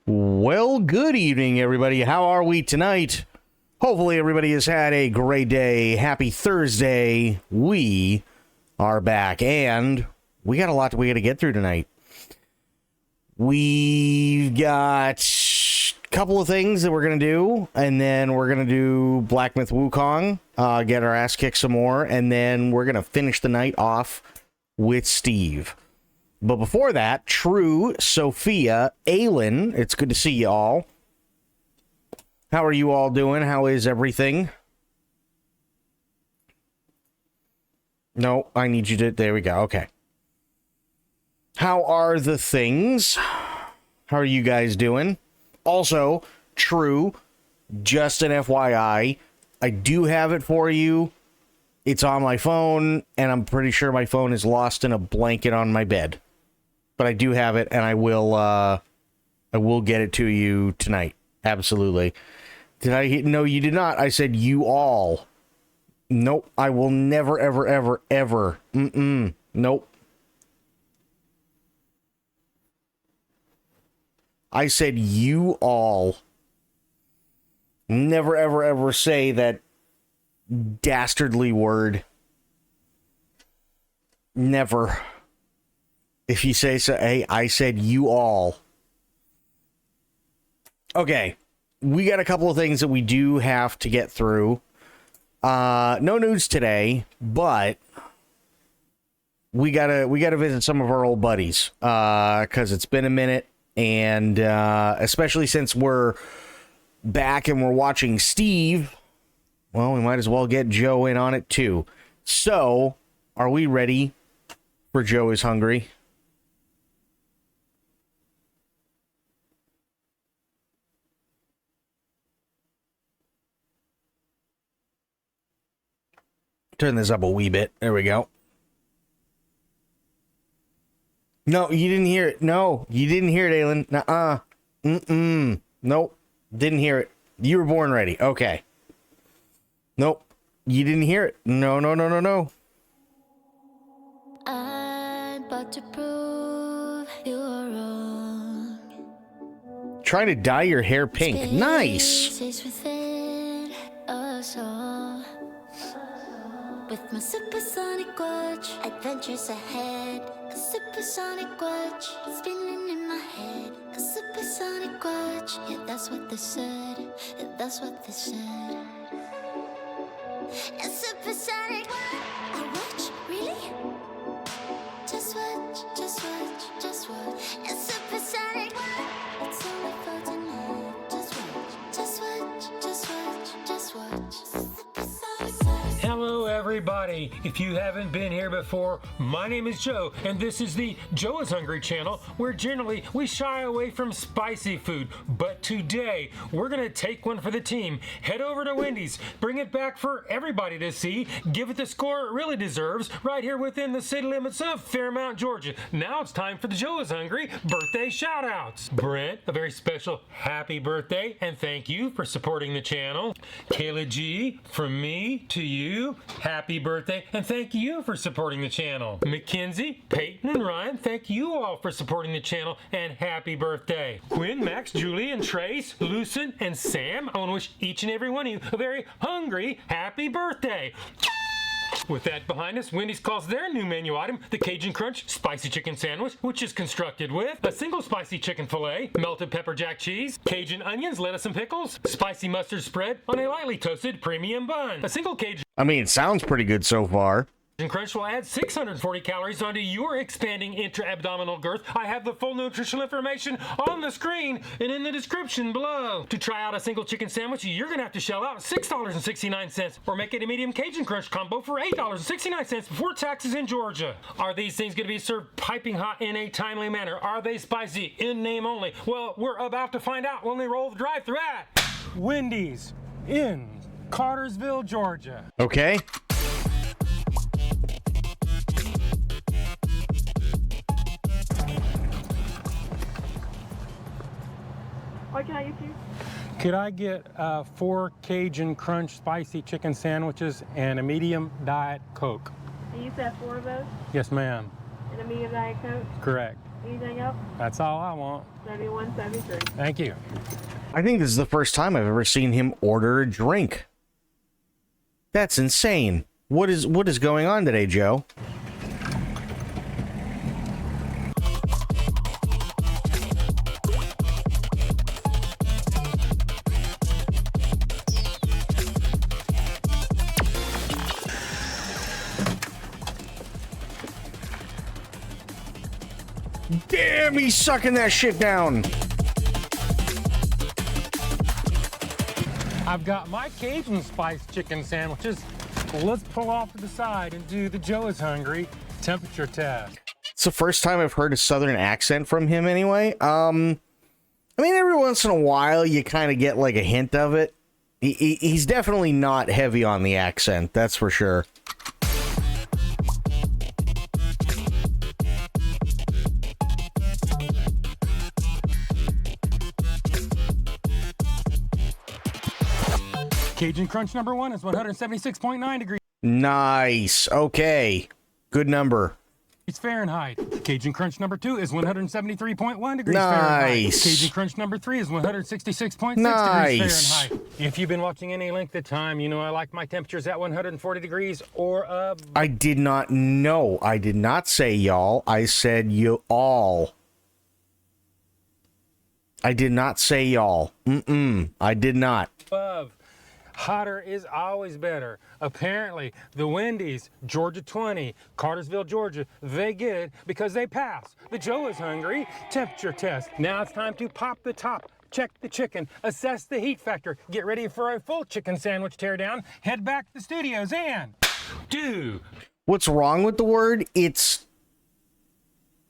Well, good evening, everybody. How are we tonight? Hopefully, everybody has had a great day. Happy Thursday. We are back, and we got a lot we got to get through tonight. We've got a couple of things that we're going to do, and then we're going to do Black Myth Wukong, get our ass kicked some more, and then we're going to finish the night off with Steve. But before that, True, Sophia, Aylin, it's good to see you all. How are you all doing? How is everything? No, I need you to... There we go. Okay. How are the things? How are you guys doing? Also, True, just an FYI, I do have it for you. It's on my phone, and I'm pretty sure my phone is lost in a blanket on my bed. But I do have it, and I will get it to you tonight. Absolutely. Did I? No, you did not. I said you all. Nope. I will never, ever, ever, ever. Nope. I said you all. Never, ever, ever say that dastardly word. Never. If you say so, hey, I said you all. Okay, we got a couple of things that we do have to get through. No news today, but we gotta visit some of our old buddies, because it's been a minute, and especially since we're back and we're watching Steve, well, we might as well get Joe in on it too. So, are we ready for Joe is Hungry? Turn this up a wee bit. There we go. No, you didn't hear it. No, you didn't hear it, Aylin. Nuh-uh. Nope. Didn't hear it. You were born ready. Okay. Nope. You didn't hear it. No. I'm about to prove you are wrong. Trying to dye your hair pink. Nice. Space within us all. With my supersonic watch, adventures ahead. A supersonic watch, spinning in my head. A supersonic watch, yeah, that's what they said. Yeah, that's what they said. A supersonic a watch, really? Just watch, just watch, just watch. A supersonic it's only for tonight. Just watch, just watch, just watch, just watch. Supersonic. Hello everybody, if you haven't been here before, my name is Joe, and this is the Joe is Hungry channel, where generally we shy away from spicy food, but today we're going to take one for the team, head over to Wendy's, bring it back for everybody to see, give it the score it really deserves, right here within the city limits of Fairmount, Georgia. Now it's time for the Joe is Hungry birthday shout-outs. Brent, a very special happy birthday, and thank you for supporting the channel. Kayla G, from me to you, happy birthday, and thank you for supporting the channel. Mackenzie, Peyton, and Ryan, thank you all for supporting the channel, and happy birthday. Quinn, Max, Julie, and Trace, Lucen, and Sam, I want to wish each and every one of you a very hungry happy birthday. With that behind us, Wendy's calls their new menu item the Cajun Crunch Spicy Chicken Sandwich, which is constructed with a single spicy chicken fillet, melted pepper jack cheese, Cajun onions, lettuce, and pickles, spicy mustard spread on a lightly toasted premium bun. A single Cajun I mean, it sounds pretty good so far. Crunch will add 640 calories onto your expanding intra-abdominal girth. I have the full nutritional information on the screen and in the description below. To try out a single chicken sandwich, you're going to have to shell out $6.69 or make it a medium Cajun Crunch combo for $8.69 before taxes in Georgia. Are these things going to be served piping hot in a timely manner? Are they spicy in name only? Well, we're about to find out when we roll the drive-thru at Wendy's in Cartersville, Georgia. Okay. What can I get you? Could I get 4 Cajun Crunch spicy chicken sandwiches and a medium Diet Coke? And you said 4 of those? Yes, ma'am. And a medium Diet Coke? Correct. Anything else? That's all I want. 3173. Thank you. I think this is the first time I've ever seen him order a drink. That's insane. What is going on today, Joe? Damn, he's sucking that shit down. I've got my Cajun spice chicken sandwiches. Let's pull off to the side and do the Joe is hungry temperature test. It's the first time I've heard a southern accent from him anyway. I mean, every once in a while you kind of get like a hint of it. He's definitely not heavy on the accent, that's for sure. Cajun Crunch number 1 is 176.9 degrees Nice. Okay. Good number. Fahrenheit. Cajun Crunch number 2 is 173.1 degrees Nice. Fahrenheit. Cajun Crunch number 3 is 166.6 Nice. degrees Fahrenheit. If you've been watching any length of time, you know I like my temperatures at 140 degrees or above. I did not know. I did not say y'all. I said you all. I did not say y'all. I did not. Hotter is always better. Apparently, the Wendy's, Georgia 20, Cartersville, Georgia, they get it because they pass the Joe is hungry temperature test. Now it's time to pop the top, check the chicken, assess the heat factor, get ready for a full chicken sandwich teardown, head back to the studios and do. What's wrong with the word? It's,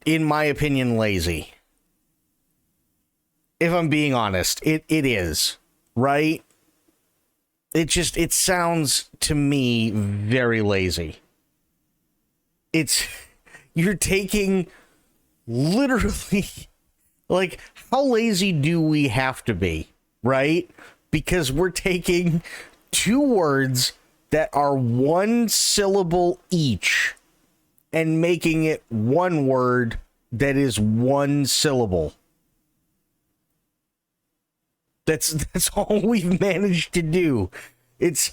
in my opinion, lazy. If I'm being honest, it is, right? It sounds to me very lazy. You're taking literally, like, how lazy do we have to be, right? Because we're taking two words that are one syllable each and making it one word that is one syllable. That's all we've managed to do. It's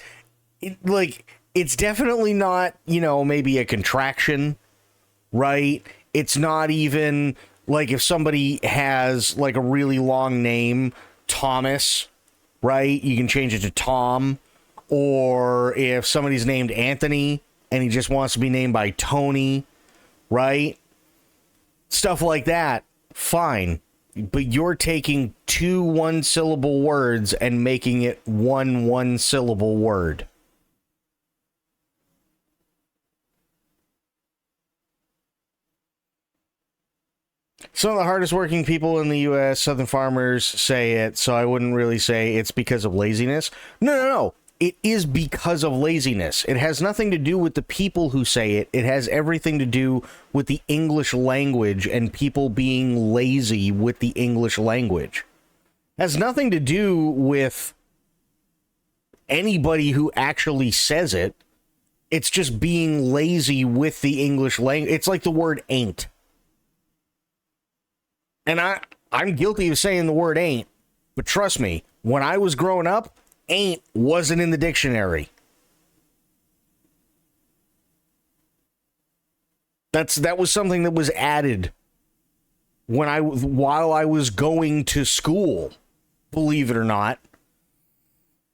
definitely not, maybe a contraction, right? It's not even like if somebody has like a really long name, Thomas, right? You can change it to Tom. Or if somebody's named Anthony and he just wants to be named by Tony, right? Stuff like that, fine. But you're taking two one-syllable words and making it one-syllable word. Some of the hardest working people in the U.S., Southern farmers, say it, so I wouldn't really say it's because of laziness. No. It is because of laziness. It has nothing to do with the people who say it. It has everything to do with the English language and people being lazy with the English language. It has nothing to do with anybody who actually says it. It's just being lazy with the English language. It's like the word ain't. And I'm guilty of saying the word ain't. But trust me, when I was growing up, ain't wasn't in the dictionary. That was something that was added while I was going to school, believe it or not.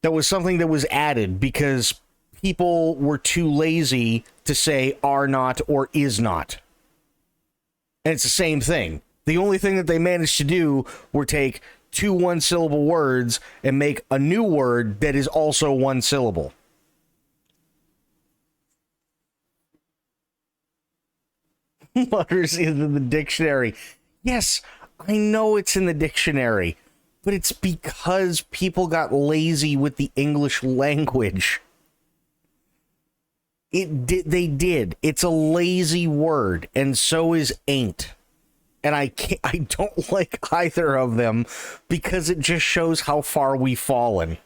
That was something that was added because people were too lazy to say are not or is not. And it's the same thing. The only thing that they managed to do were take two one-syllable words and make a new word that is also one syllable. Mutters is in the dictionary. Yes, I know it's in the dictionary, but it's because people got lazy with the English language. They did. It's a lazy word, and so is ain't. And I don't like either of them because it just shows how far we've fallen.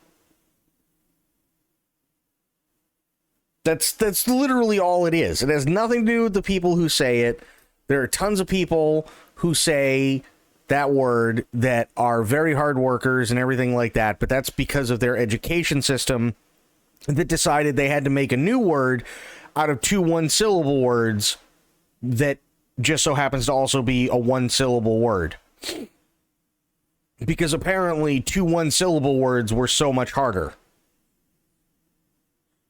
That's literally all it is. It has nothing to do with the people who say it. There are tons of people who say that word that are very hard workers and everything like that, but that's because of their education system that decided they had to make a new word out of two one-syllable words that just so happens to also be a one-syllable word. Because apparently two one-syllable words were so much harder.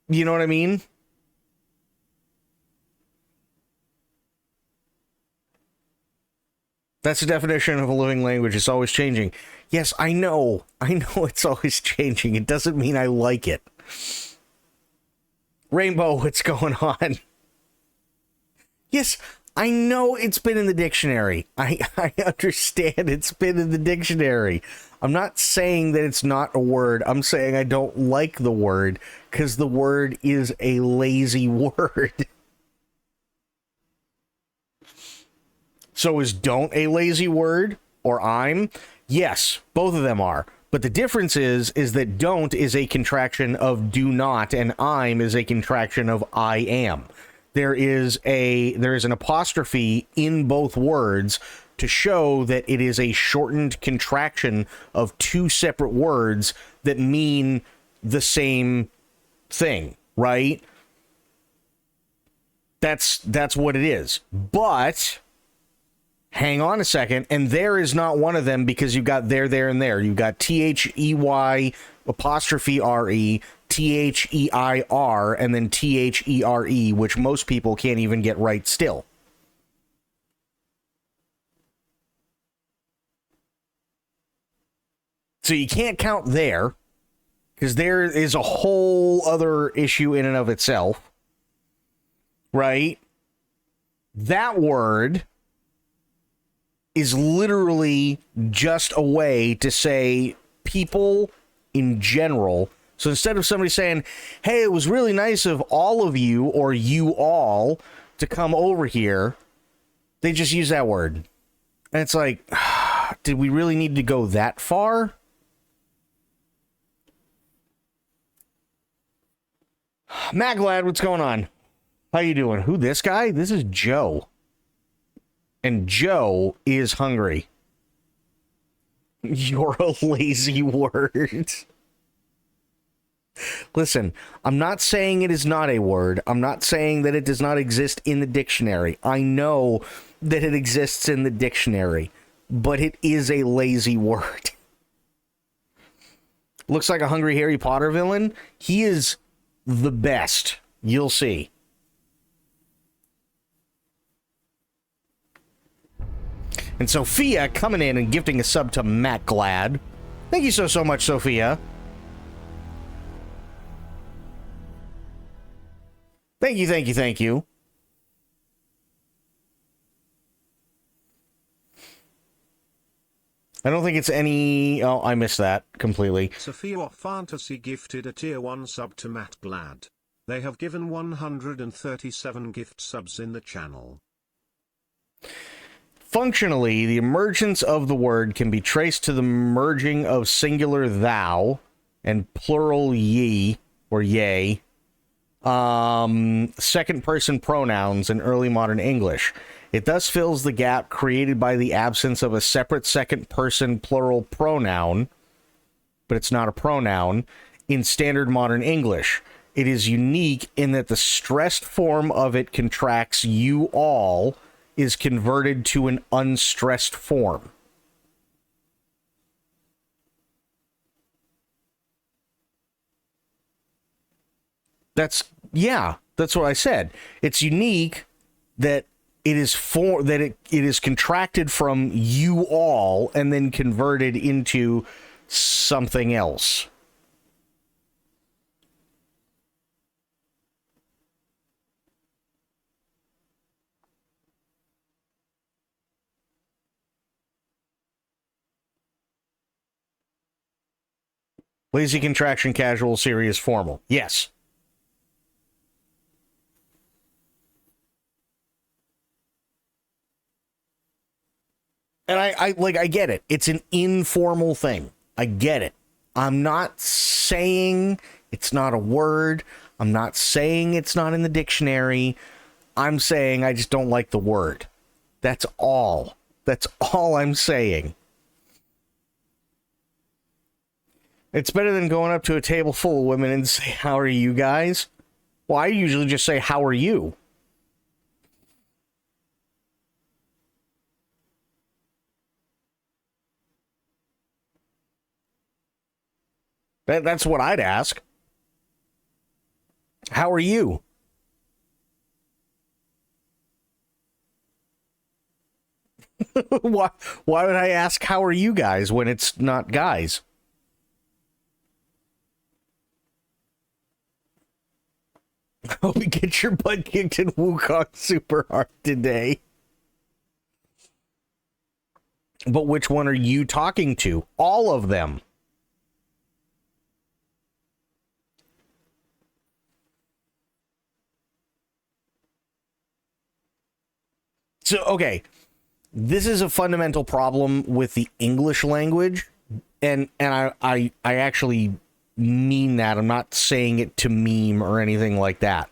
You know what I mean? That's the definition of a living language. It's always changing. Yes, I know. I know it's always changing. It doesn't mean I like it. Rainbow, what's going on? Yes, I know it's been in the dictionary. I understand it's been in the dictionary. I'm not saying that it's not a word. I'm saying I don't like the word because the word is a lazy word. So is don't a lazy word or I'm? Yes, both of them are. But the difference is that don't is a contraction of do not and I'm is a contraction of I am. There is an apostrophe in both words to show that it is a shortened contraction of two separate words that mean the same thing, right? That's what it is. But hang on a second, and there is not one of them because you've got there, and there. You've got THEY apostrophe RE, THEIR, and then THERE, which most people can't even get right still. So you can't count there, because there is a whole other issue in and of itself, right? That word is literally just a way to say people in general. So instead of somebody saying, hey, it was really nice of all of you or you all to come over here, they just use that word. And it's like, did we really need to go that far? Maglad, what's going on? How you doing? Who, this guy? This is Joe. And Joe is hungry. You're a lazy word. Listen, I'm not saying it is not a word. I'm not saying that it does not exist in the dictionary. I know that it exists in the dictionary, but it is a lazy word. Looks like a hungry Harry Potter villain. He is the best. You'll see. And Sophia coming in and gifting a sub to Matt Glad. Thank you so much, Sophia. Thank you. I don't think it's any... Oh, I missed that completely. Sophia Fantasy gifted a tier 1 sub to Matt Glad. They have given 137 gift subs in the channel. Functionally, the emergence of the word can be traced to the merging of singular thou and plural ye, or yea, second-person pronouns in early modern English. It thus fills the gap created by the absence of a separate second-person plural pronoun, but it's not a pronoun, in standard modern English. It is unique in that the stressed form of it contracts you all is converted to an unstressed form. That's what I said. It's unique that it is contracted from you all and then converted into something else. Lazy contraction, casual, serious, formal. Yes. And I get it. It's an informal thing. I get it. I'm not saying it's not a word. I'm not saying it's not in the dictionary. I'm saying I just don't like the word. That's all. That's all I'm saying. It's better than going up to a table full of women and say, how are you guys? Well, I usually just say, how are you? That's what I'd ask. How are you? why would I ask, how are you guys, when it's not guys? Hope you get your butt kicked in Wukong super hard today. But which one are you talking to? All of them. So, okay, this is a fundamental problem with the English language, and I actually mean that. I'm not saying it to meme or anything like that.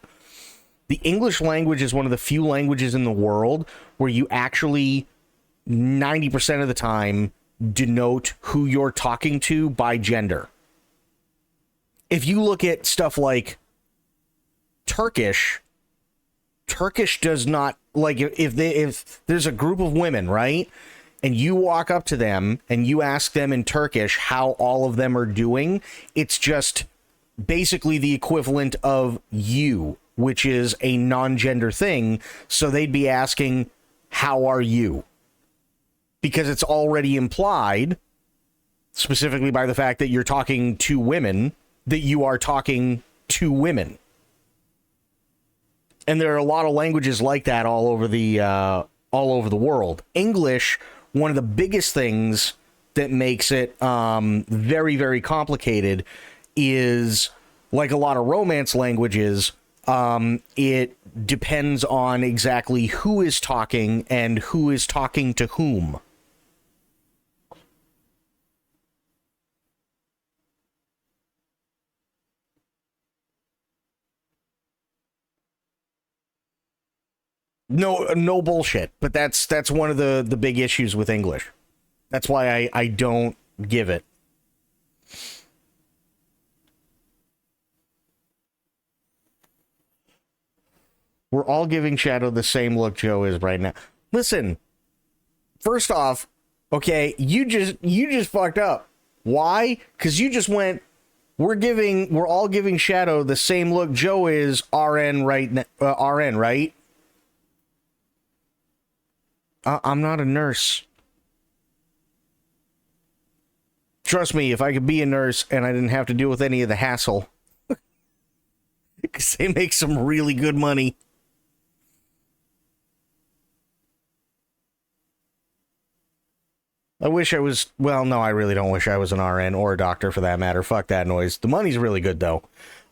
The English language is one of the few languages in the world where you actually 90% of the time denote who you're talking to by gender. If you look at stuff like Turkish does not, like, if there's a group of women, right, and you walk up to them and you ask them in Turkish how all of them are doing, it's just basically the equivalent of you, which is a non-gender thing. So they'd be asking, how are you? Because it's already implied, specifically by the fact that you're talking to women, that you are talking to women. And there are a lot of languages like that all over the world. English, one of the biggest things that makes it very, very complicated is, like a lot of Romance languages, it depends on exactly who is talking and who is talking to whom. No bullshit. But that's one of the big issues with English. That's why I don't give it. We're all giving Shadow the same look Joe is right now. Listen, first off, okay, you just fucked up. Why? Because you just went, we're all giving Shadow the same look Joe is RN right? I'm not a nurse. Trust me, if I could be a nurse and I didn't have to deal with any of the hassle. Because they make some really good money. I wish I was, well, no, I really don't wish I was an RN or a doctor for that matter. Fuck that noise. The money's really good though.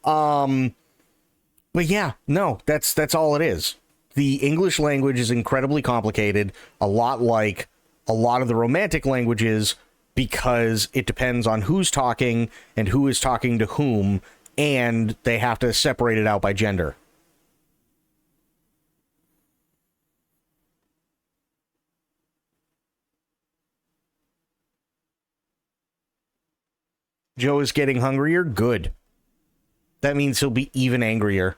But yeah, no, that's all it is. The English language is incredibly complicated, a lot like a lot of the Romantic languages, because it depends on who's talking and who is talking to whom, and they have to separate it out by gender. Joe is getting hungrier? Good. That means he'll be even angrier.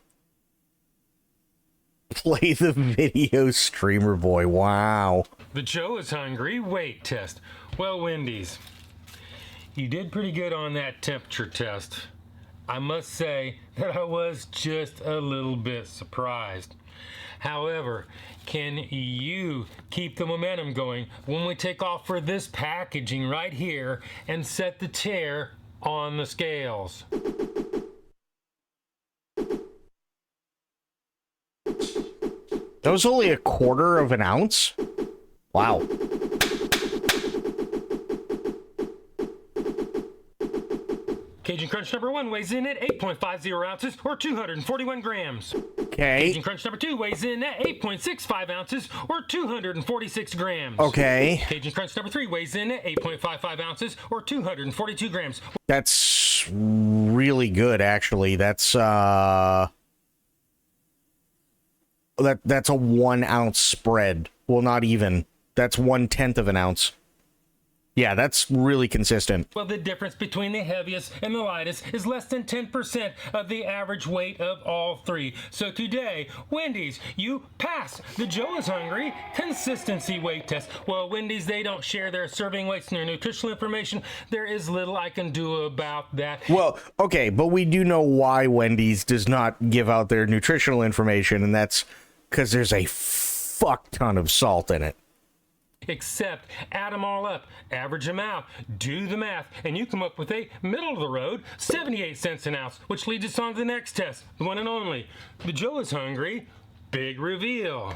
Play the video, streamer boy. Wow. The Joe is hungry weight test. Well, Wendy's, you did pretty good on that temperature test. I must say that I was just a little bit surprised. However, can you keep the momentum going when we take off for this packaging right here and set the tear on the scales? That was only a quarter of an ounce? Wow. Cajun Crunch number 1 weighs in at 8.50 ounces or 241 grams. Okay. Cajun Crunch number 2 weighs in at 8.65 ounces or 246 grams. Okay. Cajun Crunch number 3 weighs in at 8.55 ounces or 242 grams. That's really good, actually. That's that's a 1 ounce spread Well, not even. That's 1/10 of an ounce. Yeah, that's really consistent. Well, the difference between the heaviest and the lightest is less than 10% of the average weight of all three. So today, Wendy's, you passed the Joe is Hungry consistency weight test. Well, Wendy's, they don't share their serving weights and their nutritional information. There is little I can do about that. Well, okay, but we do know why Wendy's does not give out their nutritional information, and that's because there's a fuck ton of salt in it. Except add them all up, average them out, do the math, and you come up with a middle of the road 78 cents an ounce, which leads us on to the next test, the one and only, the Joe is Hungry big reveal.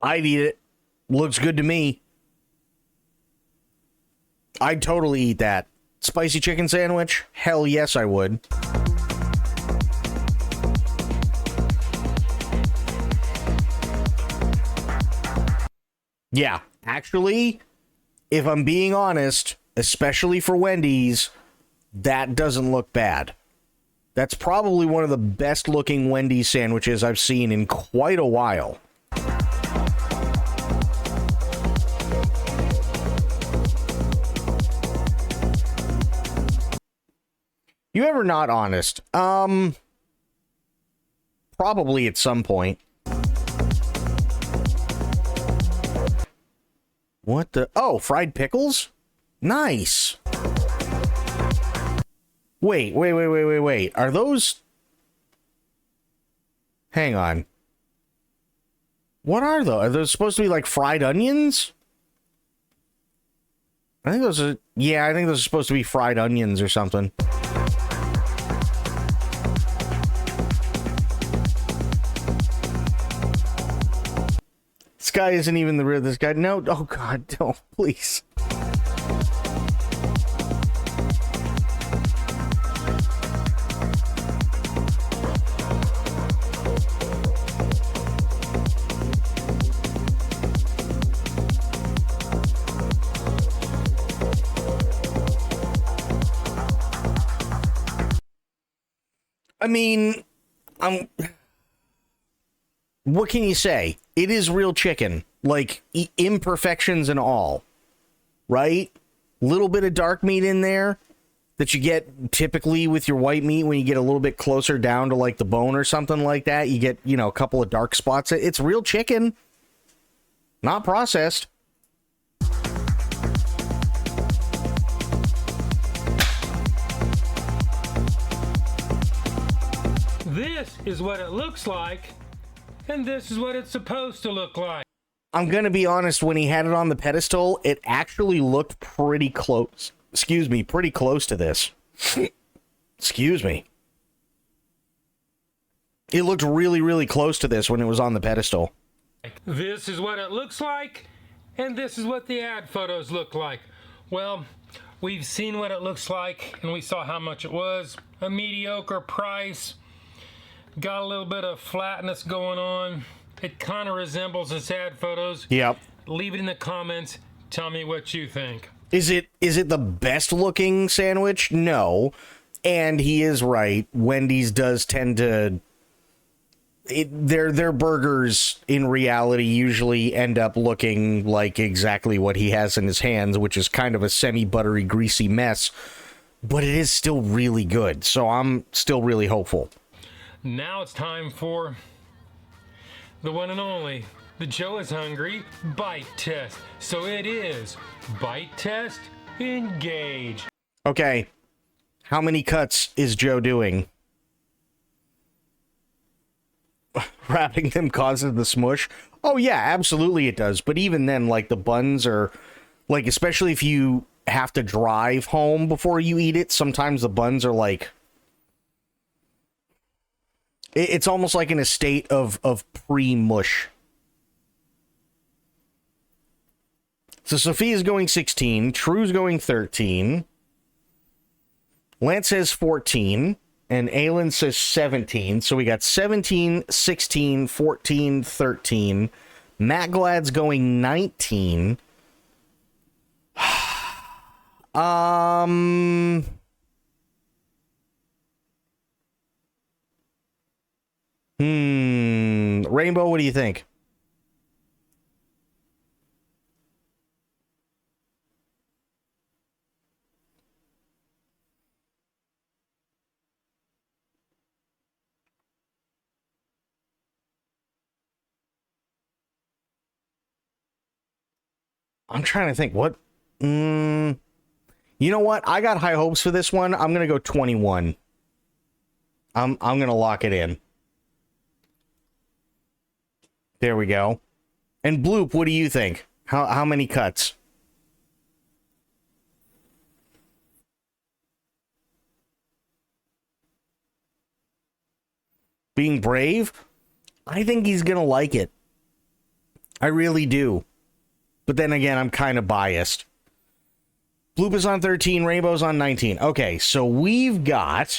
I'd eat it. Looks good to me. I'd totally eat that. Spicy chicken sandwich? Hell yes, I would. Yeah, actually, if I'm being honest, especially for Wendy's, that doesn't look bad. That's probably one of the best looking Wendy's sandwiches I've seen in quite a while. You ever not honest? Probably at some point. What the? Oh, fried pickles? Nice. Wait. Are those... Hang on. What are those? Are those supposed to be like fried onions? I think those are... Yeah, I think those are supposed to be fried onions or something. This guy isn't even the real... This guy... No. Oh, God. Don't. Please. I mean, what can you say? It is real chicken, like imperfections and all, right? Little bit of dark meat in there that you get typically with your white meat when you get a little bit closer down to like the bone or something like that. You get, a couple of dark spots. It's real chicken, not processed. This is what it looks like, and this is what it's supposed to look like. I'm going to be honest, when he had it on the pedestal, it actually looked pretty close. Excuse me, pretty close to this. Excuse me. It looked really, really close to this when it was on the pedestal. This is what it looks like, and this is what the ad photos look like. Well, we've seen what it looks like, and we saw how much it was. A mediocre price. Got a little bit of flatness going on. It kind of resembles its ad photos. Yep. Leave it in the comments. Tell me what you think. Is it the best looking sandwich? No. And he is right. Wendy's does tend to... Their burgers, in reality, usually end up looking like exactly what he has in his hands, which is kind of a semi-buttery, greasy mess. But it is still really good, so I'm still really hopeful. Now it's time for the one and only, the Joe is Hungry bite test. So it is bite test, engage. Okay, how many cuts is Joe doing? Wrapping them causes the smush? Oh yeah, absolutely it does. But even then, like, the buns are, like, especially if you have to drive home before you eat it, sometimes the buns are like... It's almost like in a state of pre-mush. So Sophia's going 16, True's going 13, Lance says 14, and Aylin says 17. So we got 17, 16, 14, 13. Matt Glad's going 19. Rainbow, what do you think? I'm trying to think. What? You know what? I got high hopes for this one. I'm gonna go 21. I'm gonna lock it in. There we go. And Bloop, what do you think? How many cuts? Being brave? I think he's gonna like it. I really do. But then again, I'm kind of biased. Bloop is on 13, Rainbow's on 19. Okay, so we've got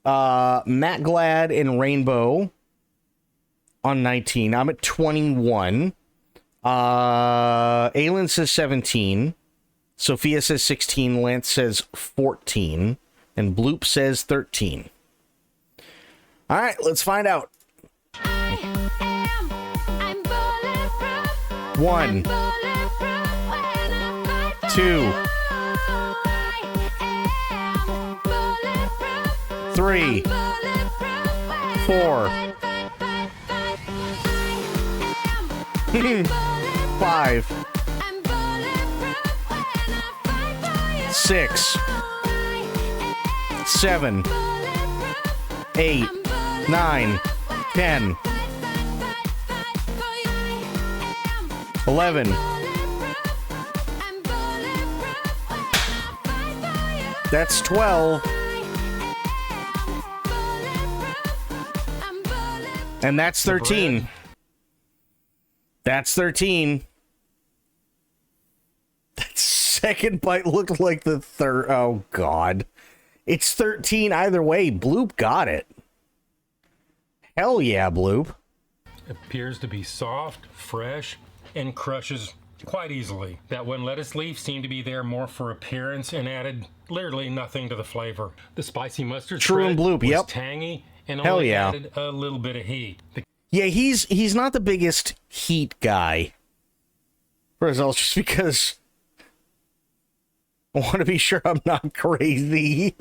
Matt Glad and Rainbow on 19. I'm at 21. Aylin says 17. Sophia says 16. Lance says 14. And Bloop says 13. All right, let's find out. One, 2, 3, 4, 5, 6, 7, 8, 9, 10, 11. That's 12. And that's 13. That's 13. That second bite looked like the third. Oh, God. It's 13 either way. Bloop got it. Hell yeah, Bloop. Appears to be soft, fresh, and crushes quite easily. That one lettuce leaf seemed to be there more for appearance and added literally nothing to the flavor. The spicy mustard True and Bloop, was yep. tangy and Hell only yeah. added a little bit of heat. Yeah, he's not the biggest heat guy. First of all, just because I want to be sure I'm not crazy.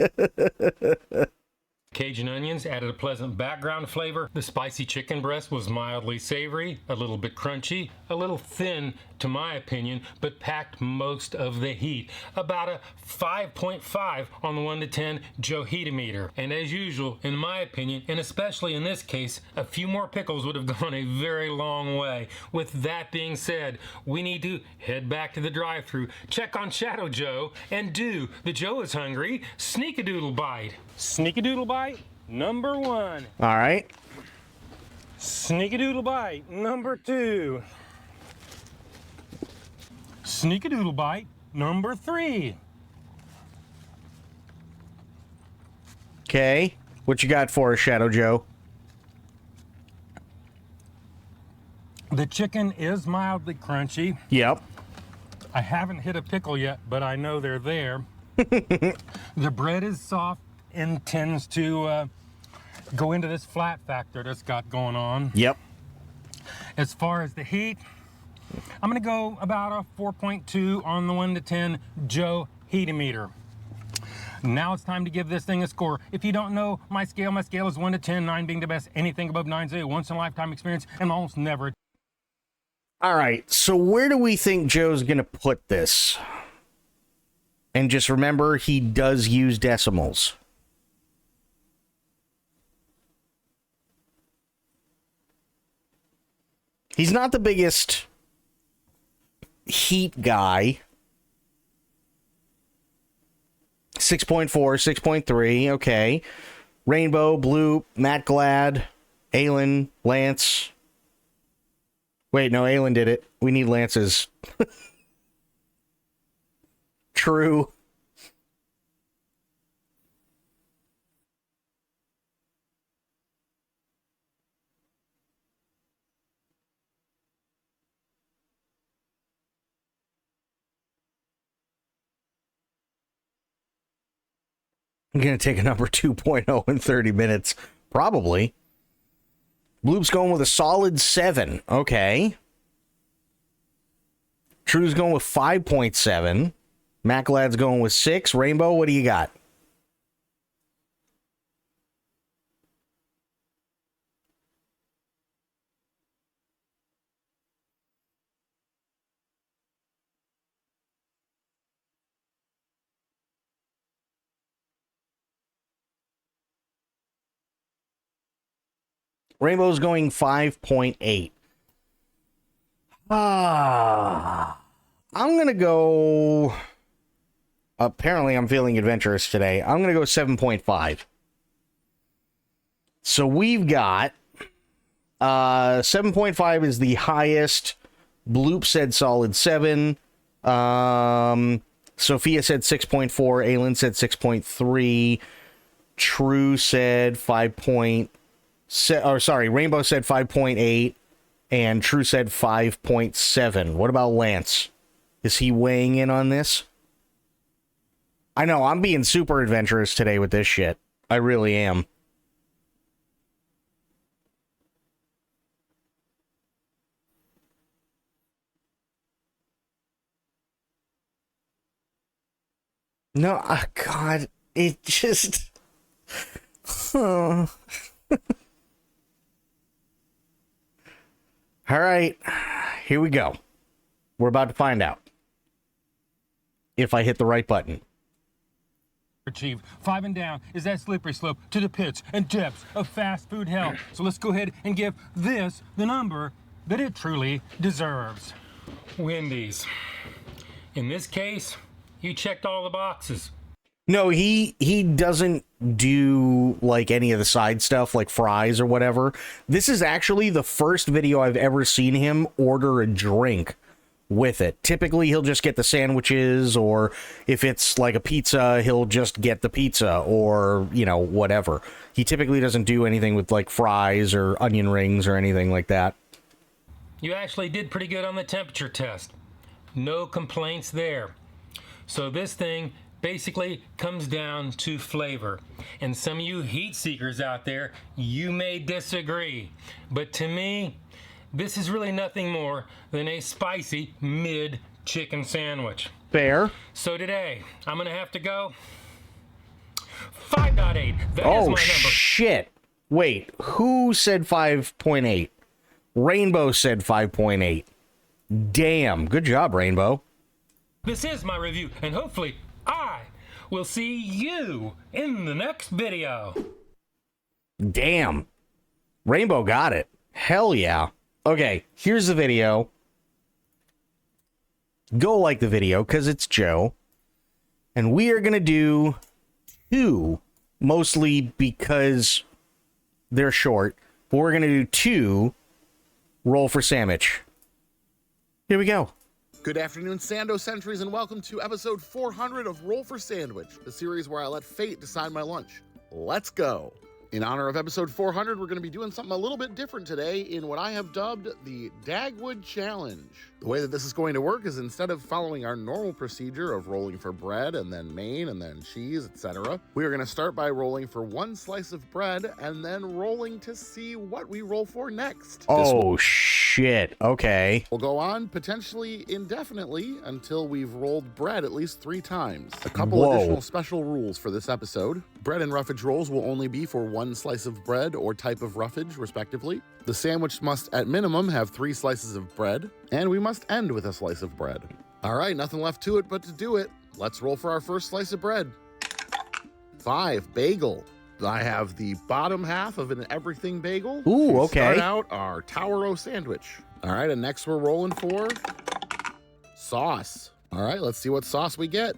Cajun onions added a pleasant background flavor. The spicy chicken breast was mildly savory, a little bit crunchy, a little thin to my opinion, but packed most of the heat. About a 5.5 on the 1 to 10 Joe Heatometer. And as usual, in my opinion, and especially in this case, a few more pickles would have gone a very long way. With that being said, we need to head back to the drive-thru, check on Shadow Joe, and do the Joe is Hungry Sneak-a-Doodle Bite. Sneak-a-Doodle Bite number 1. All right. Sneak-a-Doodle Bite number 2. Sneak-a-Doodle Bite number 3. Okay. What you got for us, Shadow Joe? The chicken is mildly crunchy. Yep. I haven't hit a pickle yet, but I know they're there. The bread is soft and tends to go into this flat factor that's got going on. Yep. As far as the heat, I'm gonna go about a 4.2 on the 1 to 10 Joe Heatometer. Now it's time to give this thing a score. If you don't know my scale is 1 to 10, 9 being the best. Anything above 9 is a once-in-a-lifetime experience, and almost never. All right. So where do we think Joe's going to put this? And just remember, he does use decimals. He's not the biggest heat guy. 6.4, 6.3, okay. Rainbow, Blue, Matt Glad, Aylin, Lance. Wait, no, Aylin did it. We need Lance's. True. I'm going to take a number 2.0 in 30 minutes. Probably. Bloop's going with a solid 7. Okay. True's going with 5.7. MacLad's going with 6. Rainbow, what do you got? Rainbow's going 5.8. I'm going to go... Apparently, I'm feeling adventurous today. I'm going to go 7.5. So we've got... 7.5 is the highest. Bloop said solid 7. Sophia said 6.4. Aylin said 6.3. True said 5. Rainbow said 5.8. And True said 5.7. What about Lance? Is he weighing in on this? I know, I'm being super adventurous today with this shit. I really am. No, God, it just... All right, here we go. We're about to find out if I hit the right button. Achieve 5 and down is that slippery slope to the pits and depths of fast food hell. So let's go ahead and give this the number that it truly deserves. Wendy's. In this case, you checked all the boxes. No, he doesn't do like any of the side stuff like fries or whatever. This is actually the first video I've ever seen him order a drink with it. Typically he'll just get the sandwiches, or if it's like a pizza, he'll just get the pizza, or, you know, whatever. He typically doesn't do anything with like fries or onion rings or anything like that. You actually did pretty good on the temperature test. No complaints there. So this thing basically comes down to flavor. And some of you heat seekers out there, you may disagree. But to me, this is really nothing more than a spicy mid chicken sandwich. Fair. So today, I'm gonna have to go 5.8. That is my number. Shit. Wait, who said 5.8? Rainbow said 5.8. Damn, good job, Rainbow. This is my review, and hopefully I will see you in the next video. Damn. Rainbow got it. Hell yeah. Okay, here's the video. Go like the video, because it's Joe. And we are going to do 2, mostly because they're short. But we're going to do 2 roll for SAMMICH. Here we go. Good afternoon, Sando Sentries, and welcome to episode 400 of Roll for Sandwich, the series where I let fate decide my lunch. Let's go. In honor of episode 400, we're going to be doing something a little bit different today in what I have dubbed the Dagwood Challenge. The way that this is going to work is instead of following our normal procedure of rolling for bread and then main and then cheese, etc., we are going to start by rolling for 1 slice of bread and then rolling to see what we roll for next. Oh, shit. Okay. We'll go on potentially indefinitely until we've rolled bread at least 3 times. A couple additional special rules for this episode. Bread and roughage rolls will only be for 1 slice of bread or type of roughage, respectively. The sandwich must, at minimum, have 3 slices of bread, and we must end with a slice of bread. All right, nothing left to it but to do it. Let's roll for our first slice of bread. 5, bagel. I have the bottom half of an everything bagel. Ooh, okay. Start out our Tower-O sandwich. All right, and next we're rolling for sauce. All right, let's see what sauce we get.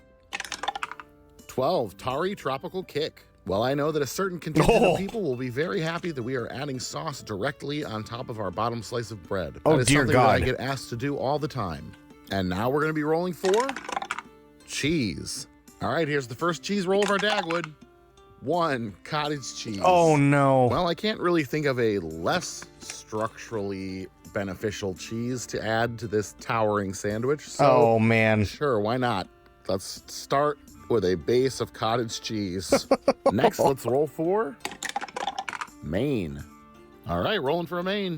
12, Tari Tropical Kick. Well, I know that a certain contingent of people will be very happy that we are adding sauce directly on top of our bottom slice of bread. Oh, that is dear something God. that I get asked to do all the time. And now we're going to be rolling for cheese. All right, here's the first cheese roll of our Dagwood. 1, cottage cheese. Oh, no. Well, I can't really think of a less structurally beneficial cheese to add to this towering sandwich. So, Oh, man. sure, why not? Let's start with a base of cottage cheese. Next, let's roll for Maine. All right, rolling for a main.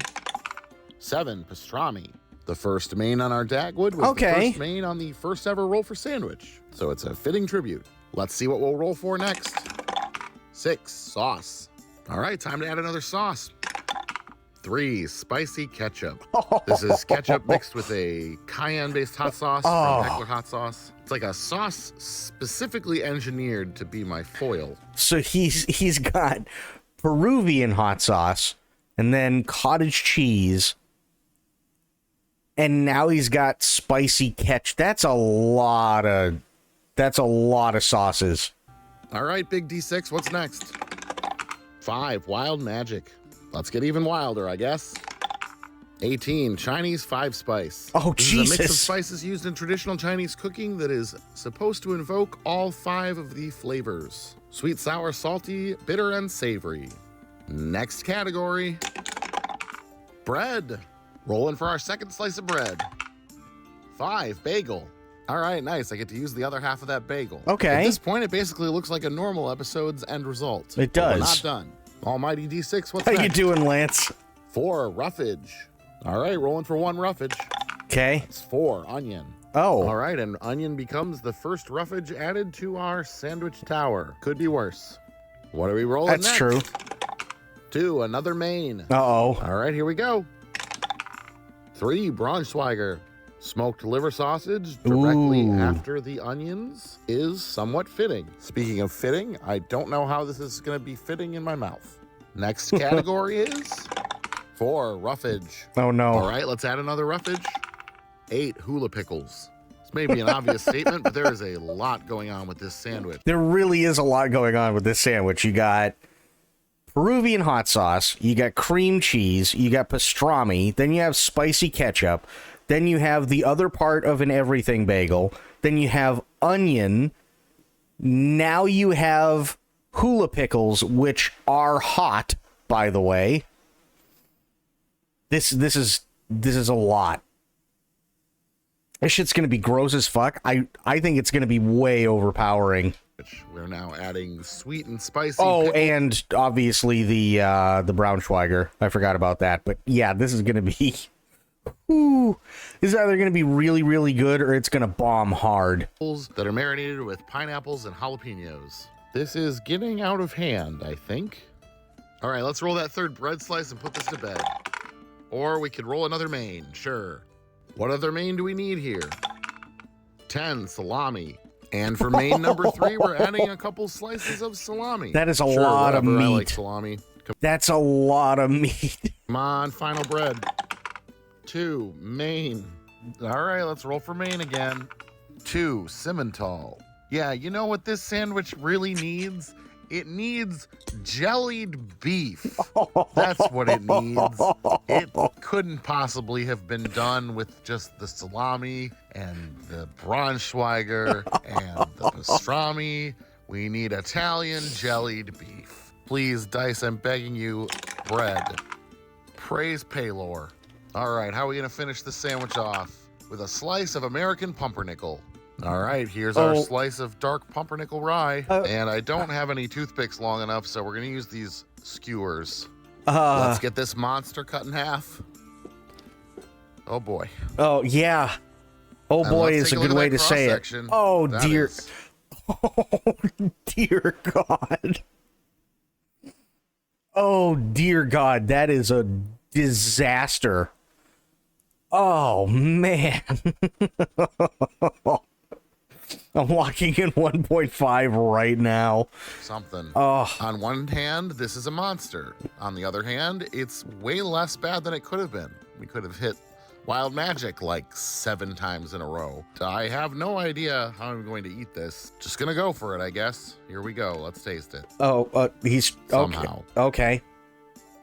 7, pastrami. The first main on our Dagwood was the first main on the first ever Roll for Sandwich. So it's a fitting tribute. Let's see what we'll roll for next. 6, sauce. All right, time to add another sauce. 3, spicy ketchup. This is ketchup mixed with a cayenne-based hot sauce from Heckler Hot Sauce. It's like a sauce specifically engineered to be my foil. So he's got Peruvian hot sauce and then cottage cheese. And now he's got spicy ketchup. That's a lot of sauces. All right, Big D6, what's next? 5, wild magic. Let's get even wilder, I guess. 18, Chinese 5-spice. Oh, this Jesus. is a mix of spices used in traditional Chinese cooking that is supposed to invoke all 5 of the flavors. Sweet, sour, salty, bitter, and savory. Next category. Bread. Rolling for our second slice of bread. 5, bagel. All right, nice. I get to use the other half of that bagel. Okay. At this point, it basically looks like a normal episode's end result. It But we're does. not done. Almighty D6, what's How next? you doing, Lance? 4, roughage. All right, rolling for 1 roughage. Okay. It's 4, onion. Oh. All right, and onion becomes the first roughage added to our sandwich tower. Could be worse. What are we rolling That's next? true. 2, another main. Uh-oh. All right, here we go. 3, Braunschweiger. Smoked liver sausage directly Ooh. after the onions is somewhat fitting. Speaking of fitting, I don't know how this is going to be fitting in my mouth. Next category is 4, roughage. Oh, no. All right, let's add another roughage. 8, hula pickles. This may be an obvious statement, but there is a lot going on with this sandwich. There really is a lot going on with this sandwich. You got Peruvian hot sauce, you got cream cheese, you got pastrami, then you have spicy ketchup, then you have the other part of an everything bagel, then you have onion, now you have hula pickles, which are hot, by the way. This is a lot. This shit's gonna be gross as fuck. I think it's gonna be way overpowering. We're now adding sweet and spicy. Oh, pickle. and obviously the Braunschweiger. I forgot about that. But yeah, this is gonna be. Ooh, this is either gonna be really, really good or it's gonna bomb hard. That are marinated with pineapples and jalapenos. This is getting out of hand, I think. All right, let's roll that third bread slice and put this to bed. Or we could roll another main, sure. What other main do we need here? 10, salami. And for main number 3, we're adding a couple slices of salami. That is a Sure, lot of whatever, meat. I like salami. That's a lot of meat. Come on, final bread. 2, main. All right, let's roll for main again. 2, Simmental. Yeah, you know what this sandwich really needs? It needs jellied beef. That's what it needs. It couldn't possibly have been done with just the salami and the Braunschweiger and the pastrami. We need Italian jellied beef. Please, Dice, I'm begging you, bread. Praise Paylor. All right, how are we going to finish this sandwich off? With a slice of American pumpernickel. All right, here's our slice of dark pumpernickel rye. And I don't have any toothpicks long enough, so we're going to use these skewers. Let's get this monster cut in half. Oh, boy. Oh, yeah. Oh, And boy let's is a take look good at way that to say it. cross-section. Oh, That dear. is- Oh, dear God. Oh, dear God. That is a disaster. Oh, man. I'm walking in 1.5 right now. Something. Oh. On one hand, this is a monster. On the other hand, it's way less bad than it could have been. We could have hit wild magic like 7 times in a row. I have no idea how I'm going to eat this. Just gonna go for it, I guess. Here we go. Let's taste it. Oh, he's... Somehow. Okay.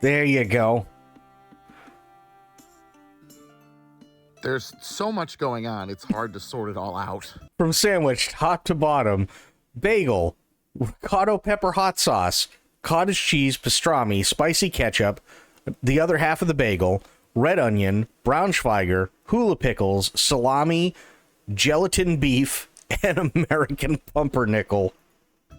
There you go. There's so much going on, it's hard to sort it all out. From sandwich, top to bottom, bagel, ricotta pepper hot sauce, cottage cheese, pastrami, spicy ketchup, the other half of the bagel, red onion, Braunschweiger, hula pickles, salami, gelatin beef, and American pumpernickel.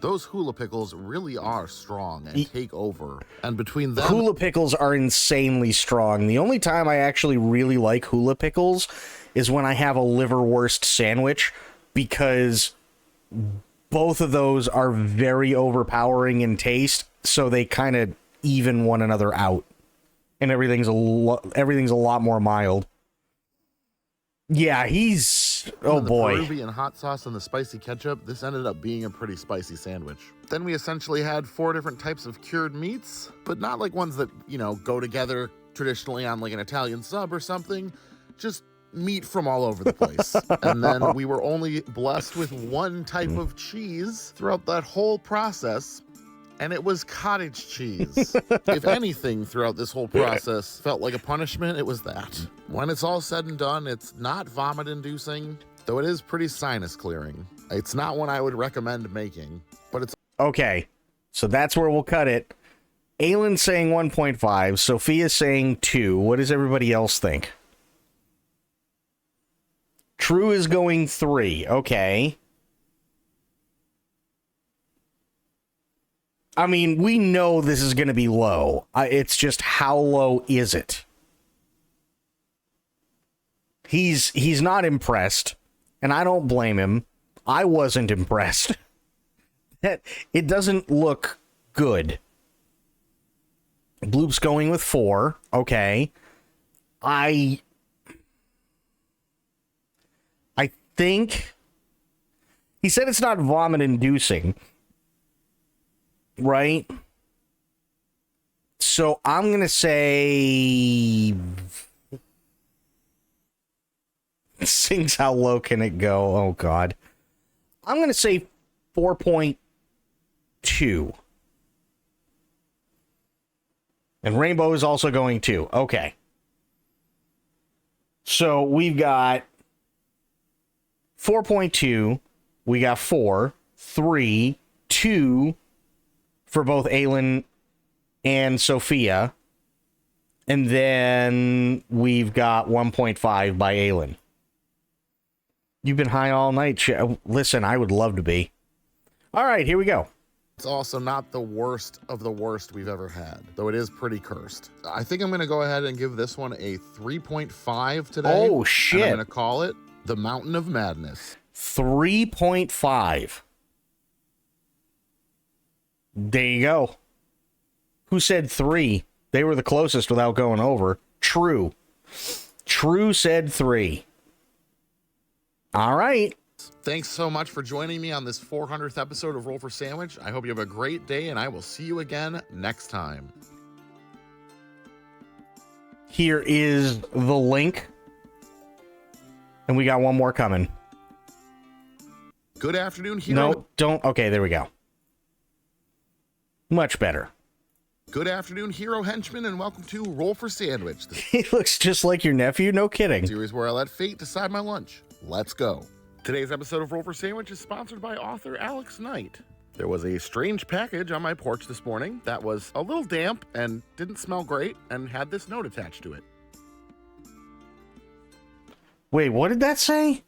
Those hula pickles really are strong and take over. And between them, Hula pickles are insanely strong. The only time I actually really like hula pickles is when I have a liverwurst sandwich, because both of those are very overpowering in taste, so they kind of even one another out, and everything's a lot more mild. Yeah, he's oh the boy. Peruvian hot sauce and the spicy ketchup, this ended up being a pretty spicy sandwich. Then we essentially had 4 different types of cured meats, but not like ones that, you know, go together traditionally on like an Italian sub or something. Just meat from all over the place. And then we were only blessed with 1 type of cheese throughout that whole process, and it was cottage cheese. If anything throughout this whole process felt like a punishment, it was that. When it's all said and done, it's not vomit inducing, though it is pretty sinus clearing. It's not one I would recommend making, but it's Okay, so that's where we'll cut it. Aylin's saying 1.5, Sophia's saying 2. What does everybody else think? True is going 3. Okay. I mean, we know this is going to be low. It's just how low is it? He's not impressed, and I don't blame him. I wasn't impressed. It doesn't look good. Bloop's going with 4. Okay. I think he said it's not vomit inducing, right? So I'm going to say, sings how low can it go? Oh God. I'm going to say 4.2. And Rainbow is also going 2. Okay. So we've got 4.2, we got 4, 3, 2 for both Aylin and Sophia, and then we've got 1.5 by Aylin. You've been high all night. Listen, I would love to be. All right, here we go. It's also not the worst of the worst we've ever had, though it is pretty cursed. I think I'm going to go ahead and give this one a 3.5 today. Oh, shit. And I'm going to call it the Mountain of Madness. 3.5. There you go. Who said 3? They were the closest without going over. True. True said 3. All right. Thanks so much for joining me on this 400th episode of Roll for Sandwich. I hope you have a great day, and I will see you again next time. Here is the link. And we got one more coming. Good afternoon, Hero. No, don't. Okay, there we go. Much better. Good afternoon, Hero Henchman, and welcome to Roll for Sandwich, the He looks just like your nephew. No kidding. series where I let fate decide my lunch. Let's go. Today's episode of Roll for Sandwich is sponsored by author Alex Knight. There was a strange package on my porch this morning that was a little damp and didn't smell great and had this note attached to it. Wait, what did that say?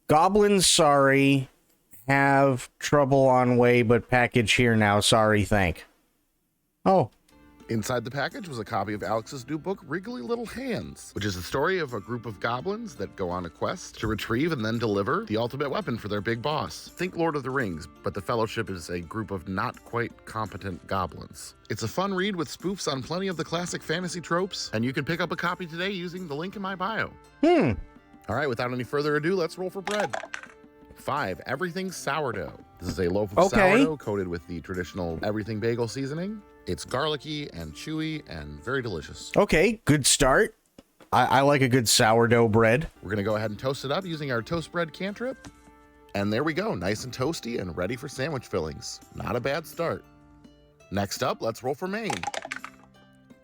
Goblins, sorry. Have trouble on way, but package here now. Sorry, thank. Oh. Inside the package was a copy of Alex's new book, Wriggly Little Hands, which is the story of a group of goblins that go on a quest to retrieve and then deliver the ultimate weapon for their big boss. Think Lord of the Rings, but the Fellowship is a group of not quite competent goblins. It's a fun read with spoofs on plenty of the classic fantasy tropes, and you can pick up a copy today using the link in my bio. All right, without any further ado, let's roll for bread. 5, everything sourdough. This is a loaf of sourdough coated with the traditional everything bagel seasoning. It's garlicky and chewy and very delicious. Okay, good start. I like a good sourdough bread. We're going to go ahead and toast it up using our toast bread cantrip. And there we go, nice and toasty and ready for sandwich fillings. Not a bad start. Next up, let's roll for main.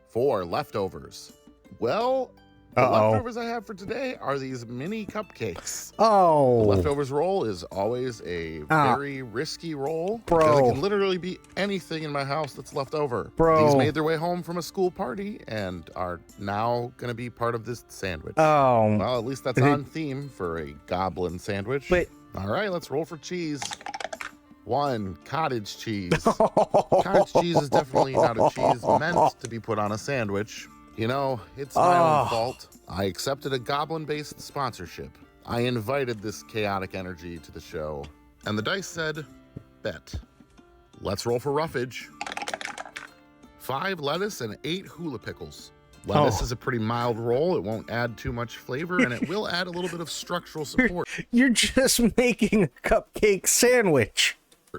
4, leftovers. Well, the leftovers I have for today are these mini cupcakes. Oh. The leftovers roll is always a very risky roll. Bro. Because it can literally be anything in my house that's left over. Bro. These made their way home from a school party and are now going to be part of this sandwich. Oh. Well, at least that's on theme for a goblin sandwich. But all right, let's roll for cheese. 1, cottage cheese. Cottage cheese is definitely not a cheese meant to be put on a sandwich. You know, it's my own fault. I accepted a goblin-based sponsorship. I invited this chaotic energy to the show. And the dice said, bet. Let's roll for roughage. 5 lettuce and 8 hula pickles. Lettuce is a pretty mild roll. It won't add too much flavor, and it will add a little bit of structural support. You're just making a cupcake sandwich.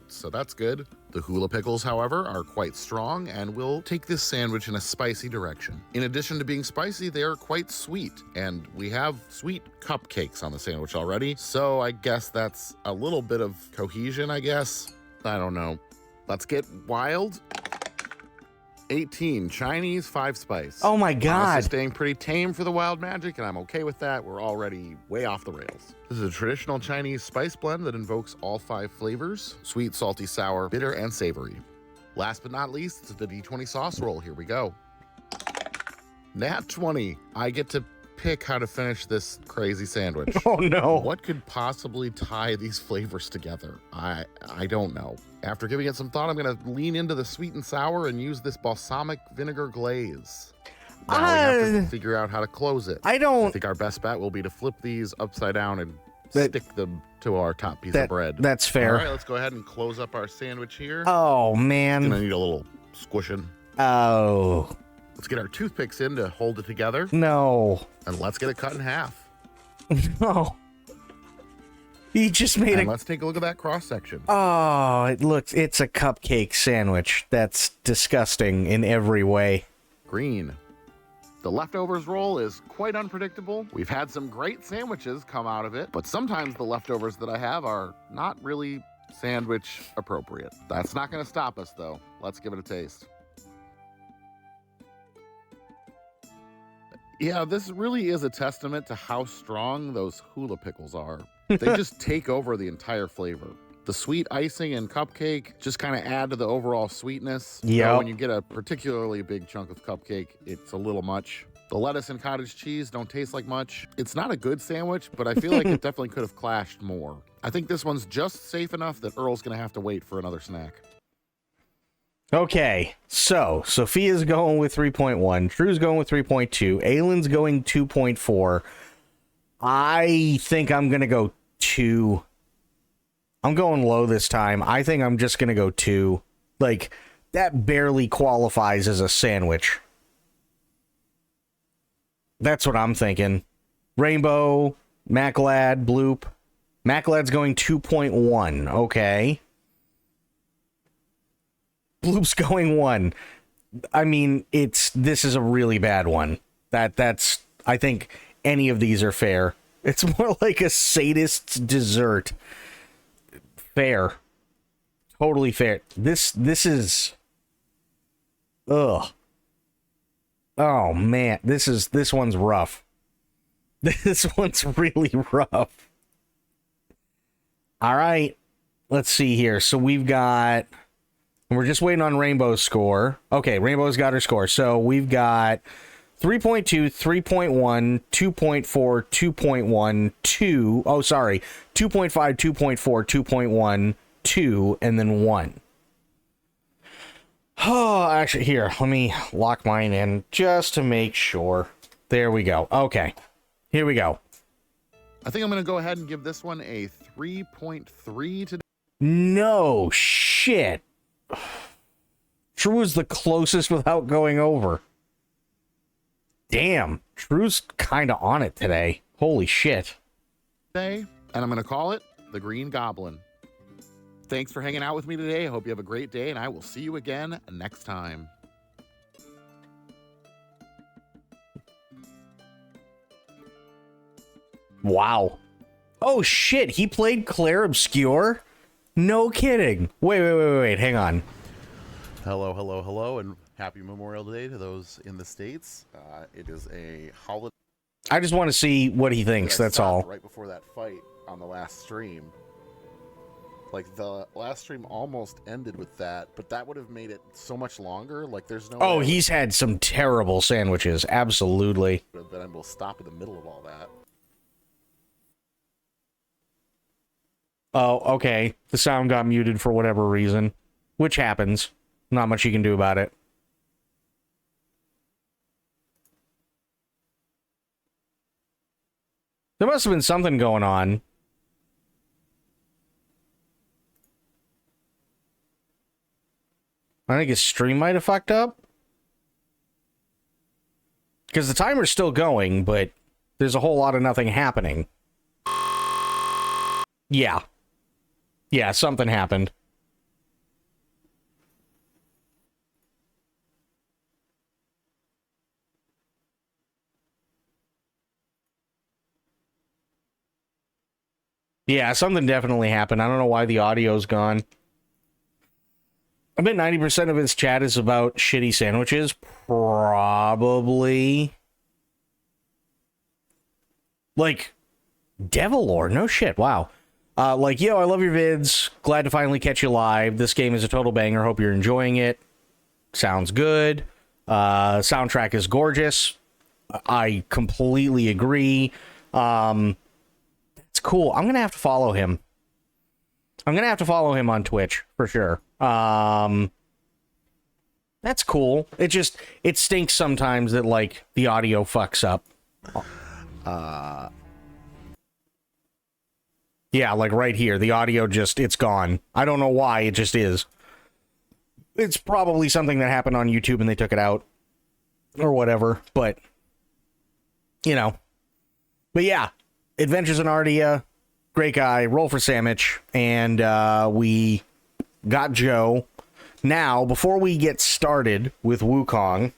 So that's good. The hula pickles, however, are quite strong and will take this sandwich in a spicy direction. In addition to being spicy, they are quite sweet, and we have sweet cupcakes on the sandwich already, so I guess that's a little bit of cohesion, I guess. I don't know. Let's get wild. 18, Chinese 5 spice. Oh my God. Honestly, staying pretty tame for the wild magic, and I'm okay with that. We're already way off the rails. This is a traditional Chinese spice blend that invokes all 5 flavors: sweet, salty, sour, bitter, and savory. Last but not least, it's the D20 sauce roll. Here we go. Nat 20. I get to pick how to finish this crazy sandwich. Oh no. What could possibly tie these flavors together? I don't know. After giving it some thought, I'm gonna lean into the sweet and sour and use this balsamic vinegar glaze. Now we have to figure out how to close it. I think our best bet will be to flip these upside down and stick them to our top piece of bread. That's fair. All right, let's go ahead and close up our sandwich here. Oh man. Gonna need a little squishing. Oh. Let's get our toothpicks in to hold it together. No. And let's get it cut in half. No. He just made and let's take a look at that cross section. Oh, it's a cupcake sandwich. That's disgusting in every way. Green. The leftovers roll is quite unpredictable. We've had some great sandwiches come out of it, but sometimes the leftovers that I have are not really sandwich appropriate. That's not going to stop us, though. Let's give it a taste. Yeah, this really is a testament to how strong those hula pickles are. They just take over the entire flavor. The sweet icing and cupcake just kind of add to the overall sweetness. Yeah. So when you get a particularly big chunk of cupcake, it's a little much. The lettuce and cottage cheese don't taste like much. It's not a good sandwich, but I feel like it definitely could have clashed more. I think this one's just safe enough that Earl's going to have to wait for another snack. Okay, so Sophia's going with 3.1, Drew's going with 3.2, Aylin's going 2.4. I think I'm going to go 2. I'm going low this time. I think I'm just going to go 2. Like, that barely qualifies as a sandwich. That's what I'm thinking. Rainbow, Maclad, Bloop. Maclad's going 2.1. Okay. Bloop's going 1. I mean, this is a really bad one. That's I think any of these are fair. It's more like a sadist's dessert. Fair. Totally fair. This is ugh. Oh man, this one's rough. This one's really rough. All right. Let's see here. So we're just waiting on Rainbow's score. Okay, Rainbow's got her score. So we've got 3.2, 3.1, 2.4, 2.1, 2. Oh, sorry. 2.5, 2.4, 2.1, 2, and then 1. Oh, actually, here. Let me lock mine in just to make sure. There we go. Okay. Here we go. I think I'm going to go ahead and give this one a 3.3 today. No shit. True is the closest without going over. Damn, Drew's kind of on it today. Holy shit. And I'm going to call it the Green Goblin. Thanks for hanging out with me today. I hope you have a great day, and I will see you again next time. Wow. Oh shit, he played Claire Obscure? No kidding. Wait, hang on. Hello, and happy Memorial Day to those in the States. It is a holiday. I just want to see what he thinks, that's all. Right before that fight on the last stream. Like, the last stream almost ended with that, but that would have made it so much longer. Like, there's no Oh, way he's had some terrible sandwiches, absolutely. I would have been able to stop in the middle of all that. Oh, okay. The sound got muted for whatever reason, which happens. Not much you can do about it. There must have been something going on. I think his stream might have fucked up. Because the timer's still going, but there's a whole lot of nothing happening. Yeah. Yeah, something happened. Yeah, something definitely happened. I don't know why the audio's gone. I bet 90% of his chat is about shitty sandwiches. Probably. Like, Devil Lord, no shit, wow. Like, yo, I love your vids. Glad to finally catch you live. This game is a total banger. Hope you're enjoying it. Sounds good. Soundtrack is gorgeous. I completely agree. It's cool. I'm going to have to follow him. I'm going to have to follow him on Twitch, for sure. That's cool. It stinks sometimes that, like, the audio fucks up. Yeah, like right here, the audio it's gone. I don't know why, it just is. It's probably something that happened on YouTube and they took it out. Or whatever, but, you know. But yeah, Adventures in Ardia, great guy, roll for SAMMICH, and we got Joe. Now, before we get started with Wukong,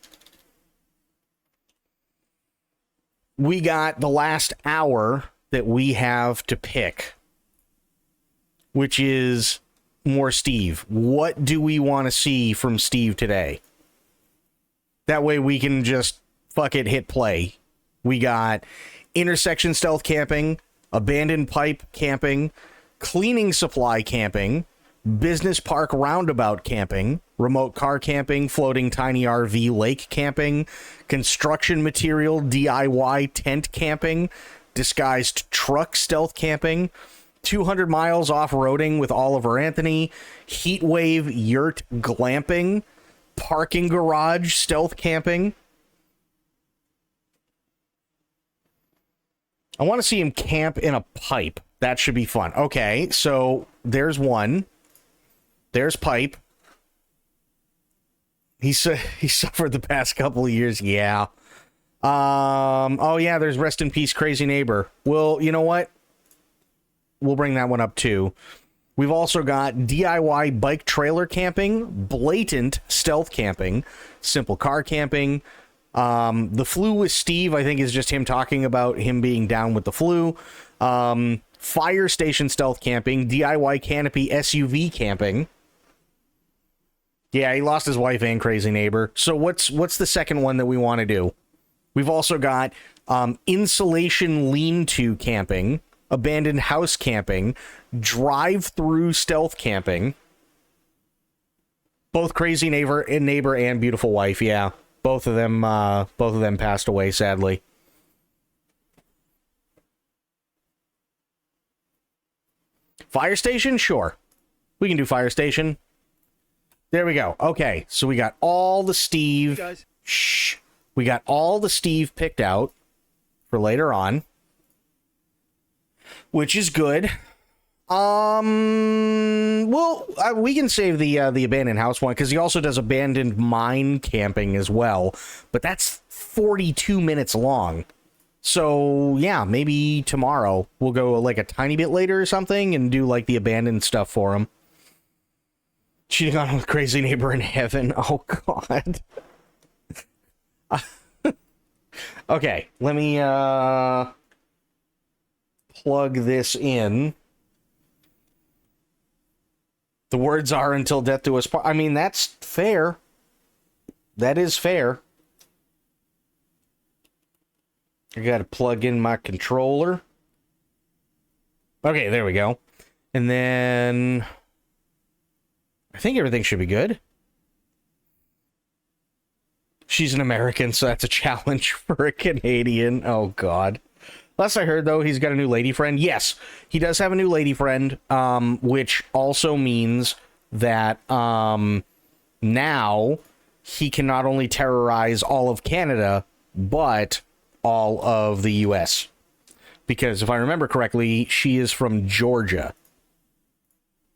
we got the last hour that we have to pick, which is more Steve. What do we want to see from Steve today? That way we can just fuck it, hit play. We got intersection stealth camping, abandoned pipe camping, cleaning supply camping, business park roundabout camping, remote car camping, floating tiny RV lake camping, construction material DIY tent camping, disguised truck stealth camping, 200 miles off-roading with Oliver Anthony, heatwave yurt glamping, parking garage stealth camping. I want to see him camp in a pipe. That should be fun. Okay, so there's one. There's pipe. He suffered the past couple of years. Yeah. Oh yeah, there's rest in peace, crazy neighbor. Well, you know what? We'll bring that one up too. We've also got DIY bike trailer camping, blatant stealth camping, simple car camping. The flu with Steve, I think, is just him talking about him being down with the flu. Fire station stealth camping, DIY canopy SUV camping. Yeah, he lost his wife and crazy neighbor. So what's the second one that we want to do? We've also got insulation lean-to camping, abandoned house camping, drive-through stealth camping. Both crazy neighbor and beautiful wife. Yeah, both of them passed away, sadly. Fire station, sure, we can do fire station. There we go. Okay, so we got all the Steve. Guys. Shh. We got all the Steve picked out for later on, which is good. Well, we can save the abandoned house one because he also does abandoned mine camping as well, but that's 42 minutes long. So yeah, maybe tomorrow we'll go like a tiny bit later or something and do like the abandoned stuff for him. Cheating on with crazy neighbor in heaven. Oh God. Okay, let me plug this in. The words are until death do us part. I mean, that's fair. That is fair. I gotta plug in my controller. Okay, there we go. And then I think everything should be good. She's an American, so that's a challenge for a Canadian. Oh, God. Last I heard, though, he's got a new lady friend. Yes, he does have a new lady friend, which also means that now he can not only terrorize all of Canada, but all of the U.S. Because if I remember correctly, she is from Georgia.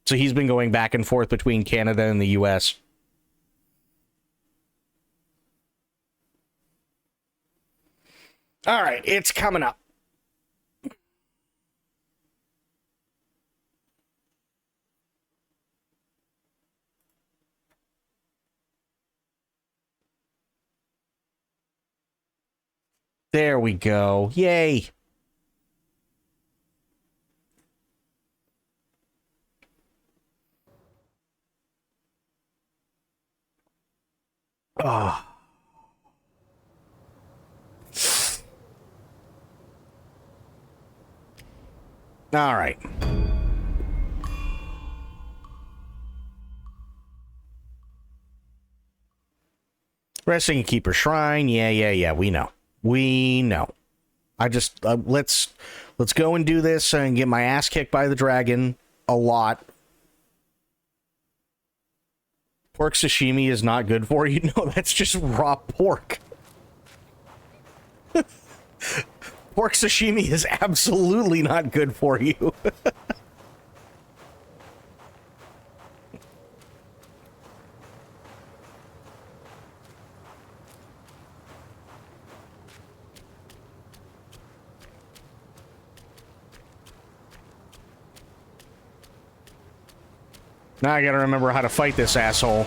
So he's been going back and forth between Canada and the U.S. All right, it's coming up. There we go. Yay. Ah. All right. Resting Keeper Shrine. Yeah. We know. I just let's go and do this and get my ass kicked by the dragon a lot. Pork sashimi is not good for you. No, that's just raw pork. Pork sashimi is absolutely not good for you. Now I gotta remember how to fight this asshole.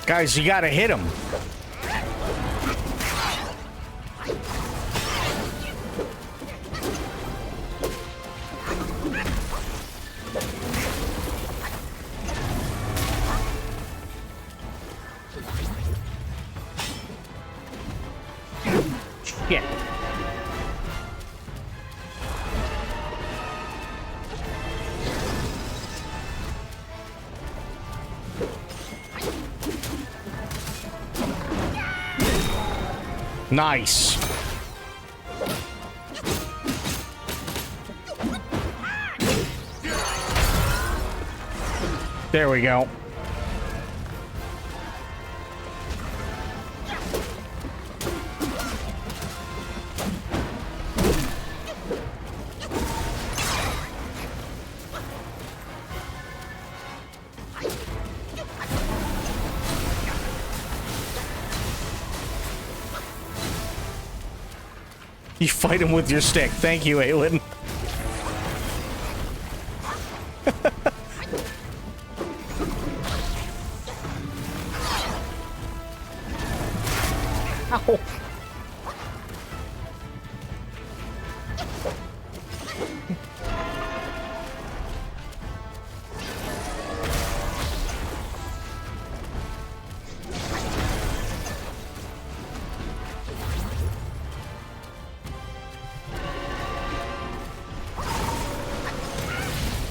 Guys, you gotta hit him. Shit. Nice. There we go. You fight him with your stick. Thank you, Aelin. Ow.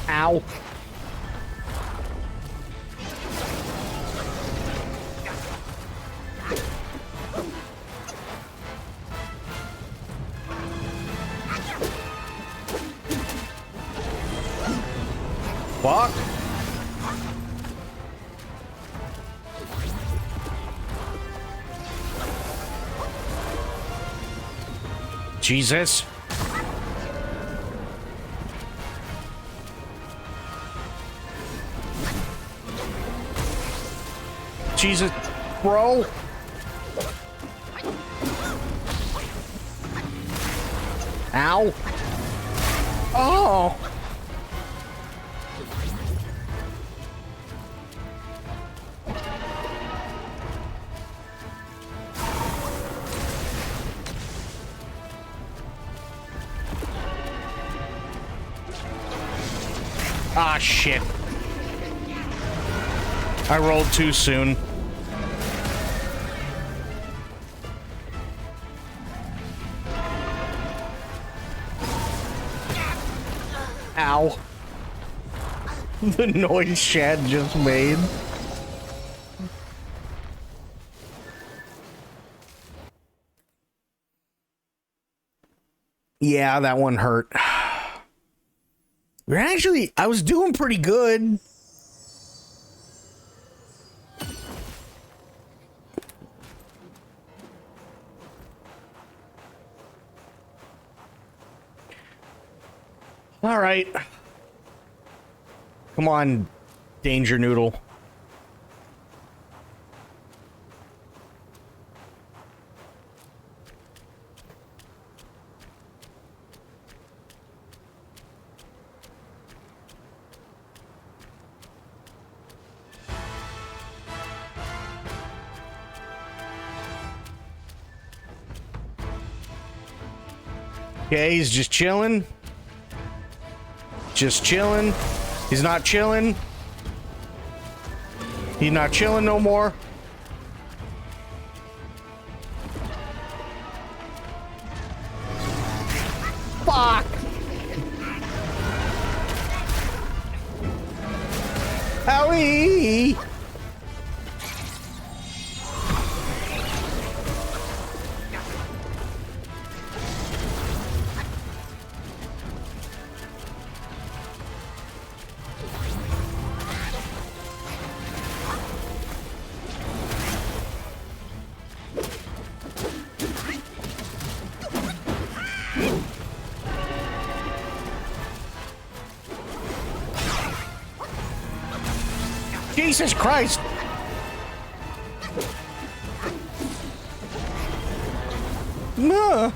Ow. Fuck. Jesus. Jesus, bro. Ow. Oh. Ah, shit. I rolled too soon. Ow. The noise Shad just made. Yeah, that one hurt. We're actually, I was doing pretty good. All right. Come on, Danger Noodle. Okay, he's just chilling. Just chilling. He's not chilling. He's not chilling no more. Fuck! Owie! Jesus Christ! No.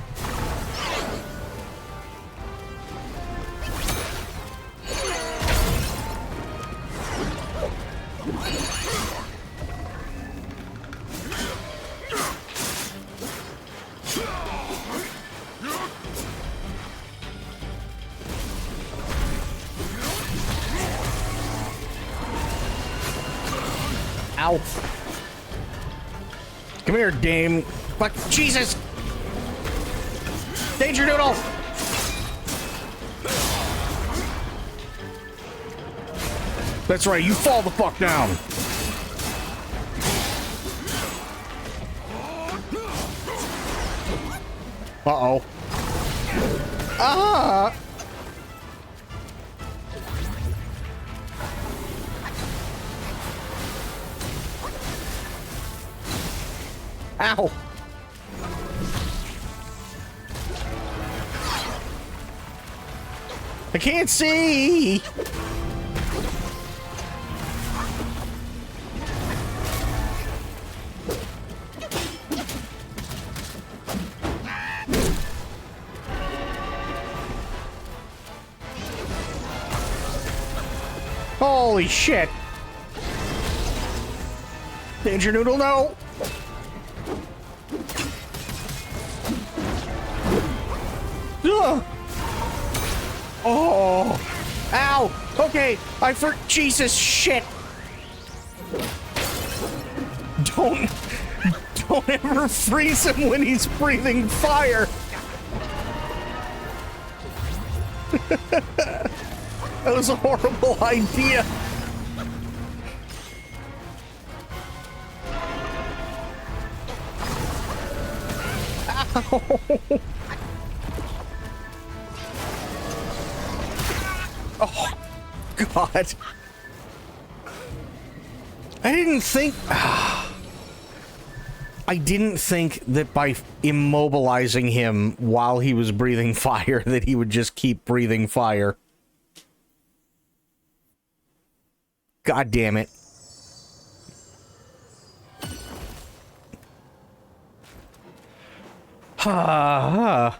Ow. Come here, Dame. Fuck, Jesus! Danger Noodle! That's right, you fall the fuck down. Uh-oh. Ah! Ow! I can't see! Holy shit! Danger Noodle, no! Ugh. Oh! Ow! Okay, Jesus, shit! Don't ever freeze him when he's breathing fire! That was a horrible idea! Ow! Oh, God. I didn't think that by immobilizing him while he was breathing fire that he would just keep breathing fire. God damn it. Ha.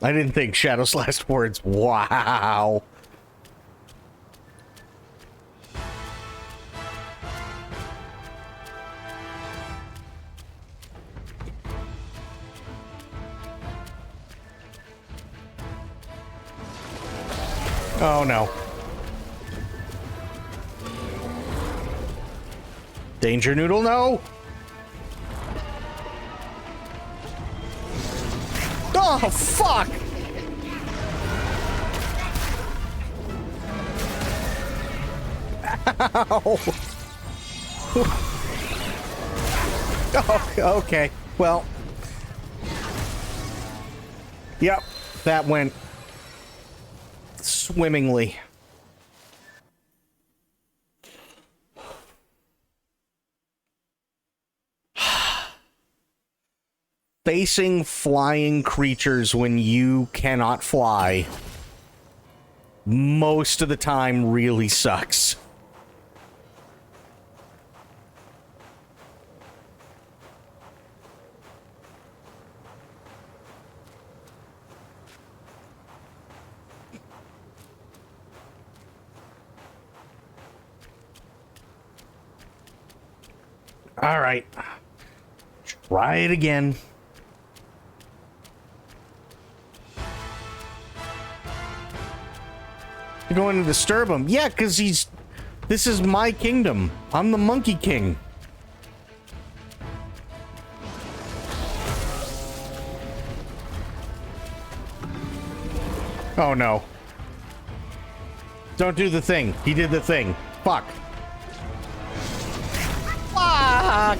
I didn't think Shadow's last words. Wow. Oh no. Danger Noodle, no! Oh, fuck! Ow! Oh, okay. Well. Yep, that went swimmingly. Facing flying creatures when you cannot fly most of the time really sucks. All right. Try it again. You're going to disturb him. Yeah, because he's... This is my kingdom. I'm the Monkey King. Oh, no. Don't do the thing. He did the thing. Fuck. Fuck!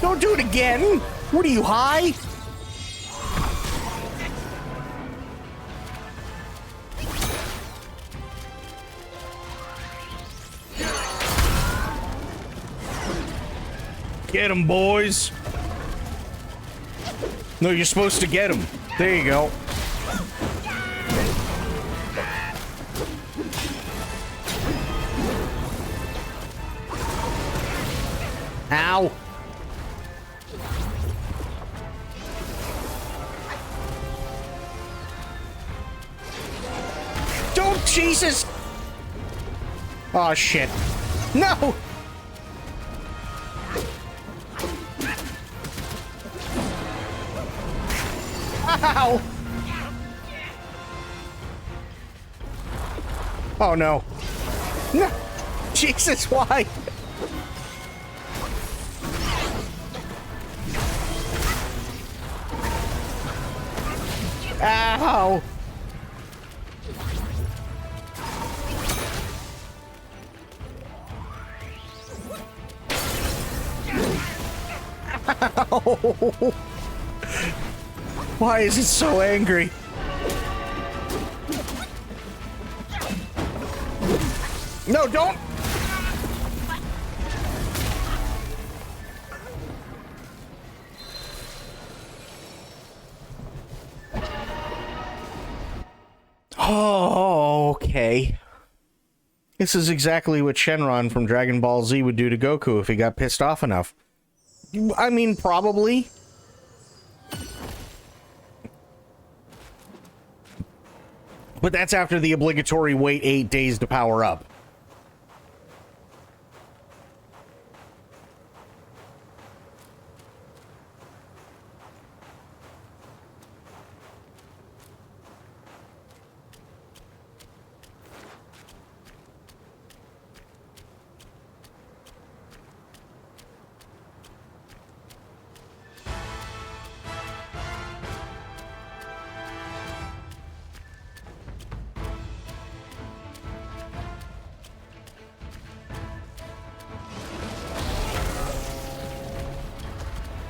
Don't do it again! What are you, high? Get him, boys! No, you're supposed to get him. There you go. Ow! Don't, Jesus! Oh, shit. No! Ow! Oh, no. No! Jesus, why? Ow! Ow! Why is it so angry? No, don't! Oh, okay. This is exactly what Shenron from Dragon Ball Z would do to Goku if he got pissed off enough. I mean, probably. But that's after the obligatory wait 8 days to power up.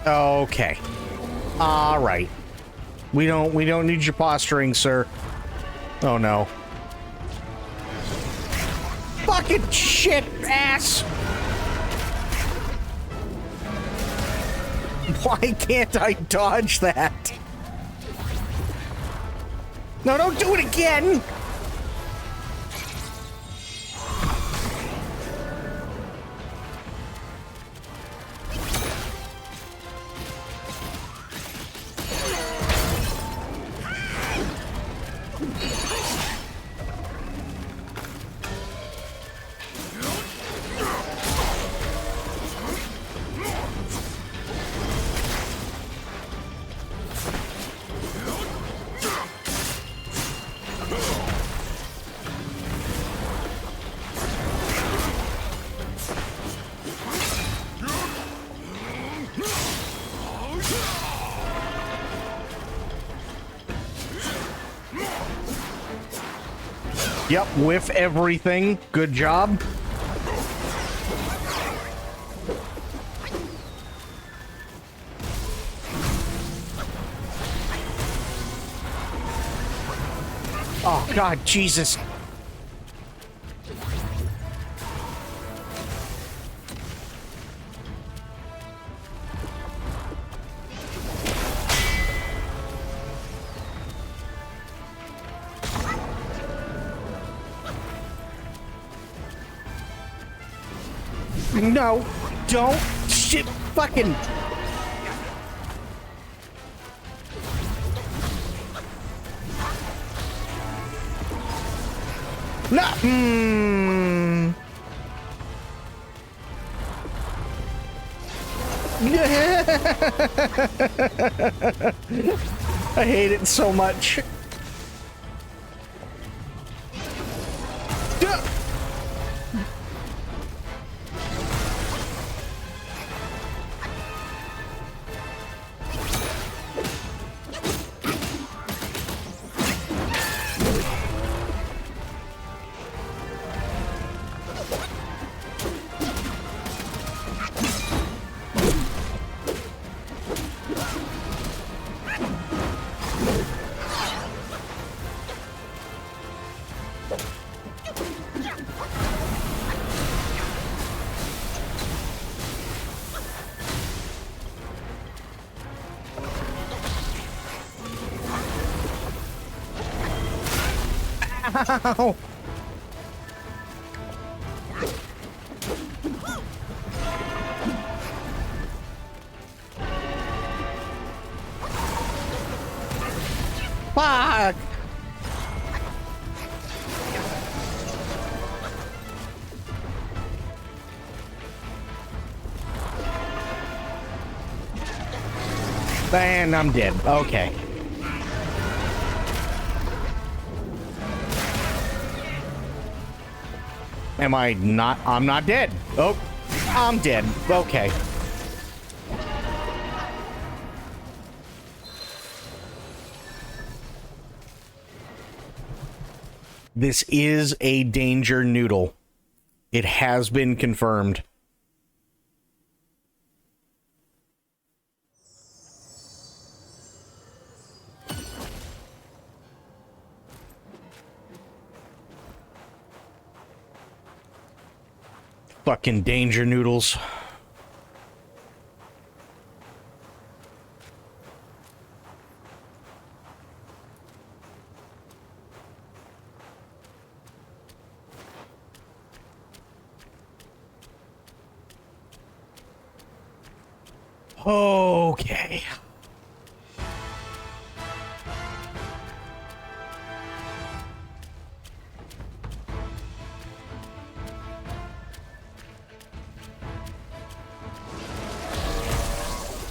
Okay. All right. We don't need your posturing, sir. Oh no. Fucking shit ass. Why can't I dodge that? No, don't do it again. Yep, whiff everything. Good job. Oh, God, Jesus. No, don't shit fucking. No. I hate it so much. Ow. Fuck. And I'm dead. Okay. Am I not? I'm not dead. Oh, I'm dead. Okay. This is a danger noodle. It has been confirmed. Fucking danger noodles. Okay.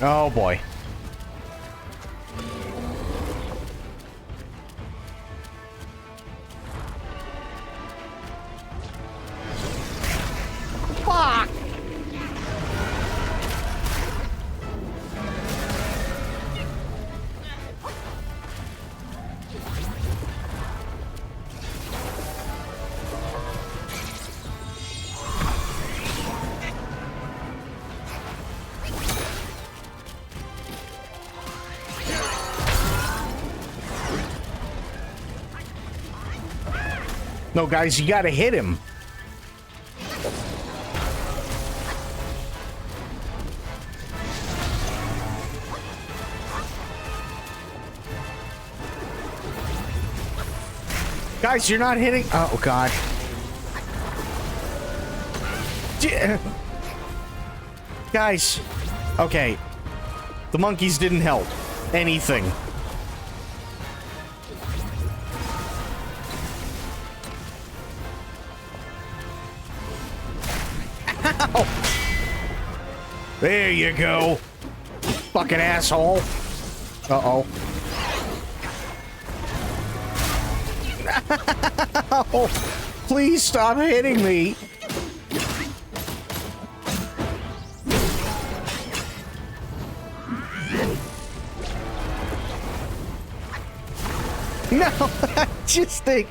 Oh boy. Fuck. No, guys, you gotta hit him. Guys, you're not hitting. Oh, God. Guys. Okay. The monkeys didn't help. Anything. Ow. There you go. Fucking asshole. Uh-oh. No. Please stop hitting me. No, just think.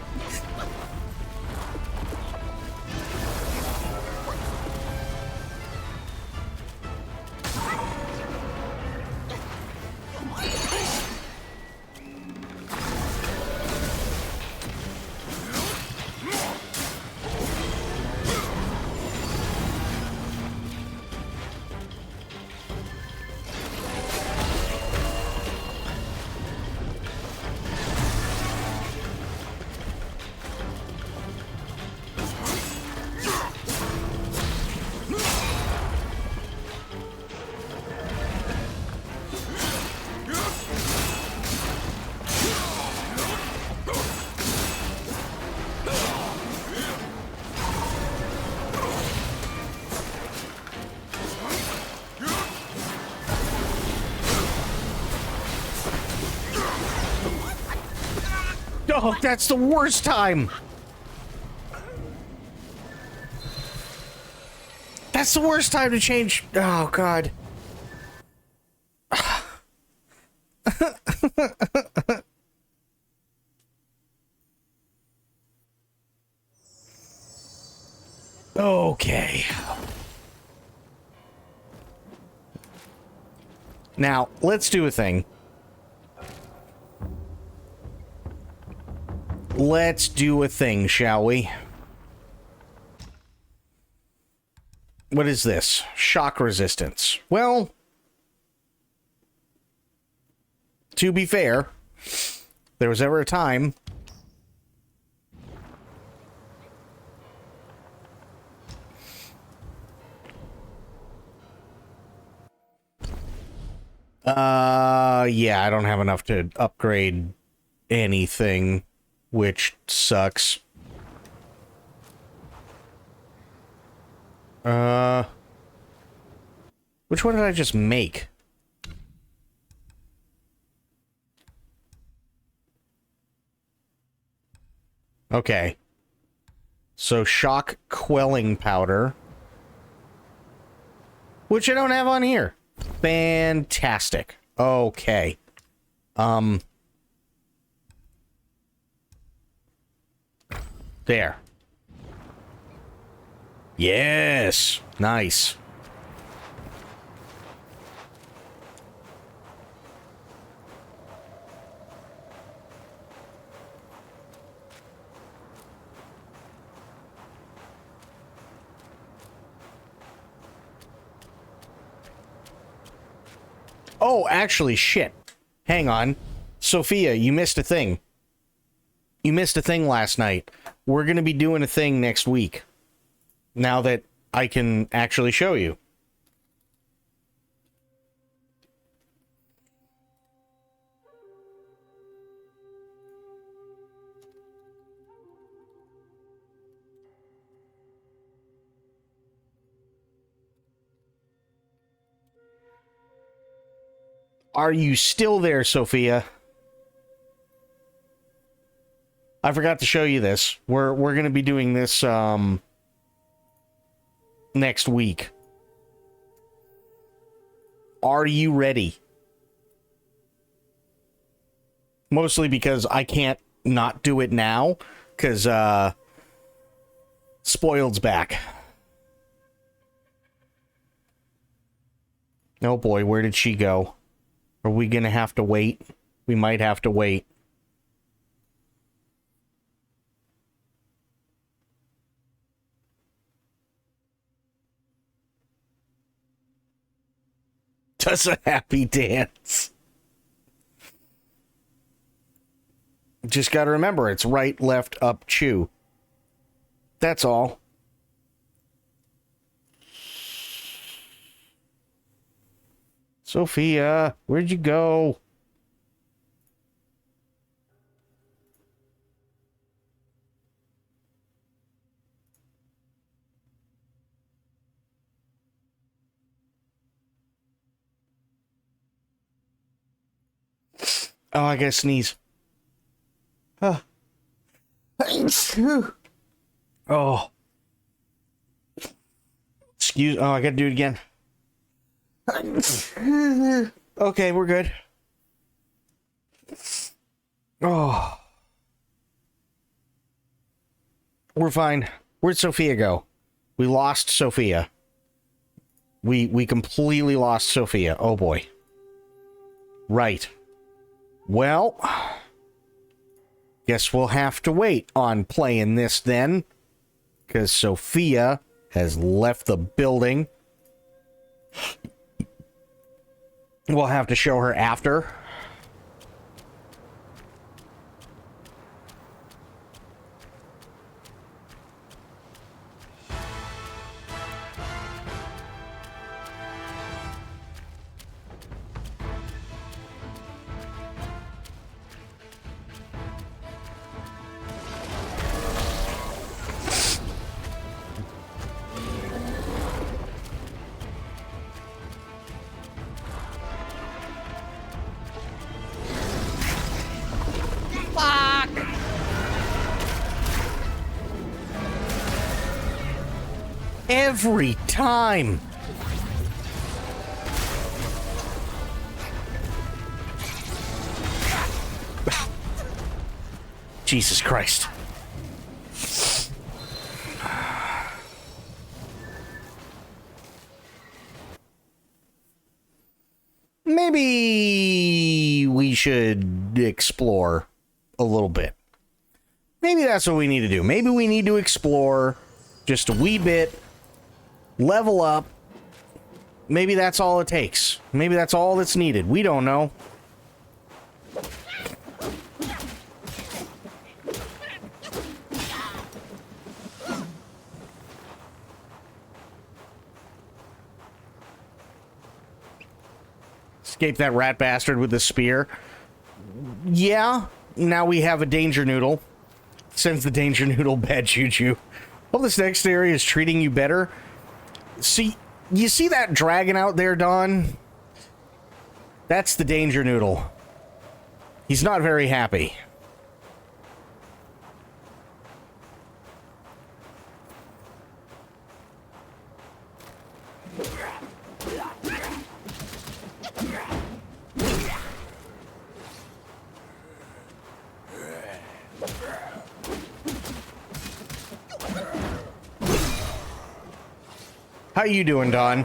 Oh, that's the worst time. That's the worst time to change. Oh, God. Okay. Now, let's do a thing. Let's do a thing, shall we? What is this? Shock resistance. Well, to be fair, there was ever a time yeah, I don't have enough to upgrade anything, which sucks. Which one did I just make? Okay. So, shock quelling powder. Which I don't have on here. Fantastic. Okay. There. Yes. Nice. Oh, actually, shit. Hang on. Sophia, you missed a thing. You missed a thing last night. We're going to be doing a thing next week. Now that I can actually show you. Are you still there, Sophia? I forgot to show you this. We're going to be doing this next week. Are you ready? Mostly because I can't not do it now, because Spoiled's back. Oh boy, where did she go? Are we gonna have to wait? We might have to wait. Does a happy dance. Just gotta remember, it's right, left, up, chew. That's all. Sophia, where'd you go? Oh, I gotta sneeze. Oh. Oh. Excuse. Oh, I gotta do it again. Okay, we're good. Oh. We're fine. Where'd Sophia go? We lost Sophia. We completely lost Sophia. Oh boy. Right. Well, guess we'll have to wait on playing this then, because Sophia has left the building. We'll have to show her after. Every time. Jesus Christ. Maybe we should explore a little bit. Maybe that's what we need to do. Maybe we need to explore just a wee bit, level up. Maybe that's all it takes. Maybe that's all that's needed. We don't know. Escape that rat bastard with the spear. Yeah, now we have a danger noodle. Sends the danger noodle bad juju. Well, this next area is treating you better. See, you see that dragon out there, Don? That's the danger noodle. He's not very happy. How you doing, Don?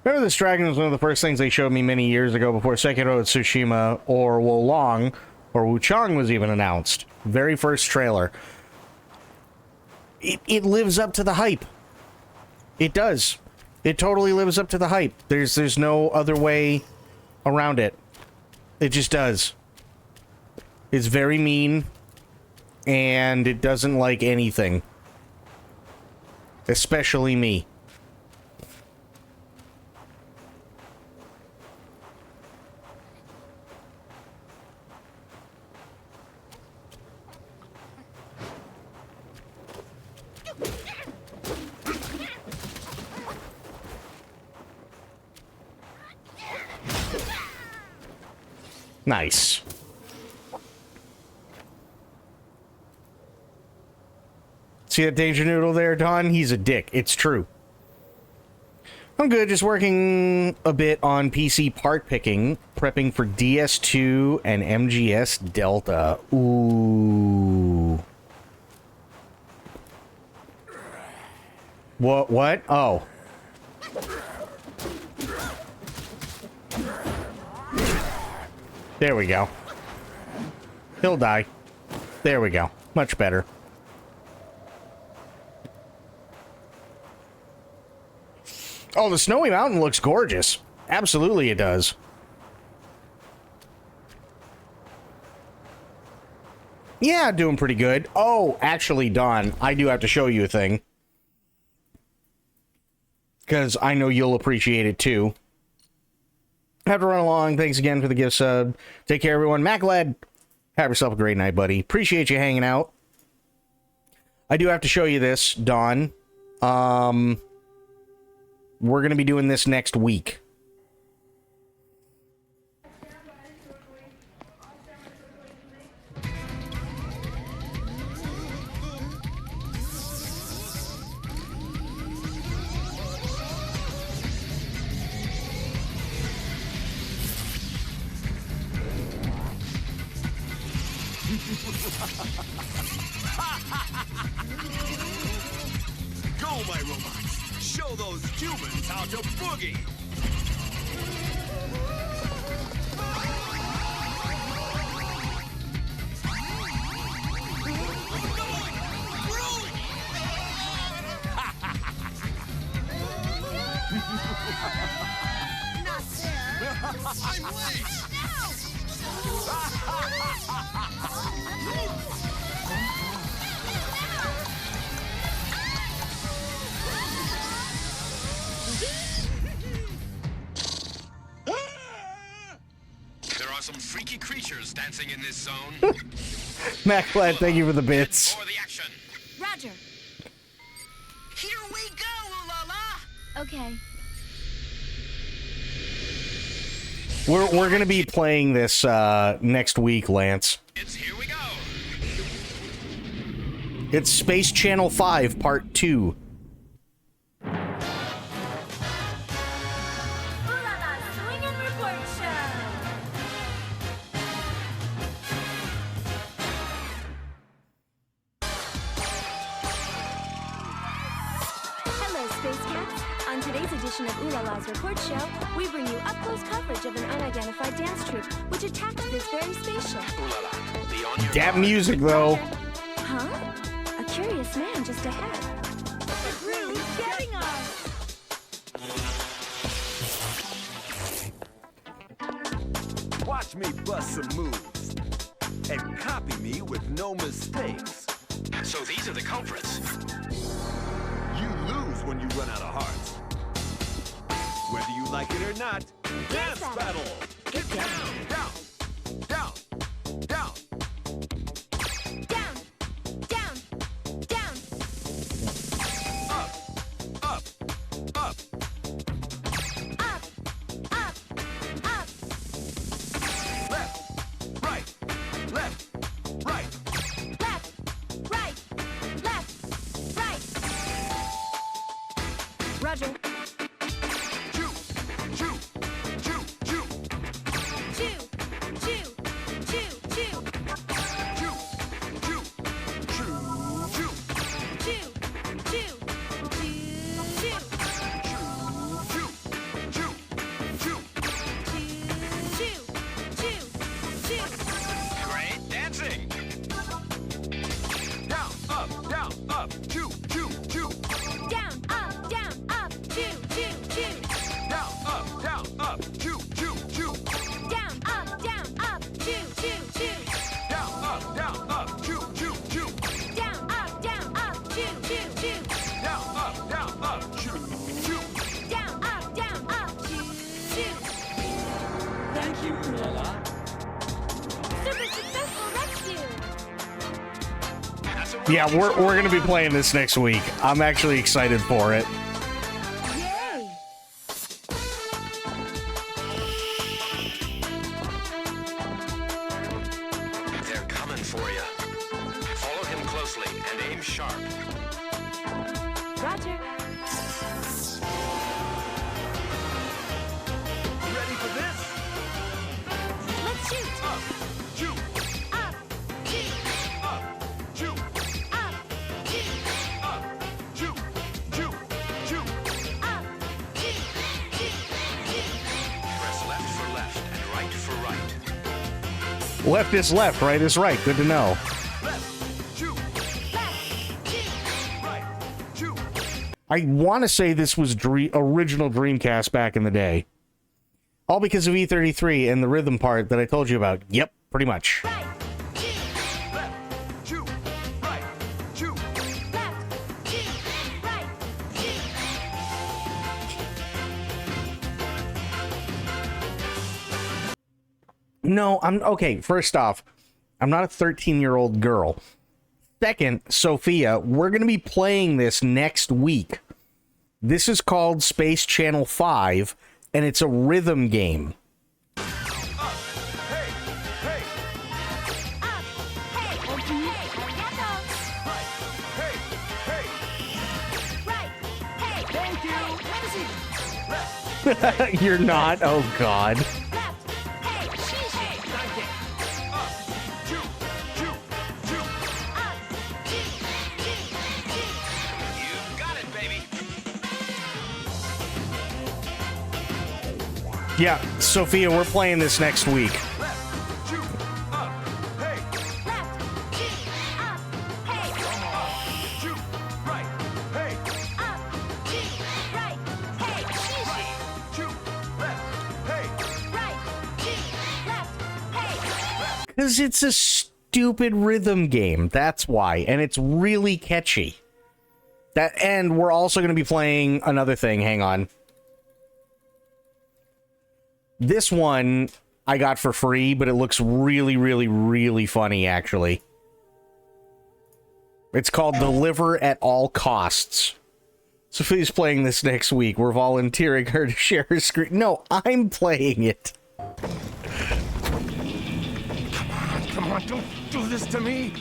Remember, this dragon was one of the first things they showed me many years ago before Sekiro Tsushima or Wolong or WUKONG was even announced. Very first trailer. It lives up to the hype. It does. It totally lives up to the hype. There's no other way around it. It just does. It's very mean, and it doesn't like anything. Especially me. Nice. See that danger noodle there, Don? He's a dick. It's true. I'm good, just working a bit on PC part picking, prepping for DS2 and MGS Delta. Ooh. What? Oh. There we go. He'll die. There we go. Much better. Oh, the Snowy Mountain looks gorgeous. Absolutely it does. Yeah, doing pretty good. Oh, actually, Don, I do have to show you a thing. Because I know you'll appreciate it, too. Have to run along. Thanks again for the gift sub. Take care, everyone. MacLad, have yourself a great night, buddy. Appreciate you hanging out. I do have to show you this, Don. We're going to be doing this next week. Go, my robots! Show those humans how to boogie! I'm late! There are some freaky creatures dancing in this zone. MacLad, thank you for the bits. For the action. Roger. Here we go, la la! Okay. We're gonna be playing this next week, Lance. Here we go. It's Space Channel 5 Part 2. Hello, Space Cats. On today's edition of Ooh La La's Report Show, we bring you up-close coverage of an unidentified dance troupe which attacked this very spaceship. Ooh la la. Be on your That music, though. Huh? A curious man just ahead. The crew's getting us! Watch me bust some moves and copy me with no mistakes. So these are the culprits. You lose when you run out of hearts. Whether you like it or not, dance battle. Get down. Down, down, down. Down, down, down. Up, up, up. Up, up, up. Left, right, left, right. Left, right, left, right. Roger. Choo, choo, choo, choo. Choo, choo, choo, choo. Choo, choo, choo, choo. Choo, choo, choo, choo. Choo, choo, choo, choo. Great dancing. Down, up, choo, choo, choo. Down, up, choo, choo, choo. Down, up, choo, choo, choo. Down, up, choo, choo, choo. Down, up, choo, choo, choo. Down, up, choo, choo, choo. Down, up, choo, choo. Down, up, choo, choo. Thank you, Ooh La La. Super successful rescue. That's a Yeah, we're gonna be playing this next week. I'm actually excited for it. Yay. They're coming for you. Follow him closely and aim sharp. Roger. Ready for this? Let's shoot. Up, choo, Up, choo, up, choo, up, choo, up, choo, choo, choo. up, choo, choo, choo. Press left for left and right for right. Left is left, right is right. Good to know. Left, choo, Left, choo. right, choo. I want to say this was original Dreamcast back in the day. All because of E33 and the rhythm part that I told you about. Yep, pretty much. Right, choo. Left, choo, right, choo. Left, choo. Right, choo. No, okay. First off, I'm not a 13-year-old girl. Second, Sophia, we're going to be playing this next week. This is called Space Channel 5, and it's a rhythm game. Hey, hey, Up, hey, arigato. right, hey, hey. Right, hey, thank you. Left, You're not? Oh, God. Left, hey, shishi. up, choo, choo, choo. Up, choo, choo, choo. You got it, baby. Yeah, Sophia, we're playing this next week. Left, choo, up, hey, Left, choo, up, hey, choo, right, hey, up, choo, right, hey, shishi. choo, left, hey, Right, choo, left, hey. Because it's a stupid rhythm game. That's why. And it's really catchy. And we're also going to be playing another thing. Hang on. This one I got for free, but it looks really, really, really funny, actually. It's called Deliver at All Costs. Sophie's playing this next week. We're volunteering her to share her screen. No, I'm playing it. Come on, don't do this to me.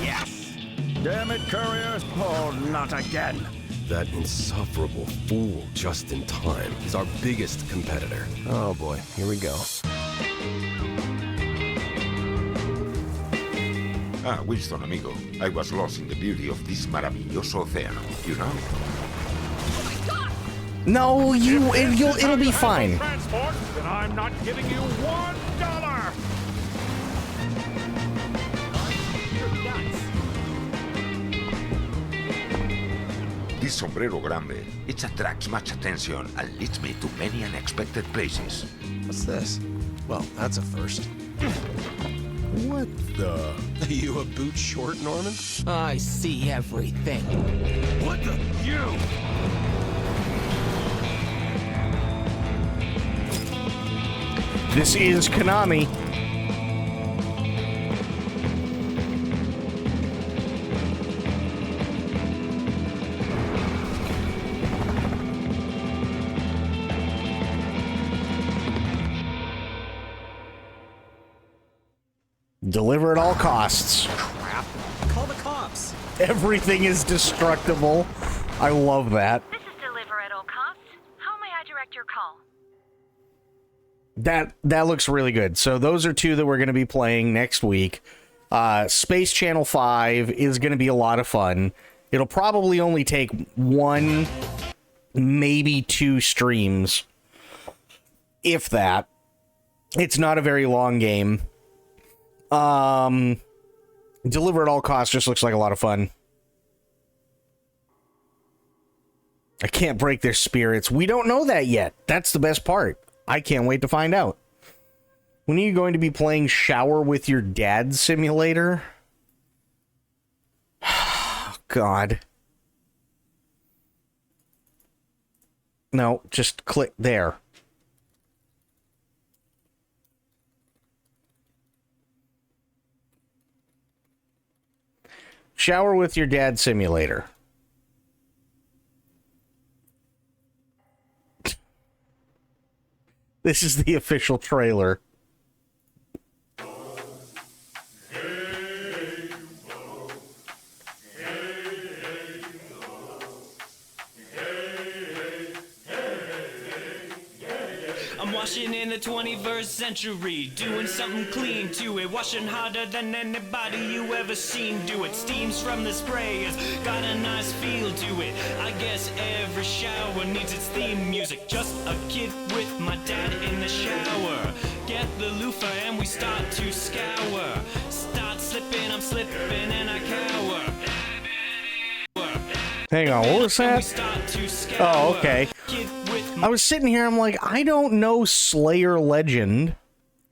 Yes. Damn it, courier. Oh, not again. That insufferable fool just in time is our biggest competitor. Oh boy, here we go. Ah, Winston, amigo. I was lost in the beauty of this maravilloso océano, you know? No, it'll be fine. Transport, then I'm not giving you $1. This sombrero grande, it attracts much attention and leads me to many unexpected places. What's this? Well, that's a first. What the? Are you a boot short, Norman? I see everything. What the? You! This is Konami. Deliver at all costs. Crap. Call the cops. Everything is destructible. I love that. This is Deliver at all costs. How may I direct your call? That looks really good. So those are two that we're going to be playing next week. Space Channel 5 is going to be a lot of fun. It'll probably only take 1, maybe 2 streams, if that. It's not a very long game. Deliver at all costs just looks like a lot of fun. I can't break their spirits. We don't know that yet. That's the best part. I can't wait to find out. When are you going to be playing Shower with Your Dad Simulator? God. No, just click there. Shower with Your Dad Simulator. This is the official trailer. I'm washing in the 21st century, doing something clean to it, washing harder than anybody you ever seen do it. Steams from the spray has got a nice feel to it. I guess every shower needs its theme music. Just a kid with my dad in the shower. Get the loofah and we start to scour. Start slipping, I'm slipping and I cower. Hang on, what was that? Oh, okay. I was sitting here, I'm like, I don't know Slayer Legend,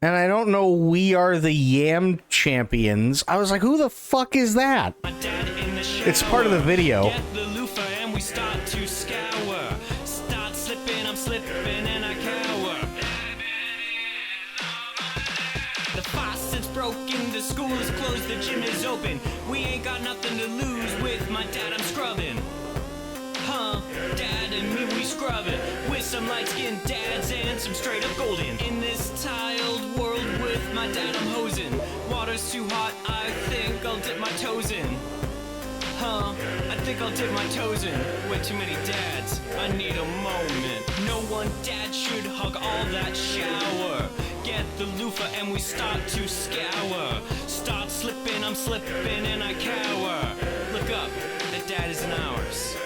and I don't know We Are the Yam Champions. I was like, who the fuck is that? It's part of the video. Get the loofah and we start to scour. Start slipping, I'm slipping and I cower. The faucet's broken, the school is closed, the gym is open. We ain't got nothing to lose. With my dad I'm scrubbing. Huh, dad and me, we scrubbing with some light-skinned dads and some straight-up golden. In this tiled world with my dad I'm hosing. Water's too hot, I think I'll dip my toes in. Huh, I think I'll dip my toes in. Way too many dads, I need a moment. No one dad should hug all that shower. Get the loofah and we start to scour. Start slipping, I'm slipping and I cower. Look up, that dad isn't ours.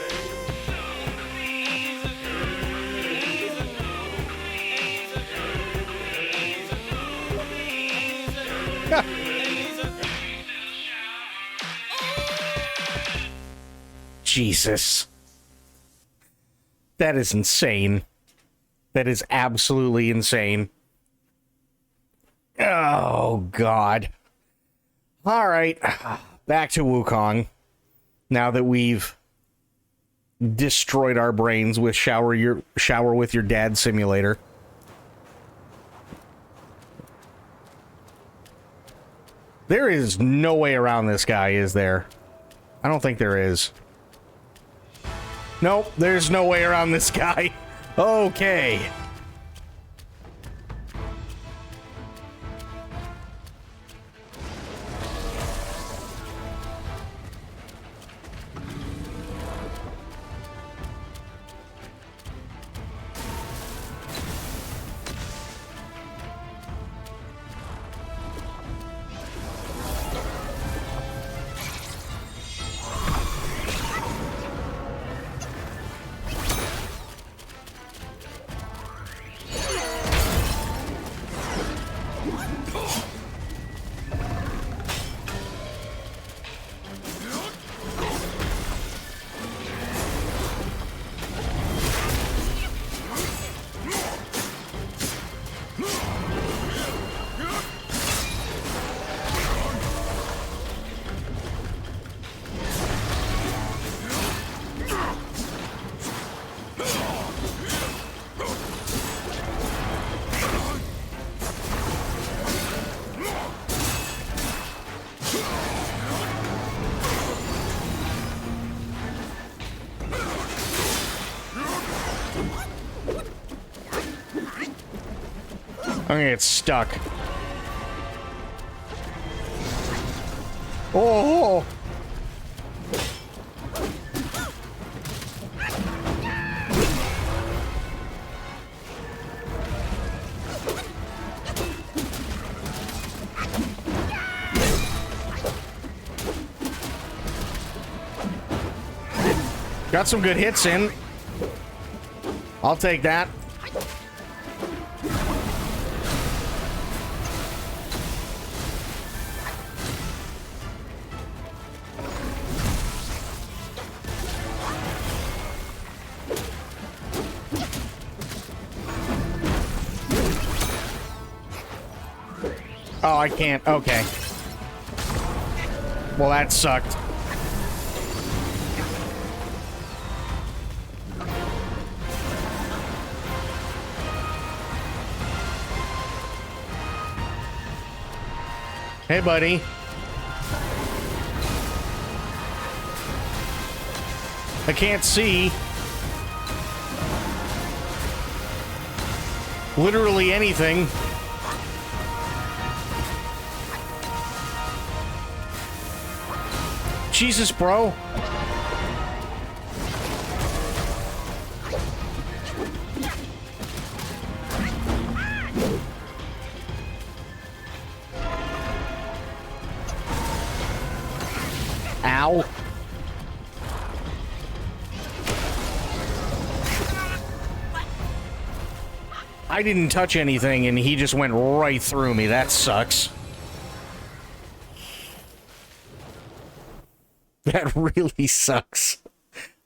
Jesus. That is insane. That is absolutely insane. Oh, God. All right. Back to Wukong. Now that we've destroyed our brains with Shower with Your Dad Simulator. There is no way around this guy, is there? I don't think there is. Nope, there's no way around this guy. Okay. I'm gonna get stuck. Oh! Got some good hits in. I'll take that. Oh, I can't. Okay. Well, that sucked. Hey, buddy. I can't see literally anything. Jesus, bro. Ow. I didn't touch anything and he just went right through me. That sucks. That really sucks.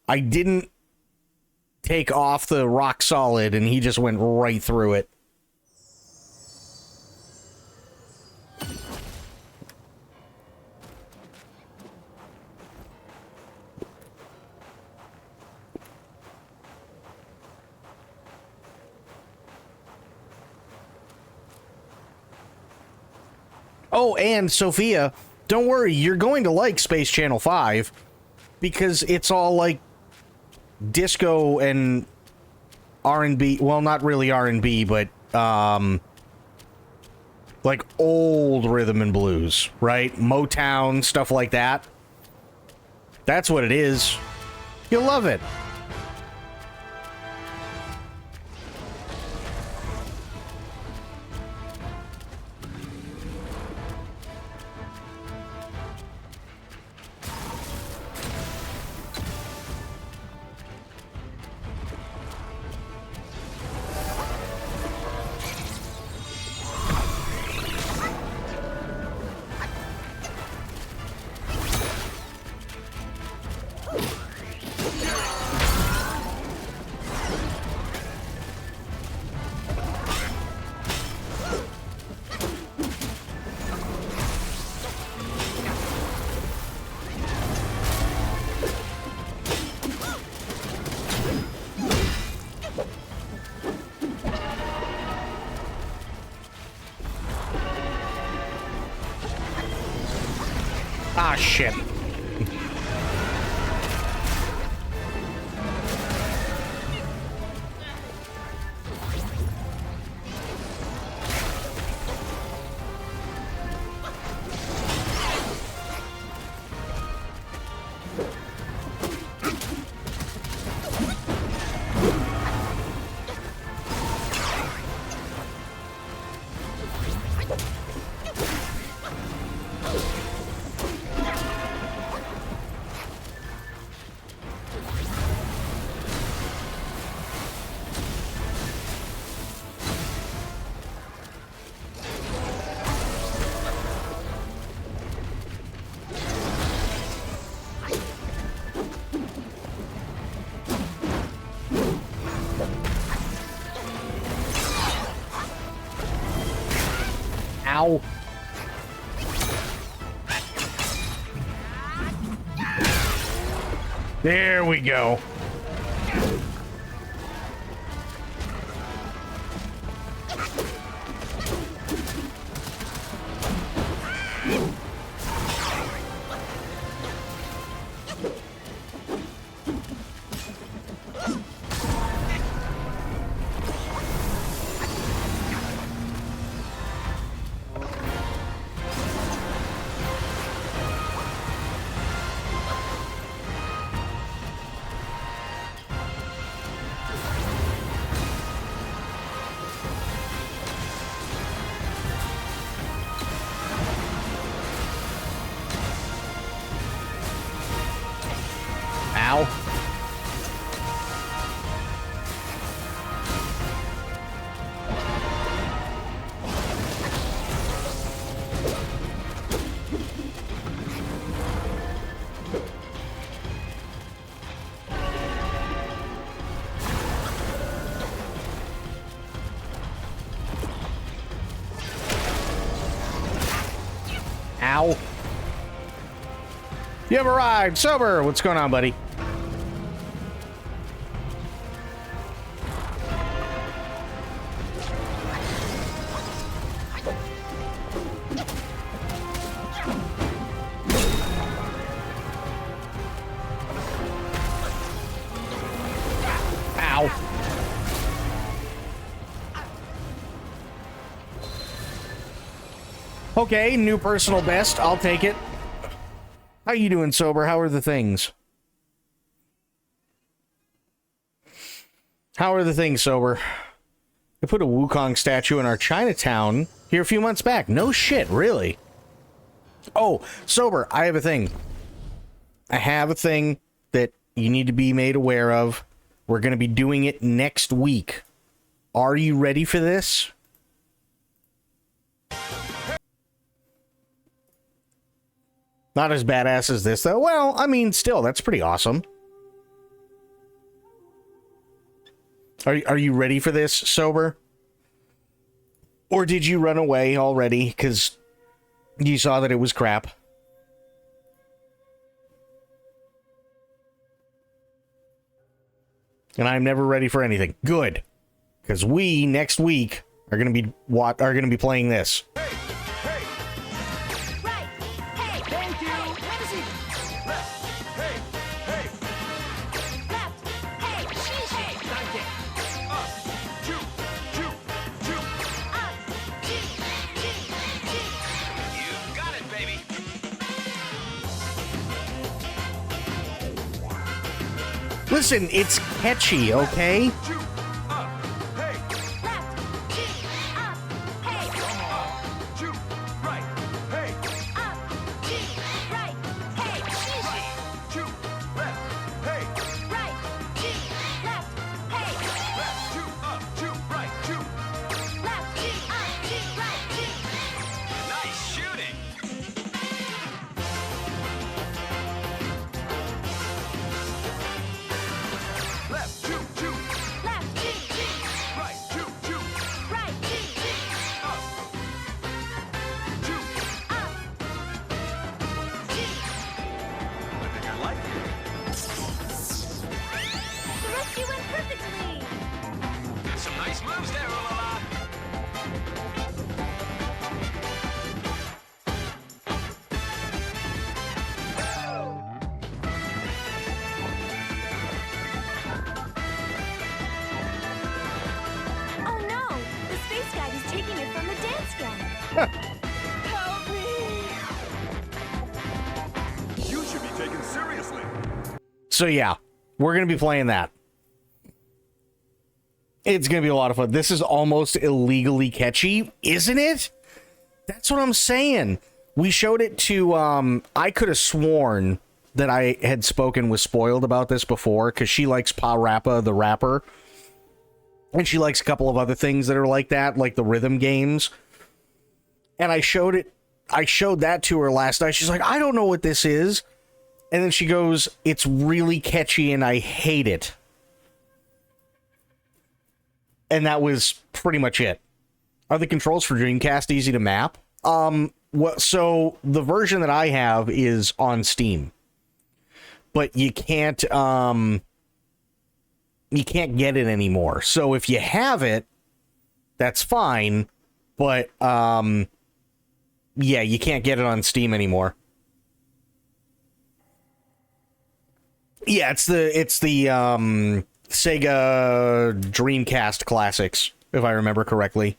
I didn't take off the rock solid and he just went right through it. Oh, and Sophia, don't worry, you're going to like Space Channel 5 because it's all like disco and R&B. Well, not really R&B, but like old rhythm and blues, right? Motown, stuff like that. That's what it is. You'll love it. Ah, shit. Ow. There we go. Ow. Ow. You have arrived. Sober. What's going on, buddy? Ow. Okay, new personal best. I'll take it. How you doing, Sober? How are the things? How are the things, Sober? They put a Wukong statue in our Chinatown here a few months back. No shit, really? Oh, Sober, I have a thing. I have a thing that you need to be made aware of. We're going to be doing it next week. Are you ready for this? Not as badass as this, though. Well, I mean, still, that's pretty awesome. Are you ready for this, Sober? Or did you run away already because you saw that it was crap? And I'm never ready for anything. Good. Because we, next week, are going to be playing this. Listen, it's catchy, okay? So yeah, we're going to be playing that. It's going to be a lot of fun. This is almost illegally catchy, isn't it? That's what I'm saying. We showed it to, I could have sworn that I had spoken with Spoiled about this before, because she likes Pa Rappa, the rapper. And she likes a couple of other things that are like that, like the rhythm games. And I showed that to her last night. She's like, I don't know what this is. And then she goes, it's really catchy and I hate it. And that was pretty much it. Are the controls for Dreamcast easy to map? So the version that I have is on Steam. But you can't get it anymore. So if you have it, that's fine. But yeah, you can't get it on Steam anymore. Yeah, it's the Sega Dreamcast classics, if I remember correctly.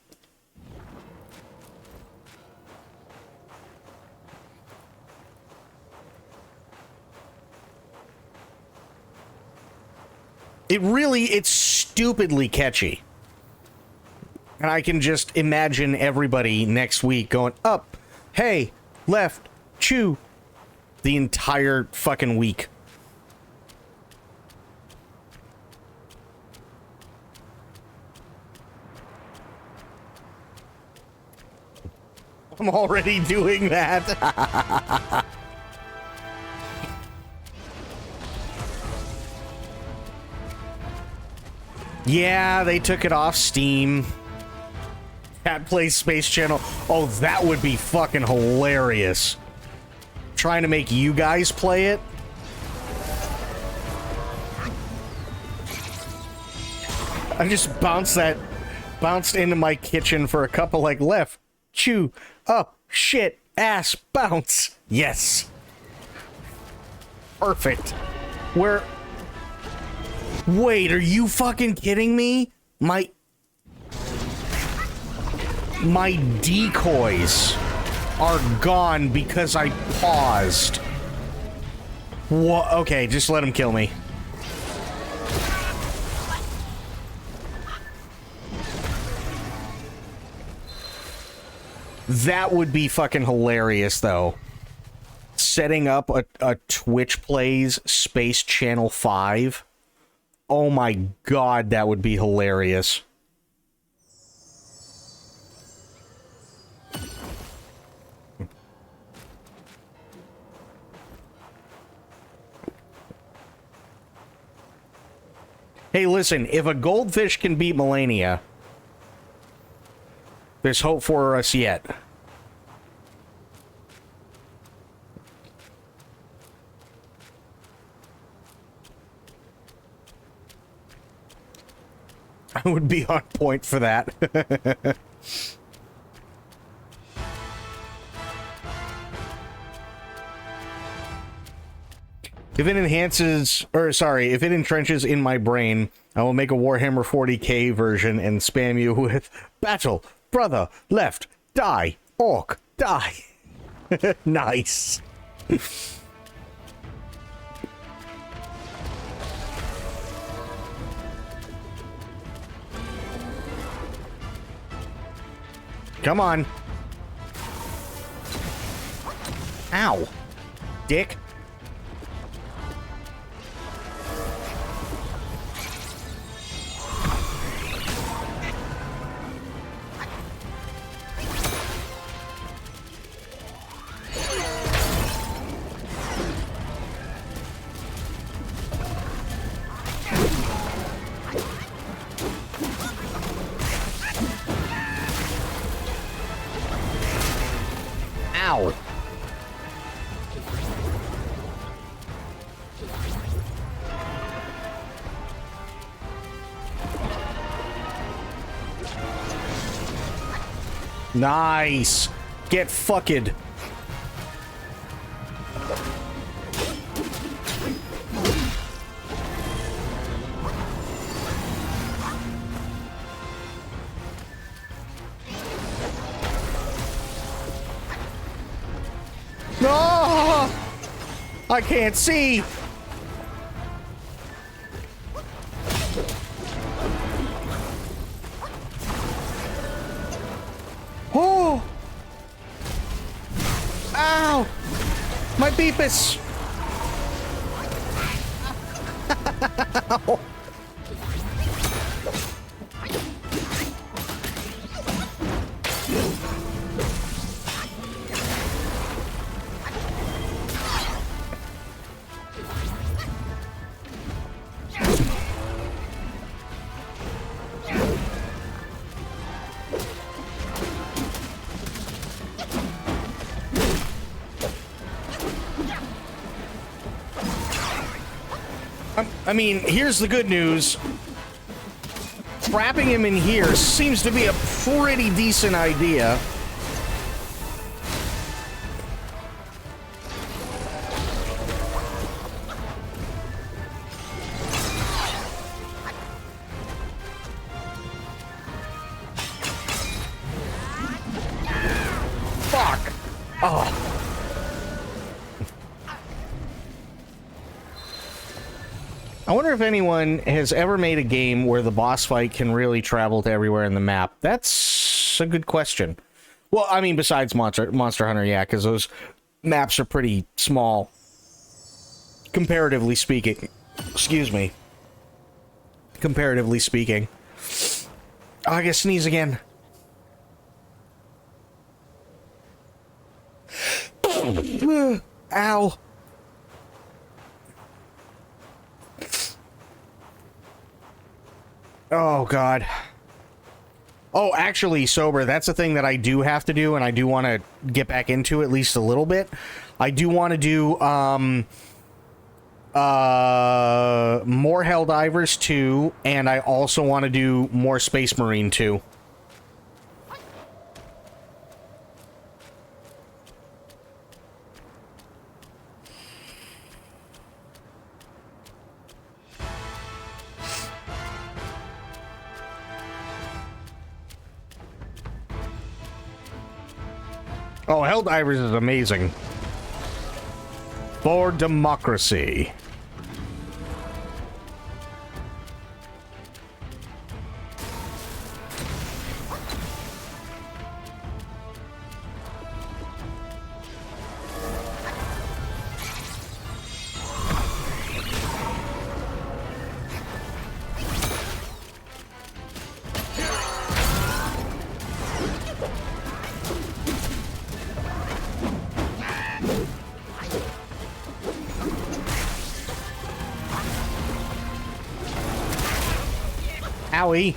It's stupidly catchy. And I can just imagine everybody next week going up, hey, left, chew, the entire fucking week. I'm already doing that. Yeah, they took it off Steam. Cat plays Space Channel. Oh, that would be fucking hilarious. Trying to make you guys play it. I just bounced into my kitchen for a couple like left, chew, up, shit, ass, bounce. Yes. Perfect. Where? Wait, are you fucking kidding me? My decoys are gone because I paused. What? Okay, just let him kill me. That would be fucking hilarious, though. Setting up a Twitch Plays Space Channel 5. Oh my god, that would be hilarious. Hey, listen, if a goldfish can beat Melania, there's hope for us yet. I would be on point for that. If it enhances, or sorry, if it entrenches in my brain, I will make a Warhammer 40k version and spam you with battle, brother, left, die, orc, die. Nice. Come on. Ow. Dick. Ow. Nice. Get fucked. No! I can't see. Oh! Ow! My beepus! Ow. I mean, here's the good news. Trapping him in here seems to be a pretty decent idea. Fuck! Oh. I wonder if anyone has ever made a game where the boss fight can really travel to everywhere in the map. That's a good question. Well, I mean, besides Monster Hunter, yeah, because those maps are pretty small, comparatively speaking. Excuse me. Comparatively speaking. Oh, I gotta sneeze again. Ow. Oh, God. Oh, actually, sober, that's a thing that I do have to do, and I do want to get back into at least a little bit. I do want to do, more Helldivers 2, and I also want to do more Space Marine 2. Oh, Helldivers is amazing. For democracy. Owie.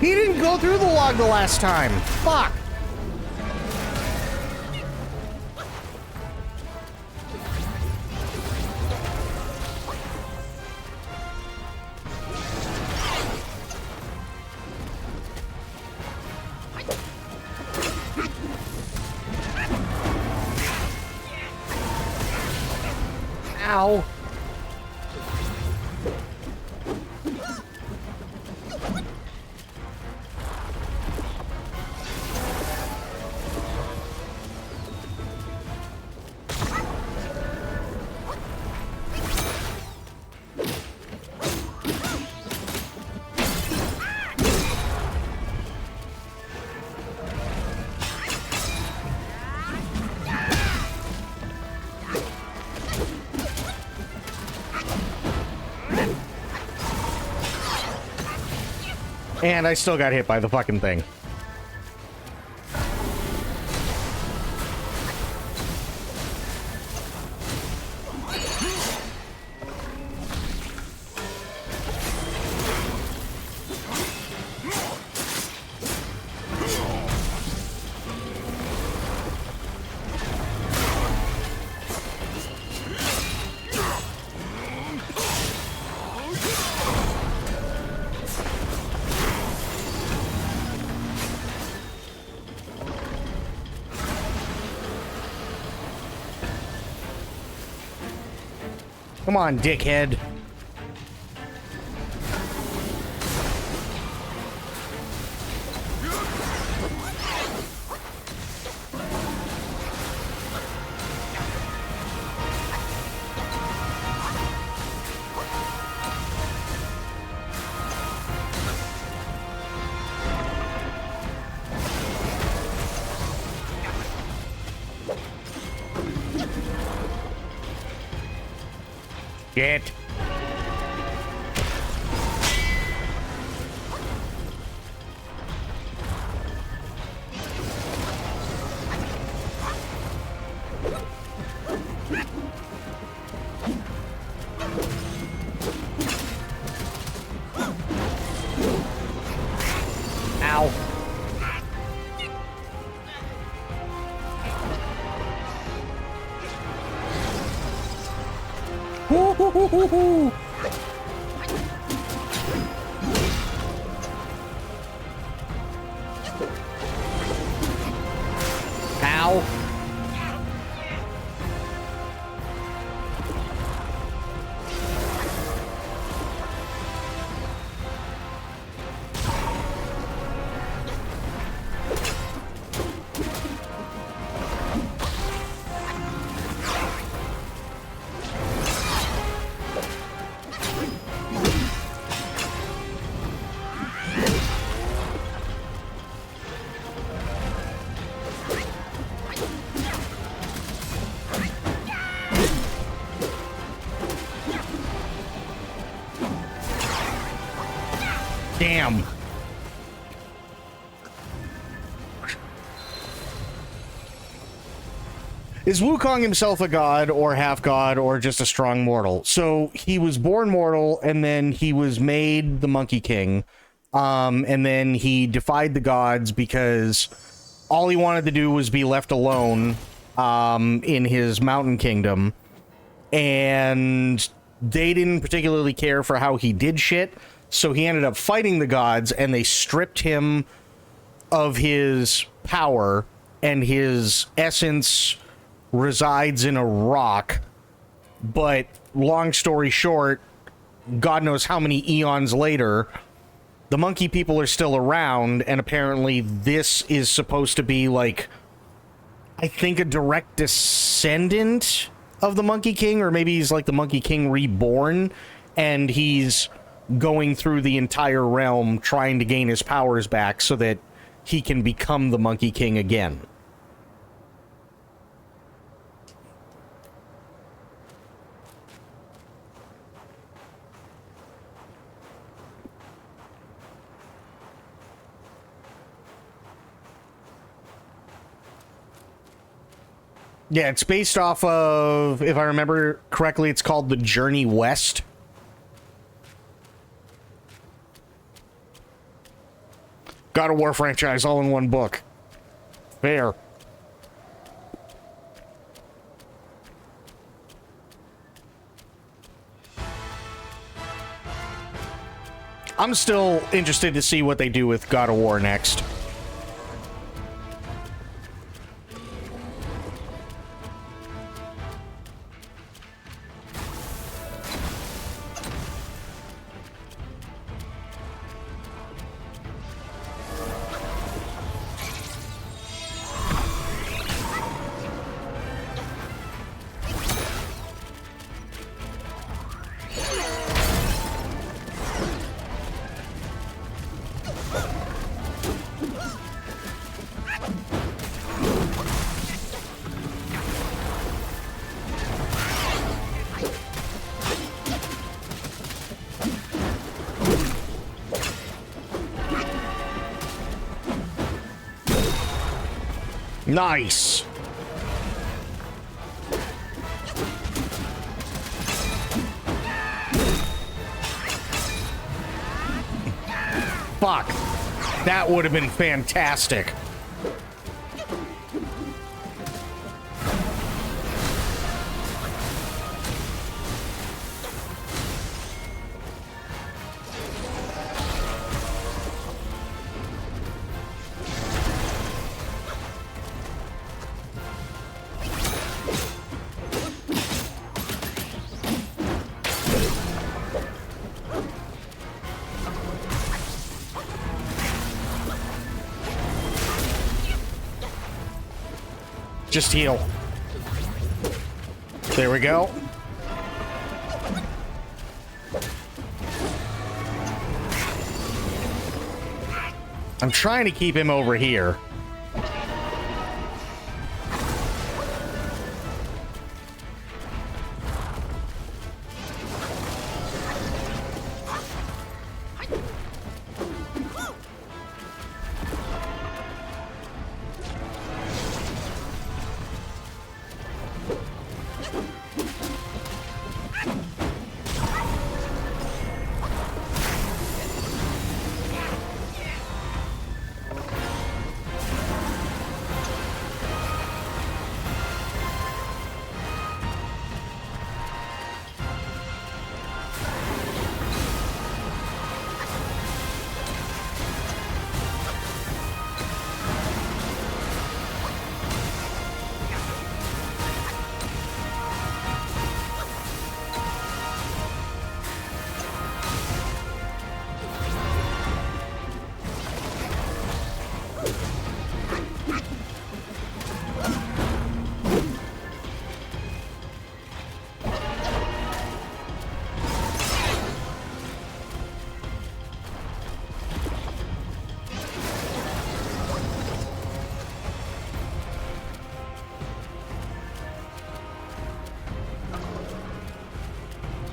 He didn't go through the log the last time. Fuck. Ow. And I still got hit by the fucking thing. Come on, dickhead. Get. Ow. Woo-hoo-hoo-hoo-hoo. Ow. Damn. Is Wukong himself a god or half god or just a strong mortal? So he was born mortal and then he was made the Monkey King. And then he defied the gods because all he wanted to do was be left alone in his mountain kingdom. And they didn't particularly care for how he did shit. So he ended up fighting the gods and they stripped him of his power, and his essence resides in a rock. But long story short, God knows how many eons later, the monkey people are still around, and apparently this is supposed to be like, I think, a direct descendant of the Monkey King, or maybe he's like the Monkey King reborn, and he's going through the entire realm trying to gain his powers back so that he can become the Monkey King again. Yeah, it's based off of, if I remember correctly, it's called The Journey West. God of War franchise all in one book. Fair. I'm still interested to see what they do with God of War next. Nice. Fuck. That would have been fantastic. Just heal. There we go. I'm trying to keep him over here.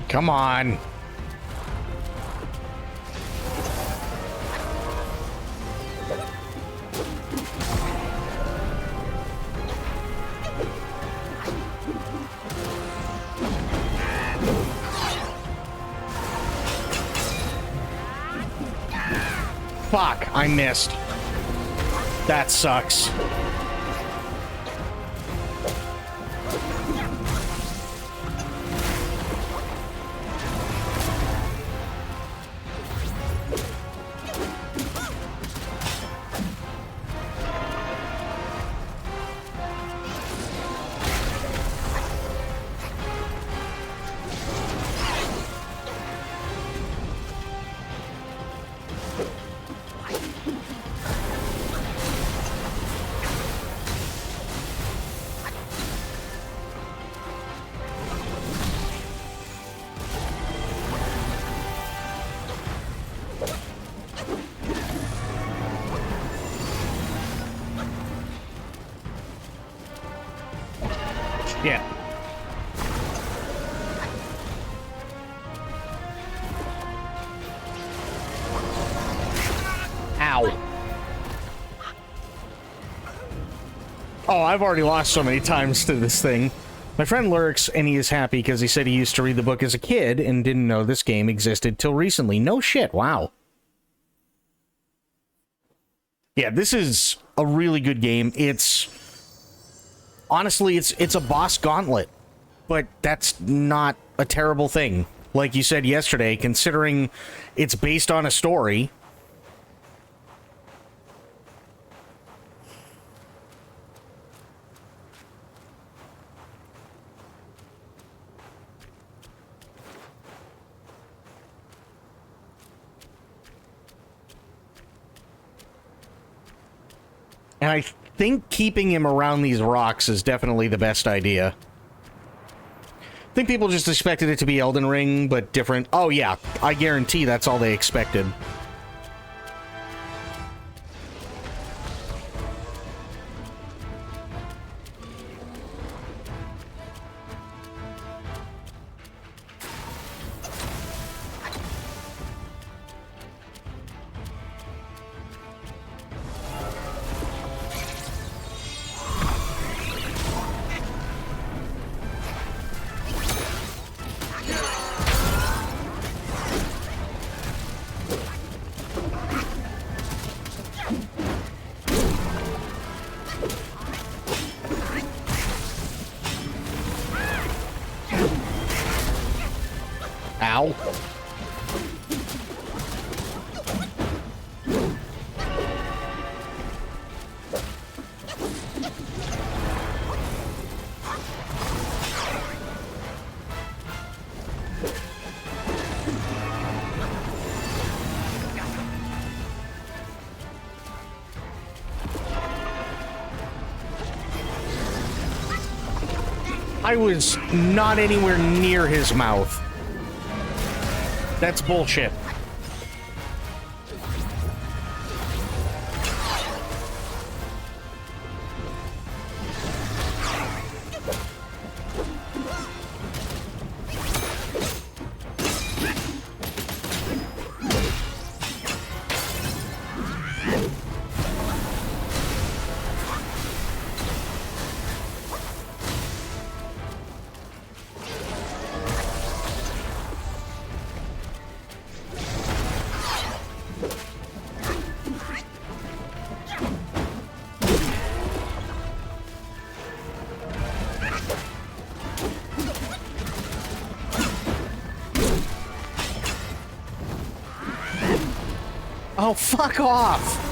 Come on. Fuck, I missed. That sucks. Yeah. Ow. Oh, I've already lost so many times to this thing. My friend lurks, and he is happy because he said he used to read the book as a kid and didn't know this game existed till recently. No shit, wow. Yeah, this is a really good game. It's... Honestly, it's a boss gauntlet. But that's not a terrible thing. Like you said yesterday, considering it's based on a story. And I think keeping him around these rocks is definitely the best idea. I think people just expected it to be Elden Ring, but different. Oh yeah, I guarantee that's all they expected. Ow. I was not anywhere near his mouth. That's bullshit. Oh, fuck off!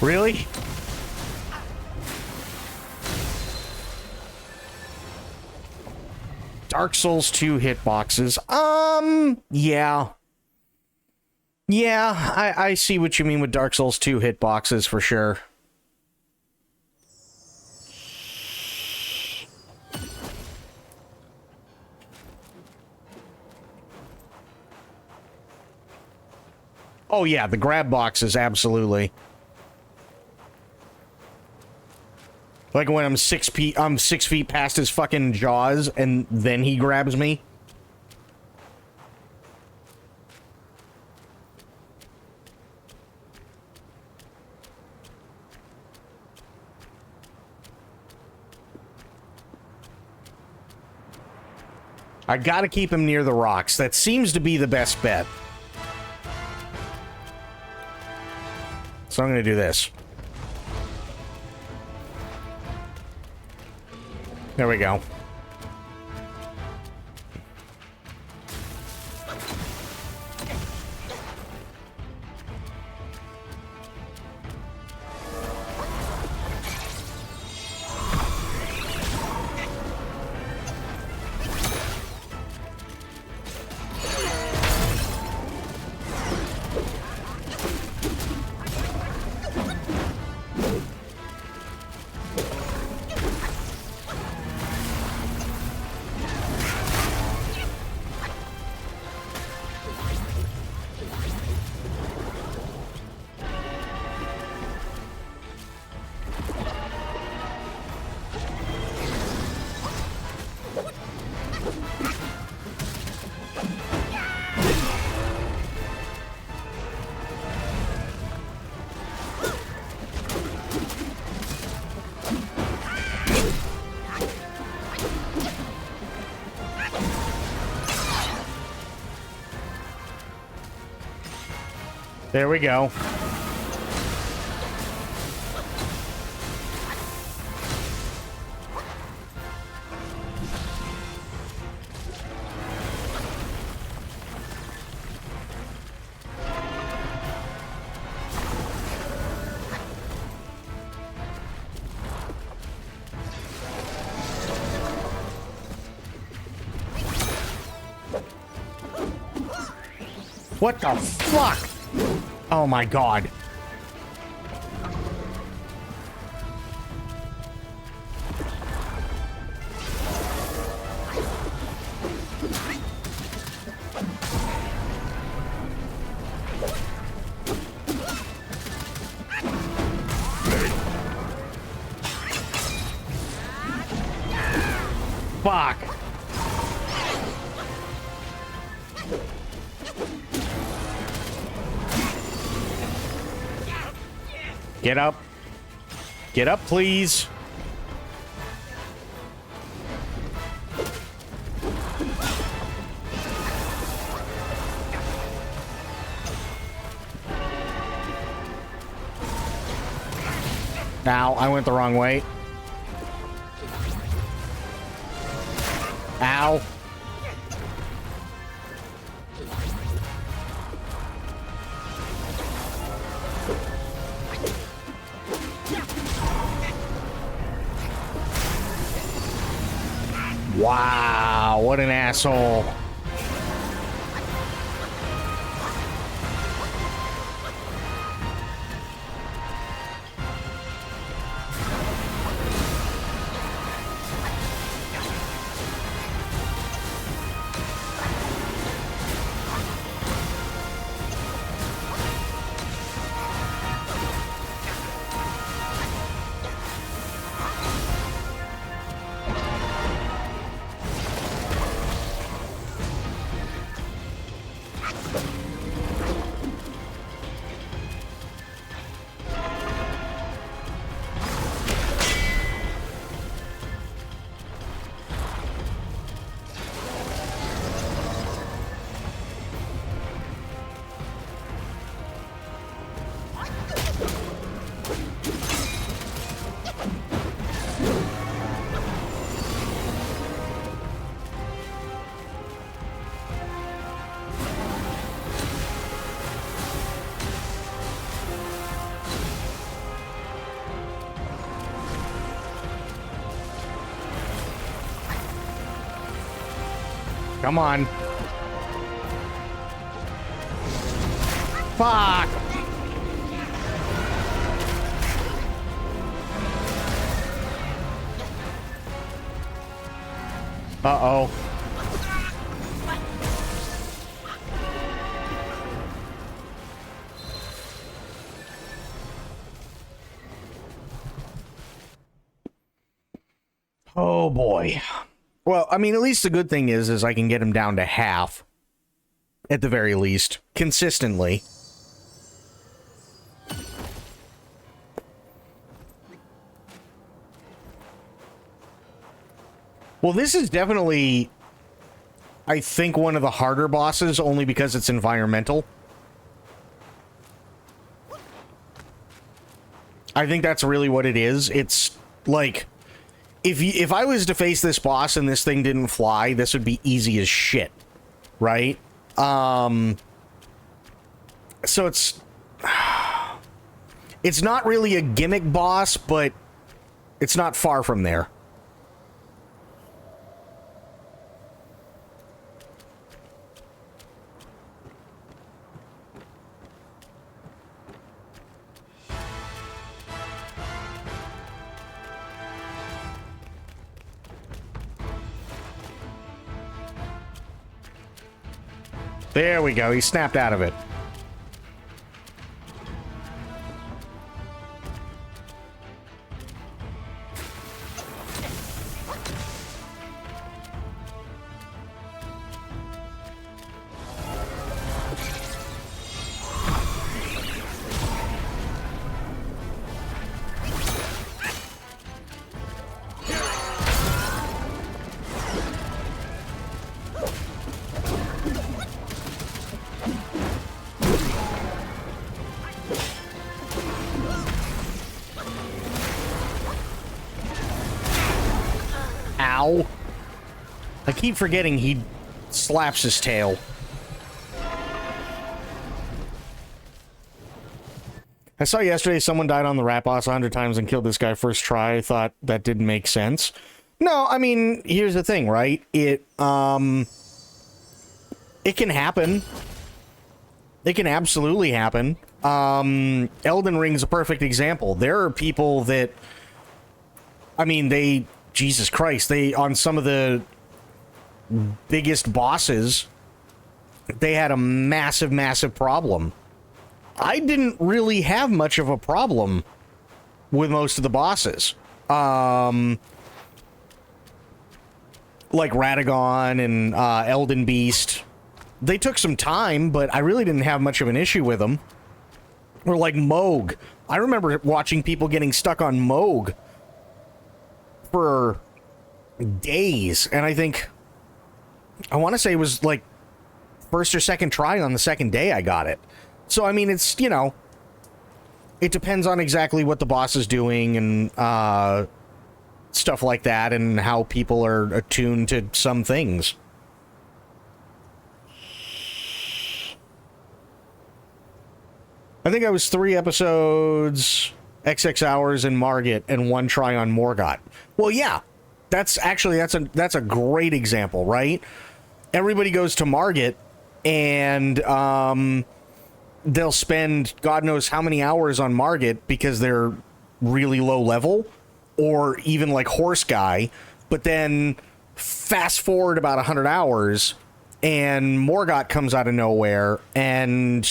Really? Dark Souls 2 hitboxes. Yeah. Yeah, I see what you mean with Dark Souls 2 hitboxes for sure. Oh yeah, the grab boxes, absolutely. Like when I'm 6 feet past his fucking jaws, and then he grabs me. I gotta keep him near the rocks. That seems to be the best bet. So I'm gonna do this. There we go. There we go. What the fuck? Oh my god. Fuck. Get up. Get up, please. Ow, I went the wrong way. Ow. Wow, what an asshole. Come on. Fuck. Uh-oh. Oh boy. Well, I mean, at least the good thing is I can get him down to half. At the very least. Consistently. Well, this is definitely, I think, one of the harder bosses, only because it's environmental. I think that's really what it is. It's like, if I was to face this boss and this thing didn't fly, this would be easy as shit, right? So it's not really a gimmick boss, but it's not far from there. There we go. He snapped out of it. Ow. I keep forgetting he slaps his tail. I saw yesterday someone died on the rat boss 100 times and killed this guy first try. I thought that didn't make sense. No, I mean, here's the thing, right? It can happen. It can absolutely happen. Elden Ring's a perfect example. There are people that, I mean, Jesus Christ, on some of the biggest bosses, they had a massive, massive problem. I didn't really have much of a problem with most of the bosses. Like Radagon and Elden Beast. They took some time, but I really didn't have much of an issue with them. Or like Moog. I remember watching people getting stuck on Moog for days, and I want to say it was like first or second try on the second day I got it. So I mean, it's, you know, it depends on exactly what the boss is doing and stuff like that, and how people are attuned to some things. I think I was 3 episodes, XX hours in Margit, and 1 try on Morgott. Well, yeah, that's a great example, right? Everybody goes to Margit, and they'll spend God knows how many hours on Margit because they're really low level, or even like Horse Guy, but then fast forward about 100 hours, and Morgott comes out of nowhere, and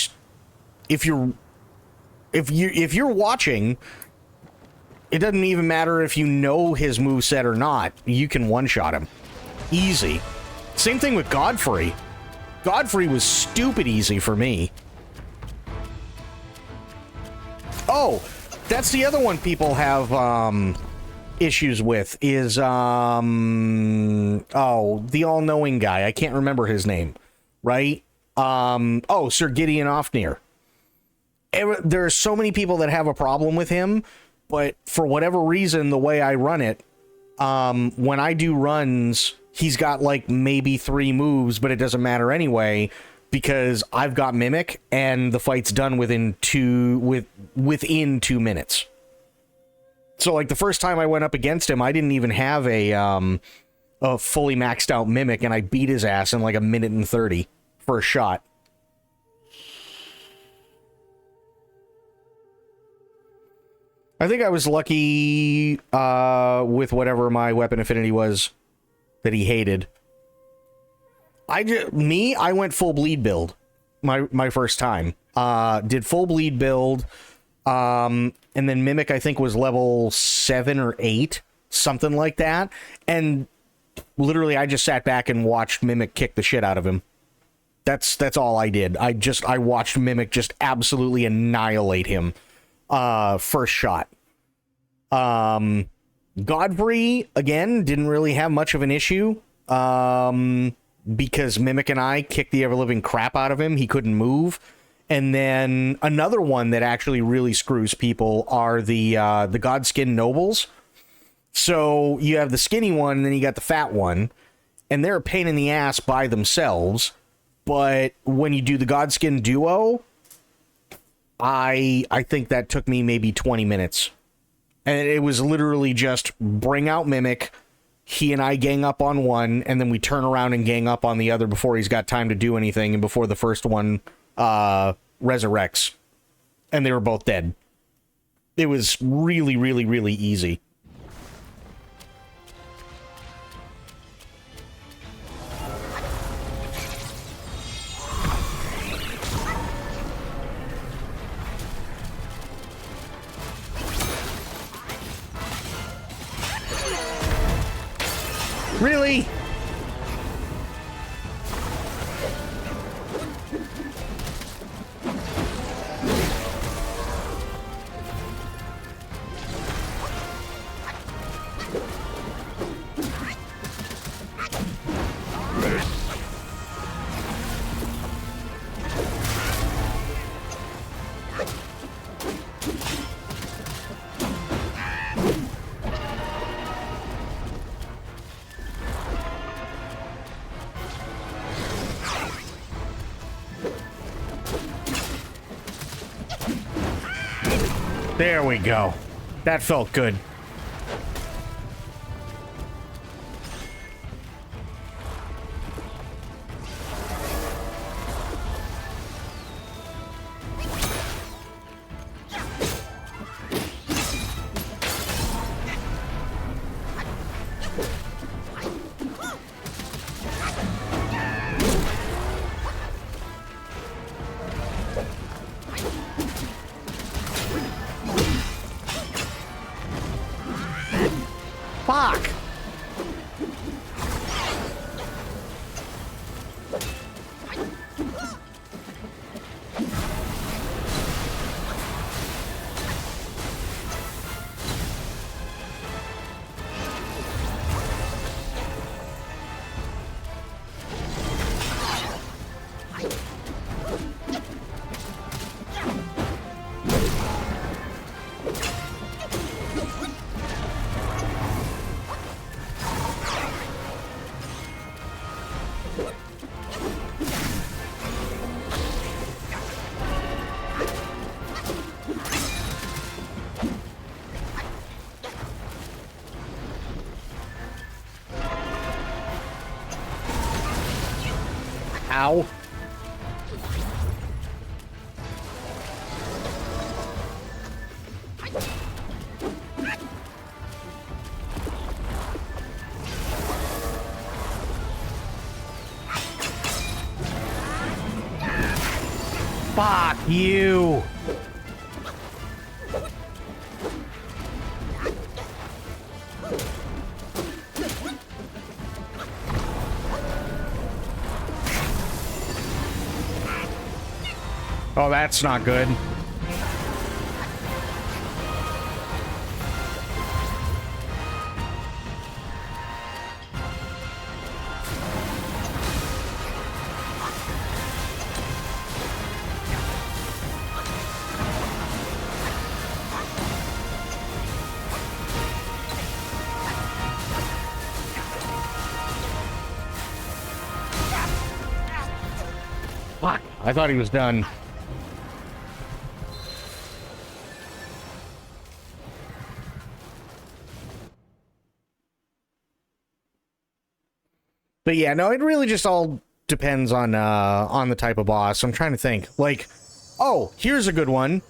if you're watching, it doesn't even matter if you know his moveset or not. You can one-shot him. Easy. Same thing with Godfrey. Godfrey was stupid easy for me. Oh, that's the other one people have issues with is the all-knowing guy. I can't remember his name, right? Sir Gideon Ofnir. There are so many people that have a problem with him, but for whatever reason, the way I run it, when I do runs, he's got like maybe 3 moves, but it doesn't matter anyway, because I've got Mimic, and the fight's done within 2 minutes. So like the first time I went up against him, I didn't even have a fully maxed out Mimic, and I beat his ass in like 1:30 for a shot. I think I was lucky with whatever my weapon affinity was that he hated. I went full bleed build my first time. Did full bleed build, and then Mimic I think was level 7 or 8 something like that. And literally, I just sat back and watched Mimic kick the shit out of him. That's all I did. I watched Mimic just absolutely annihilate him. First shot. Godfrey, again, didn't really have much of an issue. Because Mimic and I kicked the ever-living crap out of him. He couldn't move. And then another one that actually really screws people are the Godskin Nobles. So you have the skinny one, and then you got the fat one. And they're a pain in the ass by themselves. But when you do the Godskin duo, I think that took me maybe 20 minutes. And it was literally just bring out Mimic, he and I gang up on one, and then we turn around and gang up on the other before he's got time to do anything and before the first one resurrects. And they were both dead. It was really, really, really easy. Really? There we go. That felt good. Fuck! Ow. Fuck you. Oh, that's not good. Fuck, I thought he was done. But yeah, no, it really just all depends on the type of boss. I'm trying to think. Like, oh, here's a good one.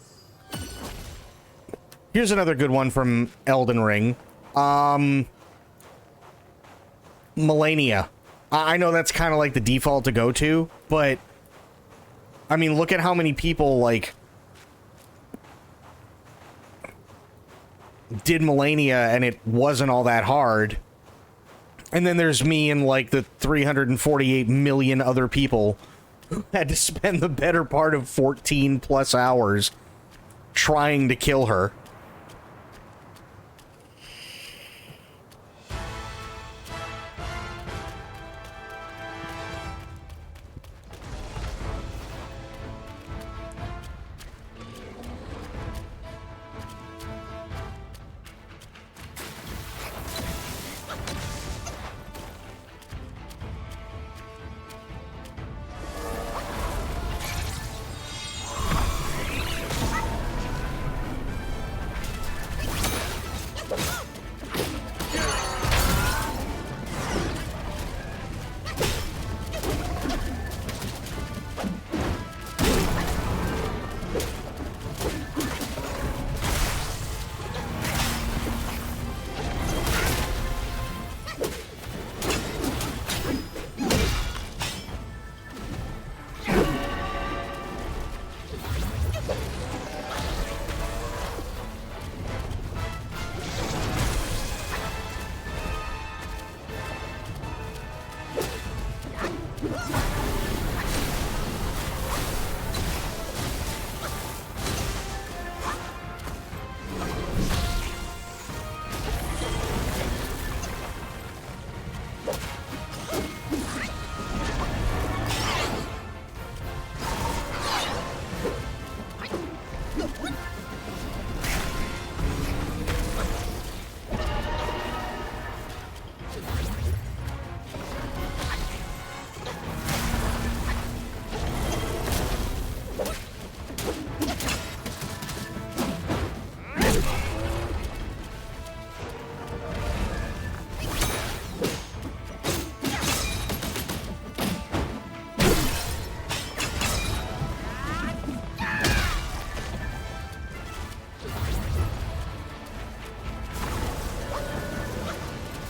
Here's another good one from Elden Ring. Melania. I know that's kind of like the default to go to, but I mean, look at how many people, like, did Melania and it wasn't all that hard. And then there's me and like the 348 million other people who had to spend the better part of 14 plus hours trying to kill her.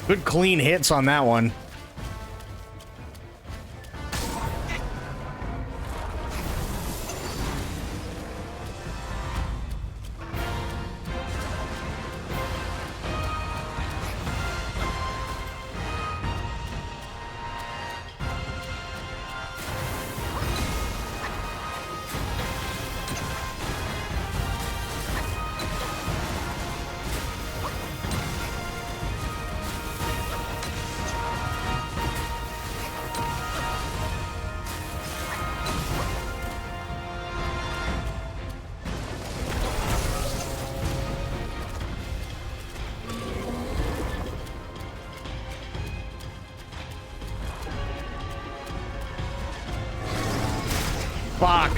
Good clean hits on that one. Fuck.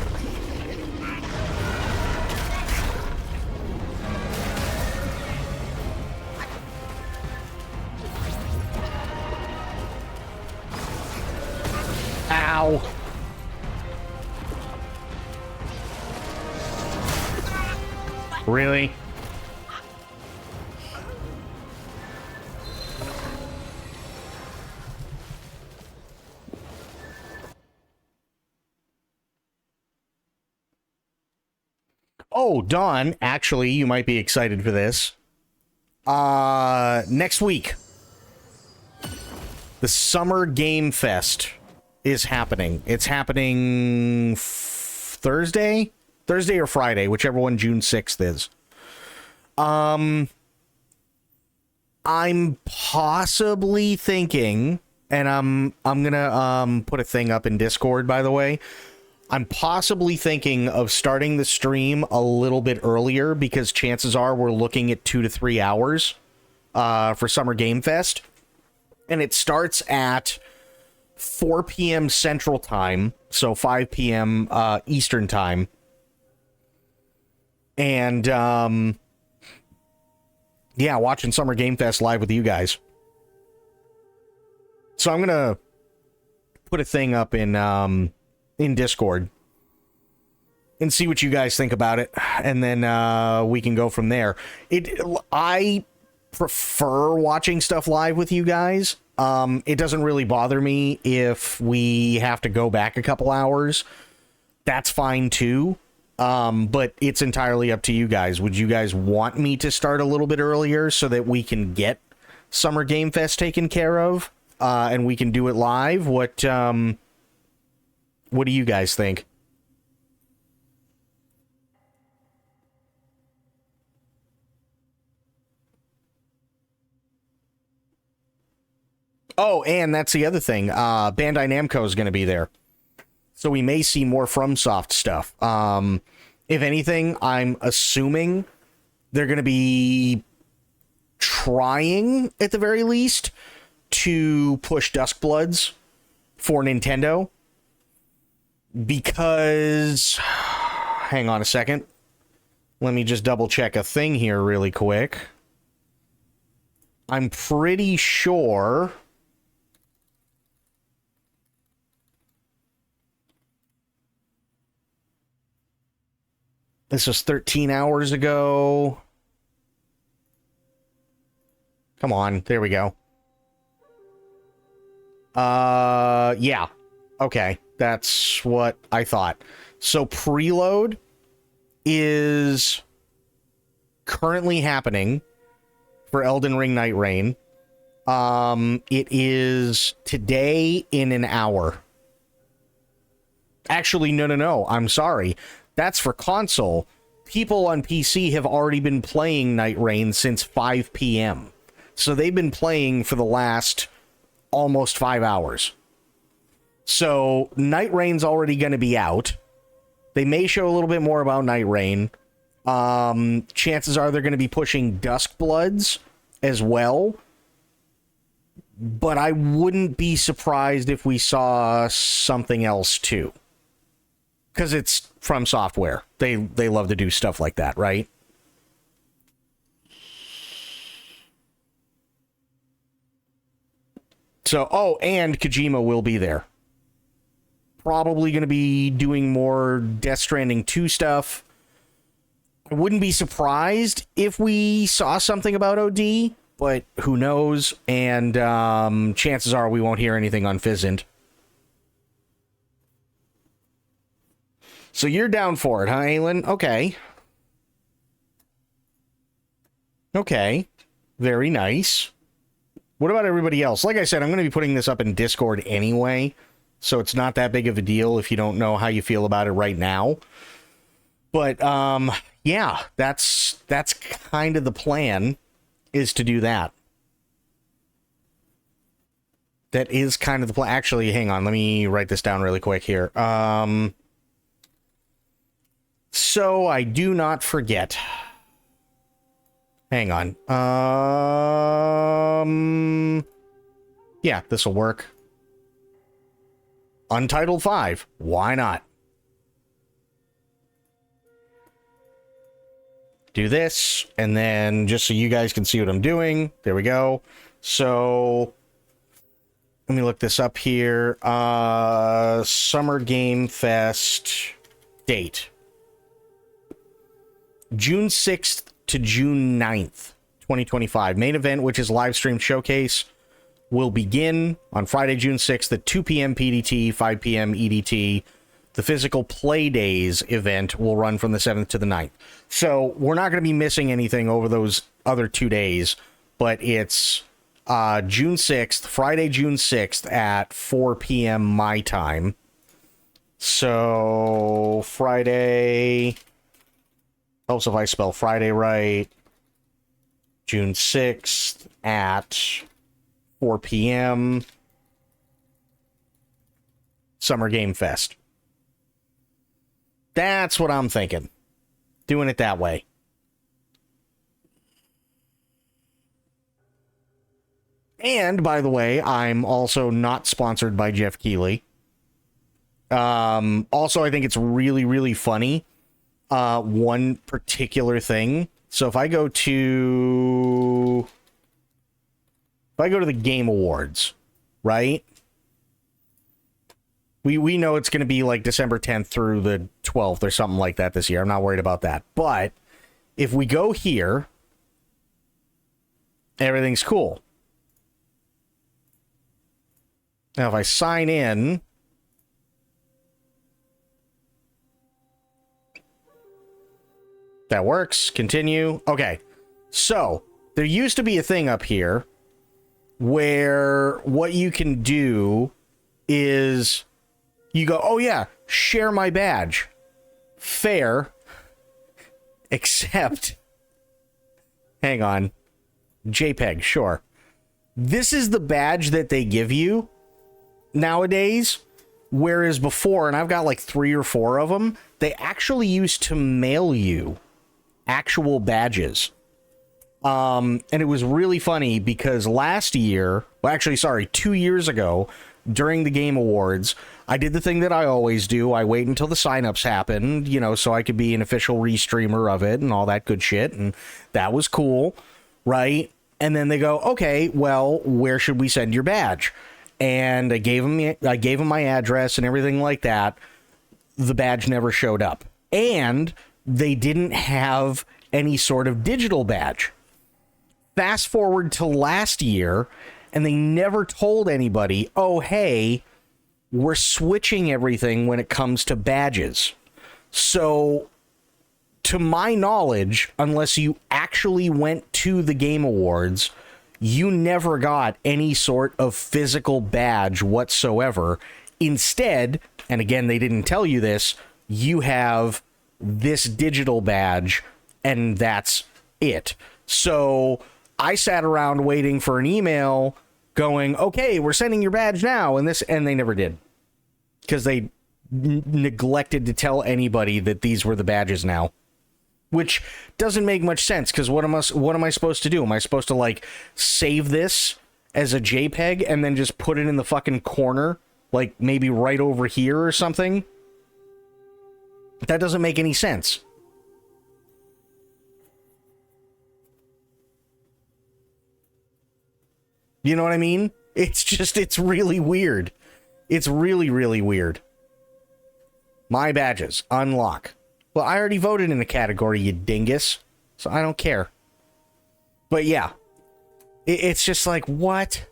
Ow. Really? Oh, Dawn, actually, you might be excited for this. Next week, the Summer Game Fest is happening. It's happening Thursday or Friday, whichever one June 6th is. I'm possibly thinking, and I'm gonna put a thing up in Discord, by the way. I'm possibly thinking of starting the stream a little bit earlier because chances are we're looking at 2 to 3 hours for Summer Game Fest. And it starts at 4 p.m. Central Time, so 5 p.m. Eastern Time. And, yeah, watching Summer Game Fest live with you guys. So I'm going to put a thing up in Discord and see what you guys think about it, and then we can go from there. I prefer watching stuff live with you guys. It doesn't really bother me if we have to go back a couple hours. That's fine too. But it's entirely up to you guys. Would you guys want me to start a little bit earlier so that we can get Summer Game Fest taken care of, and we can do it live? What do you guys think? Oh, and that's the other thing. Bandai Namco is going to be there. So we may see more FromSoft stuff. If anything, I'm assuming they're going to be trying, at the very least, to push Duskbloods for Nintendo. Because... Hang on a second. Let me just double check a thing here really quick. I'm pretty sure... This was 13 hours ago. Come on, there we go. Yeah. Okay, that's what I thought. So preload is currently happening for Elden Ring Night Rain. It is today in an hour. Actually, no. I'm sorry. That's for console. People on PC have already been playing Night Rain since 5 p.m. So they've been playing for the last almost 5 hours. So Night Rain's already going to be out. They may show a little bit more about Night Rain. Chances are they're going to be pushing Duskbloods as well. But I wouldn't be surprised if we saw something else too. Because it's From Software. They love to do stuff like that, right? So, oh, and Kojima will be there. Probably going to be doing more Death Stranding 2 stuff. I wouldn't be surprised if we saw something about OD, but who knows? And chances are we won't hear anything on Fizzant. So you're down for it, huh, Aylin? Okay. Okay. Very nice. What about everybody else? Like I said, I'm going to be putting this up in Discord anyway, so it's not that big of a deal if you don't know how you feel about it right now. But, yeah, that's kind of the plan, is to do that. That is kind of the plan. Actually, hang on. Let me write this down really quick here. So I do not forget. Hang on. Yeah, this will work. Untitled 5. Why not? Do this, and then just so you guys can see what I'm doing. There we go. So let me look this up here. Summer Game Fest date. June 6th to June 9th, 2025. Main event, which is live stream showcase, will begin on Friday, June 6th at 2 p.m. PDT, 5 p.m. EDT. The physical Play Days event will run from the 7th to the 9th. So we're not going to be missing anything over those other 2 days, but it's June 6th, Friday, June 6th at 4 p.m. my time. So Friday... Helps if I spell Friday right. June 6th at 4 p.m. Summer Game Fest. That's what I'm thinking. Doing it that way. And, by the way, I'm also not sponsored by Jeff Keighley. Also, I think it's really, really funny. One particular thing. So if I go to the Game Awards, right? We know it's going to be like December 10th through the 12th or something like that this year. I'm not worried about that. But if we go here, everything's cool. Now if I sign in, That works. Continue. Okay. So, there used to be a thing up here where what you can do is you go, oh yeah, share my badge. Fair. Except, hang on. JPEG, sure. This is the badge that they give you nowadays, whereas before, and I've got like 3 or 4 of them, they actually used to mail you actual badges. And it was really funny because last year, well, actually, sorry, 2 years ago, during the Game Awards, I did the thing that I always do. I wait until the signups happen, you know, so I could be an official restreamer of it and all that good shit. And that was cool, right? And then they go, okay, well, where should we send your badge? And I gave them my address and everything like that. The badge never showed up. And they didn't have any sort of digital badge. Fast forward to last year, and they never told anybody, oh, hey, we're switching everything when it comes to badges. So, to my knowledge, unless you actually went to the Game Awards, you never got any sort of physical badge whatsoever. Instead, and again, they didn't tell you this, you have this digital badge, and that's it. So I sat around waiting for an email going, okay, we're sending your badge now, and they never did. Because they neglected to tell anybody that these were the badges now. Which doesn't make much sense, because what am I supposed to do? Am I supposed to, like, save this as a JPEG and then just put it in the fucking corner? Like, maybe right over here or something? That doesn't make any sense. You know what I mean? It's really weird. It's really, really weird. My badges. Unlock. Well, I already voted in the category, you dingus. So I don't care. But yeah. It's just like, what?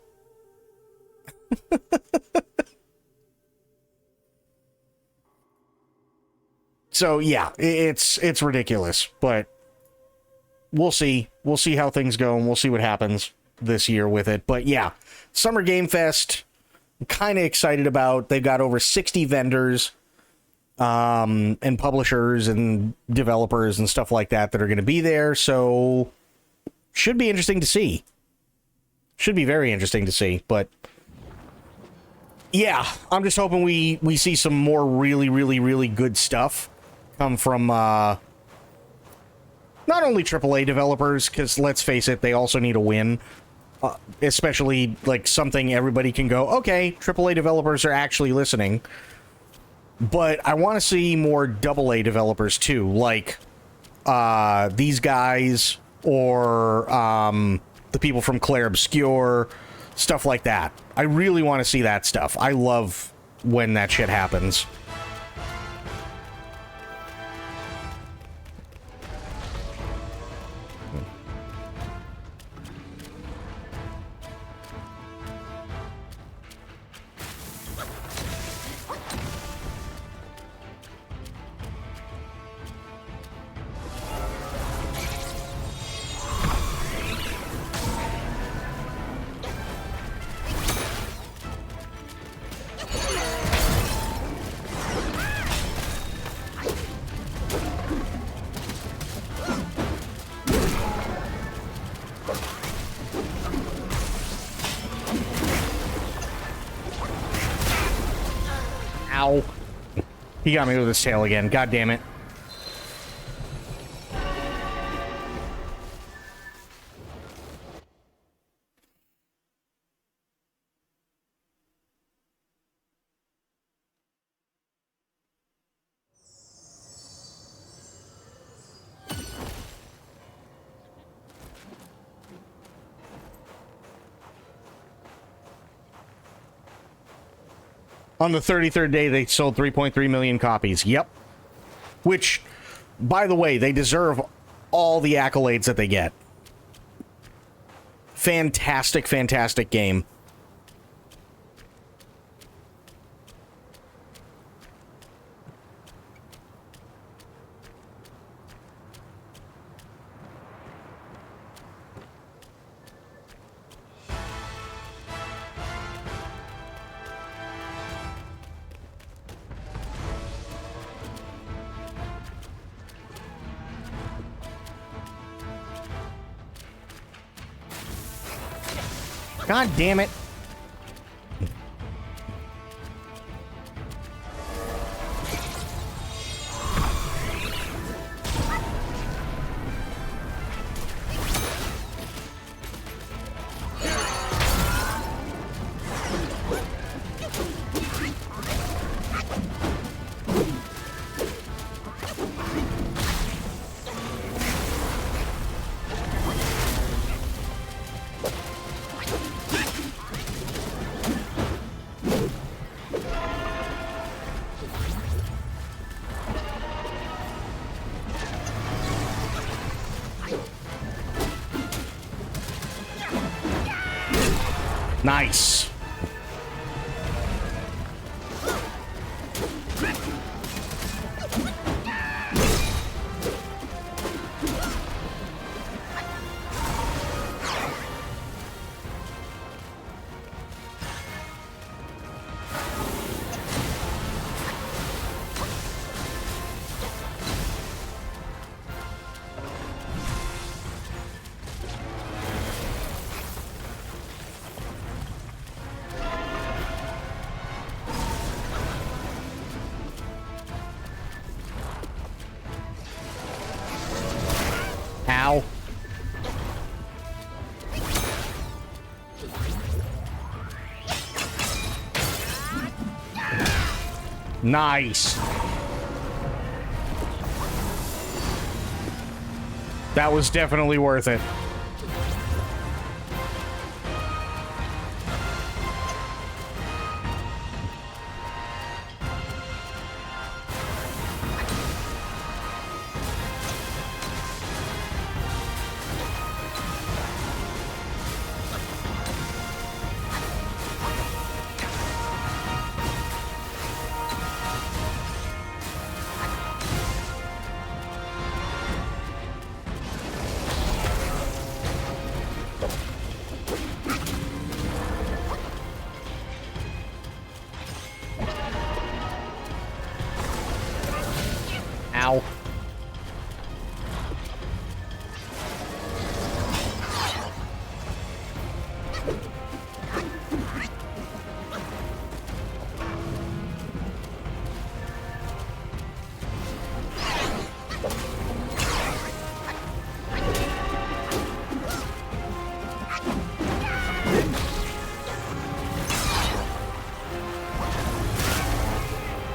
So yeah, it's ridiculous. But we'll see. We'll see how things go, and we'll see what happens this year with it. But yeah, Summer Game Fest, I'm kind of excited about. They've got over 60 vendors and publishers and developers and stuff like that are going to be there. So should be interesting to see. Should be very interesting to see. But yeah, I'm just hoping we see some more really, really, really good stuff come from not only AAA developers, because let's face it, they also need a win. Especially like something everybody can go, okay, AAA developers are actually listening. But I want to see more AA developers too, like these guys or the people from Claire Obscure, stuff like that. I really want to see that stuff. I love when that shit happens. Ow. He got me with his tail again. God damn it. On the 33rd day, they sold 3.3 million copies. Yep. Which, by the way, they deserve all the accolades that they get. Fantastic, fantastic game. God damn it. Nice. Ow. Nice. That was definitely worth it. Ow.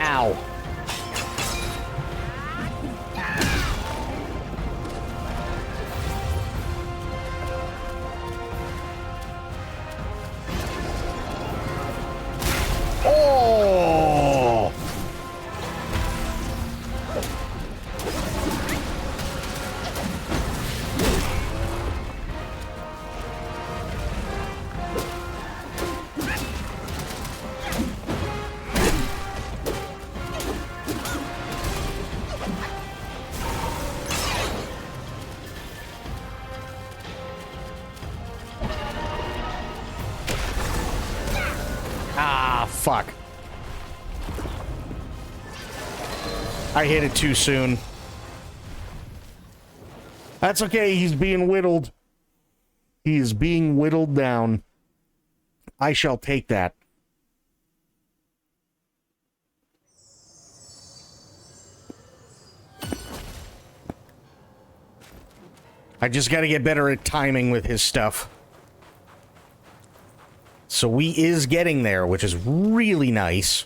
Ow. Oh! Ah, fuck. I hit it too soon. That's okay, he's being whittled. He is being whittled down. I shall take that. I just gotta get better at timing with his stuff. So we is getting there, which is really nice.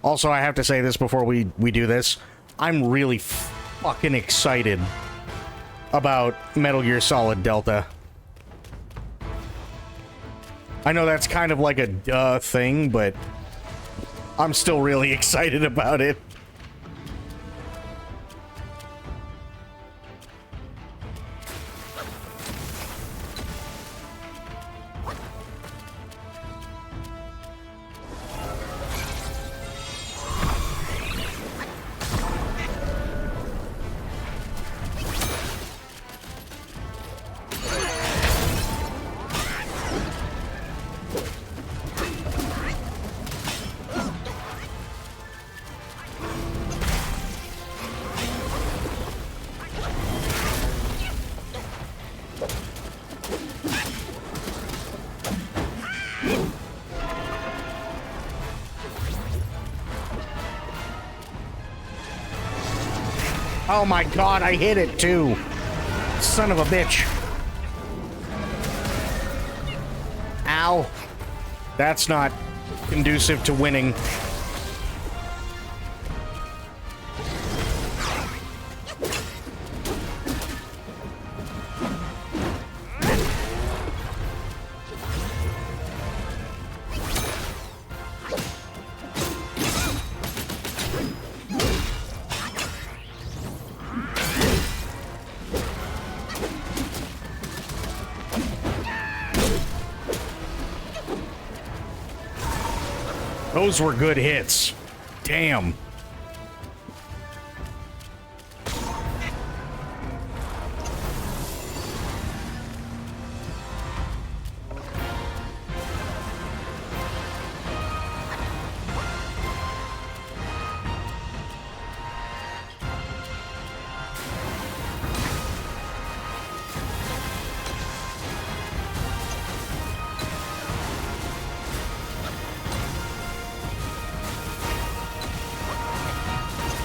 Also, I have to say this before we do this. I'm really fucking excited about Metal Gear Solid Delta. I know that's kind of like a duh thing, but I'm still really excited about it. Oh my god, I hit it too. Son of a bitch. Ow. That's not conducive to winning. Those were good hits. Damn.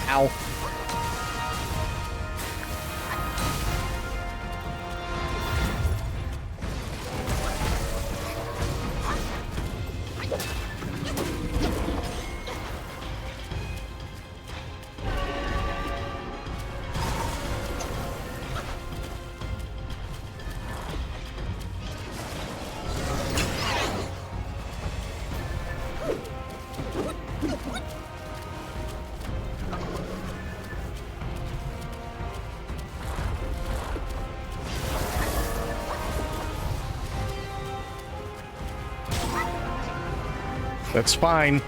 Ow. That's fine.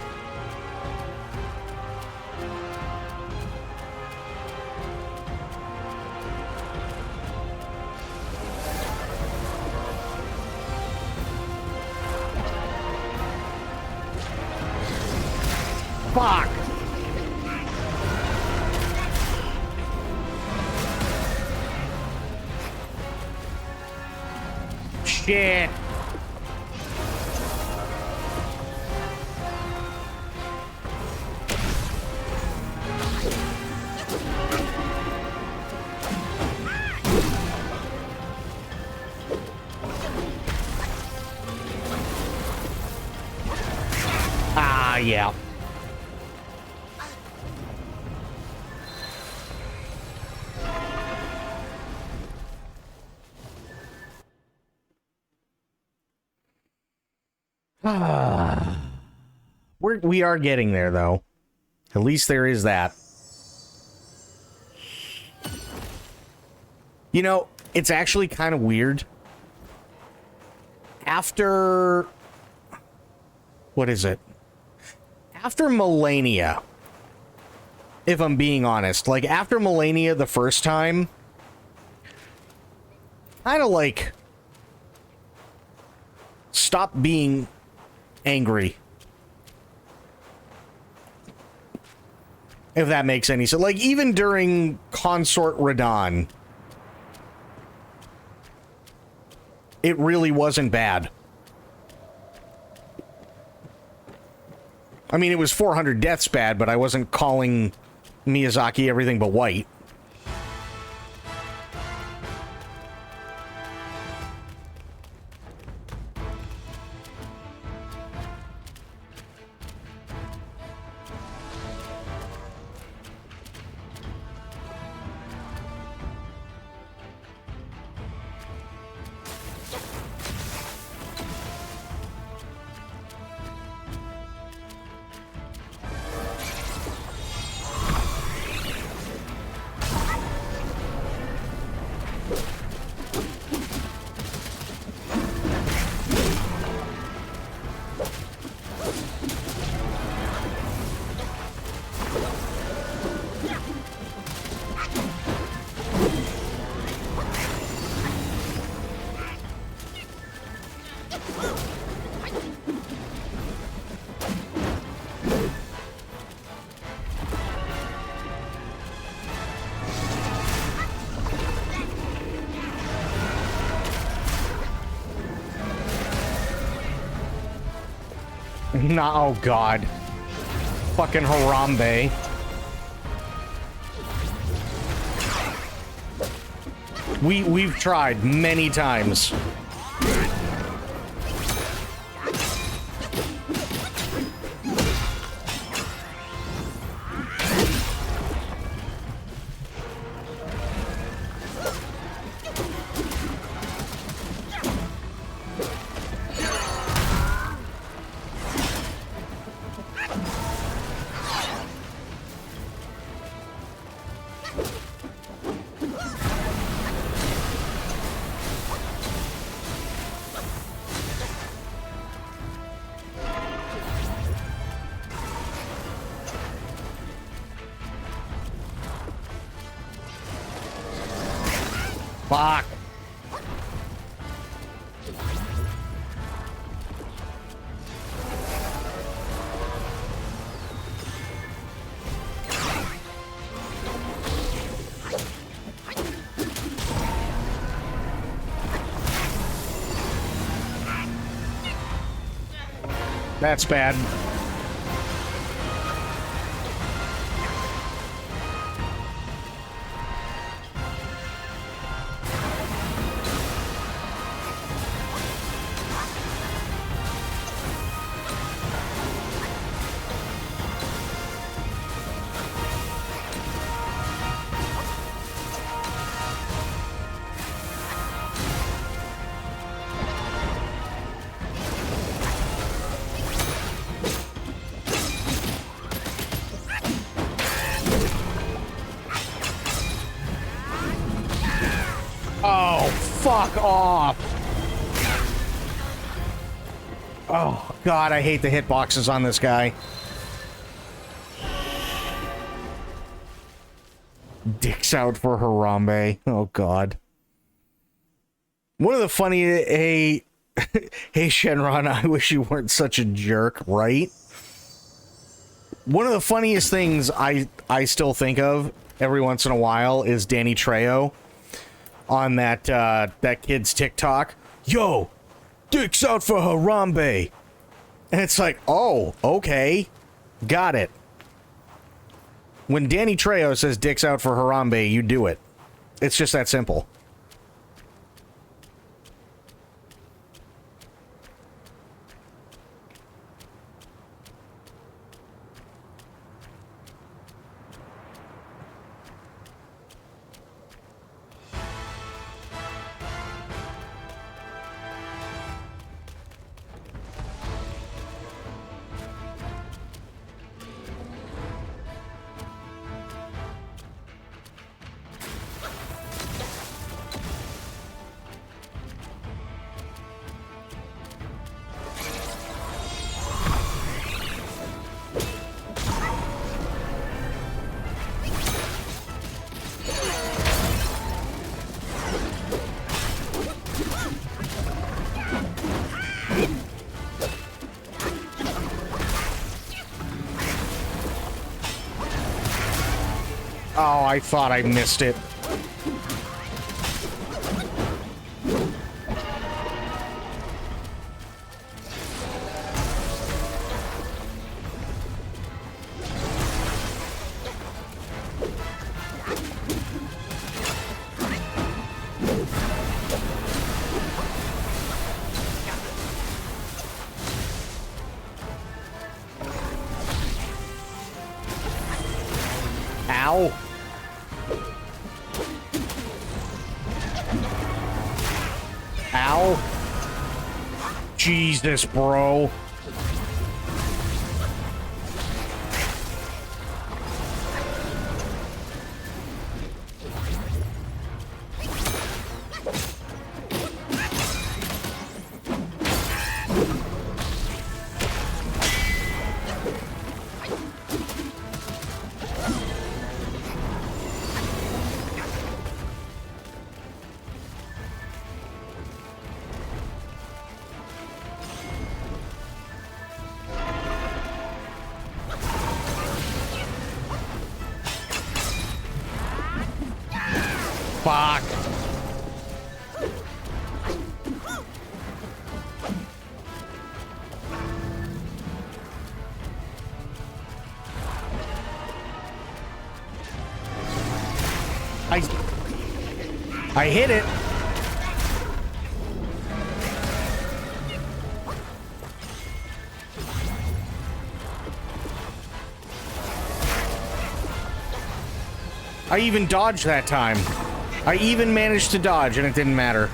Fuck. Shit. Yeah. We are getting there, though. At least there is that. You know, it's actually kind of weird. After... What is it? After Millennia, if I'm being honest, like, after Millennia the first time, kind of, like, stop being angry. If that makes any sense. Like, even during Consort Radahn, it really wasn't bad. I mean, it was 400 deaths bad, but I wasn't calling Miyazaki everything but white. Nah, oh god. Fucking Harambe. We've tried many times. Fuck. That's bad. Oh, fuck off. Oh, God, I hate the hitboxes on this guy. Dicks out for Harambe. Oh, God. One of the funny... Hey, Shenron, I wish you weren't such a jerk, right? One of the funniest things I still think of every once in a while is Danny Trejo on that kid's TikTok. Yo, dicks out for Harambe. And it's like, oh, okay. Got it. When Danny Trejo says dicks out for Harambe, you do it. It's just that simple. Oh, I thought I missed it. Ow. Ow. Jesus, bro. Fuck. I hit it. I even dodged that time. I even managed to dodge and it didn't matter.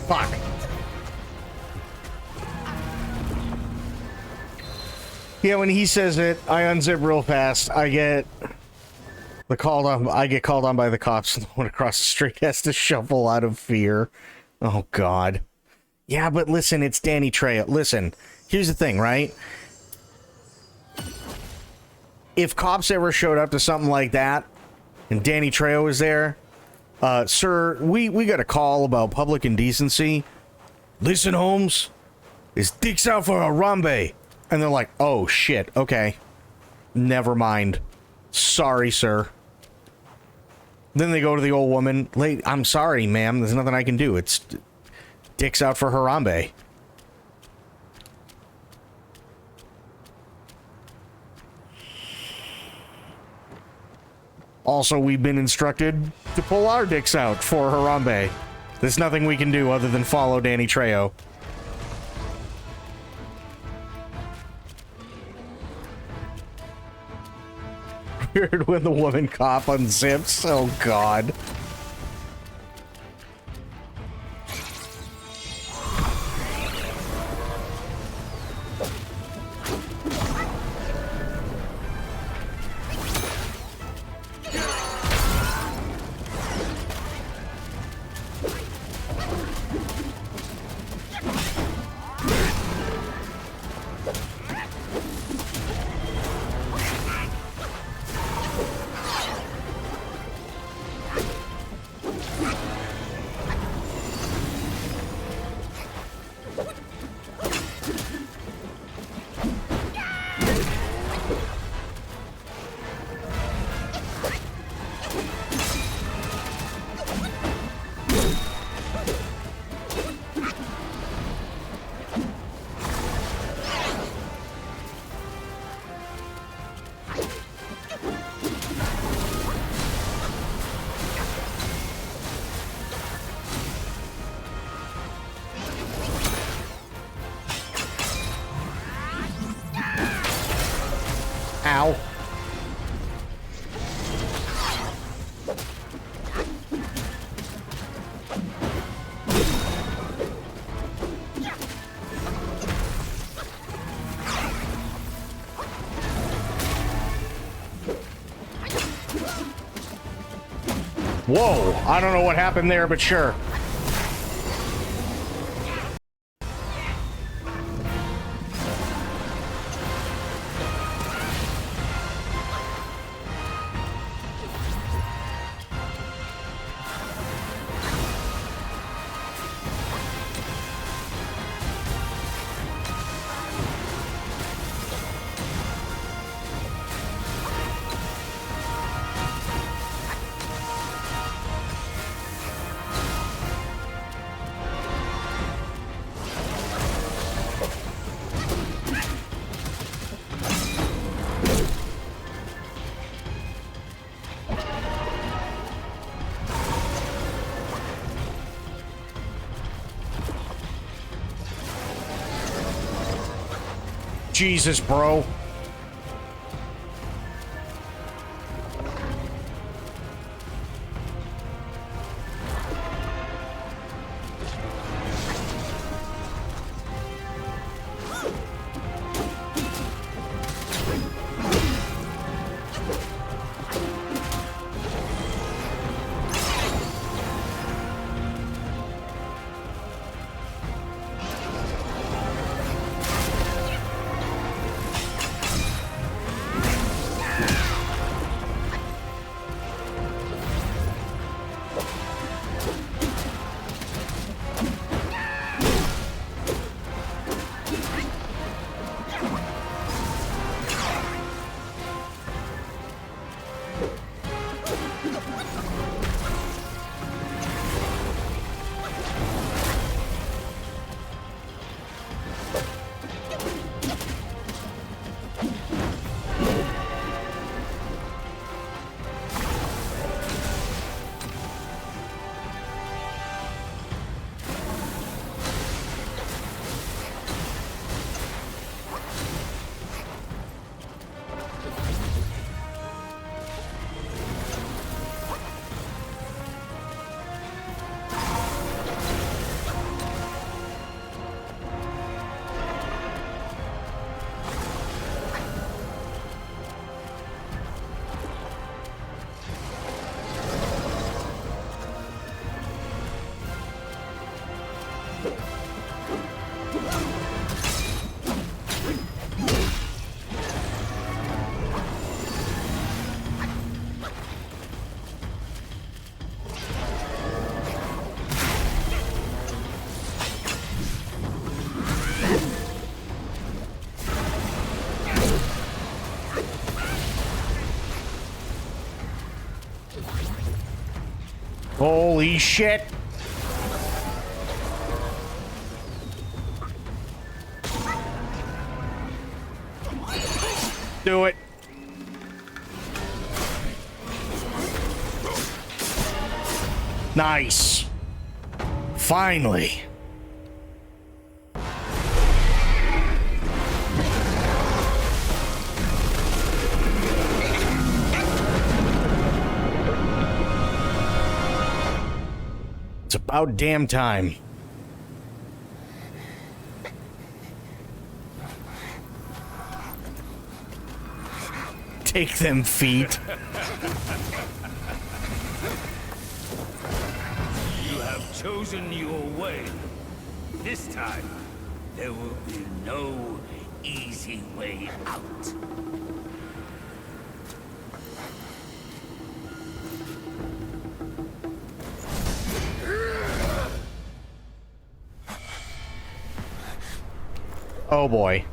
Fuck. Yeah, when he says it, I unzip real fast. I get called on by the cops, and the one across the street has to shuffle out of fear. Oh God. Yeah, but listen, it's Danny Trejo. Listen, here's the thing, right? If cops ever showed up to something like that, and Danny Trejo was there, sir, we got a call about public indecency. Listen, Holmes, his dick's out for Harambe. And they're like, oh, shit, okay. Never mind. Sorry, sir. Then they go to the old woman. I'm sorry, ma'am, there's nothing I can do. It's dick's out for Harambe. Also, we've been instructed to pull our dicks out for Harambe. There's nothing we can do other than follow Danny Trejo. Weird when the woman cop unzips. Oh, God. Ow. Whoa, I don't know what happened there, but sure. Jesus, bro. Holy shit. Do it. Nice. Finally. It's about damn time. Take them feet. You have chosen your way. This time, there will be no easy way out. Oh boy.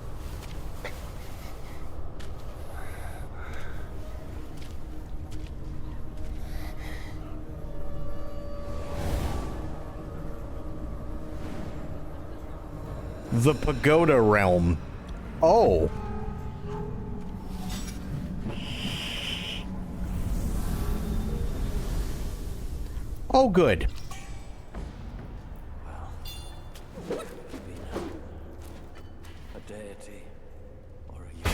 The Pagoda Realm. Oh. Oh, good. A deity or a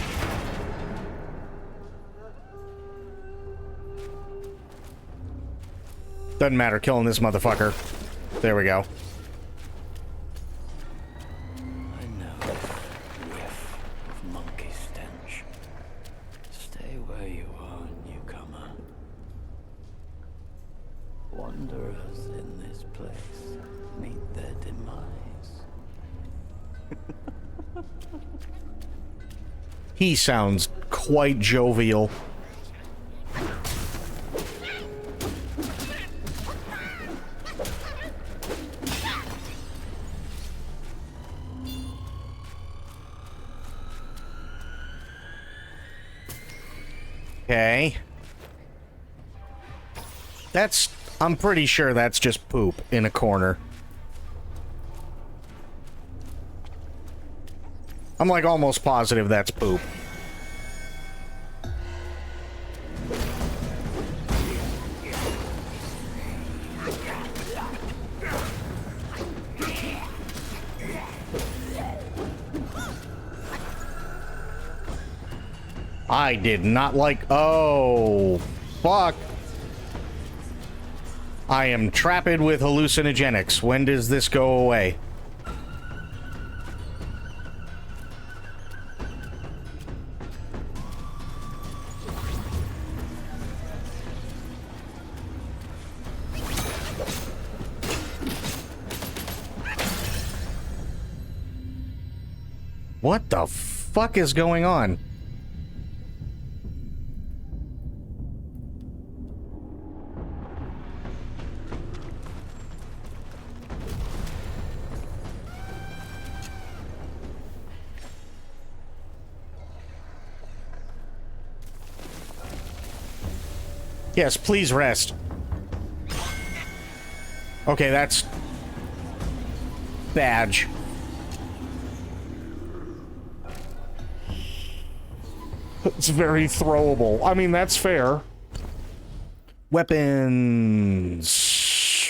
Doesn't matter, killing this motherfucker. There we go. Wanderers in this place meet their demise. He sounds quite jovial. Okay. I'm pretty sure that's just poop in a corner. I'm like almost positive that's poop. I did not like... Oh, fuck. I am trapped with hallucinogenics. When does this go away? What the fuck is going on? Yes, please rest. Okay, that's... badge. It's very throwable. I mean, that's fair. Weapons.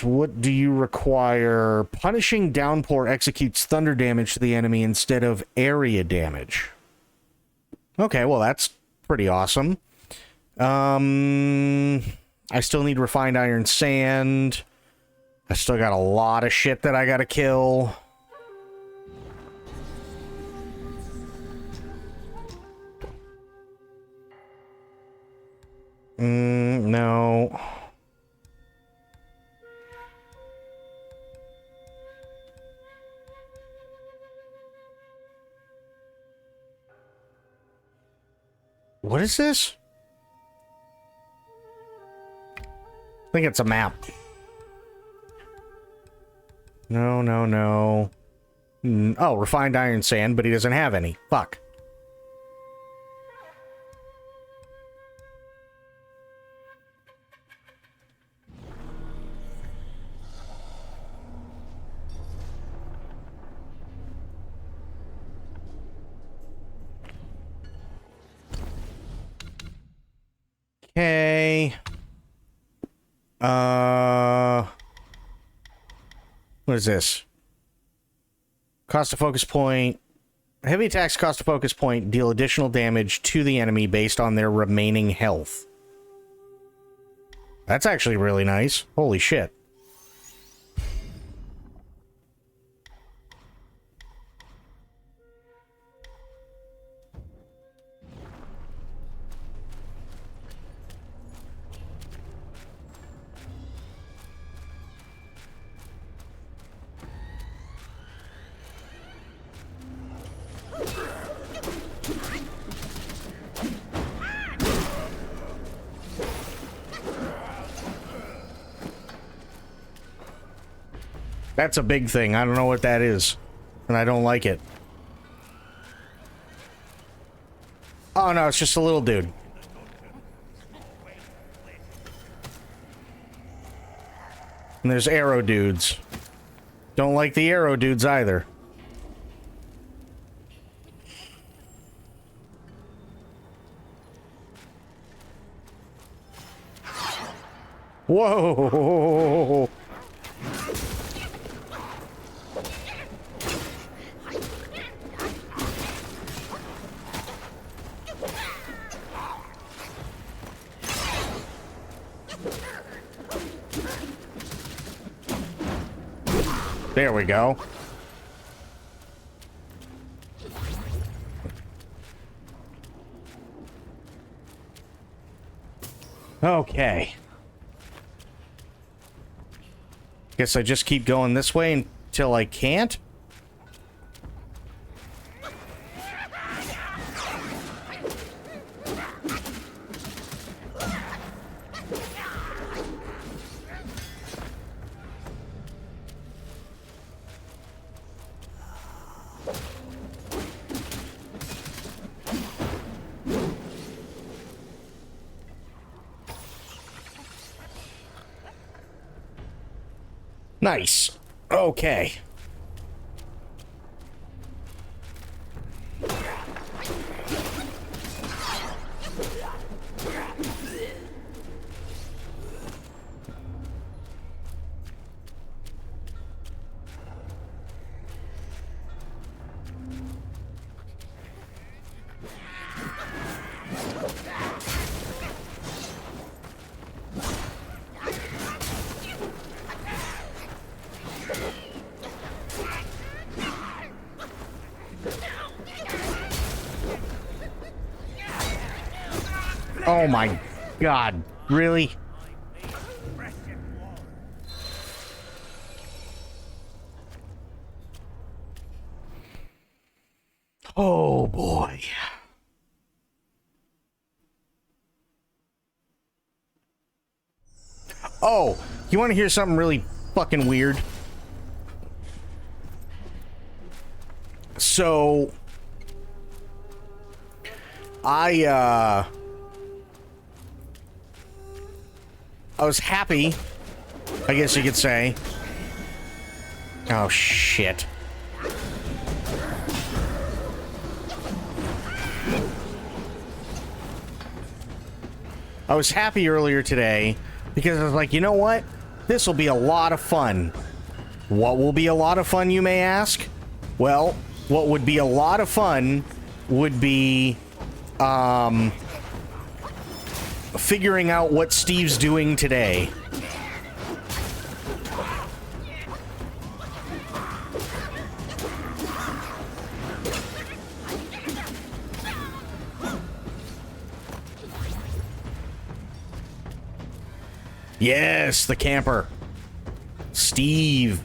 What do you require? Punishing downpour executes thunder damage to the enemy instead of area damage. Okay, well, that's pretty awesome. I still need refined iron sand. I still got a lot of shit that I gotta kill. No. What is this? I think it's a map. No, no, no. Oh, refined iron sand, but he doesn't have any. Fuck. Okay. What is this? Cost of focus point. Heavy attacks cost a focus point, deal additional damage to the enemy based on their remaining health. That's actually really nice. Holy shit. That's a big thing. I don't know what that is. And I don't like it. Oh no, it's just a little dude. And there's arrow dudes. Don't like the arrow dudes either. Whoa! There we go. Okay. Guess I just keep going this way until I can't. Nice. Okay. Oh my god. Really? Oh boy. Oh, you want to hear something really fucking weird? So, I was happy, I guess you could say. Oh, shit. I was happy earlier today because I was like, you know what? This will be a lot of fun. What will be a lot of fun, you may ask? Well, what would be a lot of fun would be figuring out what Steve's doing today. Yes, the camper. Steve.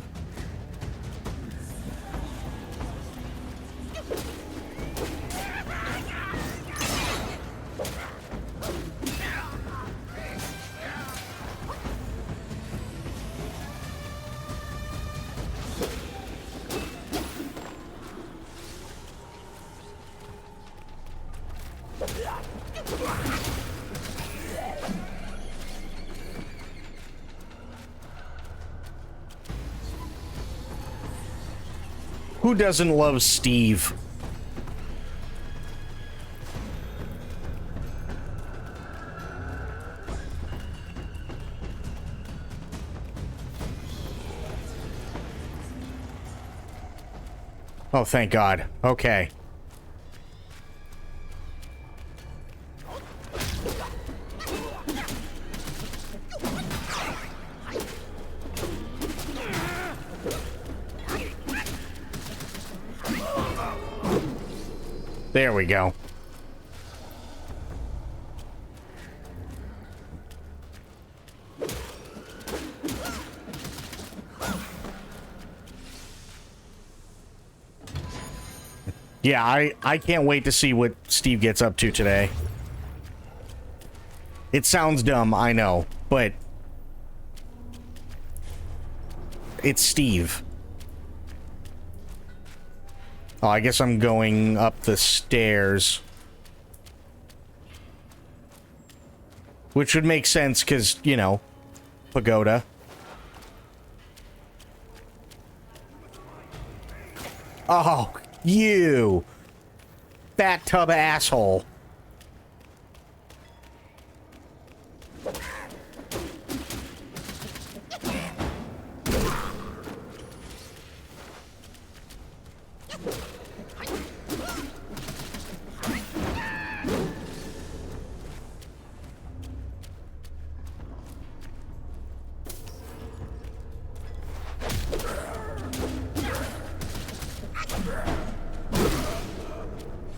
Who doesn't love Steve? Oh, thank God. Okay. There we go. Yeah, I can't wait to see what Steve gets up to today. It sounds dumb, I know, but it's Steve. Oh, I guess I'm going up the stairs. Which would make sense, because, you know, pagoda. Oh, you fat tub asshole.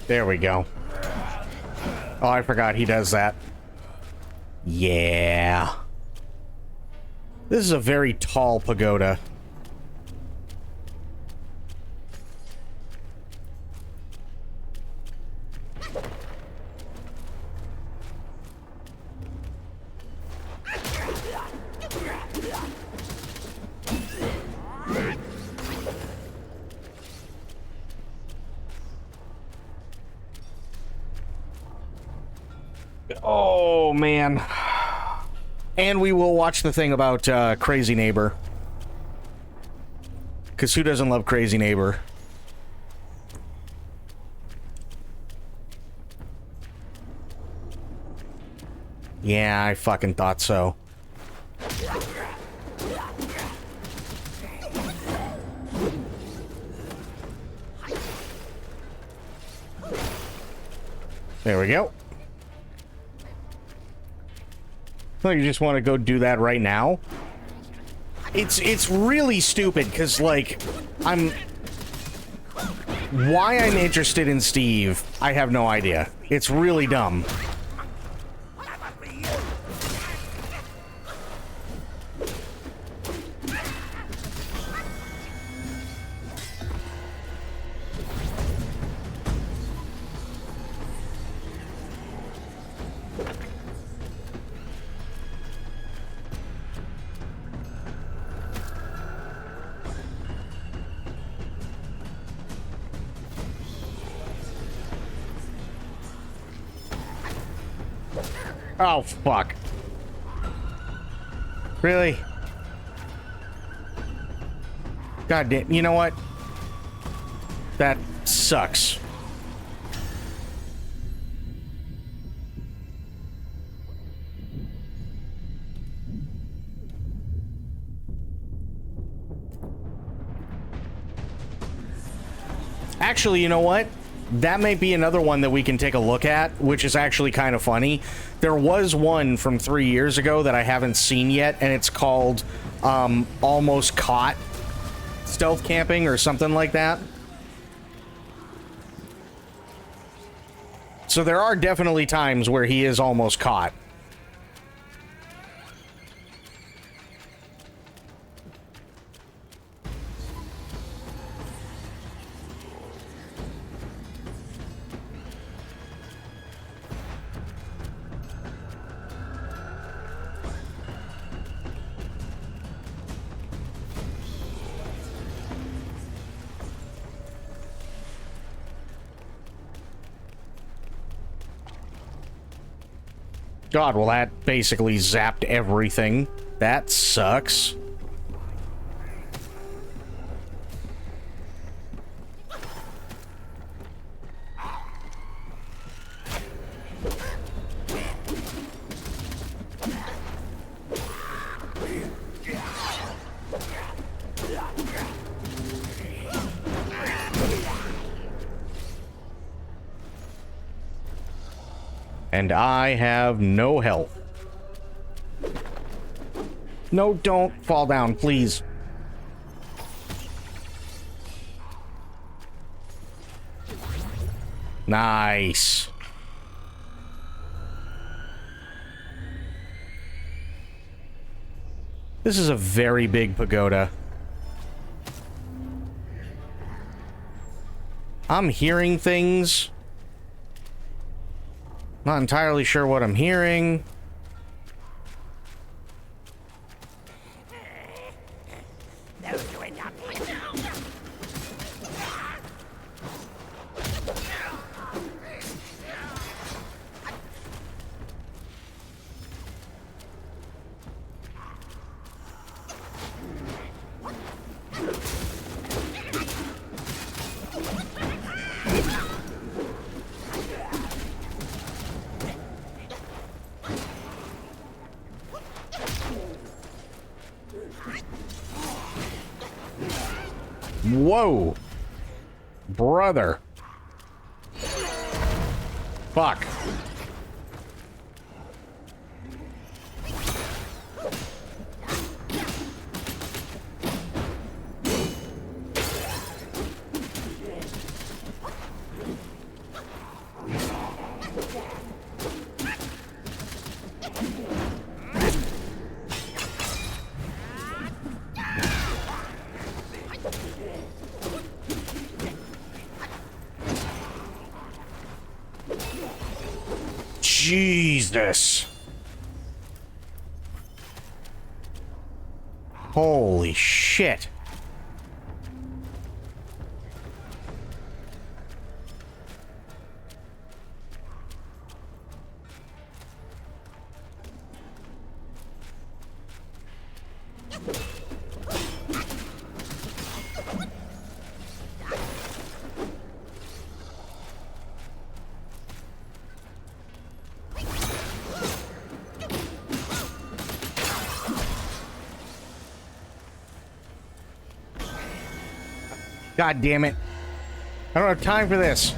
There we go. Oh, I forgot he does that. Yeah. This is a very tall pagoda. Oh, man. And we will watch the thing about Crazy Neighbor. Because who doesn't love Crazy Neighbor? Yeah, I fucking thought so. There we go. Oh, you just want to go do that right now? It's really stupid, because, like, why I'm interested in Steve, I have no idea. It's really dumb. Oh, fuck. Really? God damn. You know what? That sucks. Actually, you know what? That may be another one that we can take a look at, which is actually kind of funny. There was one from 3 years ago that I haven't seen yet, and it's called Almost Caught Stealth Camping or something like that. So there are definitely times where he is almost caught. God, well, that basically zapped everything. That sucks. And I have no health. No, don't fall down, please. Nice. This is a very big pagoda. I'm hearing things. Not entirely sure what I'm hearing. Whoa. Brother. Fuck. Jesus. Holy shit. God damn it. I don't have time for this.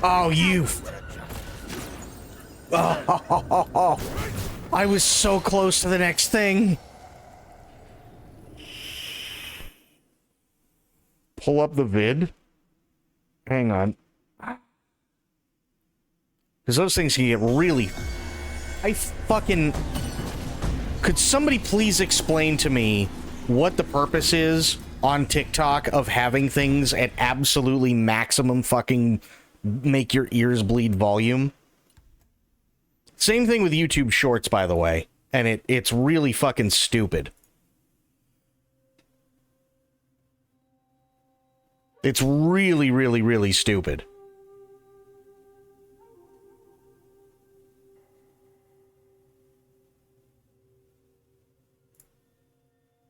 Oh, you. Oh, I was so close to the next thing. Pull up the vid. Hang on. Because those things can get really... Could somebody please explain to me what the purpose is on TikTok of having things at absolutely maximum fucking make your ears bleed volume. Same thing with YouTube Shorts, by the way. And it's really fucking stupid. It's really, really, really stupid.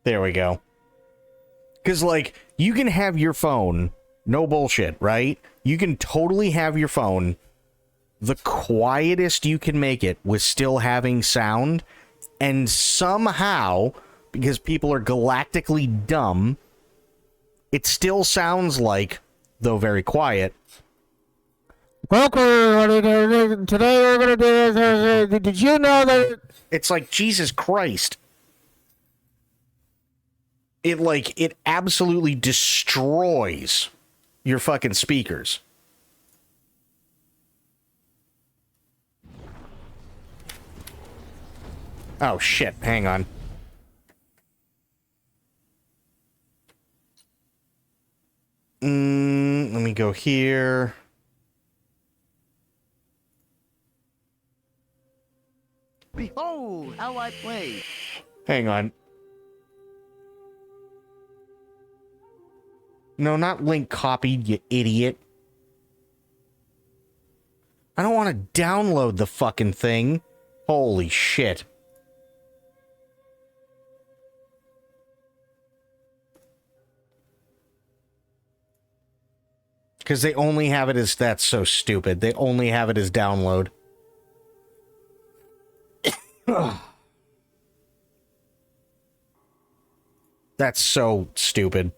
There we go. Because, like, you can have your phone, no bullshit, right? You can totally have your phone the quietest you can make it with still having sound, and somehow, because people are galactically dumb, it still sounds like, though very quiet. Welcome, today we're going to do this. Did you know that? It's like, Jesus Christ. It absolutely destroys your fucking speakers. Oh, shit. Hang on. Let me go here. Behold how I play. Hang on. No, not link copied, you idiot. I don't want to download the fucking thing. Holy shit. Because they only have it as... That's so stupid. They only have it as download. That's so stupid.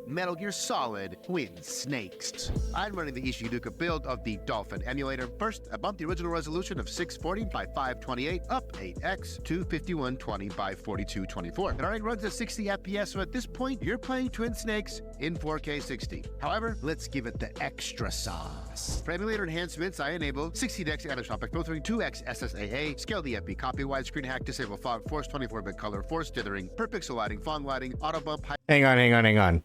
Metal Gear Solid Twin Snakes. I'm running the Ishiduka build of the Dolphin emulator. First, I bumped the original resolution of 640 by 528 up 8x to 5120 by 4224. It already runs at 60 FPS, so at this point, you're playing Twin Snakes in 4K 60. However, let's give it the extra sauce. For emulator enhancements, I enable 60x anisotropic filtering, 2x SSAA, scale the FB copy, widescreen hack, disable fog, force 24-bit color, force dithering, per pixel lighting, fog lighting, auto bump. Hang on.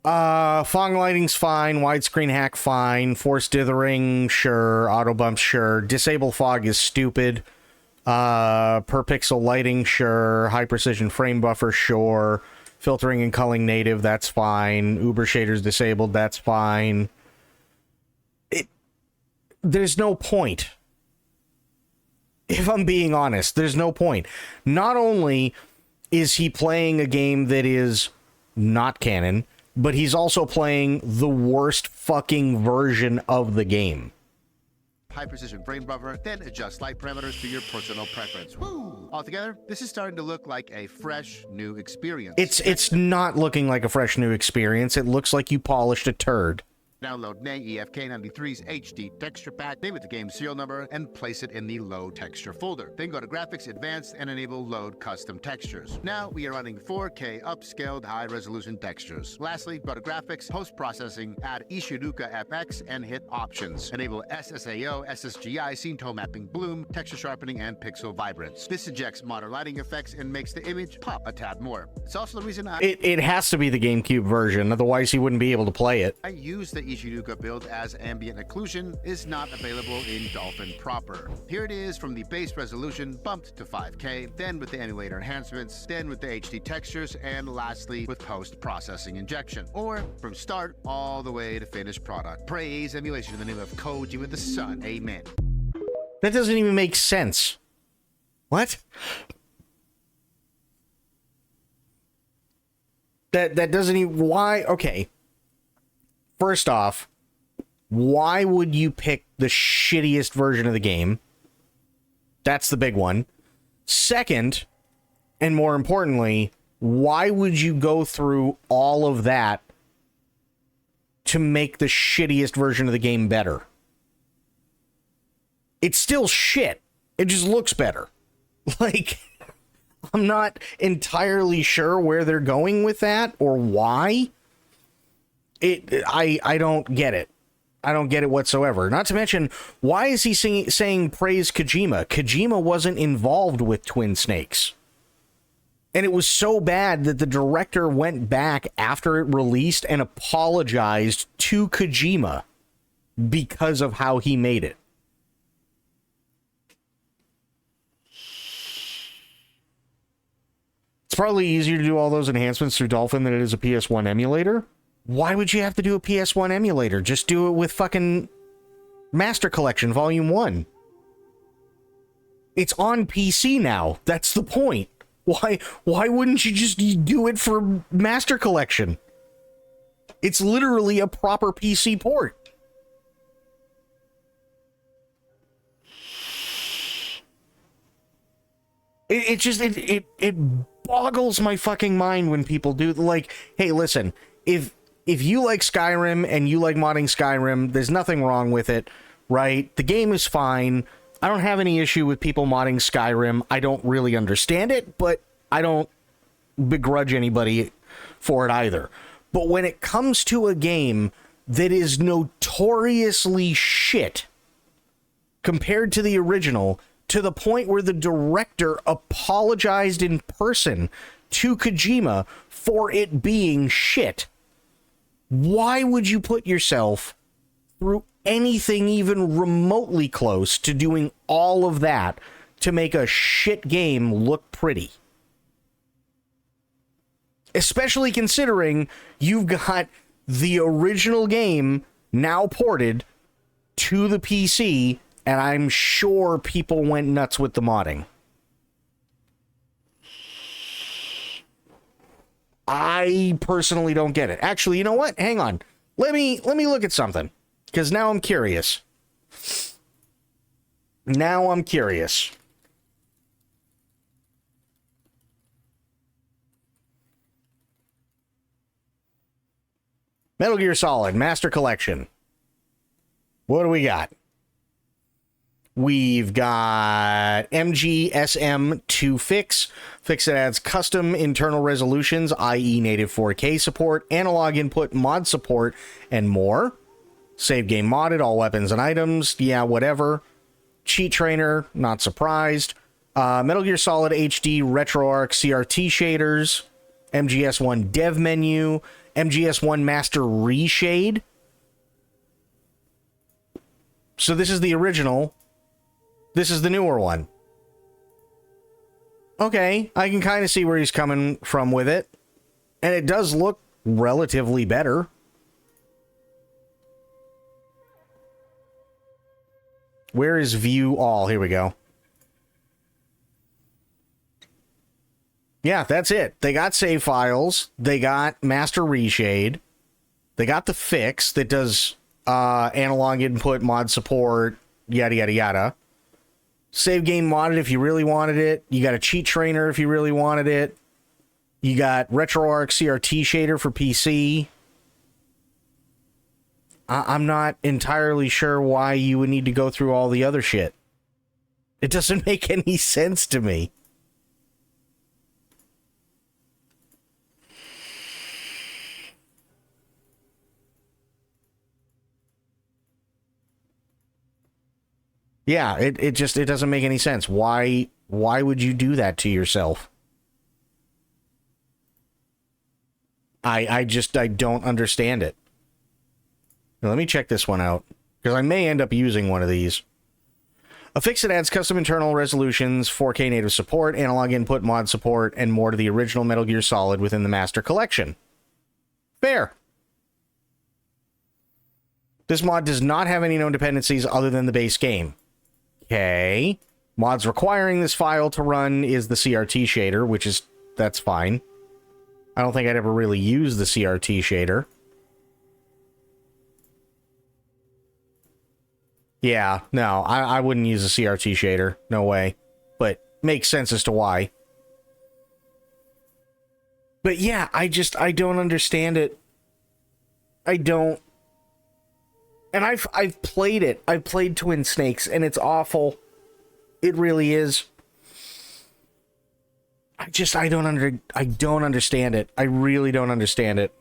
Fong lighting's fine, widescreen hack fine, force dithering, sure, auto bump, sure, disable fog is stupid, per pixel lighting, sure, high precision frame buffer, sure, filtering and culling native, that's fine, Uber shaders disabled, that's fine. There's no point. If I'm being honest, there's no point. Not only is he playing a game that is not canon, but he's also playing the worst fucking version of the game. High precision frame buffer, then adjust light parameters to your personal preference. Woo! Altogether, this is starting to look like a fresh new experience. It's not looking like a fresh new experience. It looks like you polished a turd. Download NAE EFK93's HD texture pack, name it the game serial number, and place it in the load texture folder. Then go to Graphics Advanced and enable Load Custom Textures. Now we are running 4K upscaled high-resolution textures. Lastly, go to Graphics, Post-Processing, add Ishiduka FX, and hit Options. Enable SSAO, SSGI, Scene Tone Mapping, Bloom, Texture Sharpening, and Pixel Vibrance. This injects modern lighting effects and makes the image pop a tad more. It's also the reason It has to be the GameCube version, otherwise he wouldn't be able to play it. I use the Ishiduka build as ambient occlusion is not available in Dolphin proper. Here it is from the base resolution bumped to 5K, then with the emulator enhancements, then with the HD textures, and lastly with post-processing injection. Or from start all the way to finished product. Praise emulation in the name of Koji with the sun. Amen. That doesn't even make sense. What? That doesn't even... Why? Okay. First off, why would you pick the shittiest version of the game? That's the big one. Second, and more importantly, why would you go through all of that to make the shittiest version of the game better? It's still shit. It just looks better. Like, I'm not entirely sure where they're going with that or why. I don't get it. I don't get it whatsoever. Not to mention, why is he saying praise Kojima? Kojima wasn't involved with Twin Snakes. And it was so bad that the director went back after it released and apologized to Kojima because of how he made it. It's probably easier to do all those enhancements through Dolphin than it is a PS1 emulator. Why would you have to do a PS1 emulator? Just do it with fucking Master Collection Volume 1. It's on PC now. That's the point. Why wouldn't you just do it for Master Collection? It's literally a proper PC port. It boggles my fucking mind when people do, like, hey, listen, if you like Skyrim and you like modding Skyrim, there's nothing wrong with it, right? The game is fine. I don't have any issue with people modding Skyrim. I don't really understand it, but I don't begrudge anybody for it either. But when it comes to a game that is notoriously shit compared to the original, to the point where the director apologized in person to Kojima for it being shit, why would you put yourself through anything even remotely close to doing all of that to make a shit game look pretty? Especially considering you've got the original game now ported to the PC, and I'm sure people went nuts with the modding. I personally don't get it. Actually, you know what? Hang on. Let me look at something, because now I'm curious. Now I'm curious. Metal Gear Solid Master Collection. What do we got? We've got MGSM2 Fix. Fix that adds custom internal resolutions, i.e. native 4K support, analog input, mod support, and more. Save game modded, all weapons and items. Yeah, whatever. Cheat Trainer, not surprised. Metal Gear Solid HD RetroArch CRT shaders. MGS1 dev menu. MGS1 Master Reshade. So this is the original. This is the newer one. Okay, I can kind of see where he's coming from with it. And it does look relatively better. Where is view all? Here we go. Yeah, that's it. They got save files. They got Master Reshade. They got the fix that does analog input, mod support, yada, yada, yada. Save game modded if you really wanted it. You got a cheat trainer if you really wanted it. You got RetroArch CRT shader for PC. I'm not entirely sure why you would need to go through all the other shit. It doesn't make any sense to me. Yeah, it doesn't make any sense. Why would you do that to yourself? I don't understand it. Now, let me check this one out, because I may end up using one of these. A fix that adds custom internal resolutions, 4K native support, analog input, mod support, and more to the original Metal Gear Solid within the Master Collection. Fair. This mod does not have any known dependencies other than the base game. Okay. Mods requiring this file to run is the CRT shader, that's fine. I don't think I'd ever really use the CRT shader. Yeah, no, I wouldn't use a CRT shader. No way. But makes sense as to why. But yeah, I don't understand it. I don't. And I've played it. I've played Twin Snakes, and it's awful. It really is. I don't understand it. I really don't understand it.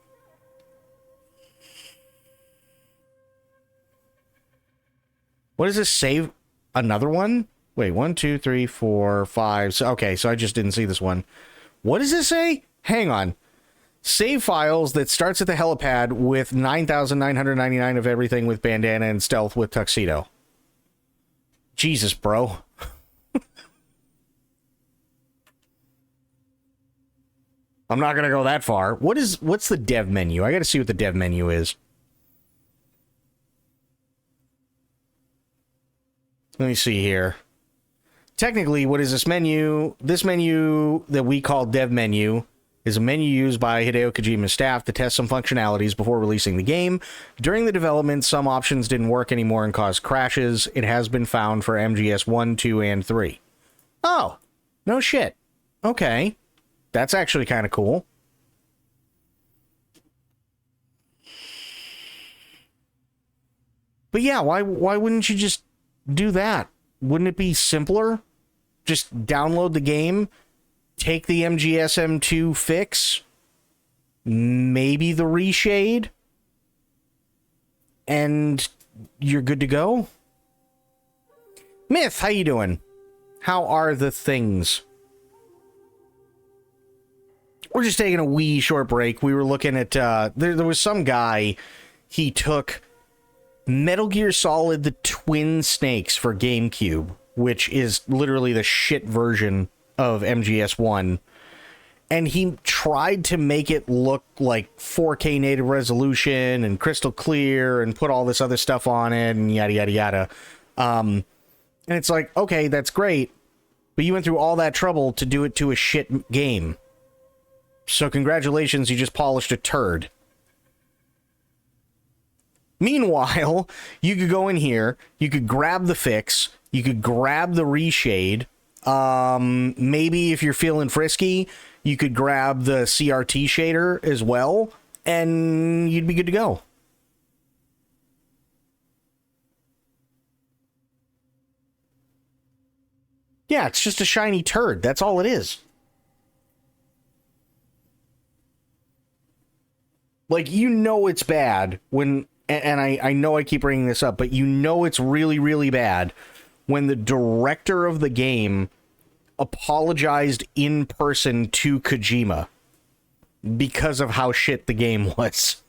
What does this save? Another one? Wait, 1, 2, 3, 4, 5. So, okay, so I just didn't see this one. What does it say? Hang on. Save files that starts at the helipad with 9,999 of everything with bandana and stealth with tuxedo. Jesus, bro. I'm not going to go that far. What's the dev menu? I got to see what the dev menu is. Let me see here. Technically, what is this menu? This menu that we call dev menu is a menu used by Hideo Kojima's staff to test some functionalities before releasing the game. During the development, some options didn't work anymore and caused crashes. It has been found for MGS 1, 2, and 3. Oh, no shit. Okay. That's actually kind of cool. But yeah, why wouldn't you just do that? Wouldn't it be simpler? Just download the game, take the MGSM2 fix, maybe the reshade, and you're good to go? Myth, how you doing? How are the things? We're just taking a wee short break. We were looking at, there was some guy, he took Metal Gear Solid the Twin Snakes for GameCube, which is literally the shit version of MGS1, and he tried to make it look like 4K native resolution and crystal clear and put all this other stuff on it and yada yada yada. And it's like, okay, that's great, but you went through all that trouble to do it to a shit game. So congratulations, you just polished a turd. Meanwhile, you could go in here, you could grab the fix, you could grab the reshade, maybe if you're feeling frisky, you could grab the CRT shader as well, and you'd be good to go. Yeah, it's just a shiny turd, that's all it is. Like, you know it's bad when, and I know I keep bringing this up, but you know it's really, really bad when the director of the game apologized in person to Kojima because of how shit the game was.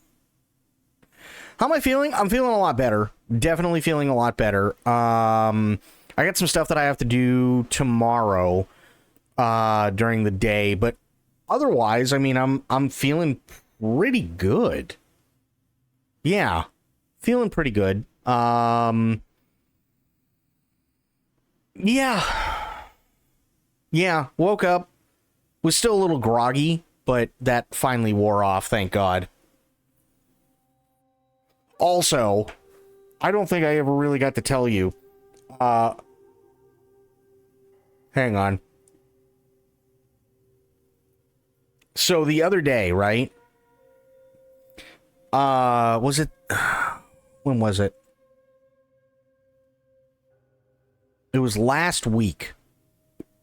How am I feeling? I'm feeling a lot better. Definitely feeling a lot better. I got some stuff that I have to do tomorrow during the day, but otherwise, I mean, I'm feeling pretty good. Yeah, feeling pretty good. Yeah, woke up, was still a little groggy, but that finally wore off, thank God. Also, I don't think I ever really got to tell you, hang on. So the other day, right? Was it, when was it? It was last week,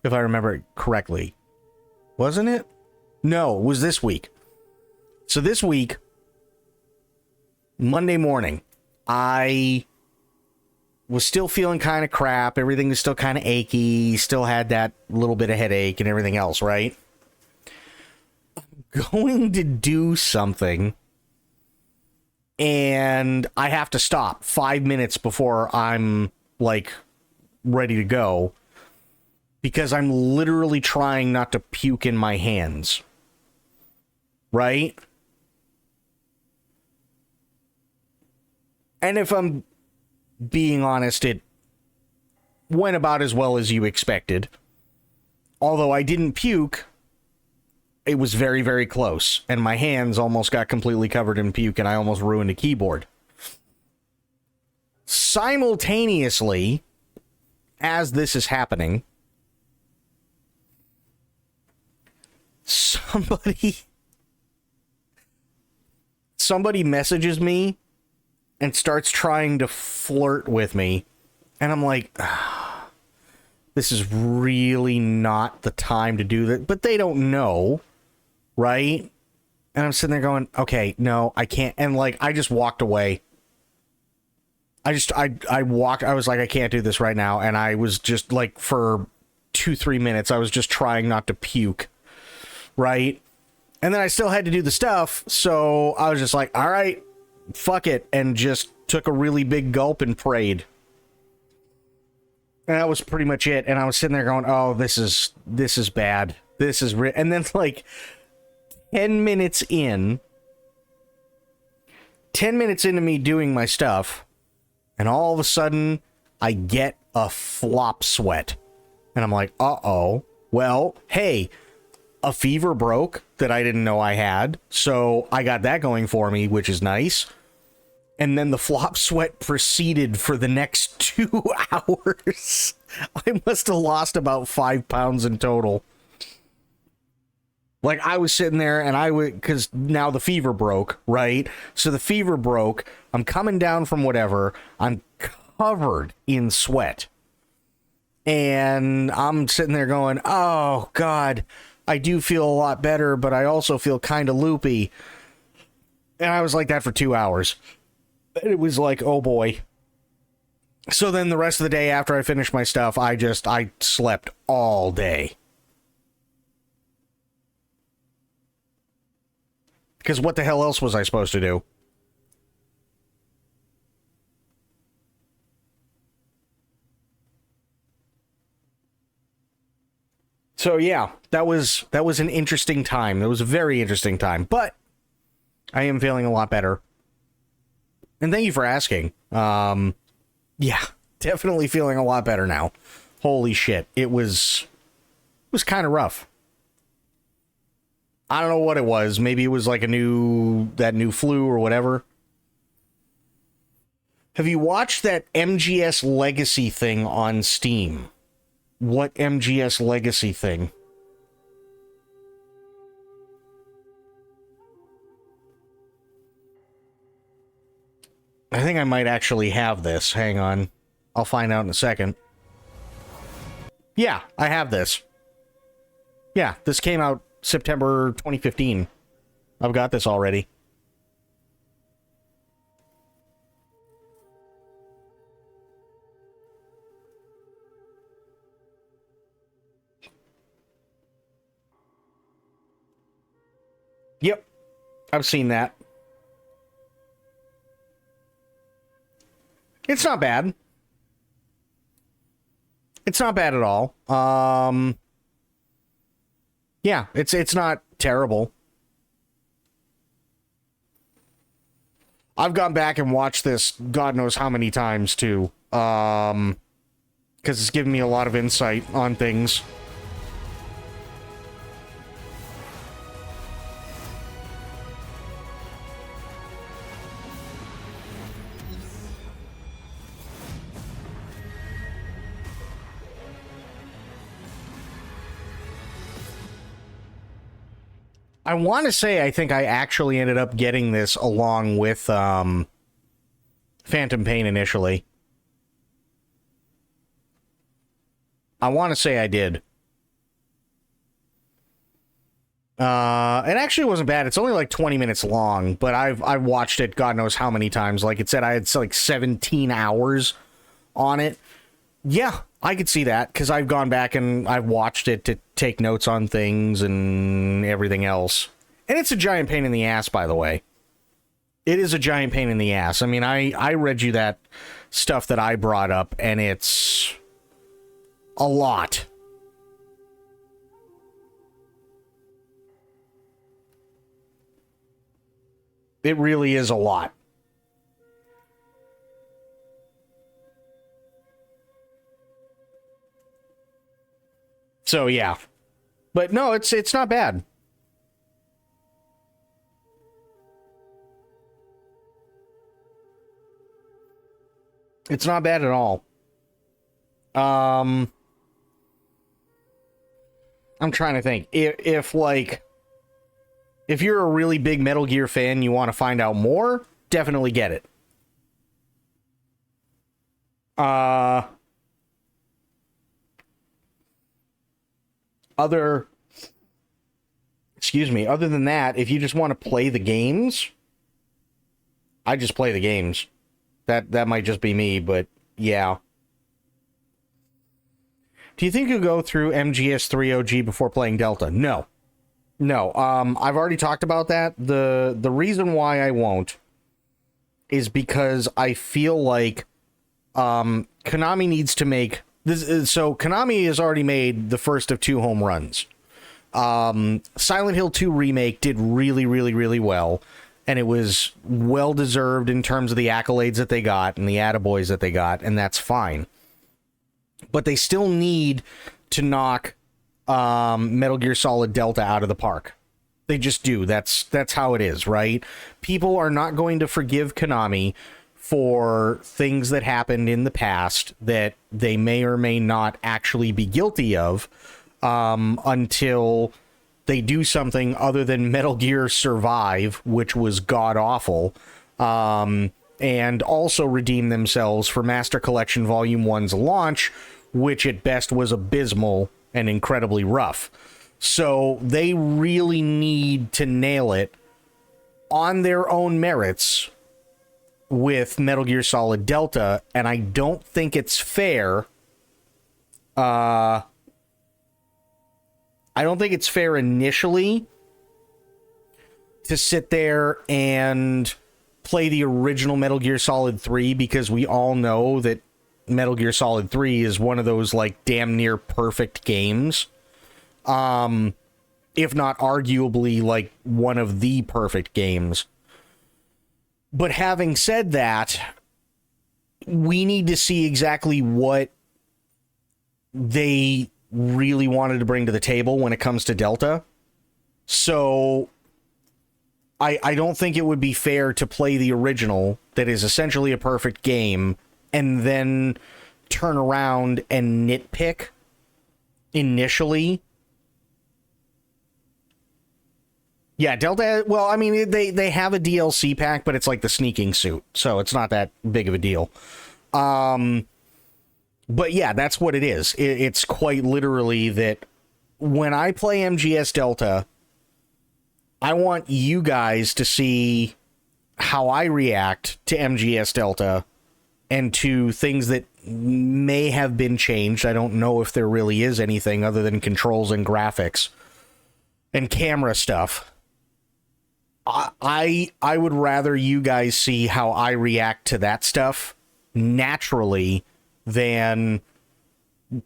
if I remember it correctly. Wasn't it? No, it was this week. So this week, Monday morning, I was still feeling kind of crap. Everything was still kind of achy. Still had that little bit of headache and everything else, right? I'm going to do something, and I have to stop 5 minutes before I'm, like, ready to go, because I'm literally trying not to puke in my hands. Right? And if I'm being honest, it went about as well as you expected. Although I didn't puke, it was very, very close. And my hands almost got completely covered in puke, and I almost ruined a keyboard. Simultaneously, as this is happening, somebody messages me and starts trying to flirt with me, and I'm like, this is really not the time to do that. But they don't know, right? And I'm sitting there going, okay, no, I can't. And like, I just walked away. I walked, I was like, I can't do this right now. And I was just like, for 2-3 minutes, I was just trying not to puke. right? And then I still had to do the stuff, so I was just like, all right, fuck it, and just took a really big gulp and prayed. And that was pretty much it. And I was sitting there going, oh, this is bad. This is and then like 10 minutes into me doing my stuff, and all of a sudden I get a flop sweat. And I'm like, uh-oh. Well, hey, a fever broke that I didn't know I had. So I got that going for me, which is nice. And then the flop sweat proceeded for the next 2 hours. I must have lost about 5 pounds in total. Like, I was sitting there and because now the fever broke, right? So the fever broke. I'm coming down from whatever. I'm covered in sweat. And I'm sitting there going, oh, God, I do feel a lot better, but I also feel kind of loopy. And I was like that for 2 hours. It was like, oh boy. So then the rest of the day after I finished my stuff, I slept all day. Because what the hell else was I supposed to do? So yeah, that was an interesting time. It was a very interesting time, but I am feeling a lot better. And thank you for asking. Yeah, definitely feeling a lot better now. Holy shit. It was kind of rough. I don't know what it was. Maybe it was like that new flu or whatever. Have you watched that MGS Legacy thing on Steam? What MGS Legacy thing? I think I might actually have this. Hang on. I'll find out in a second. Yeah, I have this. Yeah, this came out September 2015. I've got this already. Yep, I've seen that. It's not bad. It's not bad at all. Yeah, it's not terrible. I've gone back and watched this God knows how many times too. Because it's given me a lot of insight on things. I want to say I think I actually ended up getting this along with Phantom Pain initially. I want to say I did. It actually wasn't bad. It's only like 20 minutes long, but I've watched it God knows how many times. Like it said, I had like 17 hours on it. Yeah, I could see that, because I've gone back and I've watched it to take notes on things and everything else. And it's a giant pain in the ass, by the way. It is a giant pain in the ass. I mean, I read you that stuff that I brought up, and it's a lot. It really is a lot. So yeah, but no, it's not bad. It's not bad at all. I'm trying to think if you're a really big Metal Gear fan, you want to find out more, definitely get it. Other than that, if you just want to play the games, I just play the games. That might just be me, but yeah. Do you think you'll go through MGS3 OG before playing Delta? No. No, I've already talked about that. The reason why I won't is because I feel like Konami needs to make this. So Konami has already made the first of 2 home runs. Silent Hill 2 Remake did really, really, really well, and it was well deserved in terms of the accolades that they got and the attaboys that they got, and that's fine. But they still need to knock Metal Gear Solid Delta out of the park. They just do. That's how it is, right? People are not going to forgive Konami for things that happened in the past that they may or may not actually be guilty of until they do something other than Metal Gear Survive, which was god-awful, and also redeem themselves for Master Collection Volume 1's launch, which at best was abysmal and incredibly rough. So they really need to nail it on their own merits with Metal Gear Solid Delta, and I don't think it's fair. I don't think it's fair initially to sit there and play the original Metal Gear Solid 3, because we all know that Metal Gear Solid 3 is one of those like damn near perfect games. If not arguably like one of the perfect games. But having said that, we need to see exactly what they really wanted to bring to the table when it comes to Delta. So I don't think it would be fair to play the original that is essentially a perfect game and then turn around and nitpick initially. Yeah, Delta, well, I mean, they have a DLC pack, but it's like the sneaking suit, so it's not that big of a deal. But yeah, that's what it is. It's quite literally that when I play MGS Delta, I want you guys to see how I react to MGS Delta and to things that may have been changed. I don't know if there really is anything other than controls and graphics and camera stuff. I would rather you guys see how I react to that stuff naturally than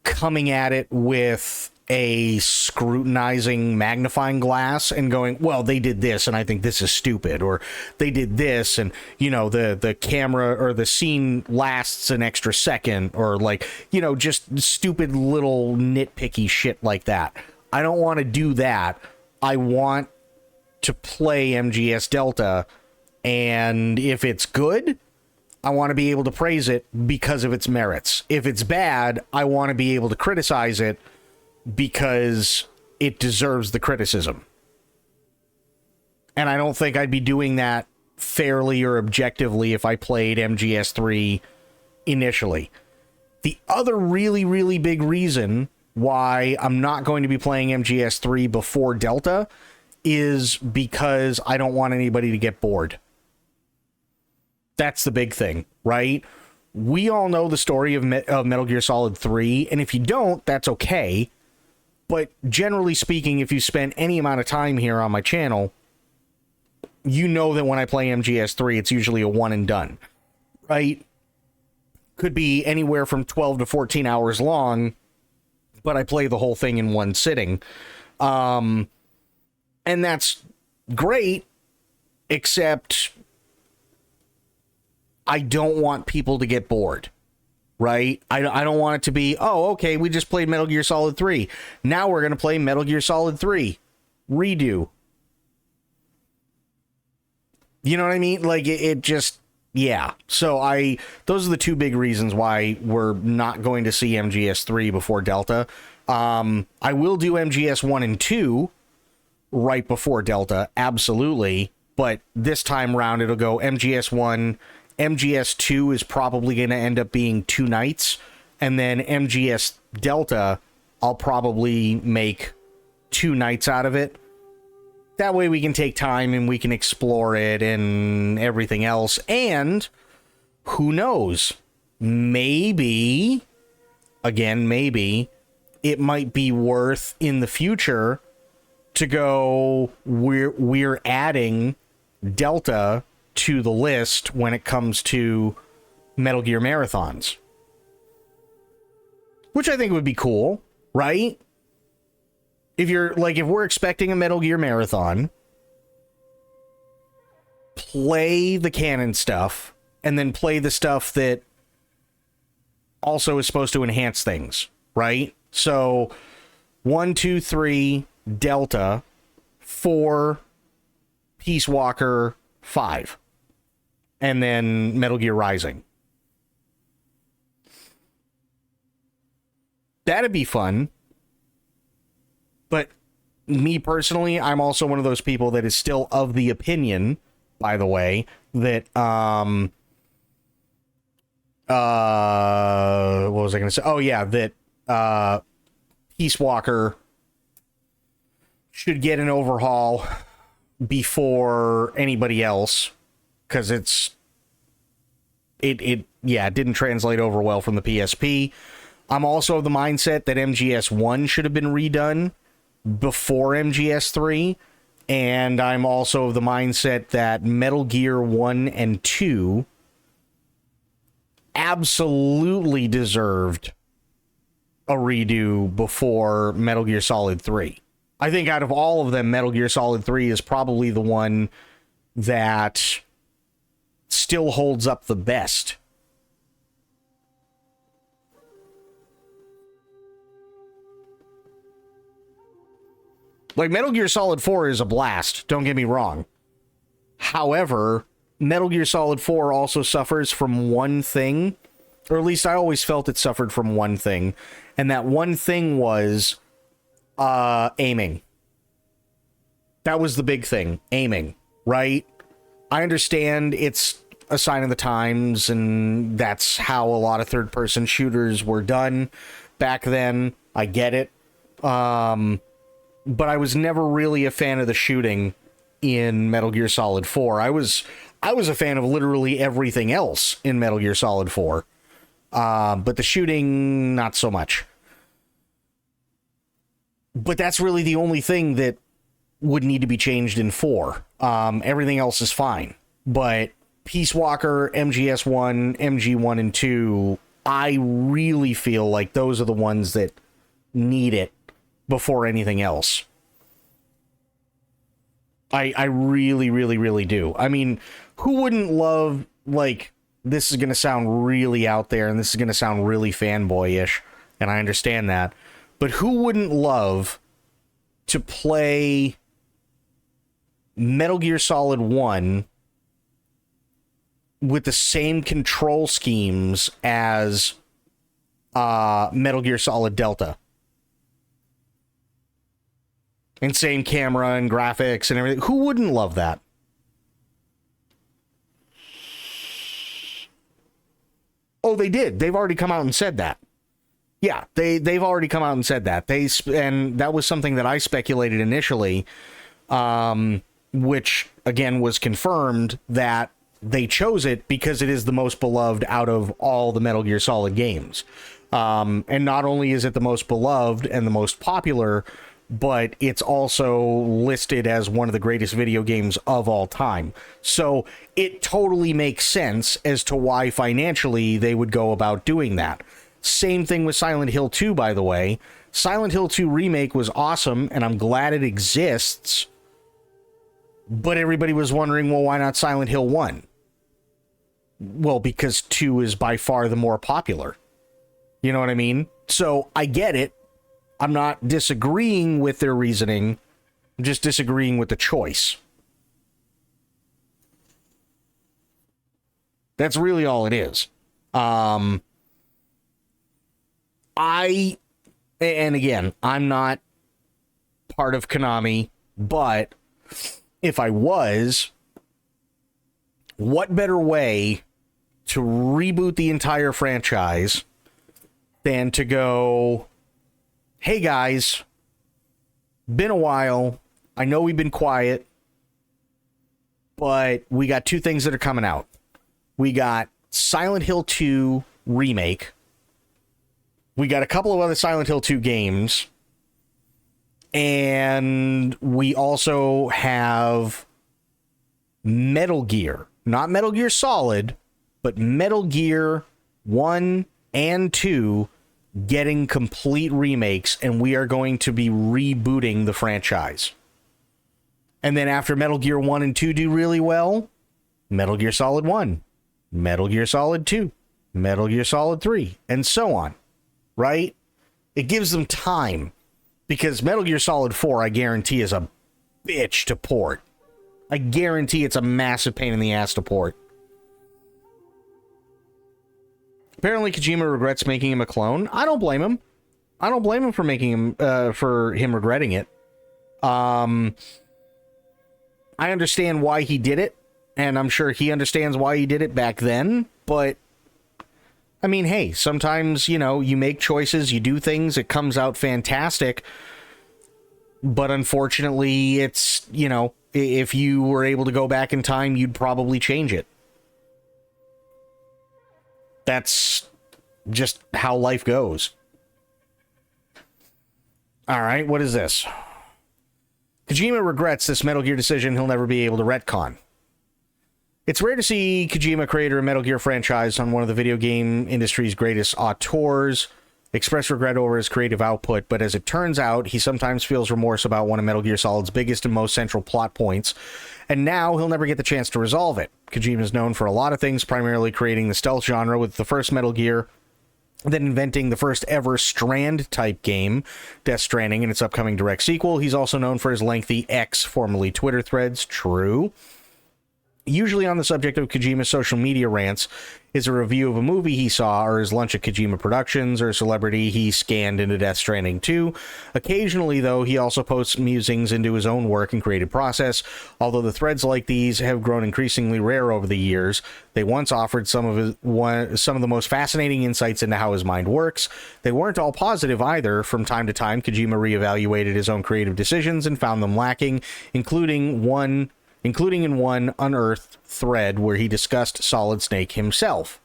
coming at it with a scrutinizing magnifying glass and going, well, they did this and I think this is stupid, or they did this and, you know, the camera or the scene lasts an extra second, or like, you know, just stupid little nitpicky shit like that. I don't want to do that. I want to play MGS Delta, and if it's good, I want to be able to praise it because of its merits. If it's bad, I want to be able to criticize it because it deserves the criticism. And I don't think I'd be doing that fairly or objectively if I played MGS3 initially. The other really, really big reason why I'm not going to be playing MGS3 before Delta is because I don't want anybody to get bored. That's the big thing, right? We all know the story of Metal Gear Solid 3, and if you don't, that's okay. But generally speaking, if you spend any amount of time here on my channel, you know that when I play MGS3, it's usually a one and done, right? Could be anywhere from 12 to 14 hours long, but I play the whole thing in one sitting. And that's great, except I don't want people to get bored, right? I don't want it to be, oh, okay, we just played Metal Gear Solid 3. Now we're going to play Metal Gear Solid 3. Redo. You know what I mean? Like, it just, yeah. So those are the two big reasons why we're not going to see MGS3 before Delta. I will do MGS 1 and 2 right before Delta, absolutely. But this time around, it'll go MGS 1, MGS 2 is probably going to end up being 2 nights, and then MGS Delta, I'll probably make 2 nights out of it. That way we can take time and we can explore it and everything else. And who knows? Maybe, again, maybe, it might be worth in the future to go, we're adding Delta to the list when it comes to Metal Gear marathons. Which I think would be cool, right? If we're expecting a Metal Gear marathon, play the canon stuff, and then play the stuff that also is supposed to enhance things, right? So 1, 2, 3, Delta, 4, Peace Walker, 5, and then Metal Gear Rising. That'd be fun. But me personally, I'm also one of those people that is still of the opinion, by the way, that what was I going to say? Oh yeah, that Peace Walker should get an overhaul before anybody else, because it didn't translate over well from the PSP. I'm also of the mindset that MGS1 should have been redone before MGS3, and I'm also of the mindset that Metal Gear 1 and 2 absolutely deserved a redo before Metal Gear Solid 3. I think out of all of them, Metal Gear Solid 3 is probably the one that still holds up the best. Like, Metal Gear Solid 4 is a blast, don't get me wrong. However, Metal Gear Solid 4 also suffers from one thing, or at least I always felt it suffered from one thing, and that one thing was aiming. That was the big thing, aiming, right? I understand it's a sign of the times, and that's how a lot of third-person shooters were done back then. I get it. But I was never really a fan of the shooting in Metal Gear Solid 4. I was a fan of literally everything else in Metal Gear Solid 4. But the shooting, not so much. But that's really the only thing that would need to be changed in 4. Everything else is fine. But Peace Walker, MGS1, MG1, and 2, I really feel like those are the ones that need it before anything else. I really, really, really do. I mean, who wouldn't love, like, this is going to sound really out there, and this is going to sound really fanboyish, and I understand that, but who wouldn't love to play Metal Gear Solid 1 with the same control schemes as Metal Gear Solid Delta? And same camera and graphics and everything. Who wouldn't love that? Oh, they did. They've already come out and said that. Yeah, they've already come out and said that. And that was something that I speculated initially, which, again, was confirmed that they chose it because it is the most beloved out of all the Metal Gear Solid games. And not only is it the most beloved and the most popular, but it's also listed as one of the greatest video games of all time. So it totally makes sense as to why financially they would go about doing that. Same thing with Silent Hill 2, by the way. Silent Hill 2 Remake was awesome, and I'm glad it exists. But everybody was wondering, well, why not Silent Hill 1? Well, because 2 is by far the more popular. You know what I mean? So I get it. I'm not disagreeing with their reasoning. I'm just disagreeing with the choice. That's really all it is. And again, I'm not part of Konami, but if I was, what better way to reboot the entire franchise than to go, hey guys, been a while. I know we've been quiet, but we got two things that are coming out. We got Silent Hill 2 Remake. We got a couple of other Silent Hill 2 games. And we also have Metal Gear. Not Metal Gear Solid, but Metal Gear 1 and 2 getting complete remakes, and we are going to be rebooting the franchise. And then after Metal Gear 1 and 2 do really well, Metal Gear Solid 1, Metal Gear Solid 2, Metal Gear Solid 3, and so on, right? It gives them time, because Metal Gear Solid 4, I guarantee, is a bitch to port. I guarantee it's a massive pain in the ass to port. Apparently, Kojima regrets making him a clone. I don't blame him. I don't blame him for making him, for him regretting it. I understand why he did it, and I'm sure he understands why he did it back then, but, I mean, hey, sometimes, you know, you make choices, you do things, it comes out fantastic, but unfortunately, it's, you know, if you were able to go back in time, you'd probably change it. That's just how life goes. All right, what is this? Kojima regrets this Metal Gear decision he'll never be able to retcon. It's rare to see Kojima, creator of Metal Gear franchise, on one of the video game industry's greatest auteurs, express regret over his creative output, but as it turns out, he sometimes feels remorse about one of Metal Gear Solid's biggest and most central plot points, and now he'll never get the chance to resolve it. Kojima is known for a lot of things, primarily creating the stealth genre with the first Metal Gear, then inventing the first ever Strand-type game, Death Stranding, and its upcoming direct sequel. He's also known for his lengthy X, formerly Twitter threads, true. Usually on the subject of Kojima's social media rants is a review of a movie he saw, or his lunch at Kojima Productions, or a celebrity he scanned into Death Stranding 2. Occasionally, though, he also posts musings into his own work and creative process. Although the threads like these have grown increasingly rare over the years, they once offered some of the most fascinating insights into how his mind works. They weren't all positive either. From time to time, Kojima reevaluated his own creative decisions and found them lacking, including in one unearthed thread where he discussed Solid Snake himself.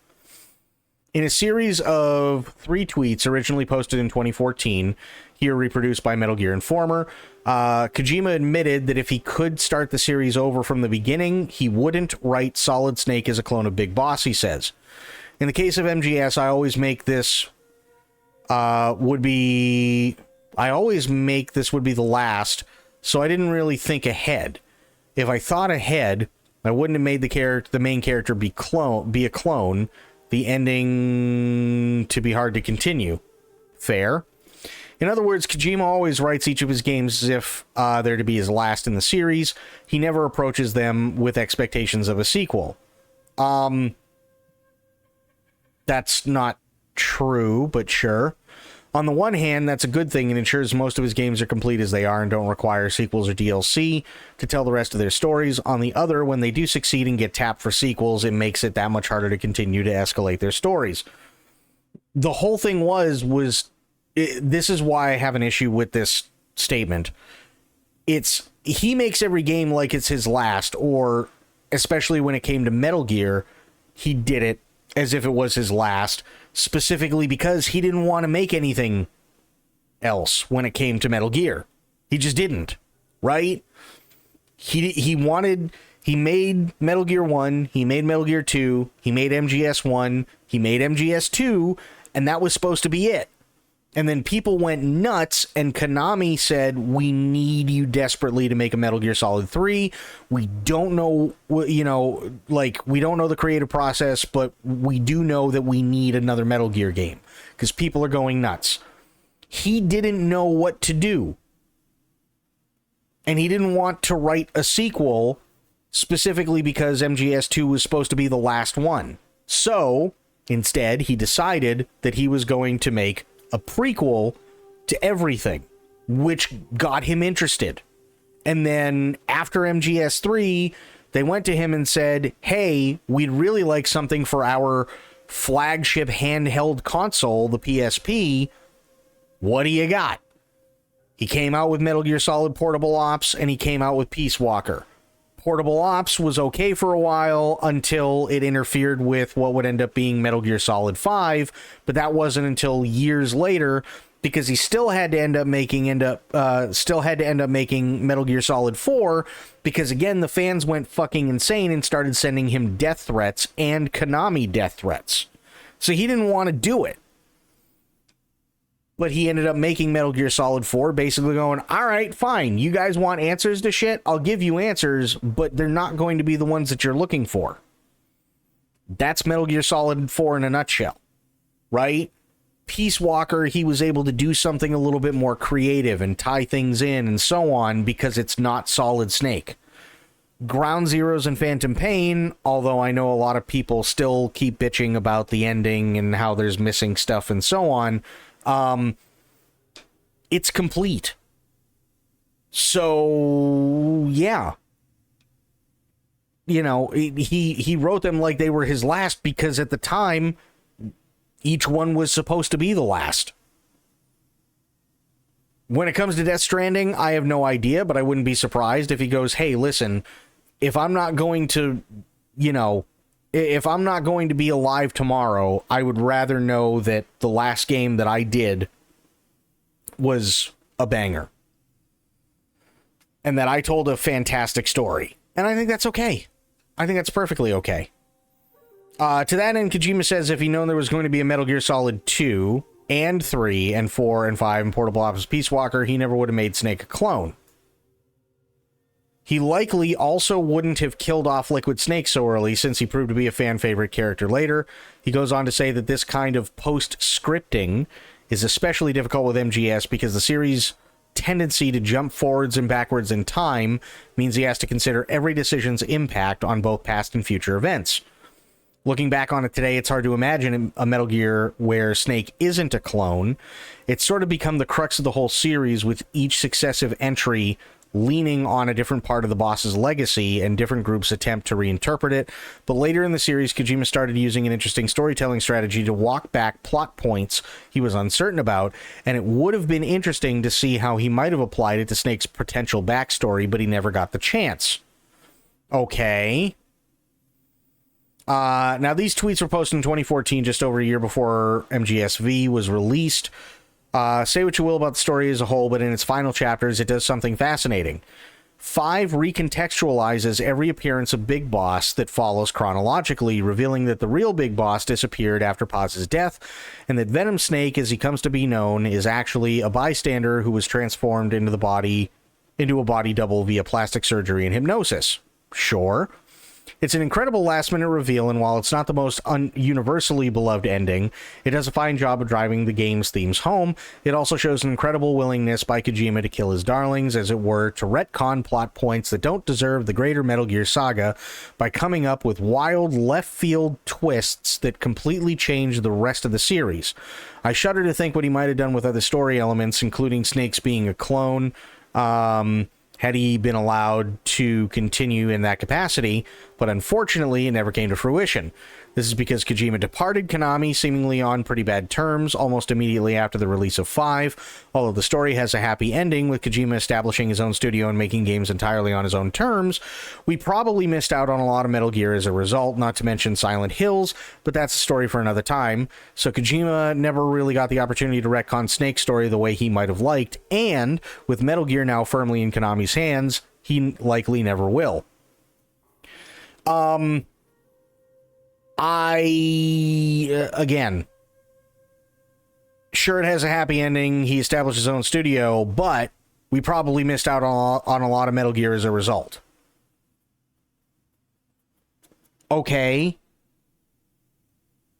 In a series of 3 tweets originally posted in 2014, here reproduced by Metal Gear Informer, Kojima admitted that if he could start the series over from the beginning, he wouldn't write Solid Snake as a clone of Big Boss, he says. In the case of MGS, I always make this would be the last, so I didn't really think ahead. If I thought ahead, I wouldn't have made the main character be a clone, the ending to be hard to continue. Fair. In other words, Kojima always writes each of his games as if they're to be his last in the series. He never approaches them with expectations of a sequel. That's not true, but sure. On the one hand, that's a good thing and ensures most of his games are complete as they are and don't require sequels or DLC to tell the rest of their stories. On the other, when they do succeed and get tapped for sequels, it makes it that much harder to continue to escalate their stories. The whole thing this is why I have an issue with this statement. He makes every game like it's his last, or especially when it came to Metal Gear, he did it as if it was his last, specifically because he didn't want to make anything else when it came to Metal Gear. He just didn't, right? He made Metal Gear 1, he made Metal Gear 2, he made MGS 1, he made MGS 2, and that was supposed to be it. And then people went nuts, and Konami said, we need you desperately to make a Metal Gear Solid 3. We don't know, we don't know the creative process, but we do know that we need another Metal Gear game, because people are going nuts. He didn't know what to do. And he didn't want to write a sequel, specifically because MGS2 was supposed to be the last one. So, instead, he decided that he was going to make a prequel to everything, which got him interested. And then after MGS3, they went to him and said, hey, we'd really like something for our flagship handheld console, the PSP. What do you got? He came out with Metal Gear Solid Portable Ops, and he came out with Peace Walker. Portable Ops was okay for a while until it interfered with what would end up being Metal Gear Solid 5, but that wasn't until years later because he still had to end up making Metal Gear Solid 4, because again the fans went fucking insane and started sending him death threats and Konami death threats. So he didn't want to do it. But he ended up making Metal Gear Solid 4, basically going, all right, fine, you guys want answers to shit? I'll give you answers, but they're not going to be the ones that you're looking for. That's Metal Gear Solid 4 in a nutshell, right? Peace Walker, he was able to do something a little bit more creative and tie things in and so on because it's not Solid Snake. Ground Zeroes and Phantom Pain, although I know a lot of people still keep bitching about the ending and how there's missing stuff and so on, it's complete. So, yeah. You know, he wrote them like they were his last because at the time, each one was supposed to be the last. When it comes to Death Stranding, I have no idea, but I wouldn't be surprised if he goes, hey, listen, if I'm not going to, if I'm not going to be alive tomorrow, I would rather know that the last game that I did was a banger. And that I told a fantastic story. And I think that's okay. I think that's perfectly okay. To that end, Kojima says if he'd known there was going to be a Metal Gear Solid 2 and 3 and 4 and 5 and Portable Office Peace Walker, he never would have made Snake a clone. He likely also wouldn't have killed off Liquid Snake so early since he proved to be a fan favorite character later. He goes on to say that this kind of post-scripting is especially difficult with MGS because the series' tendency to jump forwards and backwards in time means he has to consider every decision's impact on both past and future events. Looking back on it today, it's hard to imagine a Metal Gear where Snake isn't a clone. It's sort of become the crux of the whole series, with each successive entry leaning on a different part of the boss's legacy and different groups attempt to reinterpret it. But later in the series, Kojima started using an interesting storytelling strategy to walk back plot points he was uncertain about, and it would have been interesting to see how he might have applied it to Snake's potential backstory, but he never got the chance. Okay. Now, these tweets were posted in 2014, just over a year before MGSV was released. Say what you will about the story as a whole, but in its final chapters, it does something fascinating. 5 recontextualizes every appearance of Big Boss that follows chronologically, revealing that the real Big Boss disappeared after Paz's death, and that Venom Snake, as he comes to be known, is actually a bystander who was transformed into a body double via plastic surgery and hypnosis. Sure. It's an incredible last-minute reveal, and while it's not the most universally beloved ending, it does a fine job of driving the game's themes home. It also shows an incredible willingness by Kojima to kill his darlings, as it were, to retcon plot points that don't deserve the greater Metal Gear saga by coming up with wild left-field twists that completely change the rest of the series. I shudder to think what he might have done with other story elements, including Snake's being a clone, had he been allowed to continue in that capacity, but unfortunately it never came to fruition. This is because Kojima departed Konami seemingly on pretty bad terms almost immediately after the release of 5. Although the story has a happy ending, with Kojima establishing his own studio and making games entirely on his own terms, we probably missed out on a lot of Metal Gear as a result, not to mention Silent Hills, but that's a story for another time. So Kojima never really got the opportunity to retcon Snake's story the way he might have liked, and with Metal Gear now firmly in Konami's hands, he likely never will. Again, sure, it has a happy ending. He established his own studio, but we probably missed out on a lot of Metal Gear as a result. Okay.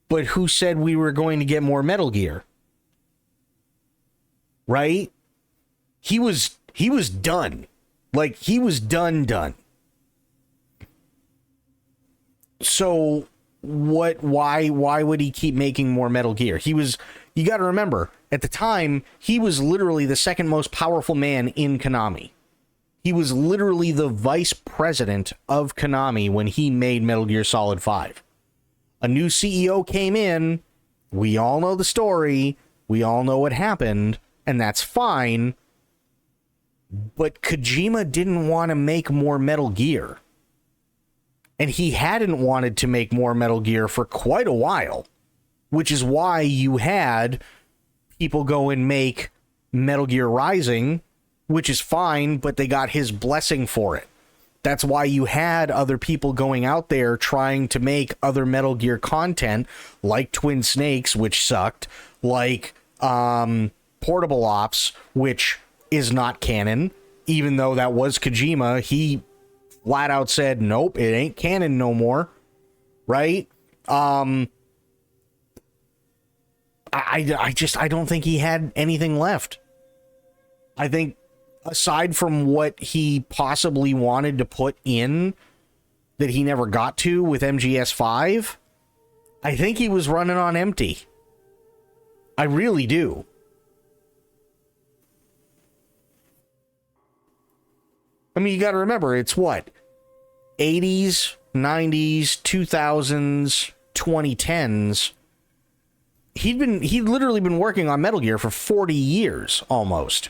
But who said we were going to get more Metal Gear? Right? He was done. Like, he was done. So why would he keep making more Metal Gear? You got to remember, at the time, he was literally the second most powerful man in Konami. He was literally the vice president of Konami when he made Metal Gear Solid 5. A new CEO came in, we all know the story, we all know what happened, and that's fine, but Kojima didn't want to make more Metal Gear. And he hadn't wanted to make more Metal Gear for quite a while, which is why you had people go and make Metal Gear Rising, which is fine, but they got his blessing for it. That's why you had other people going out there trying to make other Metal Gear content, like Twin Snakes, which sucked, like Portable Ops, which is not canon, even though that was Kojima. He flat out said, nope, it ain't canon no more, right? I don't think he had anything left. I think aside from what he possibly wanted to put in that he never got to with MGS5, I think he was running on empty. I really do. I mean, you got to remember, it's what? 80s, 90s, 2000s, 2010s. He'd literally been working on Metal Gear for 40 years almost.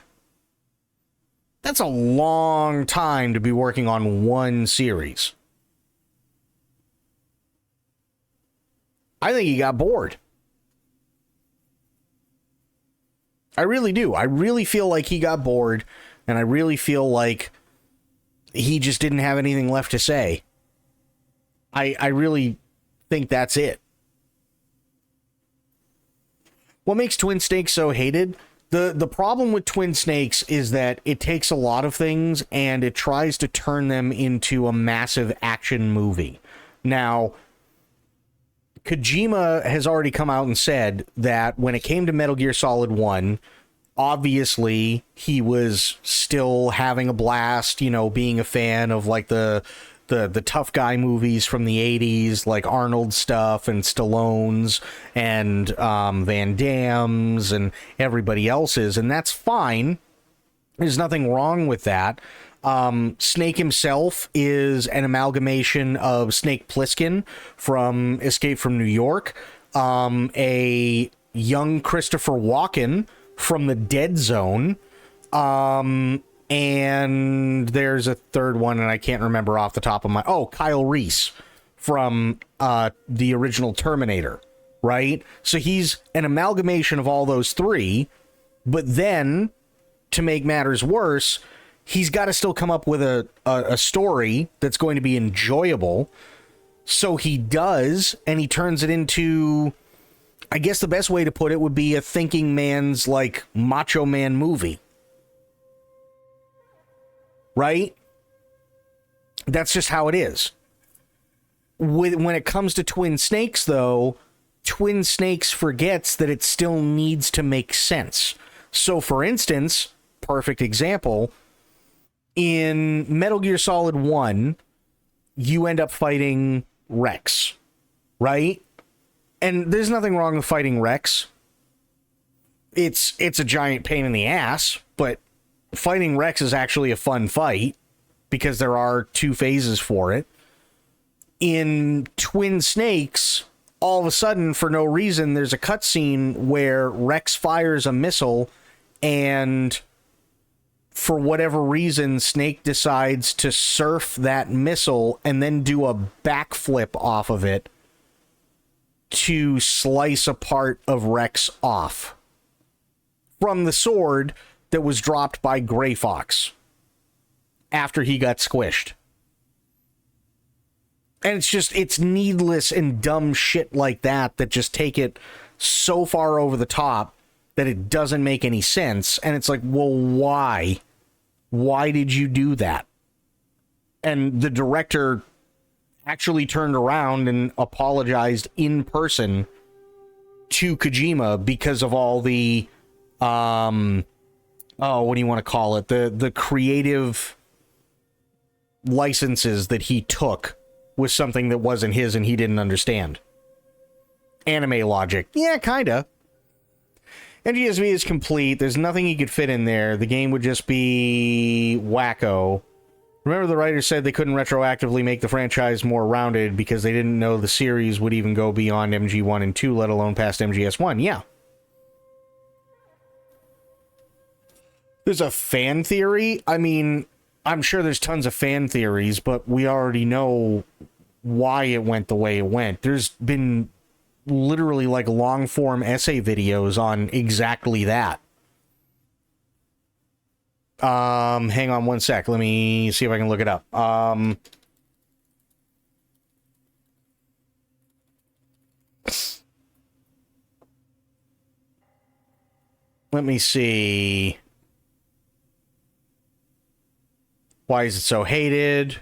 That's a long time to be working on one series. I think he got bored. I really do. I really feel like he got bored, and I really feel like he just didn't have anything left to say. I really think that's it. What makes Twin Snakes so hated? The problem with Twin Snakes is that it takes a lot of things and it tries to turn them into a massive action movie. Now, Kojima has already come out and said that when it came to Metal Gear Solid 1, obviously he was still having a blast, you know, being a fan of like the tough guy movies from the 80s, like Arnold stuff and Stallone's and Van Damme's and everybody else's, and that's fine. There's nothing wrong with that. Snake himself is an amalgamation of Snake Plissken from Escape from New York, a young Christopher Walken from the Dead Zone, and there's a third one, and I can't remember off the top of my... Oh, Kyle Reese from the original Terminator, right? So he's an amalgamation of all those three, but then, to make matters worse, he's got to still come up with a story that's going to be enjoyable. So he does, and he turns it into... I guess the best way to put it would be a thinking man's, like, Macho Man movie. Right? That's just how it is. When it comes to Twin Snakes, though, Twin Snakes forgets that it still needs to make sense. So, for instance, perfect example, in Metal Gear Solid 1, you end up fighting Rex, right? And there's nothing wrong with fighting Rex. It's a giant pain in the ass, but fighting Rex is actually a fun fight because there are two phases for it. In Twin Snakes, all of a sudden, for no reason, there's a cutscene where Rex fires a missile, and for whatever reason, Snake decides to surf that missile and then do a backflip off of it to slice a part of Rex off from the sword that was dropped by Gray Fox after he got squished. And it's needless and dumb shit like that just take it so far over the top that it doesn't make any sense. And it's like, well, why? Why did you do that? And the director actually turned around and apologized in person to Kojima because of all the what do you want to call it? The creative licenses that he took with something that wasn't his and he didn't understand. Anime logic. Yeah, kinda. NGSV is complete. There's nothing he could fit in there. The game would just be wacko. Remember, the writer said they couldn't retroactively make the franchise more rounded because they didn't know the series would even go beyond MG1 and 2, let alone past MGS1. Yeah. There's a fan theory. I mean, I'm sure there's tons of fan theories, but we already know why it went the way it went. There's been literally like long form essay videos on exactly that. Hang on one sec. Let me see if I can look it up. Let me see. Why is it so hated?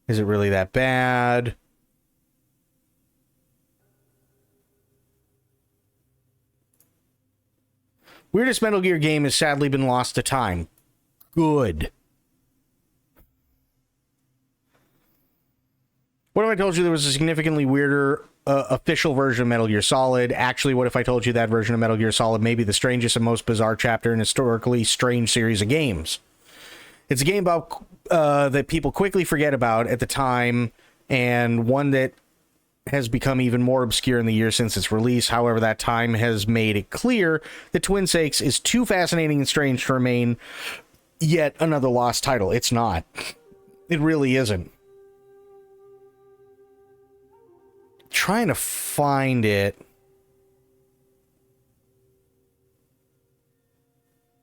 Is it really that bad? Weirdest Metal Gear game has sadly been lost to time. Good. What if I told you there was a significantly weirder official version of Metal Gear Solid? Actually, what if I told you that version of Metal Gear Solid may be the strangest and most bizarre chapter in a historically strange series of games? It's a game about that people quickly forget about at the time, and one that has become even more obscure in the years since its release. However, that time has made it clear that Twin Snakes is too fascinating and strange to remain yet another lost title. It's not. It really isn't. Trying to find it.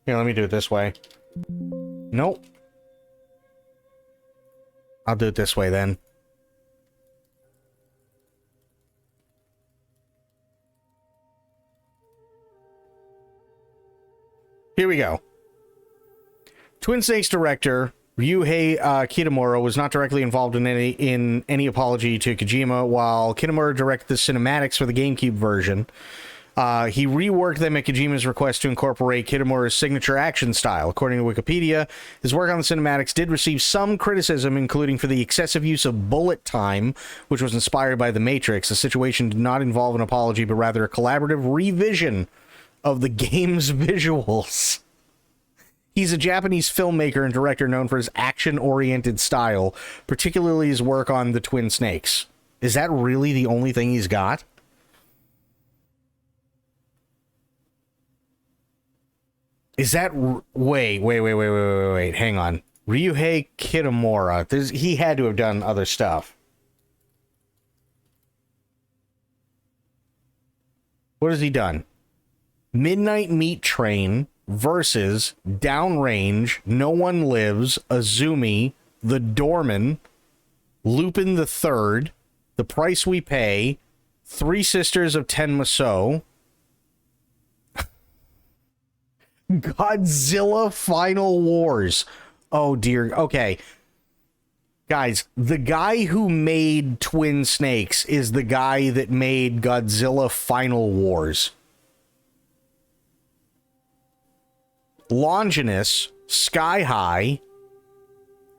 Here, let me do it this way. Nope. I'll do it this way then. Here we go. Twin Snakes director Ryuhei Kitamura was not directly involved in any apology to Kojima. While Kitamura directed the cinematics for the GameCube version, he reworked them at Kojima's request to incorporate Kitamura's signature action style. According to Wikipedia, his work on the cinematics did receive some criticism, including for the excessive use of bullet time, which was inspired by The Matrix. The situation did not involve an apology, but rather a collaborative revision of the game's visuals. He's a Japanese filmmaker and director known for his action-oriented style, particularly his work on The Twin Snakes. Is that really the only thing he's got? Is that... Wait. Hang on. Ryuhei Kitamura. He had to have done other stuff. What has he done? Midnight Meat Train versus Downrange, No One Lives, Azumi, The Doorman, Lupin the Third, The Price We Pay, Three Sisters of Tenmaso, Godzilla Final Wars. Oh dear. Okay. Guys, the guy who made Twin Snakes is the guy that made Godzilla Final Wars. Longinus, Sky High,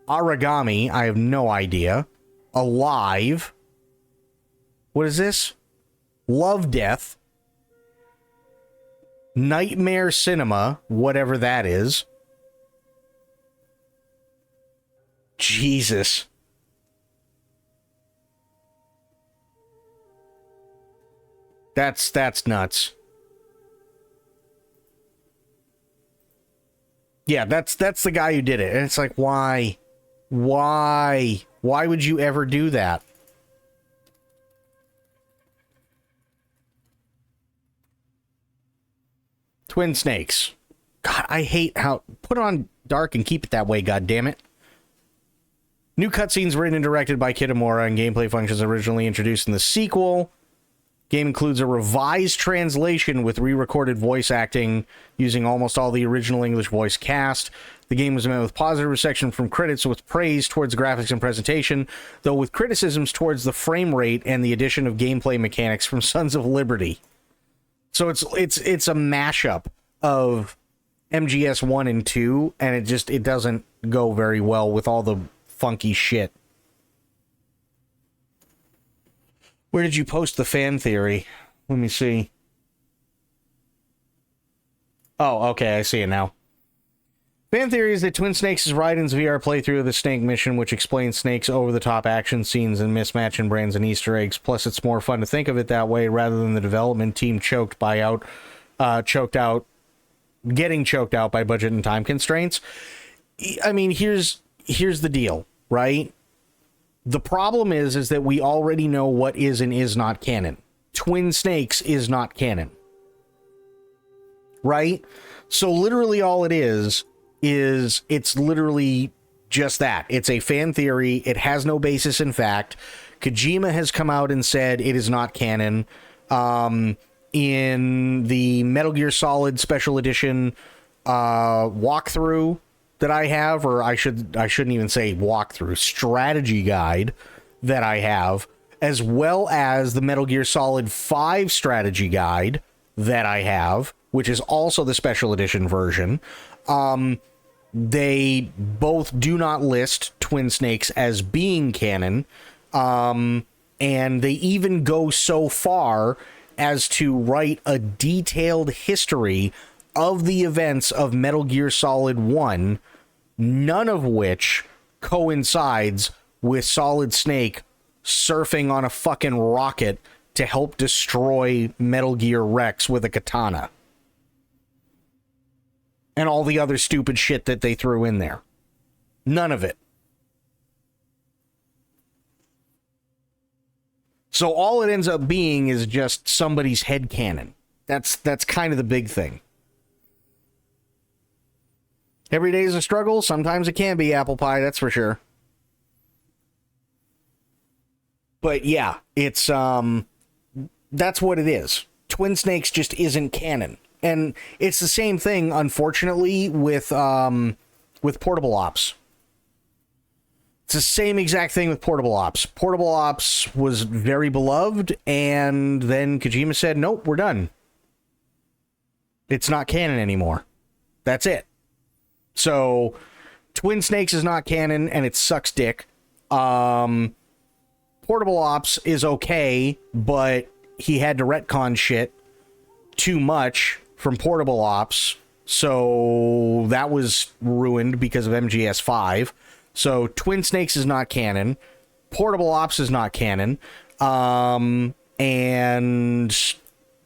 Origami, I have no idea. Alive. What is this? Love Death. Nightmare Cinema, whatever that is. Jesus. That's nuts. Yeah, that's the guy who did it. And it's like, why? Why would you ever do that? Twin Snakes. God, I hate how... Put it on dark and keep it that way, goddammit. New cutscenes written and directed by Kitamura and gameplay functions originally introduced in the sequel. Game includes a revised translation with re-recorded voice acting using almost all the original English voice cast. The game was met with positive reception from critics with praise towards graphics and presentation, though with criticisms towards the frame rate and the addition of gameplay mechanics from Sons of Liberty. So it's a mashup of MGS 1 and 2, and it doesn't go very well with all the funky shit. Where did you post the fan theory? Let me see. Oh, okay, I see it now. Fan theory is that Twin Snakes is Raiden's VR playthrough of the Snake mission, which explains Snake's over-the-top action scenes and mismatch in brands and Easter eggs. Plus, it's more fun to think of it that way rather than the development team getting choked out by budget and time constraints. I mean, here's the deal, right? The problem is that we already know what is and is not canon. Twin Snakes is not canon. Right? So literally all it is it's literally just that. It's a fan theory. It has no basis in fact. Kojima has come out and said it is not canon. In the Metal Gear Solid Special Edition walkthrough that I have, or I shouldn't even say walkthrough, strategy guide that I have, as well as the Metal Gear Solid 5 strategy guide that I have, which is also the Special Edition version, they both do not list Twin Snakes as being canon, and they even go so far as to write a detailed history of the events of Metal Gear Solid 1, none of which coincides with Solid Snake surfing on a fucking rocket to help destroy Metal Gear Rex with a katana. And all the other stupid shit that they threw in there. None of it. So all it ends up being is just somebody's headcanon. That's kind of the big thing. Every day is a struggle. Sometimes it can be apple pie, that's for sure. But yeah, it's that's what it is. Twin Snakes just isn't canon. And it's the same thing, unfortunately, with Portable Ops. It's the same exact thing with Portable Ops. Portable Ops was very beloved, and then Kojima said, nope, we're done. It's not canon anymore. That's it. So, Twin Snakes is not canon, and it sucks dick. Portable Ops is okay, but he had to retcon shit too much from Portable Ops, so that was ruined because of MGS5. So Twin Snakes is not canon. Portable Ops is not canon. And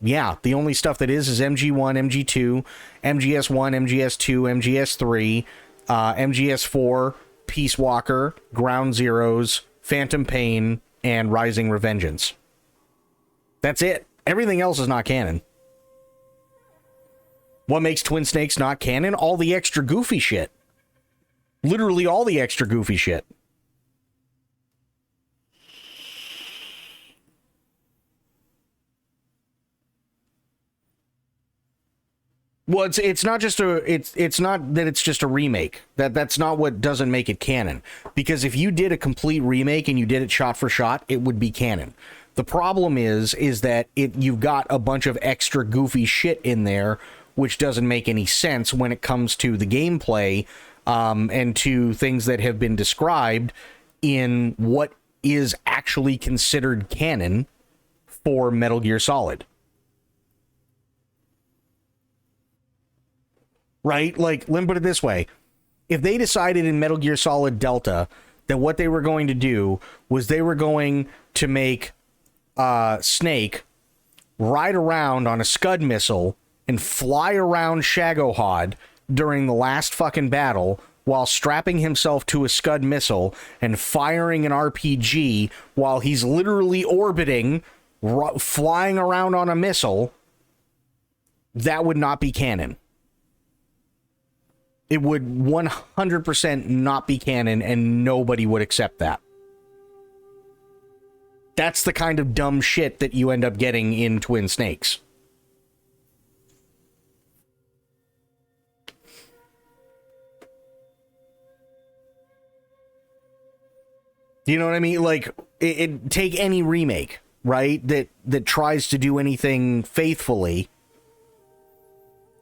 yeah, the only stuff that is MG1, MG2, MGS1, MGS2, MGS3, MGS4, Peace Walker, Ground Zeroes, Phantom Pain, and Rising Revengeance. That's it. Everything else is not canon. What makes Twin Snakes not canon? All the extra goofy shit. Literally all the extra goofy shit. Well, it's not just it's not that it's just a remake. That's not what doesn't make it canon. Because if you did a complete remake and you did it shot for shot, it would be canon. The problem is that you've got a bunch of extra goofy shit in there, which doesn't make any sense when it comes to the gameplay, and to things that have been described in what is actually considered canon for Metal Gear Solid. Right? Like, let me put it this way. If they decided in Metal Gear Solid Delta that what they were going to do was they were going to make Snake ride around on a Scud missile and fly around Shagohod during the last fucking battle while strapping himself to a Scud missile and firing an RPG while he's literally orbiting, flying around on a missile, that would not be canon. It would 100% not be canon, and nobody would accept that. That's the kind of dumb shit that you end up getting in Twin Snakes. You know what I mean? Like, take any remake, right? That tries to do anything faithfully.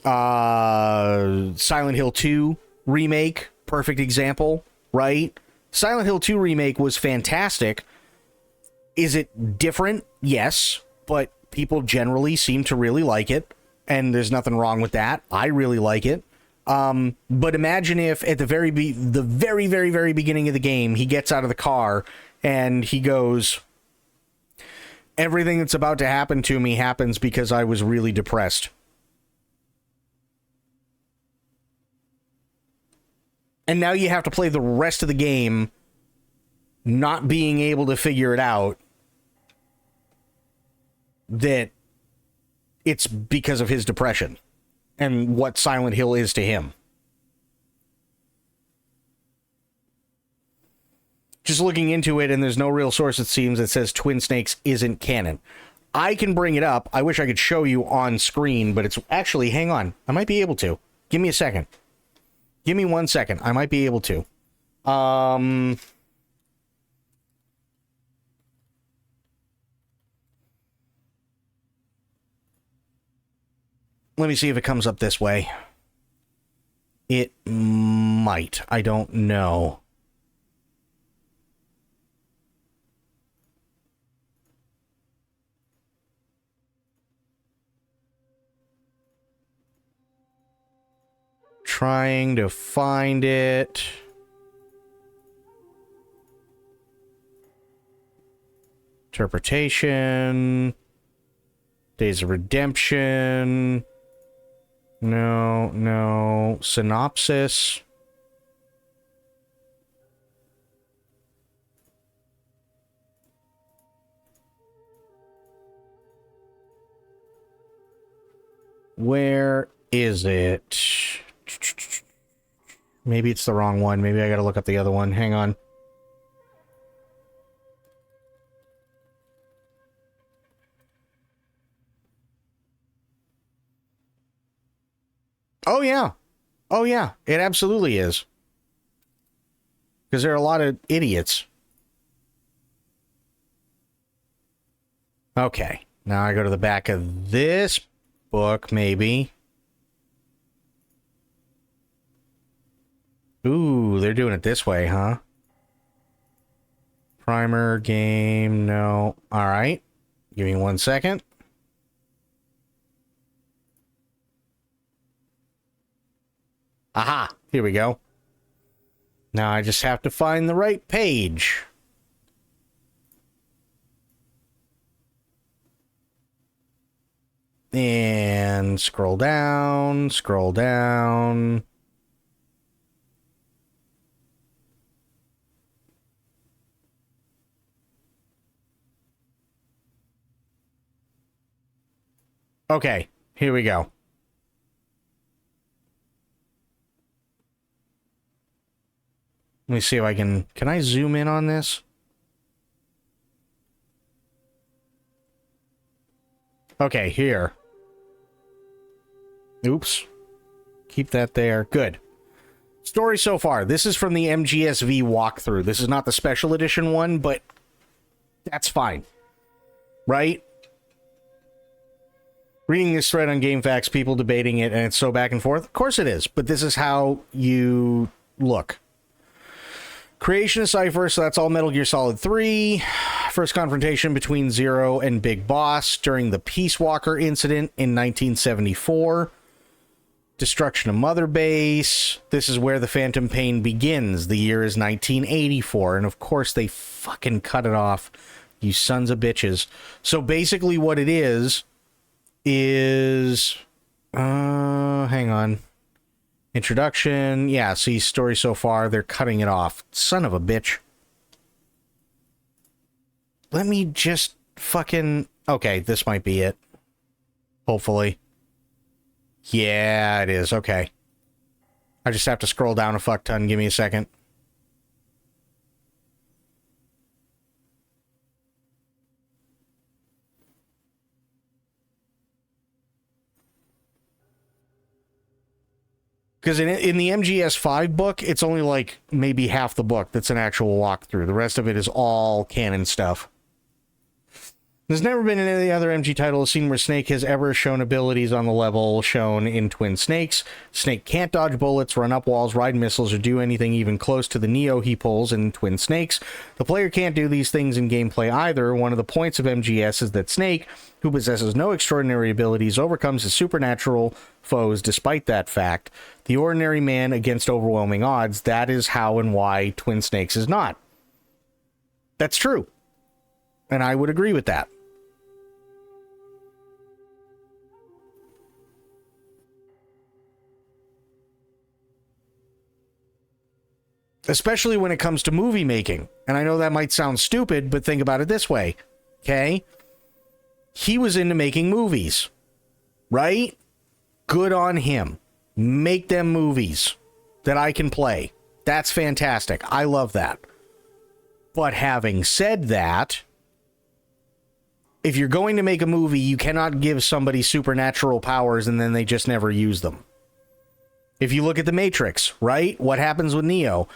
Silent Hill 2 remake, perfect example, right? Silent Hill 2 remake was fantastic. Is it different? Yes, but people generally seem to really like it, and there's nothing wrong with that. I really like it. But imagine if at the very beginning of the game, he gets out of the car and he goes, everything that's about to happen to me happens because I was really depressed. And now you have to play the rest of the game not being able to figure it out, that it's because of his depression and what Silent Hill is to him. Just looking into it, and there's no real source, it seems, that says Twin Snakes isn't canon. I can bring it up. I wish I could show you on screen, but it's actually, hang on. I might be able to. Give me a second. Give me 1 second. I might be able to. Let me see if it comes up this way. It might. I don't know. Trying to find it. Interpretation. Days of Redemption. No. Synopsis. Where is it? Maybe it's the wrong one. Maybe I gotta look up the other one. Hang on. Oh, yeah. Oh, yeah. It absolutely is. Because there are a lot of idiots. Okay. Now I go to the back of this book, maybe. Ooh, they're doing it this way, huh? Primer, game, no. All right. Give me 1 second. Aha, here we go. Now I just have to find the right page. And scroll down, scroll down. Okay, here we go. Let me see if I can I zoom in on this? Okay, here. Oops. Keep that there. Good. Story so far. This is from the MGSV walkthrough. This is not the special edition one, but that's fine. Right? Reading this thread on GameFAQs, people debating it, and it's so back and forth. Of course it is, but this is how you look. Creation of Cypher, so that's all Metal Gear Solid 3. First confrontation between Zero and Big Boss during the Peace Walker incident in 1974. Destruction of Mother Base. This is where the Phantom Pain begins. The year is 1984, and of course they fucking cut it off. You sons of bitches. So basically what it is... hang on. Introduction. Yeah, see, story so far. They're cutting it off. Son of a bitch. Let me just fucking... Okay, this might be it. Hopefully. Yeah, it is. Okay. I just have to scroll down a fuck ton. Give me a second. Because in the MGS5 book, it's only like maybe half the book that's an actual walkthrough. The rest of it is all canon stuff. There's never been in any other MG title a scene where Snake has ever shown abilities on the level shown in Twin Snakes. Snake can't dodge bullets, run up walls, ride missiles, or do anything even close to the Neo he pulls in Twin Snakes. The player can't do these things in gameplay either. One of the points of MGS is that Snake, who possesses no extraordinary abilities, overcomes his supernatural foes despite that fact. The ordinary man against overwhelming odds. That is how and why Twin Snakes is not. That's true. And I would agree with that. especially when it comes to movie making. And I know that might sound stupid, but think about it this way, okay? He was into making movies, right? Good on him. Make them movies that I can play. That's fantastic. I love that. But having said that, if you're going to make a movie, you cannot give somebody supernatural powers and then they just never use them. If you look at The Matrix, right? What happens with Neo?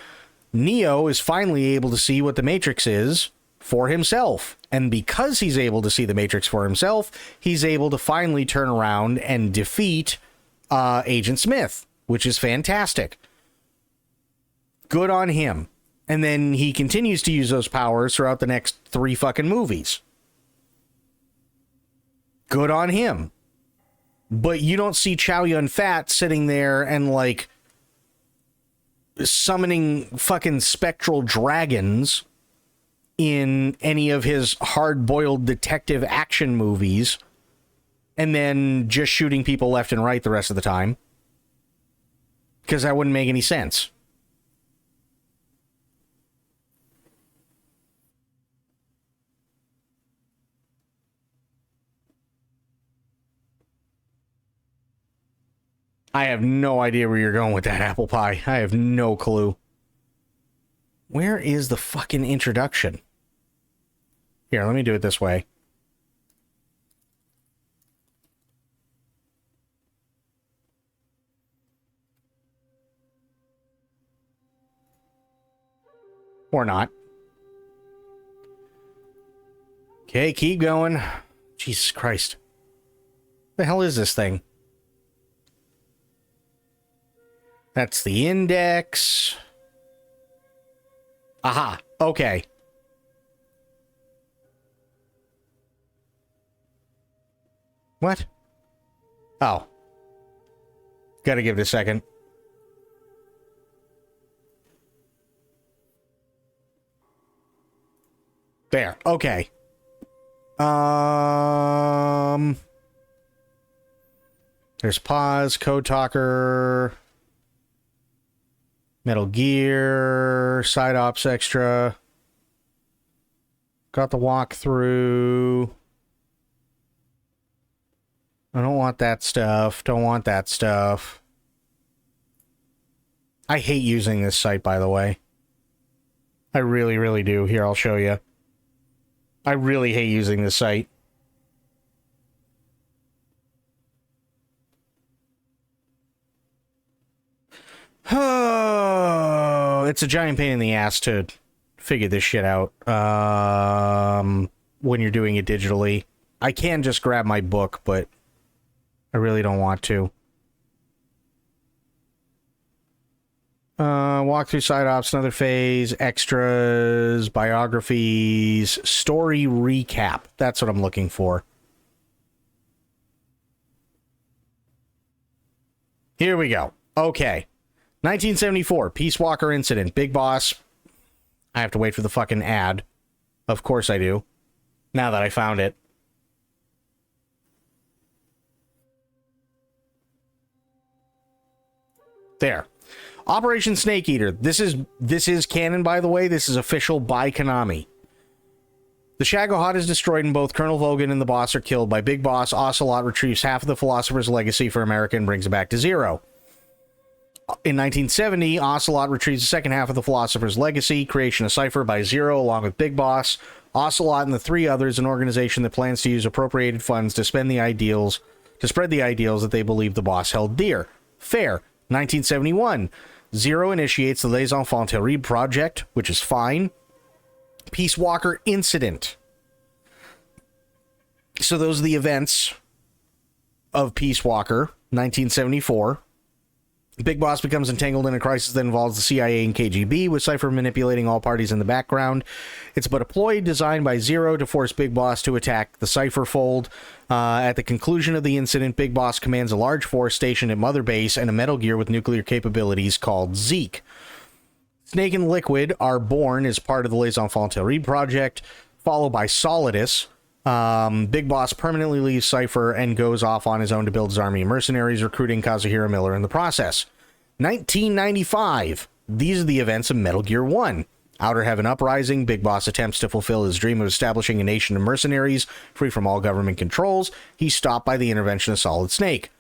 Neo is finally able to see what the Matrix is for himself. And because he's able to see the Matrix for himself, he's able to finally turn around and defeat Agent Smith, which is fantastic. Good on him. And then he continues to use those powers throughout the next 3 fucking movies. Good on him. But you don't see Chow Yun-Fat sitting there and, like, summoning fucking spectral dragons in any of his hard-boiled detective action movies and then just shooting people left and right the rest of the time. Because that wouldn't make any sense. I have no idea where you're going with that, apple pie. I have no clue. Where is the fucking introduction? Here, let me do it this way. Or not. Okay, keep going. Jesus Christ. The hell is this thing? That's the index. Aha. Okay. What? Oh. Gotta give it a second. There. Okay. There's pause, code talker, Metal Gear, side ops extra. Got the walkthrough. I don't want that stuff. Don't want that stuff. I hate using this site, by the way. I really, really do. Here, I'll show you. I really hate using this site. Oh, it's a giant pain in the ass to figure this shit out when you're doing it digitally. I can just grab my book, but I really don't want to. Walk through side ops, another phase, extras, biographies, story recap. That's what I'm looking for. Here we go. Okay. 1974, Peace Walker incident. Big Boss. I have to wait for the fucking ad. Of course I do. Now that I found it. There. Operation Snake Eater. This is canon, by the way. This is official by Konami. The Shagohod is destroyed and both Colonel Vogan and the boss are killed. By Big Boss, Ocelot retrieves half of the Philosopher's Legacy for America and brings it back to zero. In 1970, Ocelot retrieves the second half of the Philosopher's Legacy, creation of Cypher by Zero, along with Big Boss, Ocelot, and the 3 others, an organization that plans to use appropriated funds to spread the ideals that they believe the boss held dear. Fair. 1971, Zero initiates the Les Enfants Terribles project, which is fine. Peace Walker incident. So those are the events of Peace Walker, 1974. Big Boss becomes entangled in a crisis that involves the CIA and KGB, with Cypher manipulating all parties in the background. It's but a ploy designed by Zero to force Big Boss to attack the Cypher fold. At the conclusion of the incident, Big Boss commands a large force stationed at Mother Base and a Metal Gear with nuclear capabilities called Zeke. Snake and Liquid are born as part of the Les Enfants Terribles project, followed by Solidus. Big Boss permanently leaves Cypher and goes off on his own to build his army of mercenaries, recruiting Kazuhiro Miller in the process. 1995, these are the events of Metal Gear 1. Outer Heaven Uprising, Big Boss attempts to fulfill his dream of establishing a nation of mercenaries free from all government controls. He's stopped by the intervention of Solid Snake.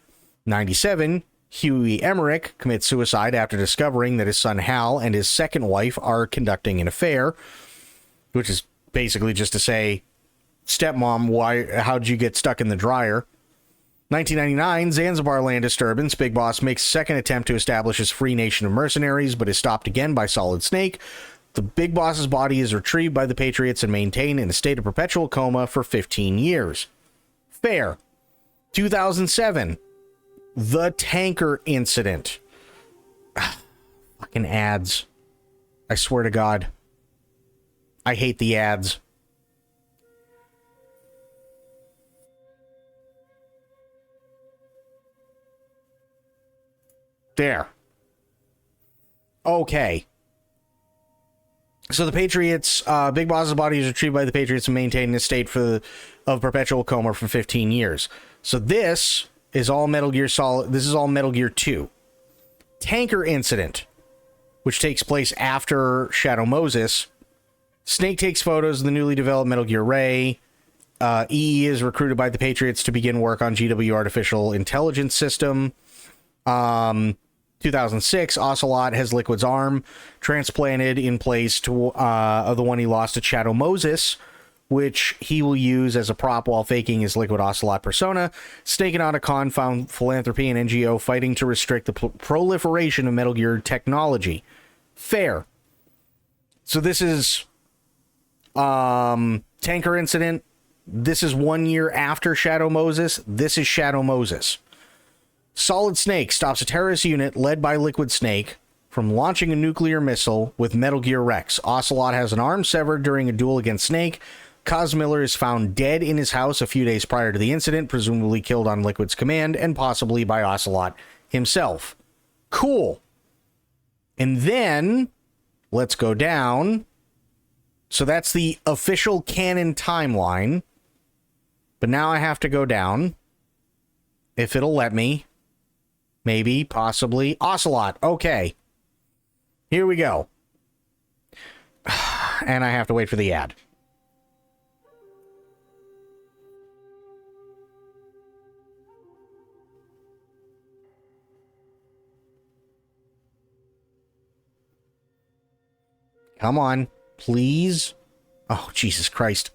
97, Huey Emmerich commits suicide after discovering that his son Hal and his second wife are conducting an affair, which is basically just to say, stepmom, how'd you get stuck in the dryer? 1999, Zanzibar land disturbance. Big Boss makes a second attempt to establish his free nation of mercenaries, but is stopped again by Solid Snake. The Big Boss's body is retrieved by the Patriots and maintained in a state of perpetual coma for 15 years. Fair. 2007, the tanker incident. Fucking ads. I swear to God. I hate the ads. There. Okay. So the Patriots, Big Boss's body is retrieved by the Patriots and maintained in a state of perpetual coma for 15 years. So this is all Metal Gear Solid. This is all Metal Gear 2. Tanker incident, which takes place after Shadow Moses. Snake takes photos of the newly developed Metal Gear Ray. EE is recruited by the Patriots to begin work on GW Artificial Intelligence System. 2006, Ocelot has Liquid's arm transplanted in place to of the one he lost to Shadow Moses, which he will use as a prop while faking his Liquid Ocelot persona. Snake and Otacon found Philanthropy and NGO fighting to restrict the proliferation of Metal Gear technology. Fair. So this is Tanker Incident. This is 1 year after Shadow Moses. This is Shadow Moses. Solid Snake stops a terrorist unit led by Liquid Snake from launching a nuclear missile with Metal Gear Rex. Ocelot has an arm severed during a duel against Snake. Cos Miller is found dead in his house a few days prior to the incident, presumably killed on Liquid's command and possibly by Ocelot himself. Cool. And then, let's go down. So that's the official canon timeline. But now I have to go down. If it'll let me. Maybe, possibly. Ocelot. Okay. Here we go. And I have to wait for the ad. Come on, please. Oh, Jesus Christ.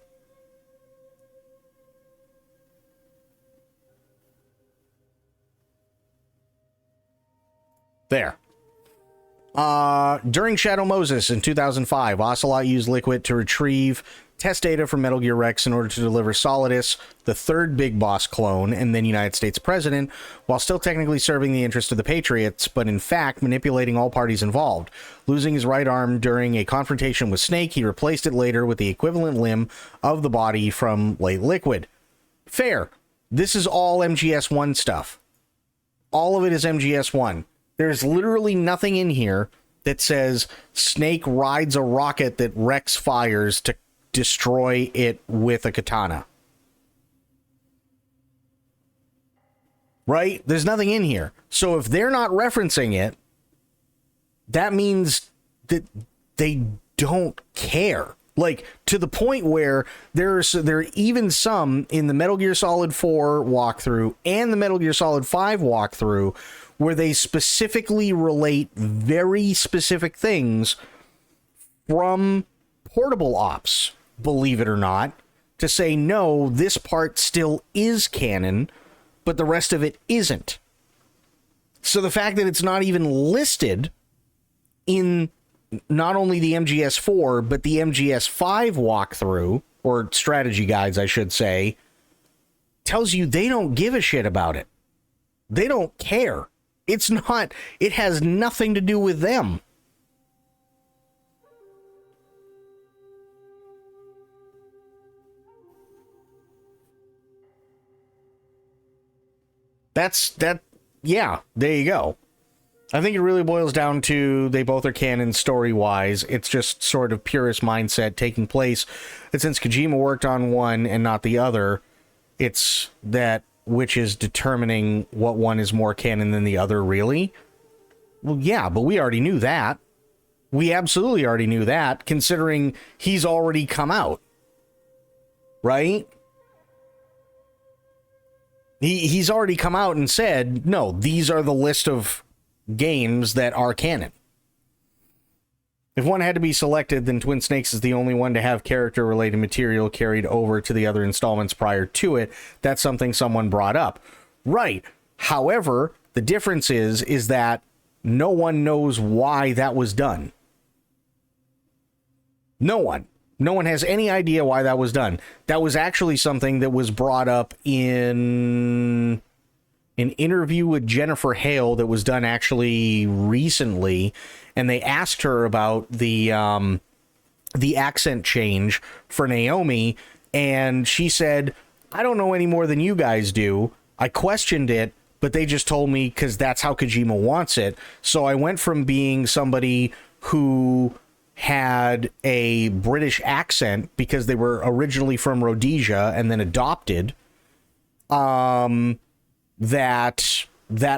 There. During Shadow Moses in 2005, Ocelot used Liquid to retrieve test data from Metal Gear Rex in order to deliver Solidus, the third Big Boss clone and then United States President, while still technically serving the interest of the Patriots, but in fact manipulating all parties involved. Losing his right arm during a confrontation with Snake, he replaced it later with the equivalent limb of the body from late Liquid. Fair. This is all MGS1 stuff. All of it is MGS1. There's literally nothing in here that says Snake rides a rocket that Rex fires to destroy it with a katana. Right? There's nothing in here. So if they're not referencing it, that means that they don't care. Like, to the point where there are even some in the Metal Gear Solid 4 walkthrough and the Metal Gear Solid 5 walkthrough where they specifically relate very specific things from Portable Ops, believe it or not, to say, no, this part still is canon, but the rest of it isn't. So the fact that it's not even listed in not only the MGS4, but the MGS5 walkthrough, or strategy guides, I should say, tells you they don't give a shit about it. They don't care. It's not, it has nothing to do with them. Yeah, there you go. I think it really boils down to they both are canon story-wise. It's just sort of purist mindset taking place. And since Kojima worked on one and not the other, it's that which is determining what one is more canon than the other, really? Well, yeah, but we already knew that. We absolutely already knew that, considering he's already come out. Right? He's already come out and said, no, these are the list of games that are canon. If one had to be selected, then Twin Snakes is the only one to have character-related material carried over to the other installments prior to it. That's something someone brought up. Right. However, the difference is that no one knows why that was done. No one. No one has any idea why that was done. That was actually something that was brought up in an interview with Jennifer Hale that was done actually recently, and they asked her about the accent change for Naomi, and she said, I don't know any more than you guys do. I questioned it, but they just told me because that's how Kojima wants it. So I went from being somebody who had a British accent because they were originally from Rhodesia and then adopted, that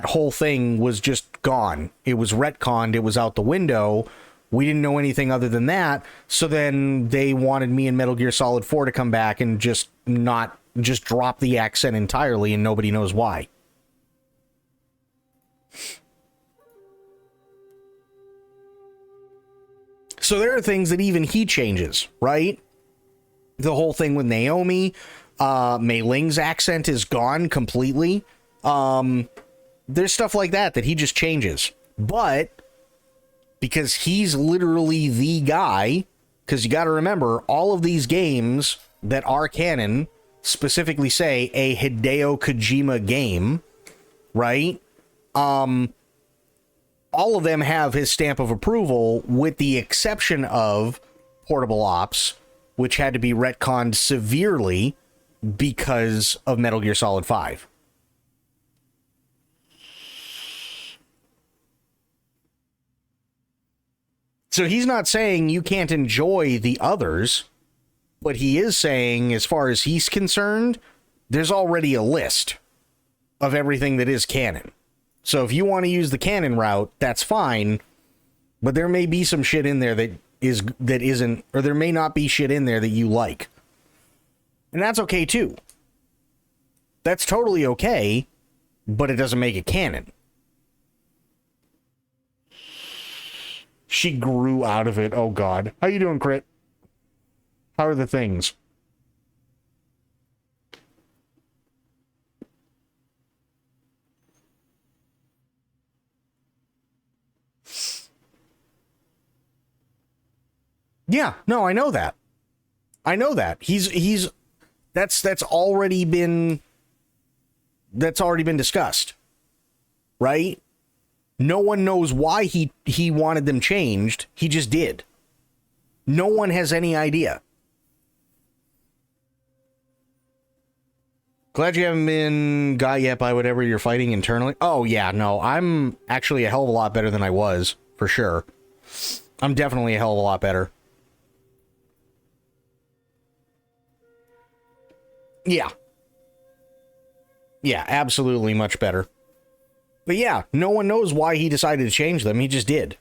whole thing was just gone. It was retconned. It was out the window. We didn't know anything other than that. So then they wanted me in Metal Gear Solid 4 to come back and just drop the accent entirely, and nobody knows why. So there are things that even he changes, right? The whole thing with Naomi, Mei Ling's accent is gone completely. There's stuff like that he just changes. But because he's literally the guy, because you got to remember, all of these games that are canon specifically say a Hideo Kojima game, right? All of them have his stamp of approval, with the exception of Portable Ops, which had to be retconned severely because of Metal Gear Solid 5. So he's not saying you can't enjoy the others, but he is saying, as far as he's concerned, there's already a list of everything that is canon. So if you want to use the canon route, that's fine, but there may be some shit in there that isn't, or there may not be shit in there that you like. And that's okay too. That's totally okay, but it doesn't make it canon. She grew out of it. Oh God. How you doing, Crit? How are the things? Yeah, no, I know that. I know that. That's already been discussed. Right? No one knows why he wanted them changed. He just did. No one has any idea. Glad you haven't been got yet by whatever you're fighting internally. Oh yeah, no, I'm actually a hell of a lot better than I was, for sure. I'm definitely a hell of a lot better. Yeah. Yeah, absolutely much better. But yeah, no one knows why he decided to change them. He just did.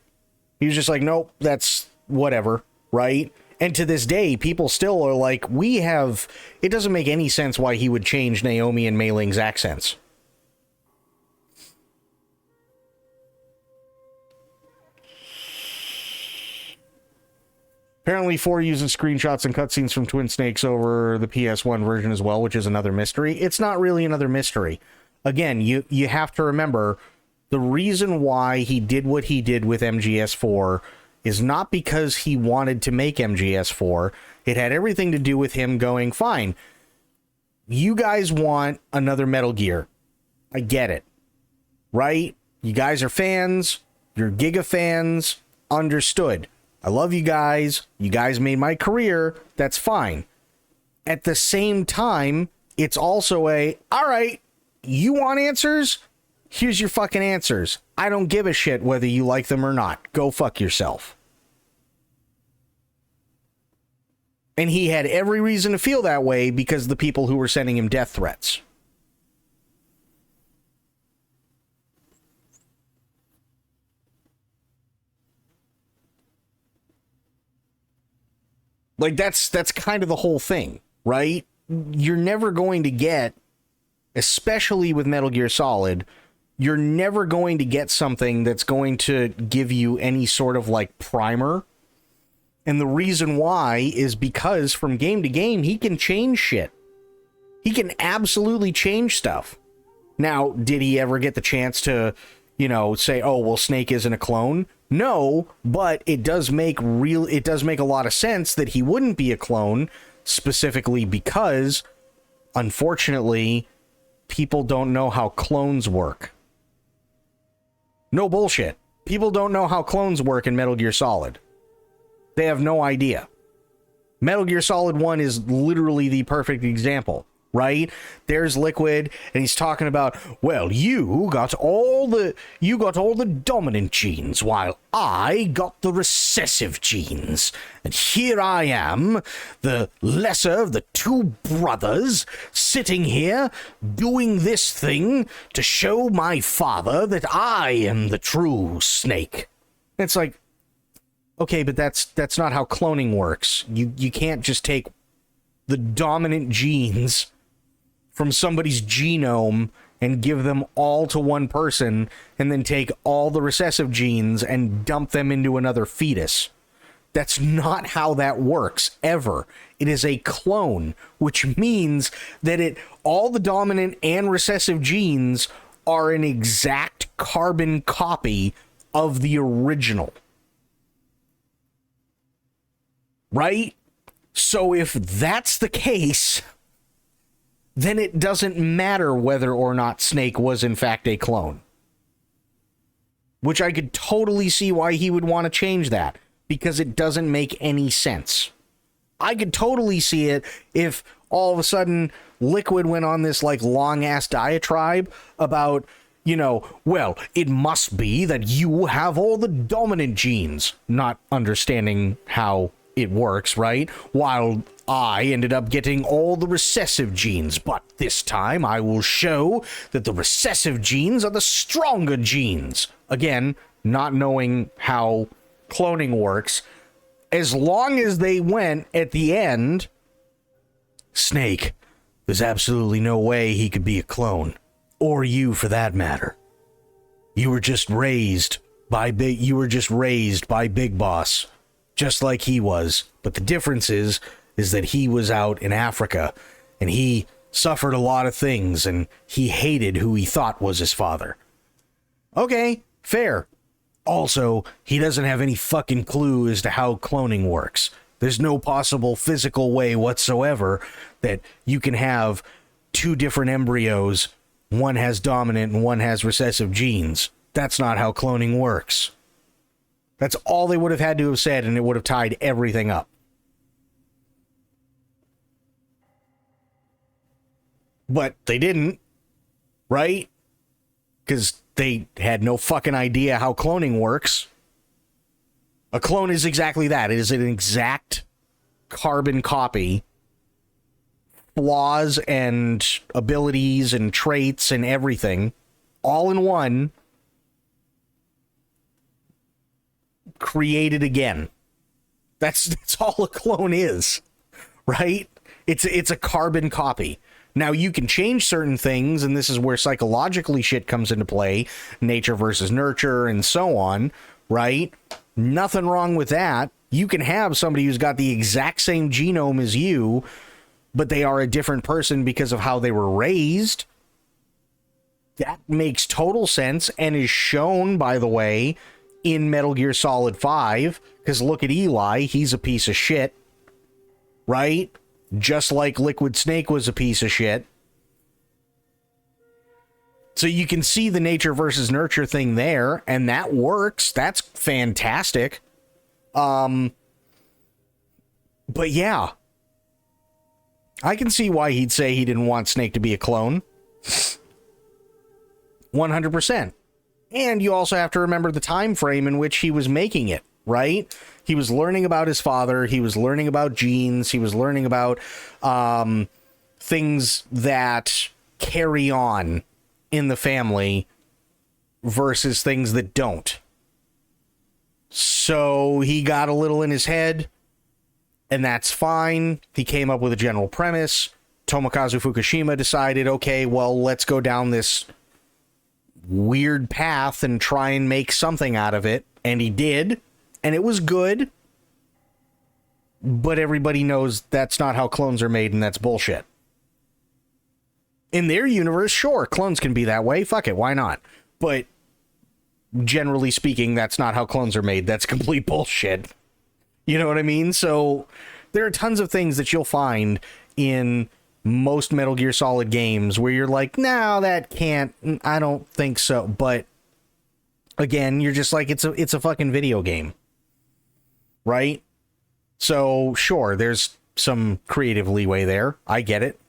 He was just like, nope, that's whatever, right? And to this day, people still are like, it doesn't make any sense why he would change Naomi and Mei Ling's accents. Apparently 4 uses screenshots and cutscenes from Twin Snakes over the PS1 version as well, which is another mystery. It's not really another mystery. Again, you have to remember, the reason why he did what he did with MGS4 is not because he wanted to make MGS4. It had everything to do with him going, fine, you guys want another Metal Gear. I get it. Right? You guys are fans. You're Giga fans. Understood. I love you guys. You guys made my career. That's fine. At the same time, it's also all right, you want answers? Here's your fucking answers. I don't give a shit whether you like them or not. Go fuck yourself. And he had every reason to feel that way because of the people who were sending him death threats. Like, that's kind of the whole thing, right? You're never going to get, especially with Metal Gear Solid, you're never going to get something that's going to give you any sort of, like, primer. And the reason why is because from game to game, he can change shit. He can absolutely change stuff. Now, did he ever get the chance to, you know, say, oh, well, Snake isn't a clone? No, but it does make a lot of sense that he wouldn't be a clone, specifically because, unfortunately, people don't know how clones work. No bullshit. People don't know how clones work in Metal Gear Solid. They have no idea. Metal Gear Solid 1 is literally the perfect example, right? There's Liquid, and he's talking about, well, you got all the dominant genes, while I got the recessive genes. And here I am, the lesser of the two brothers, sitting here, doing this thing to show my father that I am the true Snake. It's like, okay, but that's not how cloning works. You can't just take the dominant genes from somebody's genome and give them all to one person and then take all the recessive genes and dump them into another fetus. That's not how that works, ever. It is a clone, which means that all the dominant and recessive genes are an exact carbon copy of the original. Right? So if that's the case, then it doesn't matter whether or not Snake was in fact a clone. Which I could totally see why he would want to change that, because it doesn't make any sense. I could totally see it if all of a sudden Liquid went on this like long-ass diatribe about, you know, well, it must be that you have all the dominant genes, not understanding how it works, right? While I ended up getting all the recessive genes, but this time I will show that the recessive genes are the stronger genes. Again, not knowing how cloning works. As long as they went at the end, Snake, there's absolutely no way he could be a clone. Or you, for that matter. You were just raised by Big Boss. Just like he was. But the difference is that he was out in Africa and he suffered a lot of things and he hated who he thought was his father. Okay, fair. Also, he doesn't have any fucking clue as to how cloning works. There's no possible physical way whatsoever that you can have two different embryos. One has dominant and one has recessive genes. That's not how cloning works. That's all they would have had to have said, and it would have tied everything up. But they didn't, right? Because they had no fucking idea how cloning works. A clone is exactly that. It is an exact carbon copy. Flaws and abilities and traits and everything, all in one, created again. That's all a clone is, right? It's a carbon copy. Now you can change certain things, and this is where psychologically shit comes into play, nature versus nurture and so on, right? Nothing wrong with that. You can have somebody who's got the exact same genome as you, but they are a different person because of how they were raised. That makes total sense and is shown, by the way, in Metal Gear Solid 5, because look at Eli, he's a piece of shit, right? Just like Liquid Snake was a piece of shit. So you can see the nature versus nurture thing there, and that works. That's fantastic. But yeah, I can see why he'd say he didn't want Snake to be a clone. 100%. And you also have to remember the time frame in which he was making it, right? He was learning about his father. He was learning about genes. He was learning about things that carry on in the family versus things that don't. So he got a little in his head, And that's fine. He came up with a general premise. Tomokazu Fukushima decided, okay, well, let's go down this weird path and try and make something out of it. And he did. And it was good. But everybody knows that's not how clones are made, and that's bullshit. In their universe, sure, clones can be that way. Fuck it, why not? But generally speaking, that's not how clones are made. That's complete bullshit. You know what I mean? So there are tons of things that you'll find in most Metal Gear Solid games where you're like, no, that can't, I don't think so. But again, you're just like, it's a fucking video game. Right? So sure, there's some creative leeway there. I get it.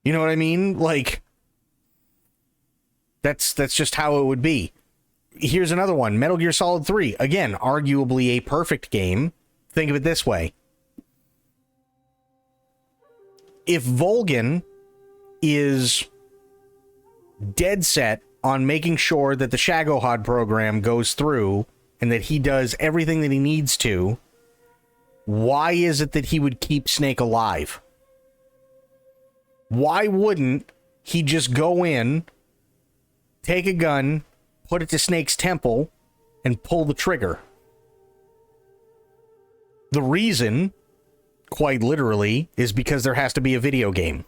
You know what I mean? Like, that's just how it would be. Here's another one. Metal Gear Solid 3. Again, arguably a perfect game. Think of it this way. If Volgin is dead set on making sure that the Shagohod program goes through and that he does everything that he needs to, why is it that he would keep Snake alive? Why wouldn't he just go in, take a gun, put it to Snake's temple, and pull the trigger? The reason, quite literally, is because there has to be a video game.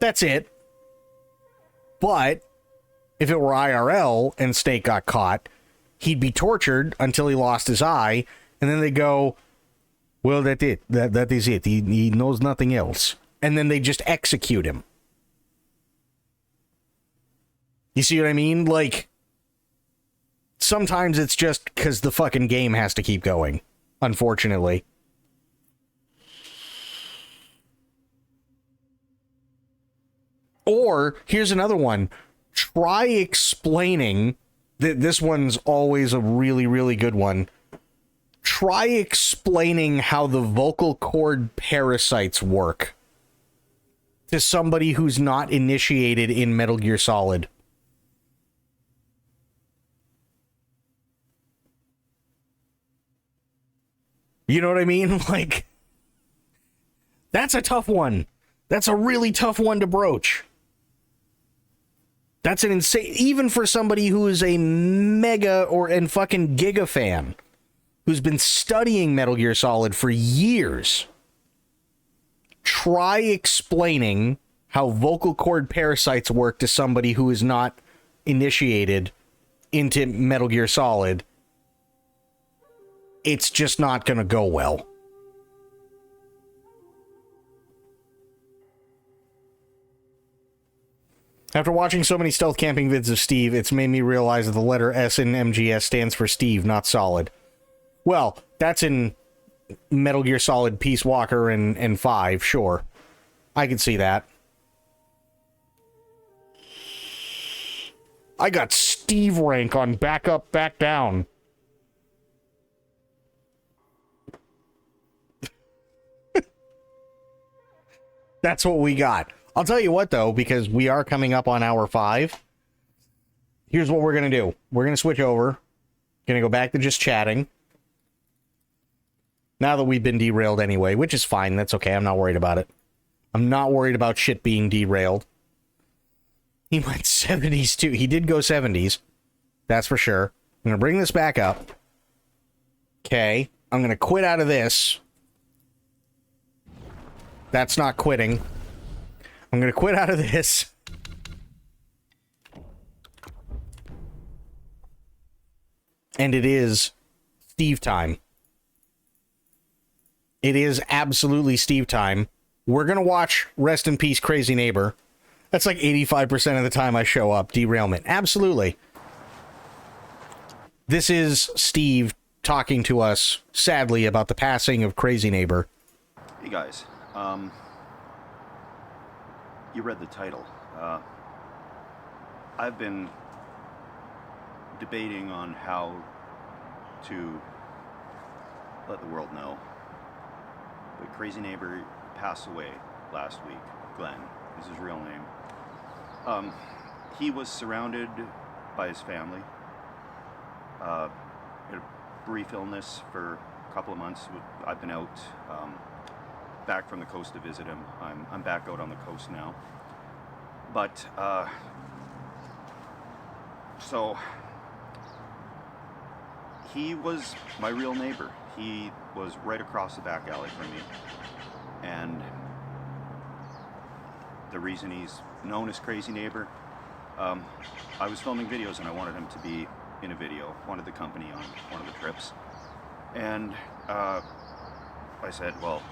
That's it. But if it were IRL and Snake got caught, he'd be tortured until he lost his eye, and then they go, well, that's it. That is it. He knows nothing else. And then they just execute him. You see what I mean? Like, sometimes it's just because the fucking game has to keep going, unfortunately. Or, here's another one. Try explaining, this one's always a really, really good one. Try explaining how the vocal cord parasites work to somebody who's not initiated in Metal Gear Solid. You know what I mean? Like, that's a tough one. That's a really tough one to broach. That's an insane, even for somebody who is a mega and fucking giga fan, who's been studying Metal Gear Solid for years. Try explaining how vocal cord parasites work to somebody who is not initiated into Metal Gear Solid. It's just not going to go well. After watching so many stealth camping vids of Steve, it's made me realize that the letter S in MGS stands for Steve, not Solid. Well, that's in Metal Gear Solid Peace Walker and 5, sure. I can see that. I got Steve rank on back up, back down. That's what we got. I'll tell you what, though, because we are coming up on hour 5. Here's what we're going to do. We're going to switch over. Going to go back to just chatting. Now that we've been derailed anyway, which is fine. That's okay. I'm not worried about it. I'm not worried about shit being derailed. He went 70s, too. He did go 70s. That's for sure. I'm going to bring this back up. Okay. I'm going to quit out of this. That's not quitting. I'm going to quit out of this. And it is Steve time. It is absolutely Steve time. We're going to watch Rest in Peace, Crazy Neighbor. That's like 85% of the time I show up. Derailment. Absolutely. This is Steve talking to us, sadly, about the passing of Crazy Neighbor. Hey guys, you read the title. I've been debating on how to let the world know. But Crazy Neighbor passed away last week. Glenn is his real name. He was surrounded by his family. had a brief illness for a couple of months. I've been out, back from the coast to visit him. I'm back out on the coast now. But, so, he was my real neighbor. He was right across the back alley from me. And the reason he's known as Crazy Neighbor, I was filming videos and I wanted him to be in a video, wanted the company on one of the trips. And I said, well,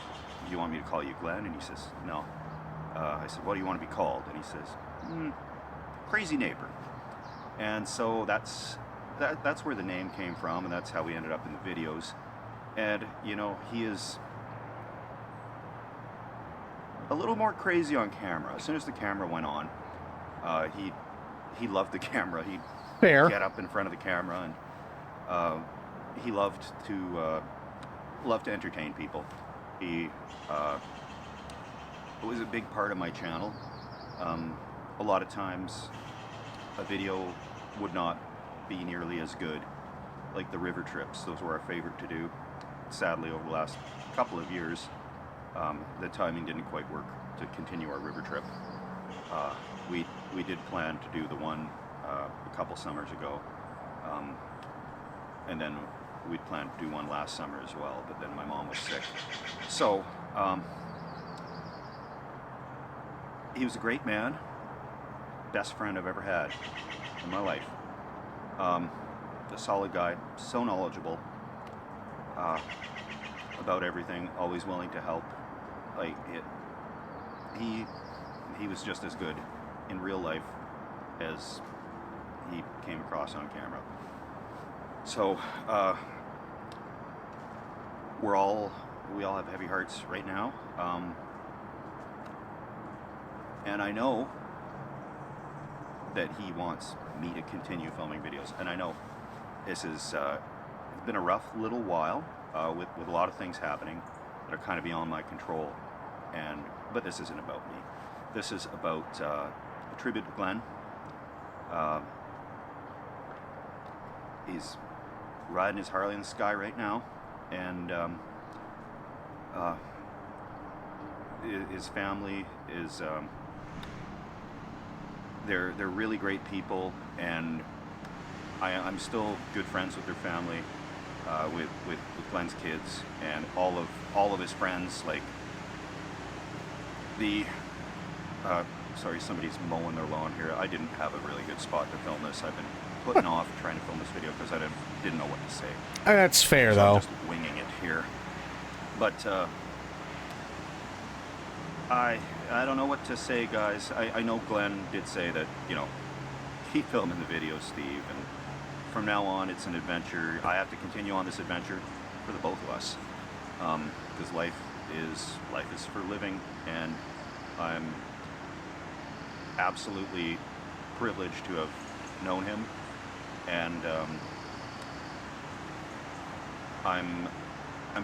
do you want me to call you Glenn? And he says, no. I said, what do you want to be called? And he says, Crazy Neighbor. And so that's where the name came from, and that's how we ended up in the videos. And, you know, he is a little more crazy on camera. As soon as the camera went on, he loved the camera. He'd get up in front of the camera, and he loved to entertain people. He was a big part of my channel. A lot of times, a video would not be nearly as good, like the river trips. Those were our favorite to do. Sadly, over the last couple of years, the timing didn't quite work to continue our river trip. We did plan to do the one a couple summers ago, and then we'd planned to do one last summer as well, but then my mom was sick. So, he was a great man, best friend I've ever had in my life. A solid guy, so knowledgeable about everything, always willing to help. Like he was just as good in real life as he came across on camera. So we all have heavy hearts right now, and I know that he wants me to continue filming videos, and I know this is it's been a rough little while with a lot of things happening that are kind of beyond my control, but this isn't about me. This is about a tribute to Glenn. He's riding his Harley in the sky right now, and his family is they're really great people, and I'm still good friends with their family, with Glenn's kids and all of his friends. Like sorry, somebody's mowing their lawn here. I didn't have a really good spot to film this. I've been putting off trying to film this video because I didn't know what to say. That's fair, so though. I'm just winging it here. But I don't know what to say, guys. I know Glenn did say that, you know, keep filming the videos, Steve, and from now on it's an adventure. I have to continue on this adventure for the both of us, because life is for living, and I'm absolutely privileged to have known him, and I'm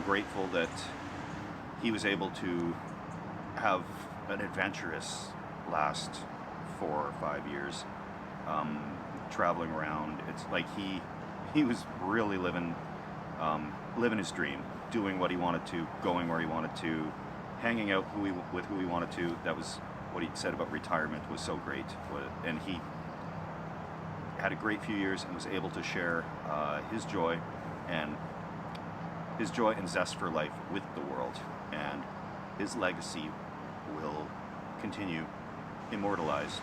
grateful that he was able to have an adventurous last 4 or 5 years, traveling around. It's like he was really living his dream, doing what he wanted to, going where he wanted to, hanging out with who he wanted to. That was what he said about retirement was so great, and he had a great few years and was able to share his joy and zest for life with the world, and his legacy will continue immortalized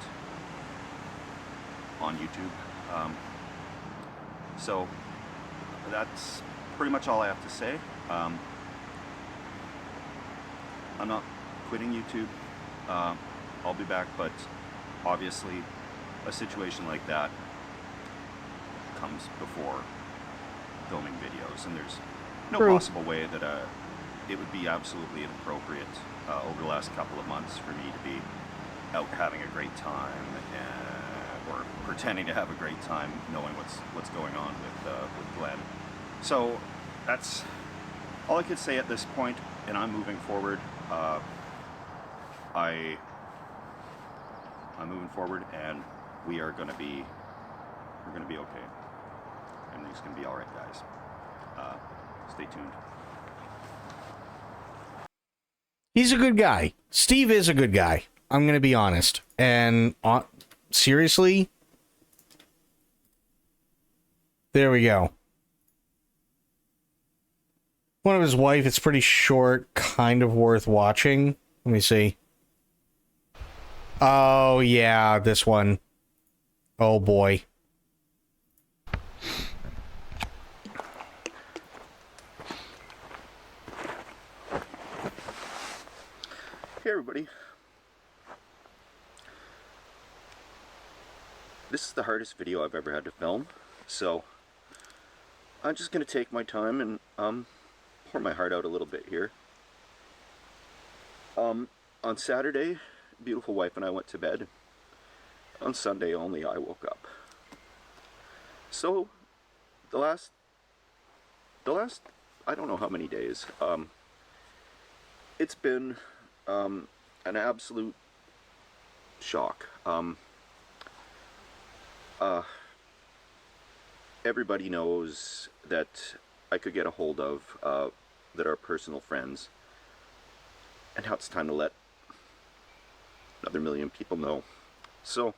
on YouTube. So that's pretty much all I have to say. I'm not quitting YouTube. I'll be back, but obviously a situation like that comes before filming videos, and there's no possible way that it would be absolutely inappropriate over the last couple of months for me to be out having a great time or pretending to have a great time, knowing what's going on with Glenn. So that's all I could say at this point, and I'm moving forward. I'm moving forward, and we're gonna be okay. Everything's gonna be all right, guys. Stay tuned. He's a good guy. Steve is a good guy. I'm going to be honest. And seriously, there we go. One of his wife, it's pretty short, kind of worth watching. Let me see. Oh, yeah, this one. Oh, boy. Hey everybody. This is the hardest video I've ever had to film, so I'm just gonna take my time and pour my heart out a little bit here. On Saturday, beautiful wife and I went to bed. On Sunday only I woke up. So the last I don't know how many days, it's been an absolute shock. Everybody knows that I could get a hold of that are personal friends, and now it's time to let another million people know. So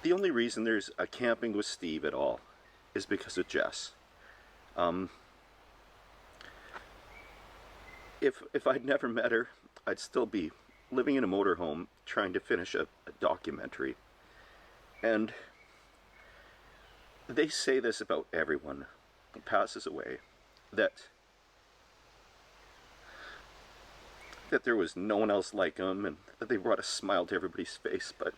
the only reason there's a Camping with Steve at all is because of Jess. If I'd never met her, I'd still be living in a motorhome trying to finish a documentary. And they say this about everyone who passes away, that there was no one else like them, and that they brought a smile to everybody's face, but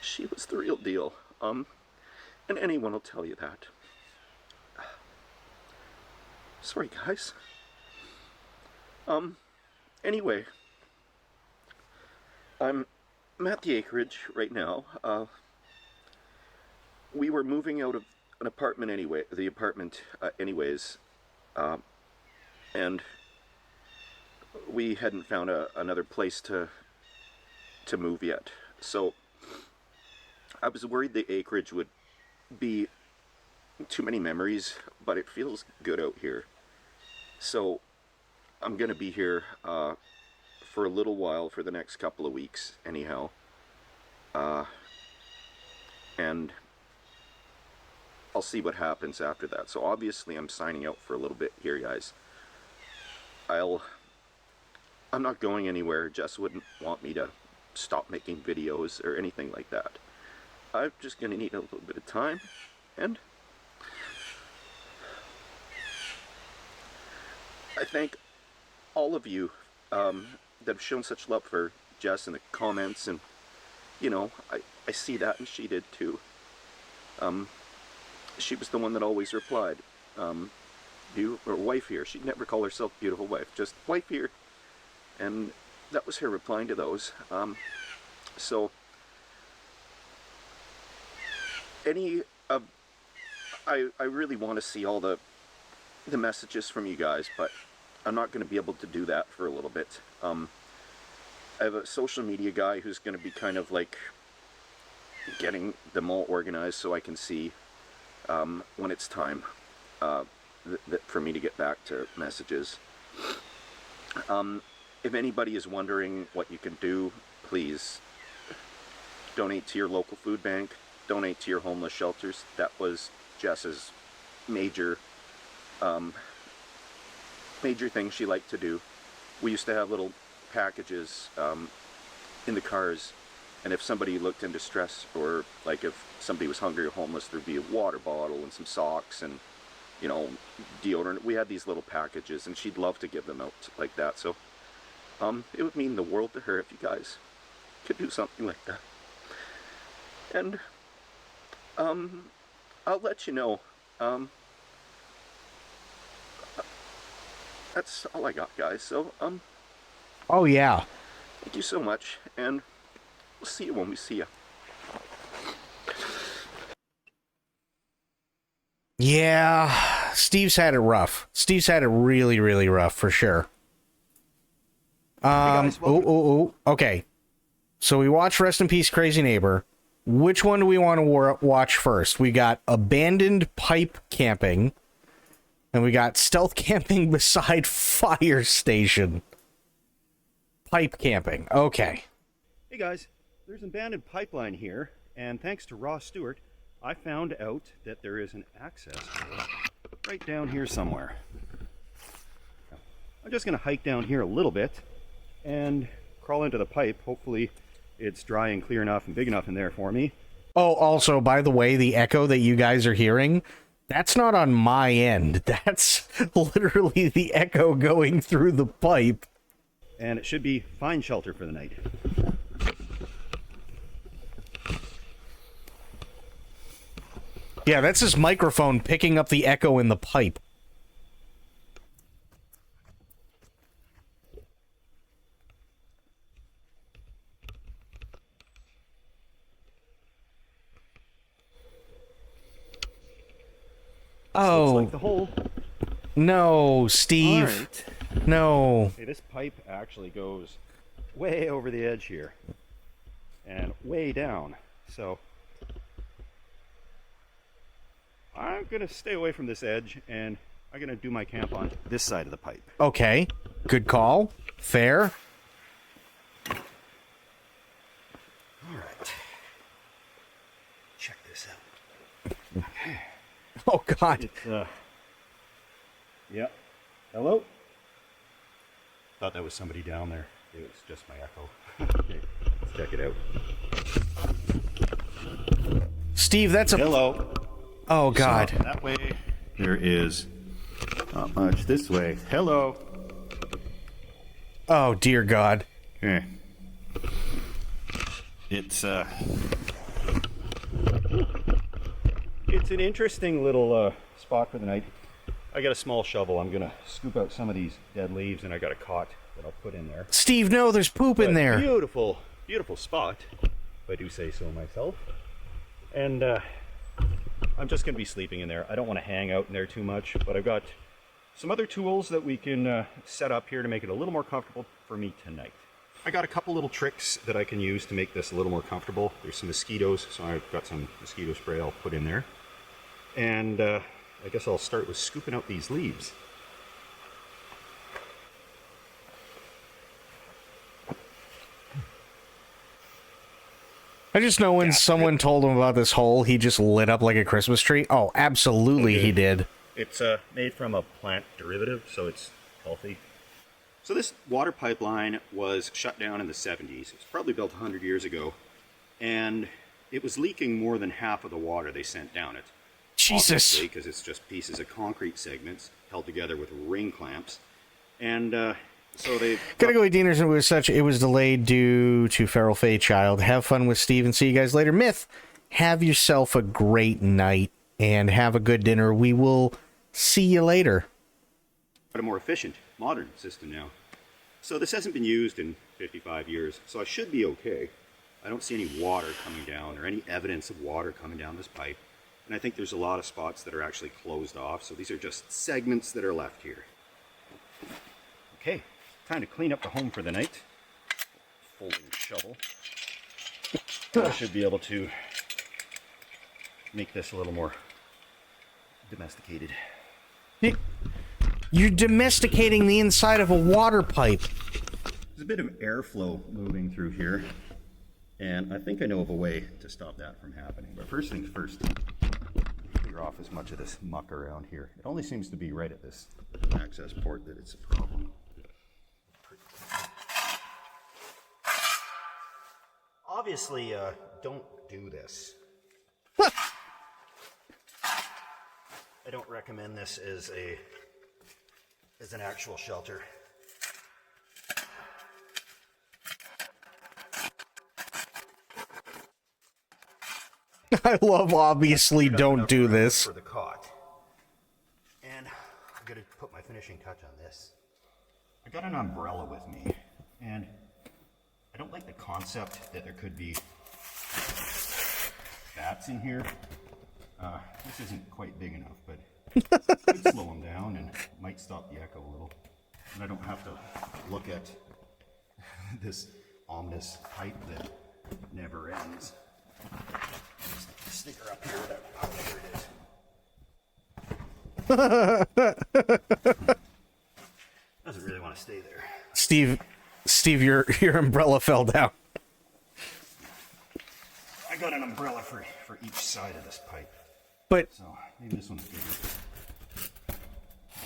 she was the real deal. And anyone will tell you that. Sorry, guys. Anyway, I'm at the acreage right now. We were moving out of an apartment anyway, anyways, and we hadn't found another place to move yet. So I was worried the acreage would be too many memories, but it feels good out here. So I'm gonna be here for a little while, for the next couple of weeks anyhow, and I'll see what happens after that. So obviously I'm signing out for a little bit here, guys. I'm not going anywhere. Jess wouldn't want me to stop making videos or anything like that. I'm just gonna need a little bit of time, and I thank all of you that have shown such love for Jess in the comments, and you know, I see that, and she did too. She was the one that always replied, or wife here. She'd never call herself beautiful wife, just wife here, and that was her replying to those. So I really want to see all the messages from you guys, but I'm not going to be able to do that for a little bit. I have a social media guy who's going to be kind of like getting them all organized so I can see when it's time for me to get back to messages. If anybody is wondering what you can do, please donate to your local food bank, donate to your homeless shelters. That was Jess's major thing she liked to do. We used to have little packages in the cars, and if somebody looked in distress, or like if somebody was hungry or homeless, there'd be a water bottle and some socks and, you know, deodorant. We had these little packages, and she'd love to give them out like that. So it would mean the world to her if you guys could do something like that. And I'll let you know. That's all I got, guys. So Oh yeah. thank you so much, and we'll see you when we see you. Yeah, Steve's had it rough. Steve's had it really, really rough, for sure. Okay. So we watched Rest in Peace, Crazy Neighbor. Which one do we want to watch first? We got Abandoned Pipe Camping, and we got Stealth Camping Beside Fire Station. Pipe camping. Okay. Hey guys, there's an abandoned pipeline here, and thanks to Ross Stewart, I found out that there is an access right down here somewhere. I'm just going to hike down here a little bit and crawl into the pipe. Hopefully it's dry and clear enough and big enough in there for me. Oh, also, by the way, the echo that you guys are hearing, that's not on my end. That's literally the echo going through the pipe. And it should be fine shelter for the night. Yeah, that's his microphone picking up the echo in the pipe. Oh. Looks like the hole. No, Steve. All right. No. Okay, this pipe actually goes way over the edge here and way down. So I'm going to stay away from this edge and I'm going to do my camp on this side of the pipe. Okay. Good call. Fair. All right. Check this out. Okay. Oh, God. It's, yeah. Hello? Thought that was somebody down there. It was just my echo. Okay, let's check it out. Steve, that's a... Hello. Oh, God. So, that way there is not much. This way. Hello. Oh, dear God. Okay. It's an interesting little spot for the night. I got a small shovel. I'm going to scoop out some of these dead leaves, and I got a cot that I'll put in there. Steve, no, there's poop in there. Beautiful, beautiful spot, if I do say so myself. And I'm just going to be sleeping in there. I don't want to hang out in there too much, but I've got some other tools that we can set up here to make it a little more comfortable for me tonight. I got a couple little tricks that I can use to make this a little more comfortable. There's some mosquitoes, so I've got some mosquito spray I'll put in there. And I guess I'll start with scooping out these leaves. I just know when someone told him about this hole, he just lit up like a Christmas tree. Oh, absolutely he did. It's made from a plant derivative, so it's healthy. So this water pipeline was shut down in the 70s. It was probably built 100 years ago. And it was leaking more than half of the water they sent down it. Jesus. Because it's just pieces of concrete segments held together with ring clamps. And so they... Gotta go eat dinner. It was delayed due to feral fey child. Have fun with Steve and see you guys later. Myth, have yourself a great night and have a good dinner. We will see you later. A more efficient, modern system now. So this hasn't been used in 55 years, so I should be okay. I don't see any water coming down or any evidence of water coming down this pipe. And I think there's a lot of spots that are actually closed off, so these are just segments that are left here. Okay, time to clean up the home for the night. Folding shovel. I should be able to make this a little more domesticated. You're domesticating the inside of a water pipe. There's a bit of airflow moving through here, and I think I know of a way to stop that from happening. But first things first, clear off as much of this muck around here. It only seems to be right at this access port that it's a problem. Obviously, don't do this. I don't recommend this as an actual shelter. I love obviously don't do this. For the cot. And I'm gonna put my finishing touch on this. I got an umbrella with me, and I don't like the concept that there could be bats in here. This isn't quite big enough, but it could slow them down and might stop the echo a little. And I don't have to look at this ominous pipe that never ends. Sticker up here, whatever it is. Doesn't really want to stay there. Steve, your umbrella fell down. I got an umbrella for each side of this pipe. But so maybe this one's bigger.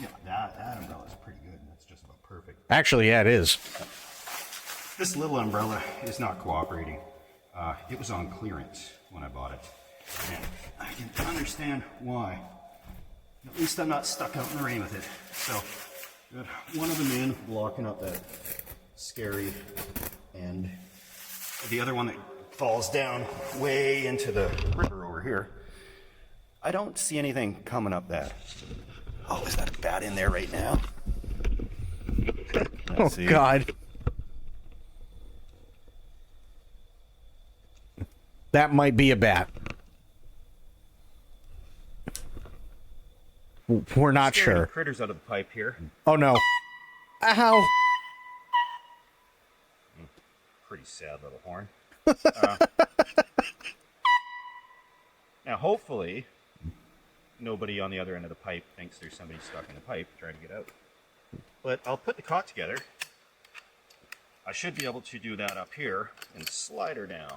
Yeah, that umbrella's pretty good. That's just about perfect. Actually, yeah, it is. This little umbrella is not cooperating. It was on clearance when I bought it. And I can understand why. At least I'm not stuck out in the rain with it. So, got one of them in, blocking up that scary end. The other one that falls down way into the river over here. I don't see anything coming up that. Oh, is that a bat in there right now? Oh, God. That might be a bat. We're not sure. Critters out of the pipe here. Oh, no. Ow. Pretty sad little horn. Now, hopefully, nobody on the other end of the pipe thinks there's somebody stuck in the pipe trying to get out. But I'll put the cot together. I should be able to do that up here and slide her down.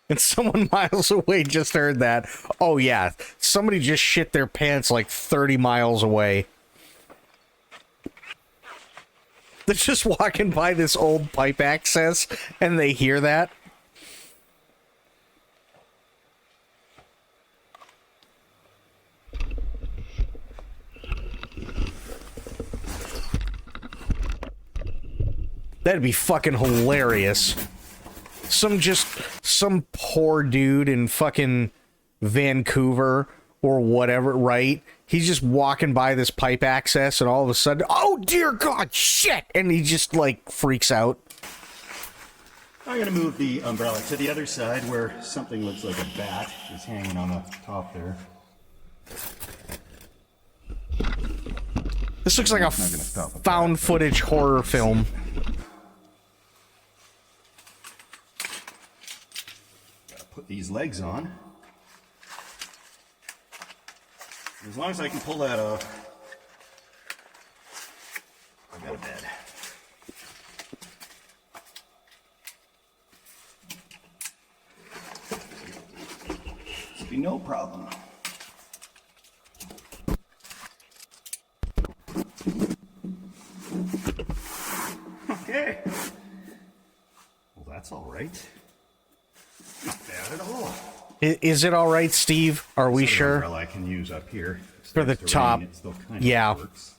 And someone miles away just heard that. Oh, yeah. Somebody just shit their pants like 30 miles away. They're just walking by this old pipe access, and they hear that. That'd be fucking hilarious. Some poor dude in fucking Vancouver or whatever, right? He's just walking by this pipe access and all of a sudden, oh dear God, shit! And he just like freaks out. I'm gonna move the umbrella to the other side where something looks like a bat is hanging on the top there. This looks like a found footage horror film. Put these legs on. As long as I can pull that off, I'll go to bed. Should be no problem. Okay. Well, that's all right. Not bad at all. Is it all right, Steve? Are we sure? Umbrella I can use up here for the top. Rain, it still kind of yeah. works.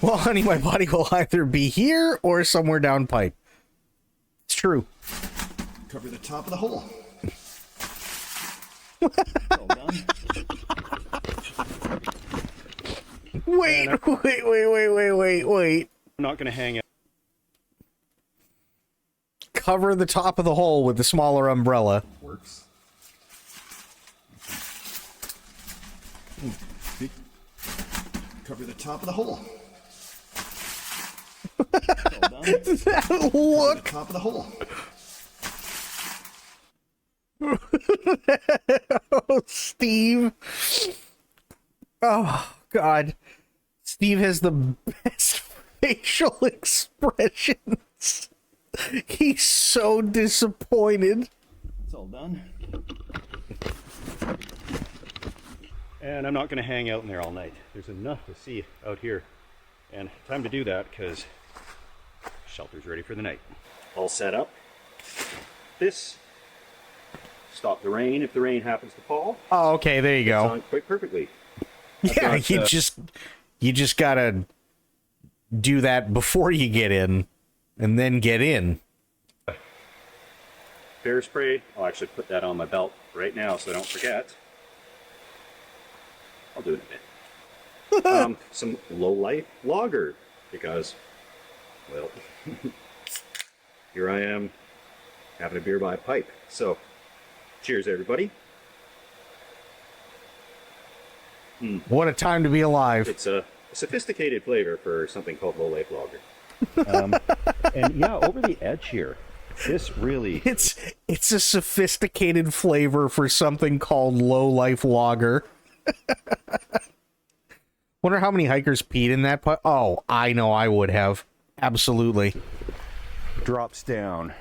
Well, honey, my body will either be here or somewhere down pipe. It's true. Cover the top of the hole. All done. Wait. I'm not going to hang out. Cover the top of the hole with the smaller umbrella. Works. Cover the top of the hole. All done. That look. The top of the hole. Oh, Steve. Oh, God. Steve has the best facial expressions. He's so disappointed. It's all done. And I'm not going to hang out in there all night. There's enough to see out here. And time to do that because shelter's ready for the night. All set up. This stop the rain if the rain happens to fall. Oh, okay, there you go. It's on quite perfectly. Yeah, you just gotta do that before you get in, and then get in. Bear spray. I'll actually put that on my belt right now so I don't forget. I'll do it in a bit. Some low light lager because, well, here I am having a beer by a pipe. So, cheers, everybody. What a time to be alive. It's a sophisticated flavor for something called low life lager. And yeah, over the edge here, this really... It's a sophisticated flavor for something called low life lager. Wonder how many hikers peed in that pipe. Oh, I know I would have. Absolutely. Drops down.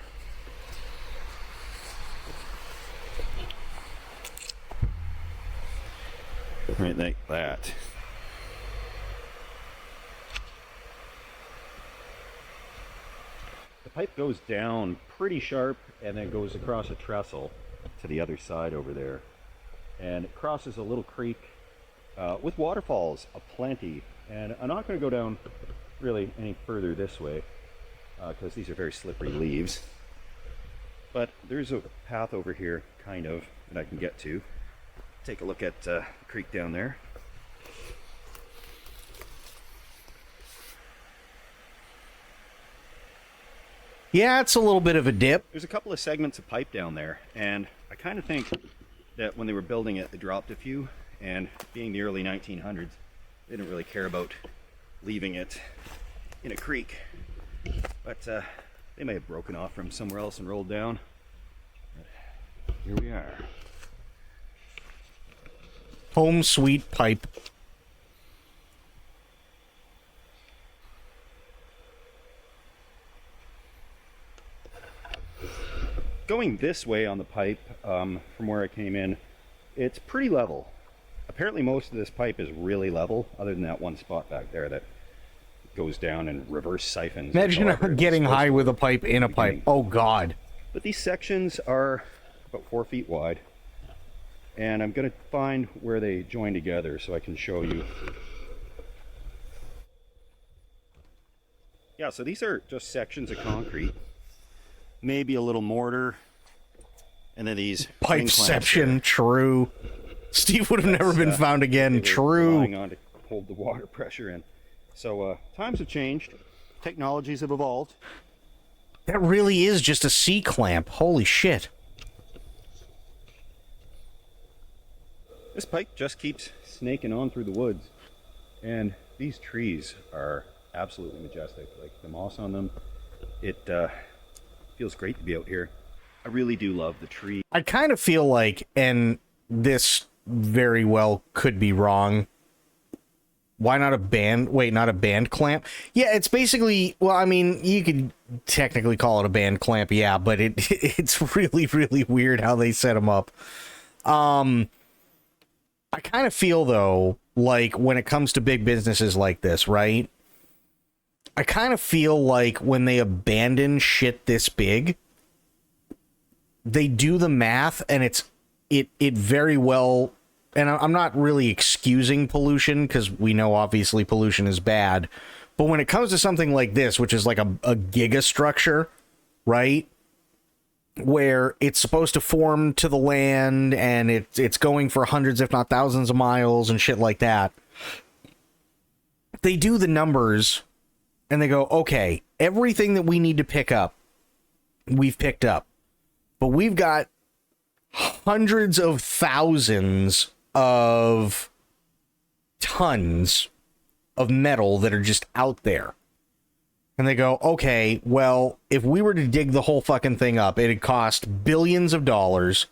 Right like that. The pipe goes down pretty sharp and then goes across a trestle to the other side over there. And it crosses a little creek with waterfalls aplenty. And I'm not going to go down really any further this way because these are very slippery leaves. But there's a path over here, kind of, that I can get to. Take a look at the creek down there. Yeah, it's a little bit of a dip. There's a couple of segments of pipe down there, and I kind of think that when they were building it, they dropped a few, and being the early 1900s, they didn't really care about leaving it in a creek. But they may have broken off from somewhere else and rolled down. But here we are. Home sweet pipe. Going this way on the pipe, from where I came in, it's pretty level. Apparently most of this pipe is really level, other than that one spot back there that goes down and reverse siphons. Imagine getting high with a pipe in a pipe. Oh, God. But these sections are about 4 feet wide. And I'm going to find where they join together so I can show you. Yeah, so these are just sections of concrete. Maybe a little mortar. And then these pipeception, true. Steve would have never been found again, true. Relying on to hold the water pressure in. So times have changed. Technologies have evolved. That really is just a C-clamp. Holy shit. This pipe just keeps snaking on through the woods. And these trees are absolutely majestic. Like the moss on them, it feels great to be out here. I really do love the tree. I kind of feel like, and this very well could be wrong, why not a band? Wait, not a band clamp? Yeah, it's basically, well, I mean, you could technically call it a band clamp, yeah, but it's really, really weird how they set them up. I kind of feel, though, like when it comes to big businesses like this, right? I kind of feel like when they abandon shit this big, they do the math, and it very well, and I'm not really excusing pollution, because we know obviously pollution is bad, but when it comes to something like this, which is like a gigastructure, right, where it's supposed to form to the land, and it's going for hundreds if not thousands of miles and shit like that, they do the numbers, and they go, okay, everything that we need to pick up, we've picked up. But we've got hundreds of thousands of tons of metal that are just out there. And they go, okay, well, if we were to dig the whole fucking thing up, it'd cost billions of dollars.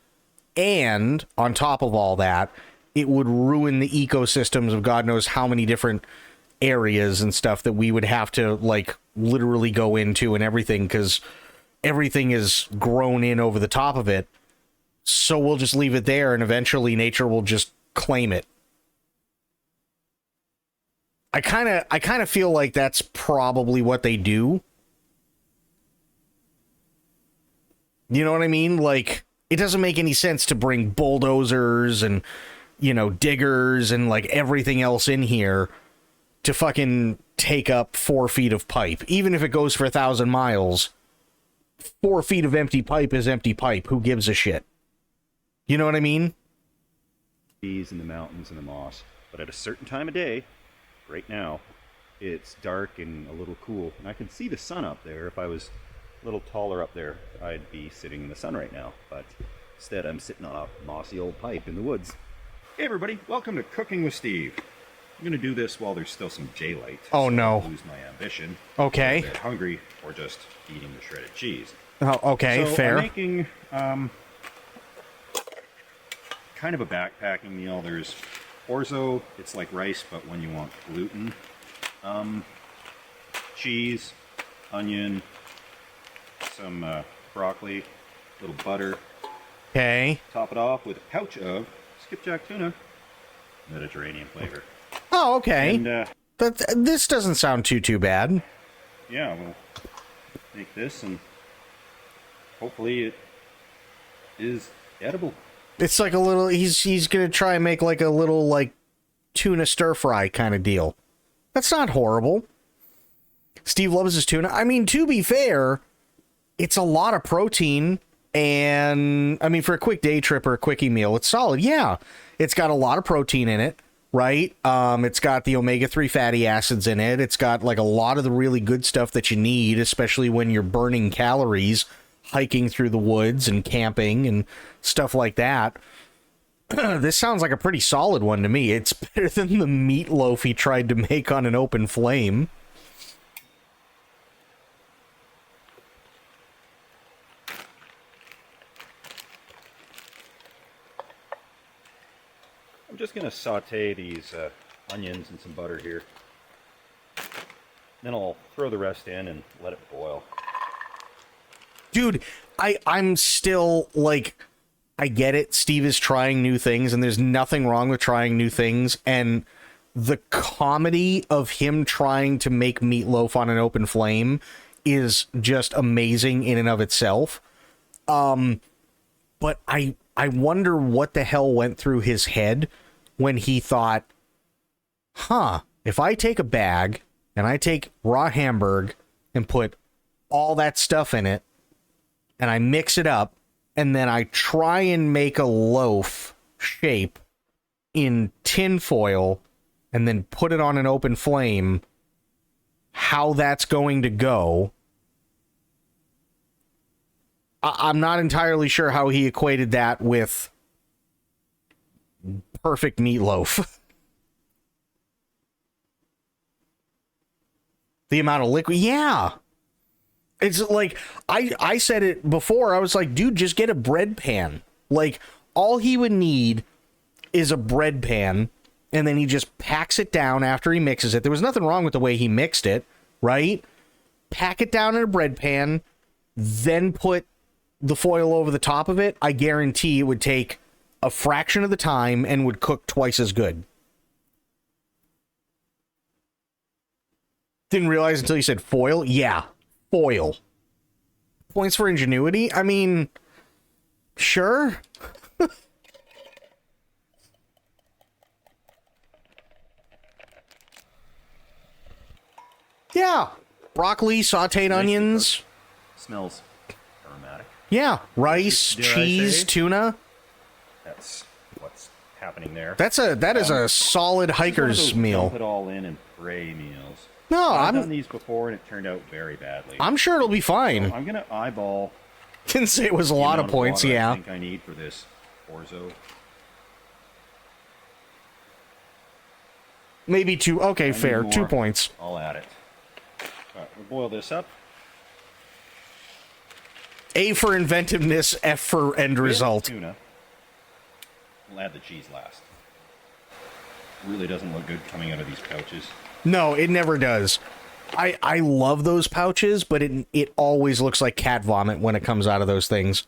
And on top of all that, it would ruin the ecosystems of God knows how many different areas and stuff that we would have to, like, literally go into and everything, because everything is grown in over the top of it. So we'll just leave it there, and eventually nature will just claim it. I kind of feel like that's probably what they do. You know what I mean? Like, it doesn't make any sense to bring bulldozers and, you know, diggers and like everything else in here to fucking take up 4 feet of pipe. Even if it goes for 1,000 miles, 4 feet of empty pipe is empty pipe. Who gives a shit? You know what I mean? Trees in the mountains and the moss. But at a certain time of day, right now, it's dark and a little cool. And I can see the sun up there. If I was a little taller up there, I'd be sitting in the sun right now. But instead, I'm sitting on a mossy old pipe in the woods. Hey everybody, welcome to Cooking with Steve. I'm gonna do this while there's still some daylight. Oh, so no. I don't lose my ambition. Okay. If they're hungry or just eating the shredded cheese. Oh, okay, so fair. I'm making kind of a backpacking meal. There's orzo. It's like rice, but when you want gluten. Cheese, onion, some broccoli, a little butter. Okay. Top it off with a pouch of skipjack tuna, Mediterranean flavor. Oh, okay. And, this doesn't sound too bad. Yeah, we'll make this, and hopefully it is edible. It's like a little. He's gonna try and make like a little like tuna stir fry kind of deal. That's not horrible. Steve loves his tuna. I mean, to be fair, it's a lot of protein, and I mean, for a quick day trip or a quickie meal, it's solid. Yeah, it's got a lot of protein in it, right? It's got the omega-3 fatty acids in it. It's got like a lot of the really good stuff that you need, especially when you're burning calories, hiking through the woods and camping and stuff like that. This sounds like a pretty solid one to me. It's better than the meatloaf he tried to make on an open flame. I'm just going to saute these onions in some butter here. Then I'll throw the rest in and let it boil. Dude, I'm still, like, I get it. Steve is trying new things, and there's nothing wrong with trying new things. And the comedy of him trying to make meatloaf on an open flame is just amazing in and of itself. But I wonder what the hell went through his head when he thought, if I take a bag and I take raw Hamburg and put all that stuff in it and I mix it up and then I try and make a loaf shape in tin foil and then put it on an open flame, how that's going to go. I'm not entirely sure how he equated that with perfect meatloaf. The amount of liquid. Yeah. It's like, I said it before. I was like, dude, just get a bread pan. Like, all he would need is a bread pan, and then he just packs it down after he mixes it. There was nothing wrong with the way he mixed it, right? Pack it down in a bread pan, then put the foil over the top of it. I guarantee it would take a fraction of the time and would cook twice as good. Didn't realize until you said foil. Yeah, foil. Points for ingenuity? I mean, sure. Yeah. Broccoli, sauteed onions. Smells aromatic. Yeah. Rice, Dare I cheese, say? tuna. That's what's happening there. That is a solid hiker's meal. Dump it all in and pray meals. No, I've done these before and it turned out very badly. I'm sure it'll be fine. So I'm gonna eyeball. Didn't say it was a the lot of amount points, water yeah. I think I need for this orzo. Maybe two. Okay, I need fair. more. 2 points. I'll add it. All right, we'll boil this up. A for inventiveness, F for end result. Tuna. We'll add the cheese last. Really doesn't look good coming out of these pouches. No, it never does. I love those pouches, but it always looks like cat vomit when it comes out of those things.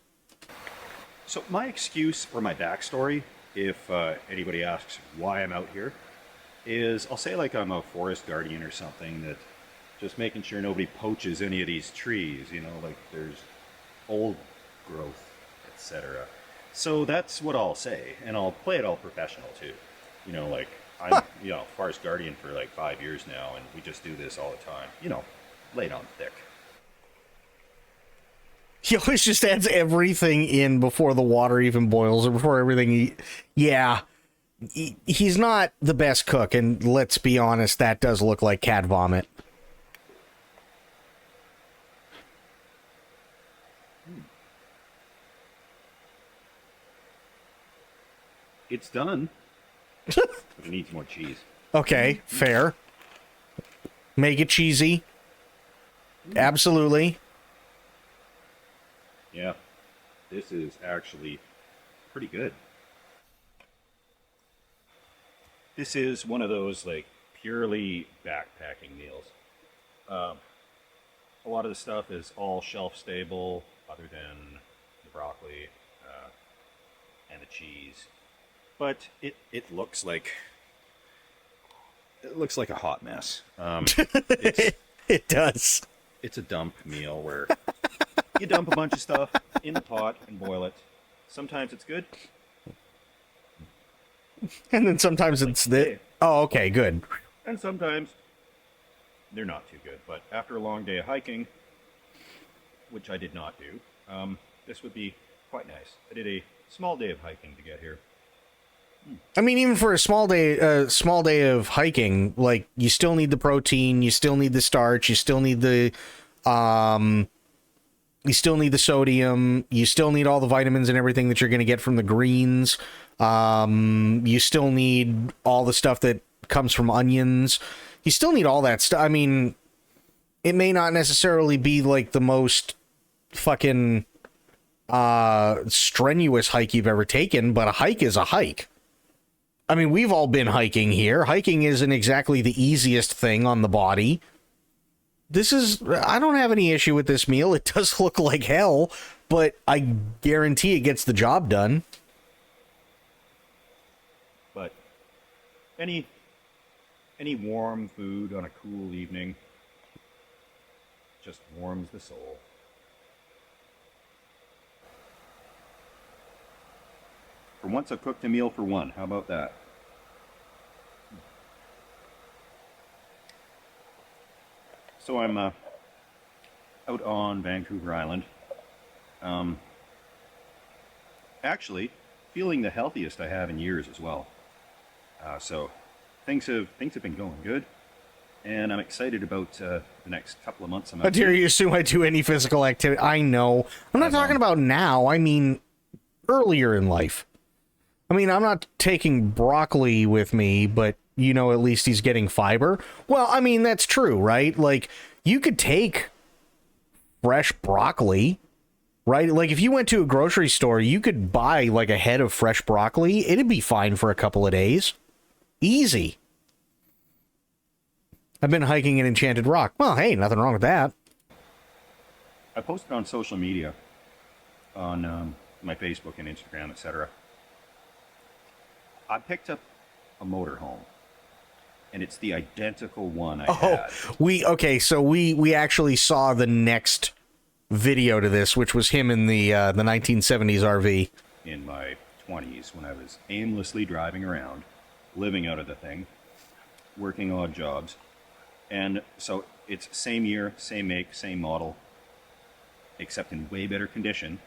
So my excuse or my backstory, if anybody asks why I'm out here, is I'll say like I'm a forest guardian or something, that just making sure nobody poaches any of these trees, you know, like there's old growth, etc. So that's what I'll say, and I'll play it all professional too. You know, like I'm, you know, forest guardian for like 5 years now, and we just do this all the time. You know, laid on thick. He always just adds everything in before the water even boils, or before everything. Yeah. He's not the best cook, and let's be honest, that does look like cat vomit. It's done. But it needs more cheese. Okay, fair. Make it cheesy. Absolutely. Yeah, this is actually pretty good. This is one of those like purely backpacking meals. A lot of the stuff is all shelf stable, other than the broccoli and the cheese. But it looks like a hot mess. It does. It's a dump meal where you dump a bunch of stuff in the pot and boil it. Sometimes it's good. And then sometimes it's the... Oh, okay, good. And sometimes they're not too good. But after a long day of hiking, which I did not do, this would be quite nice. I did a small day of hiking to get here. I mean, even for a small day of hiking, like, you still need the protein, you still need the starch, you still need the sodium, you still need all the vitamins and everything that you're going to get from the greens. You still need all the stuff that comes from onions. You still need all that stuff. I mean, it may not necessarily be like the most fucking strenuous hike you've ever taken, but a hike is a hike. I mean, we've all been hiking here. Hiking isn't exactly the easiest thing on the body. I don't have any issue with this meal. It does look like hell, but I guarantee it gets the job done. But any warm food on a cool evening just warms the soul. For once, I've cooked a meal for one. How about that? So I'm out on Vancouver Island. Actually, feeling the healthiest I have in years as well. So things have been going good, and I'm excited about the next couple of months. How dare you assume I do any physical activity? I know. I'm not talking about now. I mean earlier in life. I mean, I'm not taking broccoli with me, but, you know, at least he's getting fiber. Well, I mean, that's true, right? Like, you could take fresh broccoli, right? Like, if you went to a grocery store, you could buy, like, a head of fresh broccoli. It'd be fine for a couple of days. Easy. I've been hiking in Enchanted Rock. Well, hey, nothing wrong with that. I posted on social media, on my Facebook and Instagram, etc. I picked up a motorhome, and it's the identical one I had. So we actually saw the next video to this, which was him in the 1970s RV. In my 20s, when I was aimlessly driving around, living out of the thing, working odd jobs. And so it's same year, same make, same model, except in way better condition.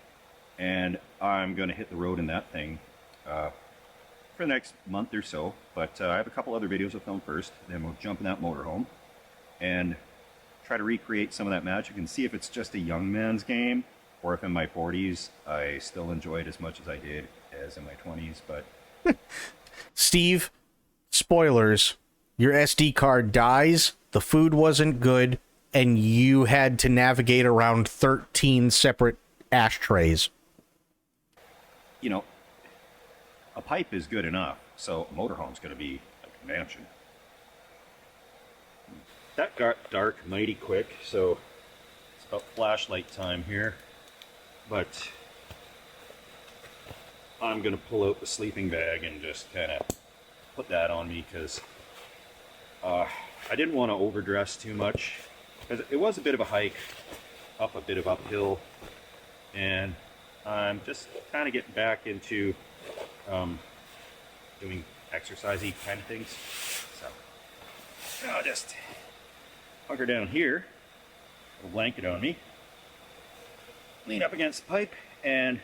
And I'm going to hit the road in that thing for the next month or so, but I have a couple other videos to film first, then we'll jump in that motorhome and try to recreate some of that magic and see if it's just a young man's game, or if in my 40s I still enjoy it as much as I did as in my 20s, but... Steve, spoilers, your SD card dies, the food wasn't good, and you had to navigate around 13 separate ashtrays. You know, a pipe is good enough, so a motorhome's going to be like a mansion. That got dark mighty quick, so it's about flashlight time here. But I'm going to pull out the sleeping bag and just kind of put that on me, because I didn't want to overdress too much, because it was a bit of a hike, up a bit of uphill, and I'm just kind of getting back into doing exercise-y kind of things. So I'll just hunker down here, a blanket on me, lean up against the pipe, and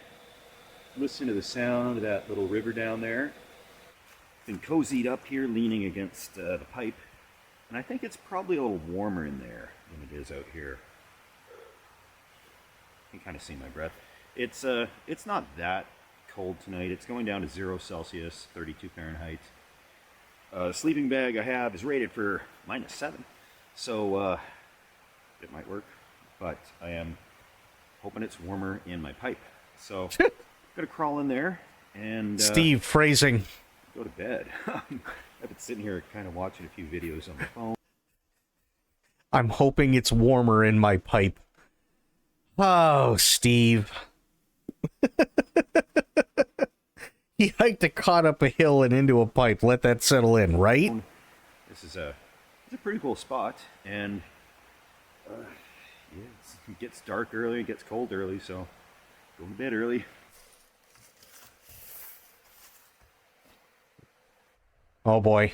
listen to the sound of that little river down there. Been cozied up here, leaning against the pipe, and I think it's probably a little warmer in there than it is out here. You can kind of see my breath. It's not that cold tonight. It's going down to 0 Celsius, 32 Fahrenheit. sleeping bag I have is rated for -7, so it might work, but I am hoping it's warmer in my pipe. So I'm gonna crawl in there and Steve, phrasing. Go to bed. I've been sitting here kind of watching a few videos on my phone. I'm hoping it's warmer in my pipe. Oh, Steve. He hiked a cot up a hill and into a pipe. Let that settle in, right? This is a pretty cool spot, and yeah, it gets dark early, it gets cold early, so go to bed early. Oh boy.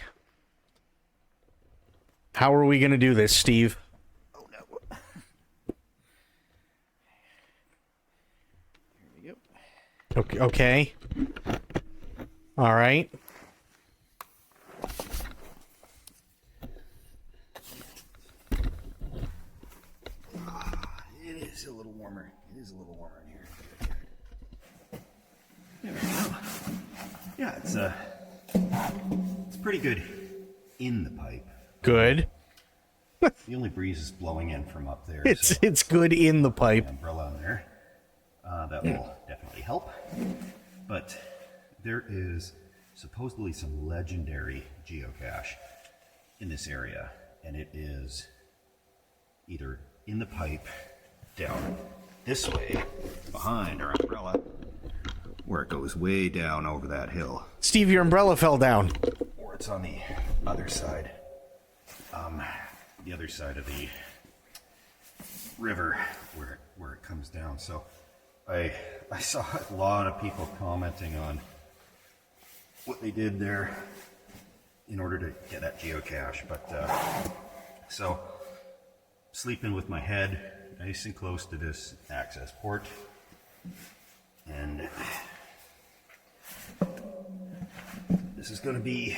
How are we going to do this, Steve? Oh no. Here we go. Okay. All right. It is a little warmer. It is a little warmer in here. There we go. Yeah, it's pretty good in the pipe. Good. The only breeze is blowing in from up there. It's good in the pipe. Umbrella on there. That will definitely help. But there is supposedly some legendary geocache in this area, and it is either in the pipe down this way behind our umbrella, where it goes way down over that hill. Steve, your umbrella fell down. Or it's on the other side. The other side of the river where it comes down. So I saw a lot of people commenting on what they did there in order to get that geocache. But so sleeping with my head nice and close to this access port, and this is going to be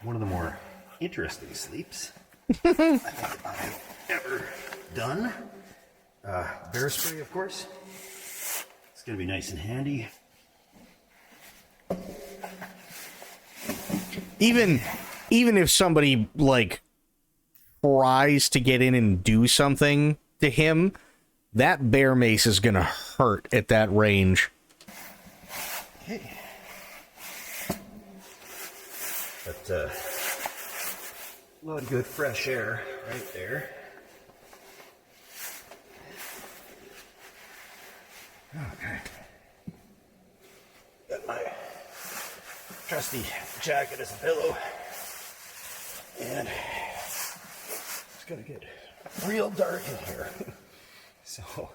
one of the more interesting sleeps I think I've ever done. Bear spray, of course. It's going to be nice and handy. Even if somebody, like, tries to get in and do something to him, that bear mace is going to hurt at that range. Okay. But, a lot of good fresh air right there. Okay. Got my trusty jacket as a pillow. And it's gonna get real dark in here. So,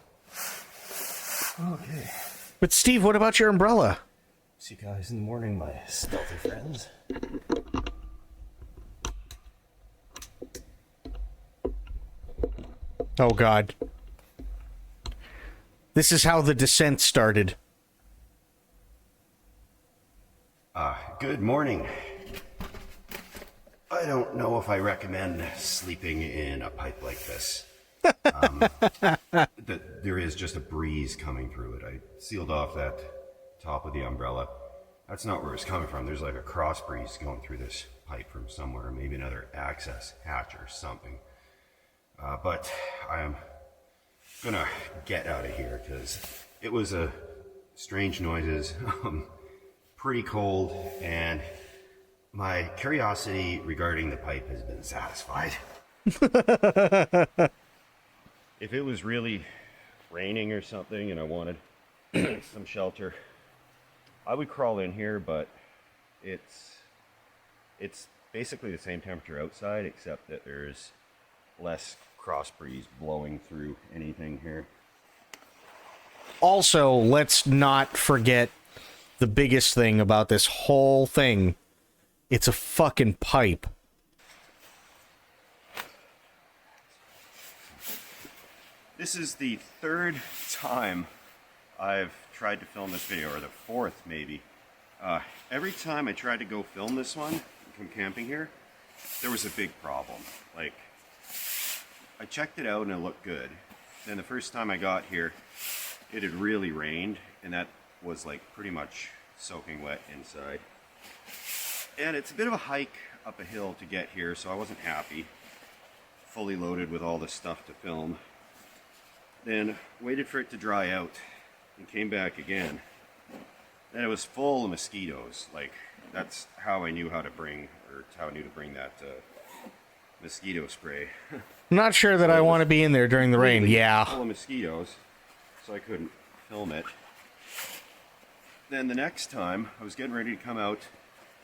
okay. But Steve, what about your umbrella? See you guys in the morning, my stealthy friends. Oh, God. This is how the descent started. Good morning. I don't know if I recommend sleeping in a pipe like this. There is just a breeze coming through it. I sealed off that top of the umbrella. That's not where it's coming from. There's like a cross breeze going through this pipe from somewhere, maybe another access hatch or something. But I am gonna get out of here because it was strange noises, pretty cold, and my curiosity regarding the pipe has been satisfied. If it was really raining or something and I wanted some shelter, I would crawl in here, but it's basically the same temperature outside, except that there's less cross breeze blowing through anything here. Also, let's not forget the biggest thing about this whole thing. It's a fucking pipe. This is the third time I've tried to film this video, or the fourth maybe. Every time I tried to go film this one, from camping here, there was a big problem. Like, I checked it out and it looked good. Then the first time I got here, it had really rained, and that was like pretty much soaking wet inside. And it's a bit of a hike up a hill to get here, so I wasn't happy. Fully loaded with all this stuff to film. Then waited for it to dry out and came back again. And it was full of mosquitoes. Like, that's how I knew how to bring, or how I knew to bring that mosquito spray. I'm not sure that I want to be in there during the rain. Yeah. Full of mosquitoes, so I couldn't film it. Then the next time, I was getting ready to come out,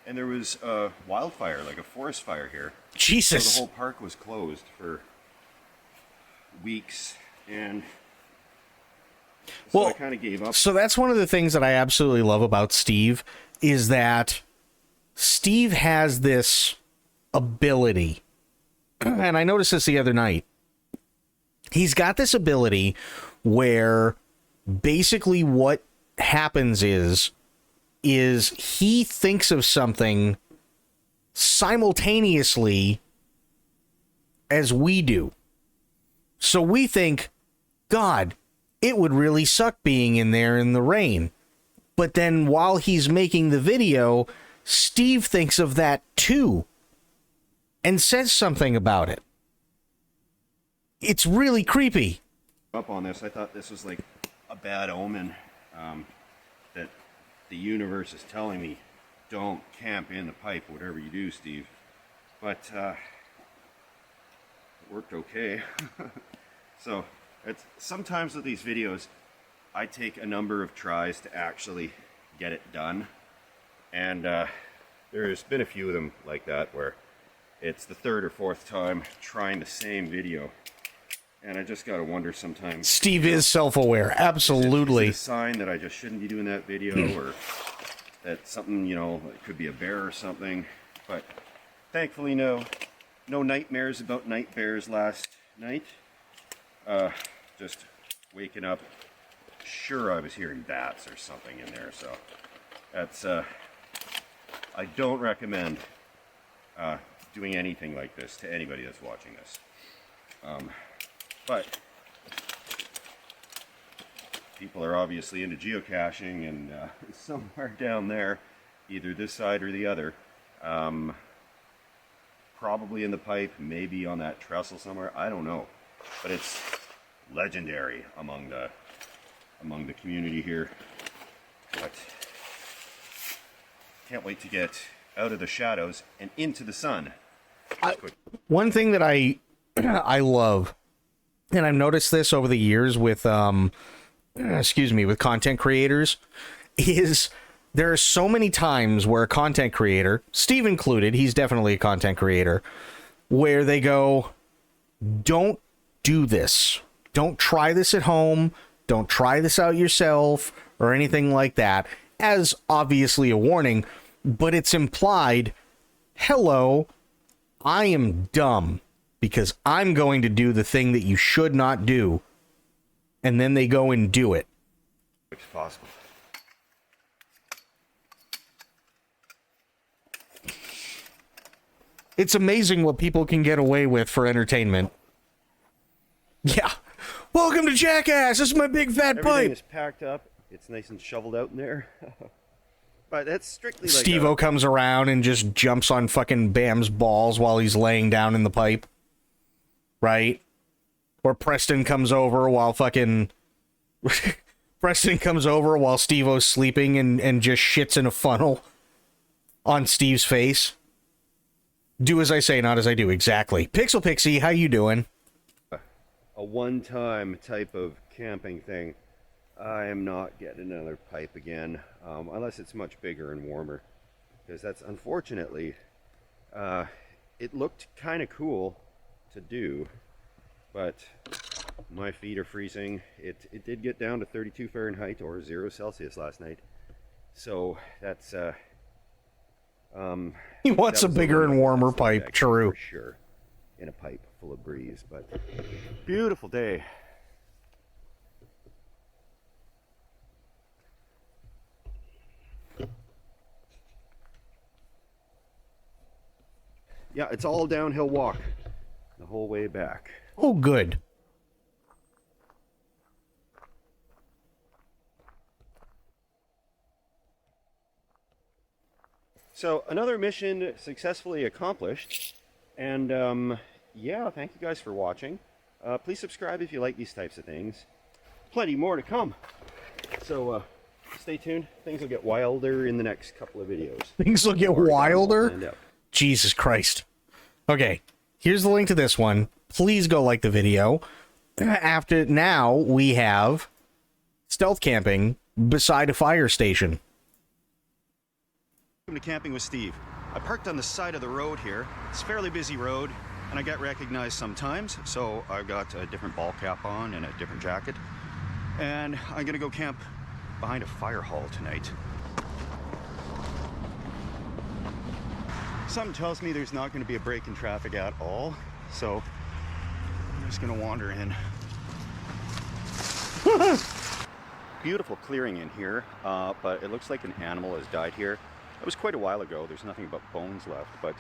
and there was a wildfire, like a forest fire here. Jesus. So the whole park was closed for weeks, and so I kind of gave up. So that's one of the things that I absolutely love about Steve, is that Steve has this ability, and I noticed this the other night. He's got this ability where basically what happens is he thinks of something simultaneously as we do. So we think, God, it would really suck being in there in the rain. But then while he's making the video, Steve thinks of that too and says something about it. It's really creepy. Up on this, I thought this was like a bad omen, that the universe is telling me, don't camp in the pipe, whatever you do, Steve. But it worked okay. So sometimes with these videos, I take a number of tries to actually get it done. And there's been a few of them like that where it's the third or fourth time trying the same video. And I just gotta wonder sometimes. Steve is self-aware, absolutely. Is it a sign that I just shouldn't be doing that video, or that something, you know, it could be a bear or something. But thankfully, no nightmares about night bears last night. Just waking up, sure I was hearing bats or something in there. So that's I don't recommend doing anything like this to anybody that's watching this. But people are obviously into geocaching, and somewhere down there, either this side or the other, probably in the pipe, maybe on that trestle somewhere, I don't know. But it's legendary among the community here. But can't wait to get out of the shadows and into the sun. One thing that I love, and I've noticed this over the years with with content creators, is there are so many times where a content creator, Steve included, he's definitely a content creator, where they go, don't do this. Don't try this at home. Don't try this out yourself or anything like that, as obviously a warning, but it's implied, hello, I am dumb because I'm going to do the thing that you should not do. And then they go and do it. It's possible. It's amazing what people can get away with for entertainment. Yeah. Welcome to Jackass. This is my big fat Everything pipe. is packed up. It's nice and shoveled out in there. But that's strictly like Steve-O comes around and just jumps on fucking Bam's balls while he's laying down in the pipe. Right? Or Preston comes over while fucking... Preston comes over while Steve-O's sleeping and just shits in a funnel on Steve's face. Do as I say, not as I do. Exactly. Pixel Pixie, how you doing? a one-time type of camping thing. I am not getting another pipe again, unless it's much bigger and warmer, because that's unfortunately, it looked kind of cool to do, but my feet are freezing. It did get down to 32 Fahrenheit or 0 Celsius last night, so that's he wants a bigger and warmer pipe. True, for sure, in a pipe full of breeze. But beautiful day. Yeah, it's all downhill walk the whole way back. Oh, good. So another mission successfully accomplished, and yeah, thank you guys for watching. Please subscribe if you like these types of things. Plenty more to come. So stay tuned. Things will get wilder in the next couple of videos. Things will get wilder? Jesus Christ. Okay, here's the link to this one. Please go like the video. After now, we have stealth camping beside a fire station. Welcome to Camping with Steve. I parked on the side of the road here. It's a fairly busy road, and I get recognized sometimes, so I've got a different ball cap on and a different jacket. And I'm gonna go camp behind a fire hall tonight. Something tells me there's not gonna be a break in traffic at all, so I'm just gonna wander in. Beautiful clearing in here, but it looks like an animal has died here. It was quite a while ago. There's nothing but bones left, but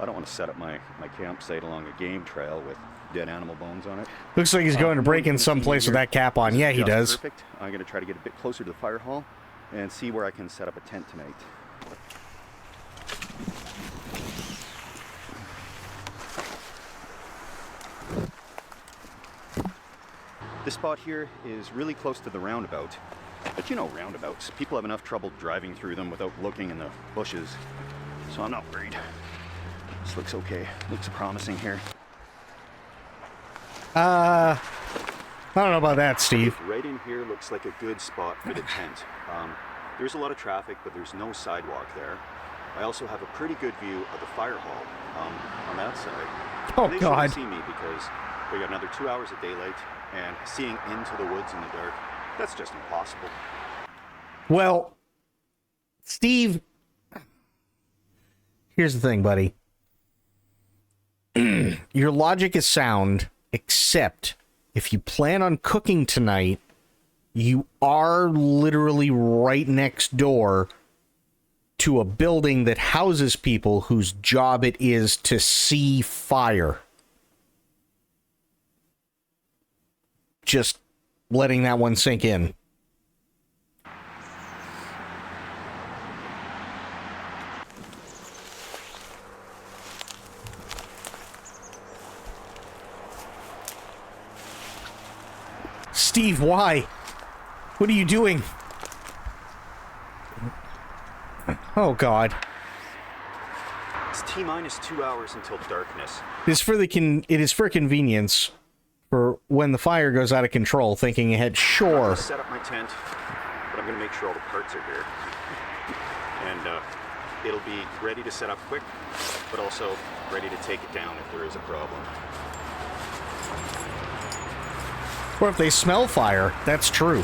I don't want to set up my campsite along a game trail with dead animal bones on it. Looks like he's going to break in some place with that cap on. Yeah, he does. Perfect. I'm going to try to get a bit closer to the fire hall and see where I can set up a tent tonight. This spot here is really close to the roundabout. But you know roundabouts. People have enough trouble driving through them without looking in the bushes. So I'm not worried. This looks okay. Looks promising here. I don't know about that, Steve. Right in here looks like a good spot for the tent. There's a lot of traffic, but there's no sidewalk there. I also have a pretty good view of the fire hall on that side. Oh, they God. shouldn't see me because we got another 2 hours of daylight, and seeing into the woods in the dark, that's just impossible. Well, Steve, here's the thing, buddy. Your logic is sound, except if you plan on cooking tonight, you are literally right next door to a building that houses people whose job it is to see fire. Just letting that one sink in. Steve, why? What are you doing? Oh, God. It's T-minus 2 hours until darkness. It is for convenience. For when the fire goes out of control, thinking ahead, sure. I'm going to set up my tent, but I'm going to make sure all the parts are here. And it'll be ready to set up quick, but also ready to take it down if there is a problem. Or if they smell fire, that's true.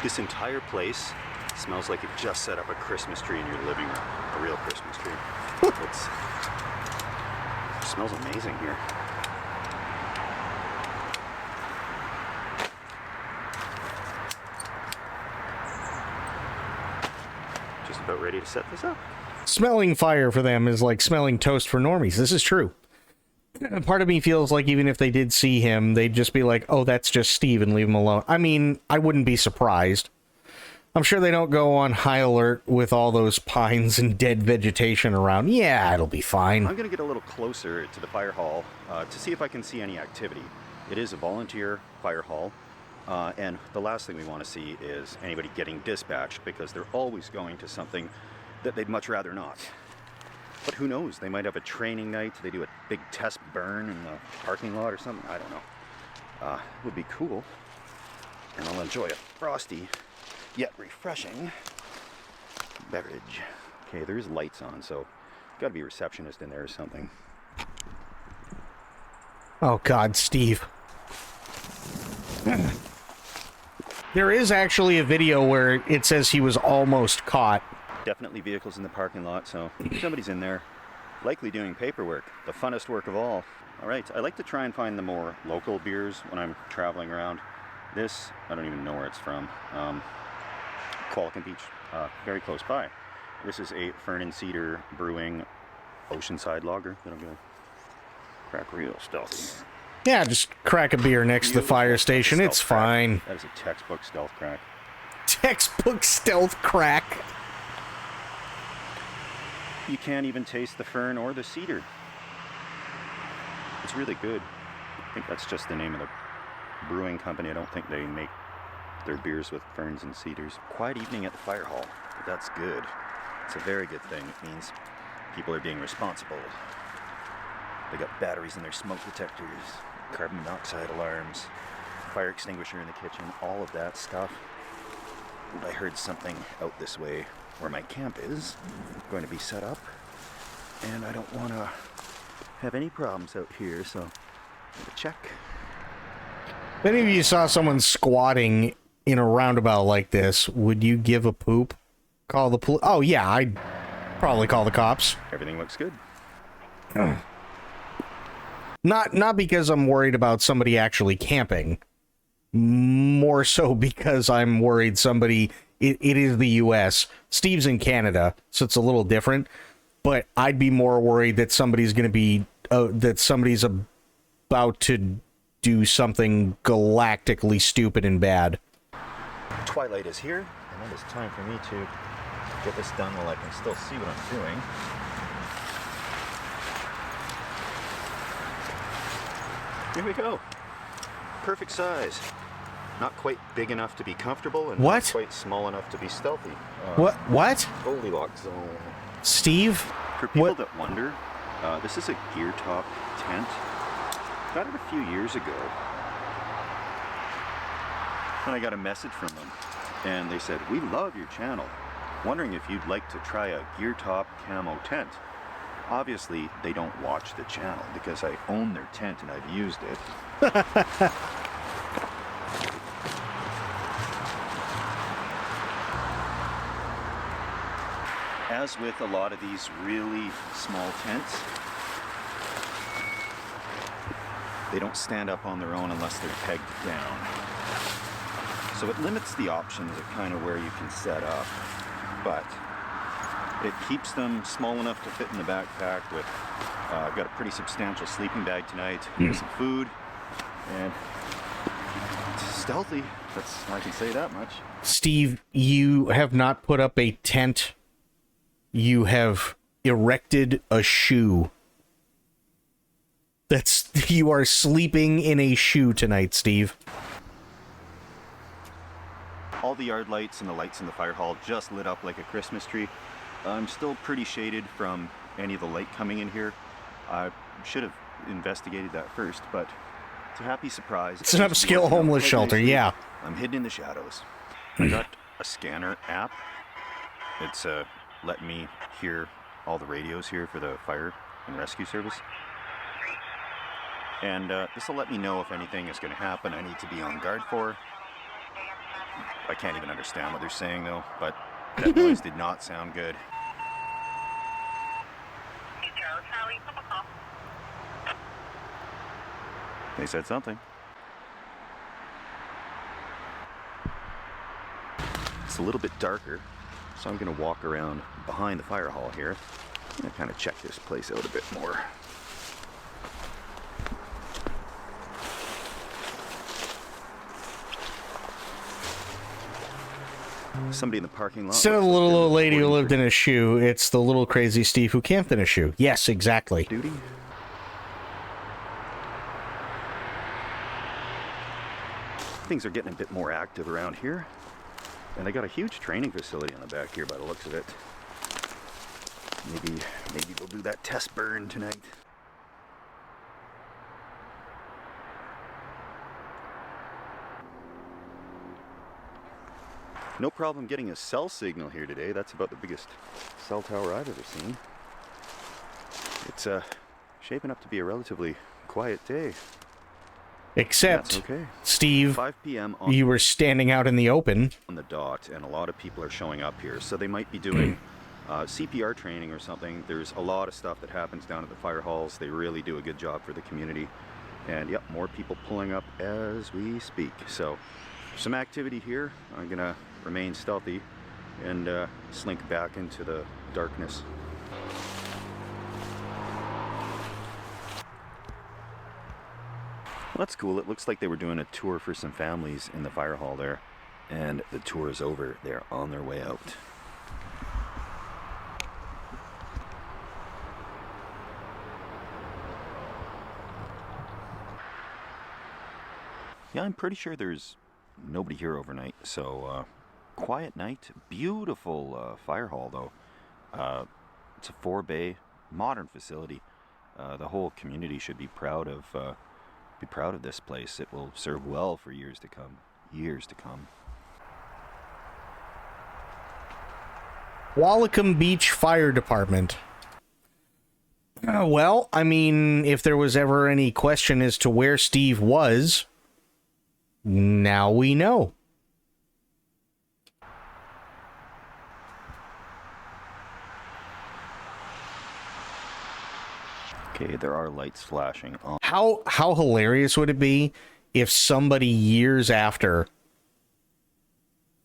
This entire place smells like you just set up a Christmas tree in your living room. A real Christmas tree. It smells amazing here. Just about ready to set this up. Smelling fire for them is like smelling toast for normies. This is true. Part of me feels like even if they did see him, they'd just be like, oh, that's just Steve, and leave him alone. I mean, I wouldn't be surprised. I'm sure they don't go on high alert with all those pines and dead vegetation around. Yeah, it'll be fine. I'm going to get a little closer to the fire hall to see if I can see any activity. It is a volunteer fire hall, and the last thing we want to see is anybody getting dispatched, because they're always going to something that they'd much rather not. But who knows? They might have a training night. They do a big test burn in the parking lot or something. I don't know. It would be cool. And I'll enjoy a frosty, yet refreshing beverage. Okay, there's lights on, so got to be a receptionist in there or something. Oh, God, Steve. There is actually a video where it says he was almost caught. Definitely vehicles in the parking lot, so somebody's in there, likely doing paperwork, the funnest work of all. All right, I like to try and find the more local beers when I'm traveling around. This, I don't even know where it's from. Qualicum Beach, very close by. This is a Fern and Cedar Brewing oceanside lager that I'm gonna crack real stealthy. Yeah, just crack a beer next to the fire station. It's fine. That is a textbook stealth crack. Textbook stealth crack. You can't even taste the fern or the cedar. It's really good. I think that's just the name of the brewing company. I don't think they make their beers with ferns and cedars. Quiet evening at the fire hall. That's good. It's a very good thing. It means people are being responsible. They got batteries in their smoke detectors, carbon monoxide alarms, fire extinguisher in the kitchen, all of that stuff. I heard something out this way where my camp is going to be set up, and I don't want to have any problems out here, so I'm going to check. If any of you saw someone squatting in a roundabout like this, would you give a poop? Call the police? Oh yeah, I'd probably call the cops. Everything looks good. Not because I'm worried about somebody actually camping. More so because I'm worried somebody... It is the U.S. Steve's in Canada, so it's a little different. But I'd be more worried that somebody's going to be... that somebody's about to do something galactically stupid and bad. Twilight is here, and it is time for me to get this done while I can still see what I'm doing. Here we go. Perfect size. Not quite big enough to be comfortable, and not quite small enough to be stealthy. What? Goldilocks zone. Steve? For people that wonder, this is a gear top tent. Got it a few years ago. And I got a message from them, and they said, "We love your channel. Wondering if you'd like to try a gear top camo tent." Obviously, they don't watch the channel because I own their tent and I've used it. As with a lot of these really small tents, they don't stand up on their own unless they're pegged down. So it limits the options of kind of where you can set up, but it keeps them small enough to fit in the backpack with, I've got a pretty substantial sleeping bag tonight, some food, and it's stealthy. I can say that much. Steve, you have not put up a tent. You have erected a shoe. You are sleeping in a shoe tonight, Steve. All the yard lights and the lights in the fire hall just lit up like a Christmas tree. I'm still pretty shaded from any of the light coming in here. I should have investigated that first, but it's a happy surprise. It's an upscale homeless shelter, yeah. I'm hidden in the shadows. I got a scanner app. It's let me hear all the radios here for the fire and rescue service. And this will let me know if anything is going to happen I need to be on guard for. I can't even understand what they're saying though, but that noise did not sound good. They said something. It's a little bit darker, so I'm going to walk around behind the fire hall here and kind of check this place out a bit more. Somebody in the parking lot. Instead of the little old lady who lived in a shoe, it's the little crazy Steve who camped in a shoe. Yes, exactly. Duty. Things are getting a bit more active around here. And they got a huge training facility on the back here by the looks of it. Maybe we'll do that test burn tonight. No problem getting a cell signal here today. That's about the biggest cell tower I've ever seen. It's shaping up to be a relatively quiet day. Except, okay. Steve, 5 p.m. you were standing out in the open. On the dot, and a lot of people are showing up here. So they might be doing CPR training or something. There's a lot of stuff that happens down at the fire halls. They really do a good job for the community. And yep, more people pulling up as we speak. So some activity here. I'm gonna remain stealthy and slink back into the darkness. Well, that's cool. It looks like they were doing a tour for some families in the fire hall there. And the tour is over. They're on their way out. Yeah, I'm pretty sure there's nobody here overnight. So, quiet night. Beautiful fire hall, though. It's a 4-bay, modern facility. The whole community should be proud of this place. It will serve well for years to come. Years to come. Wallacom Beach Fire Department. Well, I mean, if there was ever any question as to where Steve was, now we know. Okay, there are lights flashing on. How hilarious would it be if somebody years after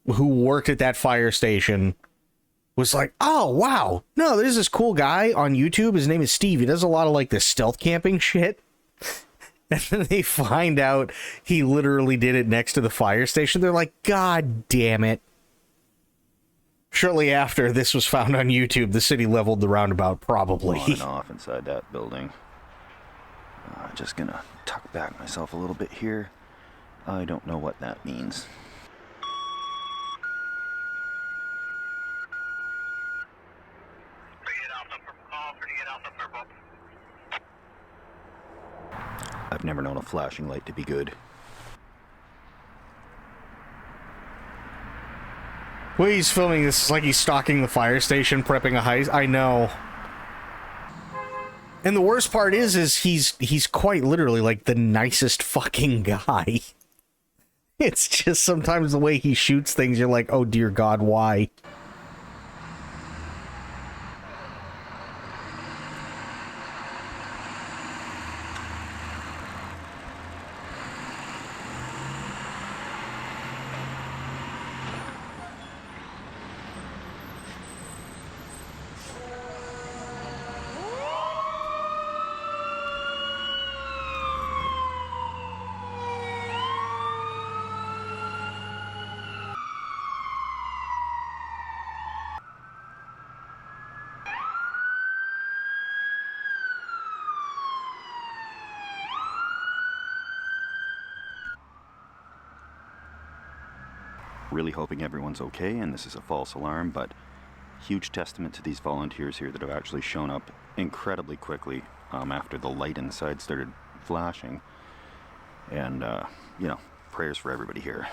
who worked at that fire station was like, oh, wow, no, there's this cool guy on YouTube. His name is Steve. He does a lot of like this stealth camping shit. And then they find out he literally did it next to the fire station. They're like, God damn it. Shortly after this was found on YouTube, the city leveled the roundabout, probably. On and off inside that building. Just gonna tuck back myself a little bit here. I don't know what that means. I've never known a flashing light to be good. Well, he's filming this like he's stalking the fire station, prepping a heist. I know. And the worst part is he's quite literally like the nicest fucking guy. It's just sometimes the way he shoots things, you're like, oh dear God, why? Really hoping everyone's okay and this is a false alarm, but huge testament to these volunteers here that have actually shown up incredibly quickly after the light inside started flashing. And, you know, prayers for everybody here.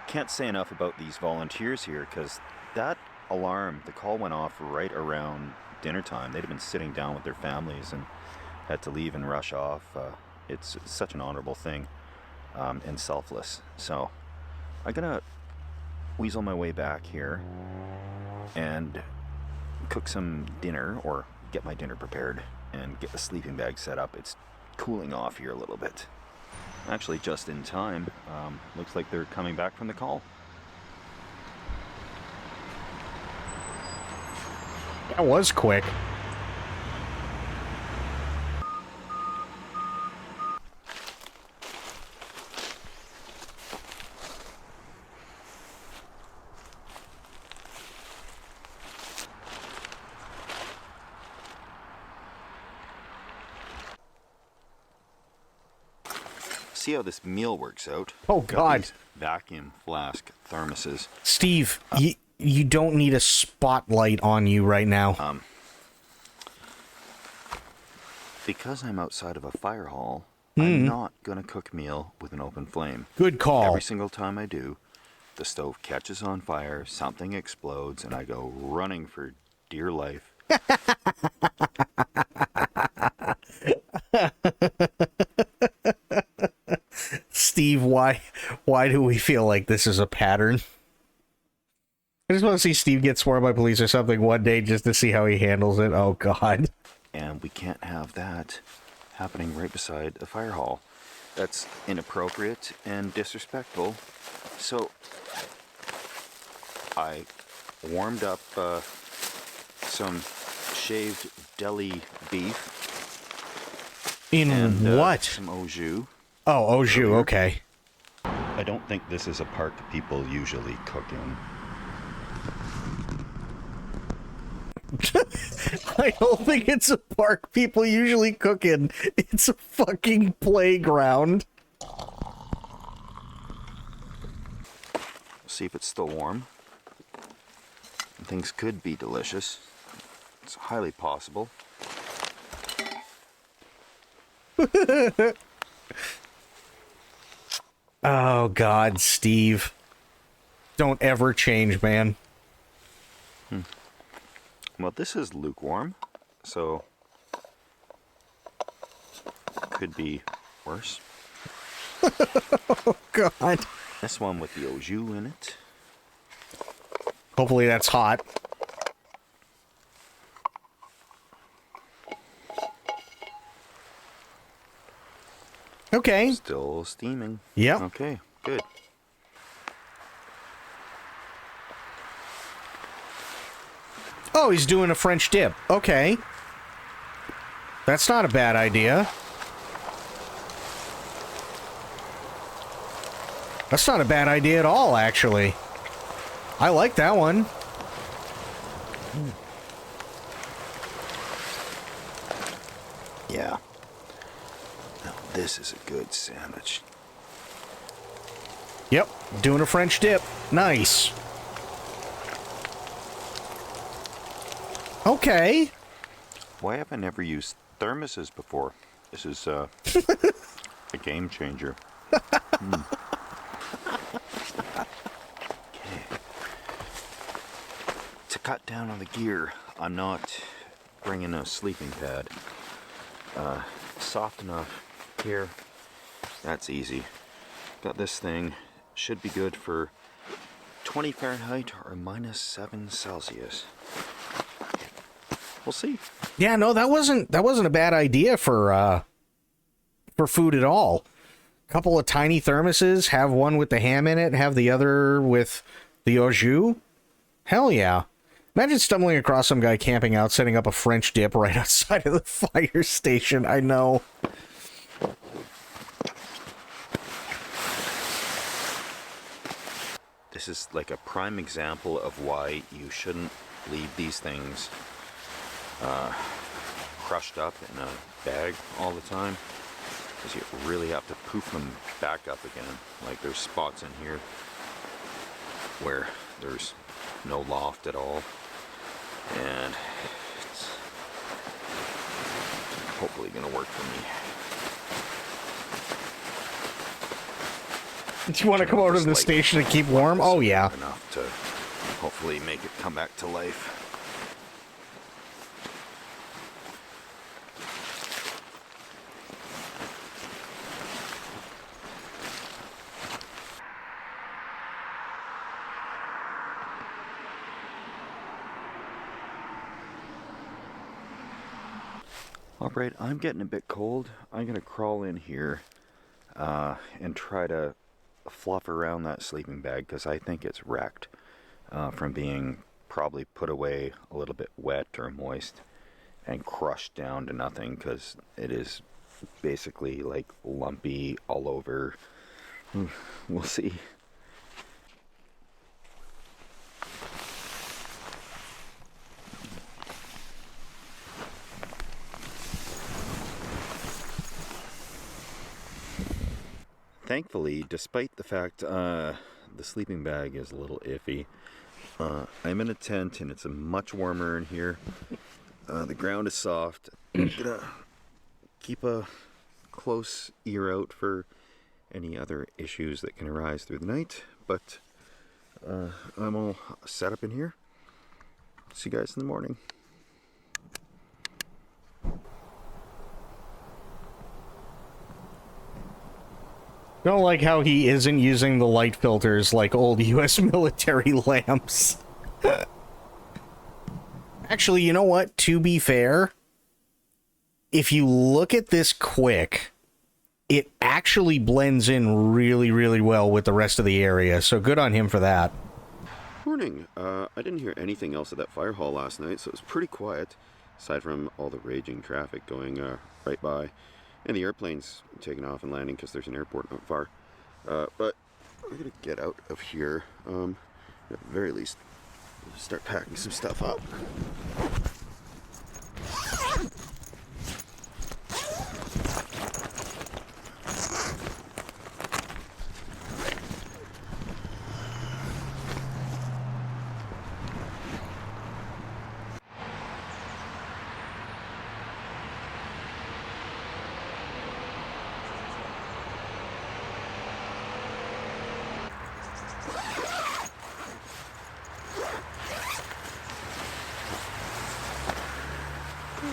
Can't say enough about these volunteers here, because that alarm, the call went off right around dinner time. They'd have been sitting down with their families and had to leave and rush off. It's such an honorable thing and selfless. So I'm gonna weasel my way back here and cook some dinner, or get my dinner prepared and get the sleeping bag set up. It's cooling off here a little bit. Actually, just in time. Looks like they're coming back from the call. That was quick. See how this meal works out. Oh, God. Vacuum flask thermoses. Steve, you don't need a spotlight on you right now. Because I'm outside of a fire hall, I'm not going to cook meal with an open flame. Good call. Every single time I do, the stove catches on fire, something explodes, and I go running for dear life. Steve, why do we feel like this is a pattern? I just want to see Steve get sworn by police or something one day just to see how he handles it. Oh, God. And we can't have that happening right beside a fire hall. That's inappropriate and disrespectful. So I warmed up some shaved deli beef. In what? Some au jus. Oh, au jus, okay. I don't think this is a park people usually cook in. I don't think it's a park people usually cook in. It's a fucking playground. See if it's still warm. Things could be delicious. It's highly possible. Oh, God, Steve. Don't ever change, man. Well, this is lukewarm, so could be worse. Oh, God. This one with the au jus in it. Hopefully that's hot. Okay. Still steaming. Yep. Okay, good. Oh, he's doing a French dip. Okay. That's not a bad idea. That's not a bad idea at all, actually. I like that one. Yeah. Now this is a good sandwich. Yep, doing a French dip. Nice. Okay. Why have I never used thermoses before? This is a game changer. Okay. To cut down on the gear, I'm not bringing a sleeping pad. Soft enough here. That's easy. Got this thing. Should be good for 20 Fahrenheit or -7 Celsius. We'll see. Yeah, no, that wasn't a bad idea for food at all. Couple of tiny thermoses, have one with the ham in it, have the other with the au jus. Hell yeah. Imagine stumbling across some guy camping out, setting up a French dip right outside of the fire station. I know. This is like a prime example of why you shouldn't leave these things crushed up in a bag all the time, because you really have to poof them back up again. Like there's spots in here where there's no loft at all, and it's hopefully gonna work for me. Do you want to come over to the station and keep warm? Oh yeah. Enough to hopefully make it come back to life. Alright, I'm getting a bit cold. I'm gonna crawl in here and try to fluff around that sleeping bag, because I think it's wrecked from being probably put away a little bit wet or moist and crushed down to nothing, because it is basically like lumpy all over. We'll see. Thankfully, despite the fact the sleeping bag is a little iffy, I'm in a tent and it's much warmer in here. The ground is soft. I'm gonna keep a close ear out for any other issues that can arise through the night, but I'm all set up in here. See you guys in the morning. Don't like how he isn't using the light filters like old US military lamps. Actually, you know what? To be fair, if you look at this quick, it actually blends in really, really well with the rest of the area, so good on him for that. Morning. I didn't hear anything else at that fire hall last night, so it was pretty quiet. aside from all the raging traffic going right by, and the airplanes taking off and landing because there's an airport not far. But we're gonna get out of here. At the very least, start packing some stuff up.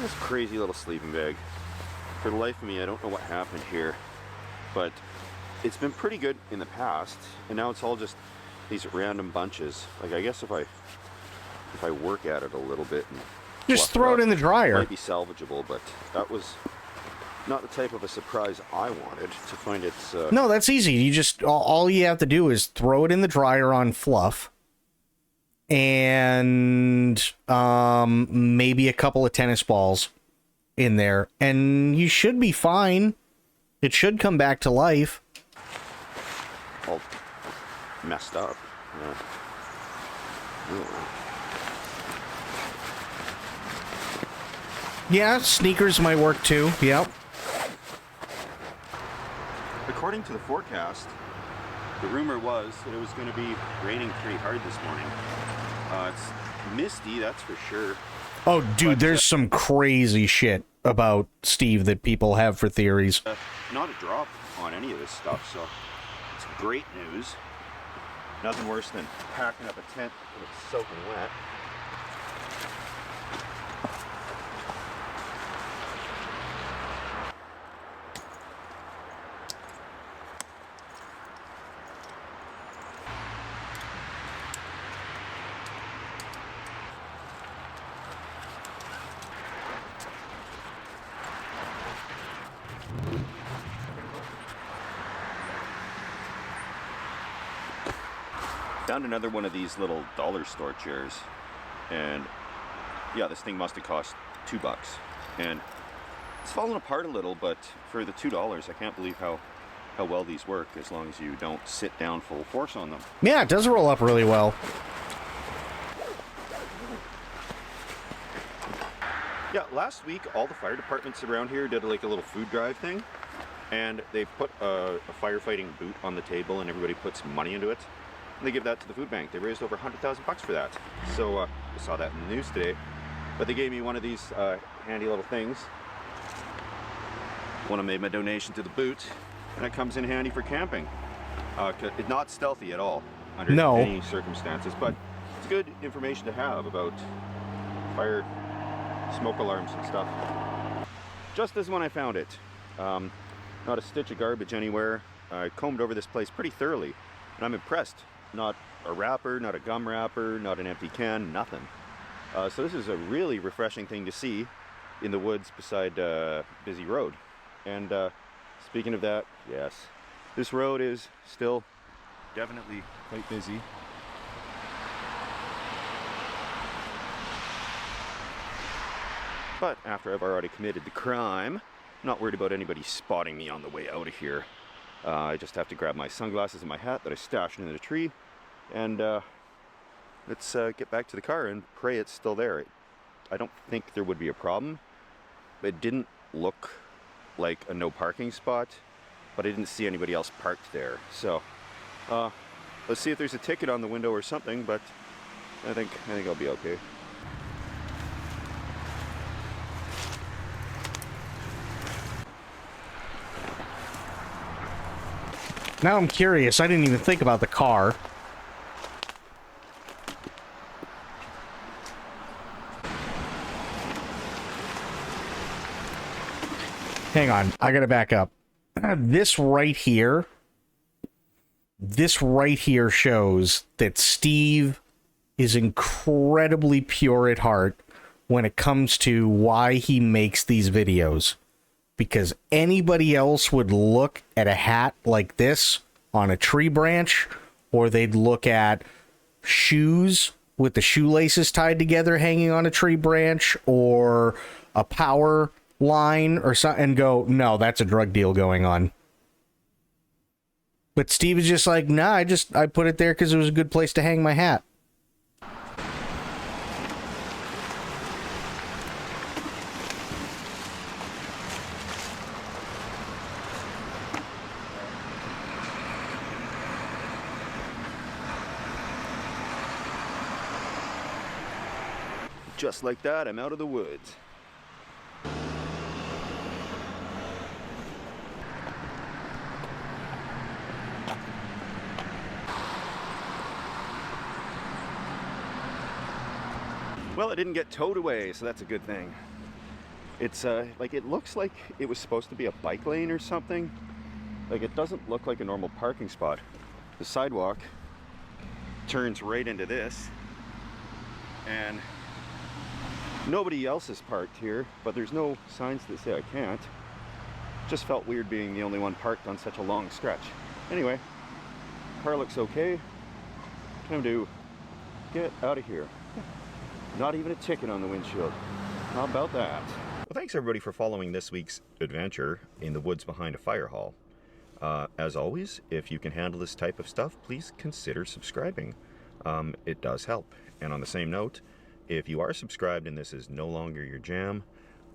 This crazy little sleeping bag. For the life of me, I don't know what happened here, but it's been pretty good in the past, and now it's all just these random bunches. Like, I guess if I work at it a little bit and just throw it in the dryer. It might be salvageable, but that was not the type of a surprise I wanted to find. It's no, that's easy. You just all you have to do is throw it in the dryer on fluff. And maybe a couple of tennis balls in there, and you should be fine. It should come back to life. All messed up. Yeah, sneakers might work too. Yep. According to the forecast, the rumor was that it was going to be raining pretty hard this morning. It's misty, that's for sure. Oh, dude, there's some crazy shit about Steve that people have for theories. Not a drop on any of this stuff, so it's great news. Nothing worse than packing up a tent when it's soaking wet. Found another one of these little dollar store chairs, and yeah, this thing must have cost $2, and it's fallen apart a little, but for the $2, I can't believe how well these work, as long as you don't sit down full force on them. Yeah, it does roll up really well. Yeah, last week all the fire departments around here did like a little food drive thing, and they put a firefighting boot on the table, and everybody puts money into it. And they give that to the food bank. They raised over $100,000 for that. So I saw that in the news today. But they gave me one of these handy little things when I made my donation to the boot, and it comes in handy for camping. It's not stealthy at all under any circumstances, but it's good information to have about fire, smoke alarms and stuff. Just as when I found it. Not a stitch of garbage anywhere. I combed over this place pretty thoroughly, and I'm impressed. Not a wrapper, not a gum wrapper, not an empty can, nothing. So this is a really refreshing thing to see in the woods beside a busy road. And speaking of that, yes, this road is still definitely quite busy. But after I've already committed the crime, I'm not worried about anybody spotting me on the way out of here. I just have to grab my sunglasses and my hat that I stashed into the tree, and let's get back to the car and pray it's still there. I don't think there would be a problem. It didn't look like a no parking spot, but I didn't see anybody else parked there. So let's see if there's a ticket on the window or something, but I think I'll be okay. Now I'm curious. I didn't even think about the car. Hang on. I gotta back up. This right here shows that Steve is incredibly pure at heart when it comes to why he makes these videos. Because anybody else would look at a hat like this on a tree branch, or they'd look at shoes with the shoelaces tied together hanging on a tree branch or a power line or something and go, no, that's a drug deal going on. But Steve is just like, nah, I put it there because it was a good place to hang my hat. Just like that, I'm out of the woods. Well, it didn't get towed away, so that's a good thing. It's like, it looks like it was supposed to be a bike lane or something. Like, it doesn't look like a normal parking spot. The sidewalk turns right into this, and nobody else is parked here, but there's no signs that say I can't. Just felt weird being the only one parked on such a long stretch. Anyway, car looks okay. Time to get out of here. Not even a ticket on the windshield. How about that? Well, thanks everybody for following this week's adventure in the woods behind a fire hall. As always, if you can handle this type of stuff, please consider subscribing. It does help. And on the same note, if you are subscribed and this is no longer your jam,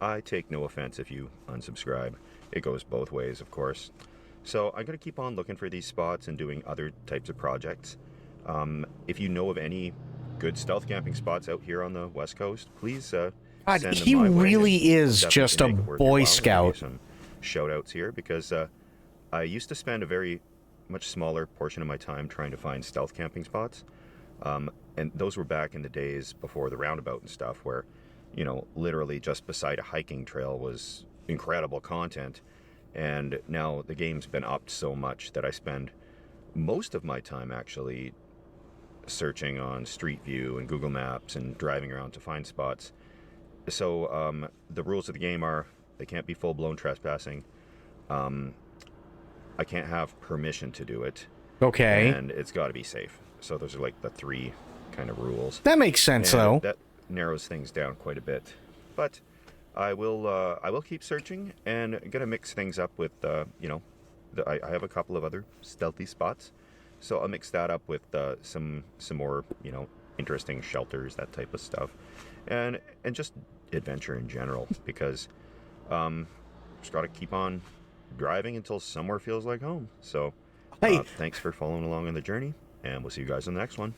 I take no offense if you unsubscribe. It goes both ways, of course. So I'm going to keep on looking for these spots and doing other types of projects. If you know of any good stealth camping spots out here on the West Coast, please send them he my way. really is Definitely just a make it worth your Boy while. I'll give Scout. you some shout outs here because I used to spend a very much smaller portion of my time trying to find stealth camping spots. And those were back in the days before the roundabout and stuff where, you know, literally just beside a hiking trail was incredible content. And now the game's been upped so much that I spend most of my time actually searching on Street View and Google Maps and driving around to find spots. So the rules of the game are they can't be full-blown trespassing. I can't have permission to do it. Okay. And it's got to be safe. So those are like the three kind of rules. That makes sense, And though. That narrows things down quite a bit. But I will keep searching and gonna mix things up with you know, I have a couple of other stealthy spots, so I'll mix that up with some more, you know, interesting shelters, that type of stuff, and just adventure in general because just gotta keep on driving until somewhere feels like home. So thanks for following along on the journey, and we'll see you guys on the next one.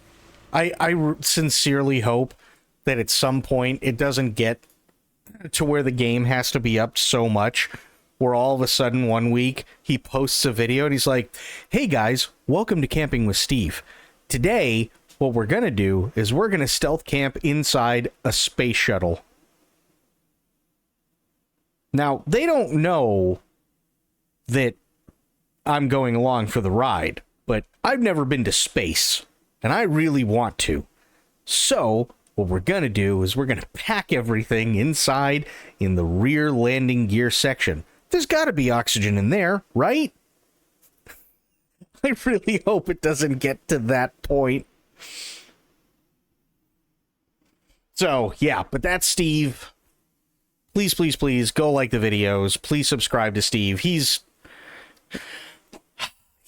I sincerely hope that at some point it doesn't get to where the game has to be up so much where all of a sudden one week he posts a video and he's like, hey guys, welcome to Camping with Steve. Today, what we're going to do is we're going to stealth camp inside a space shuttle. Now, they don't know that I'm going along for the ride, but I've never been to space, and I really want to. So, what we're going to do is we're going to pack everything inside in the rear landing gear section. There's got to be oxygen in there, right? I really hope it doesn't get to that point. So, yeah, but that's Steve. Please, please, please, go like the videos. Please subscribe to Steve. He's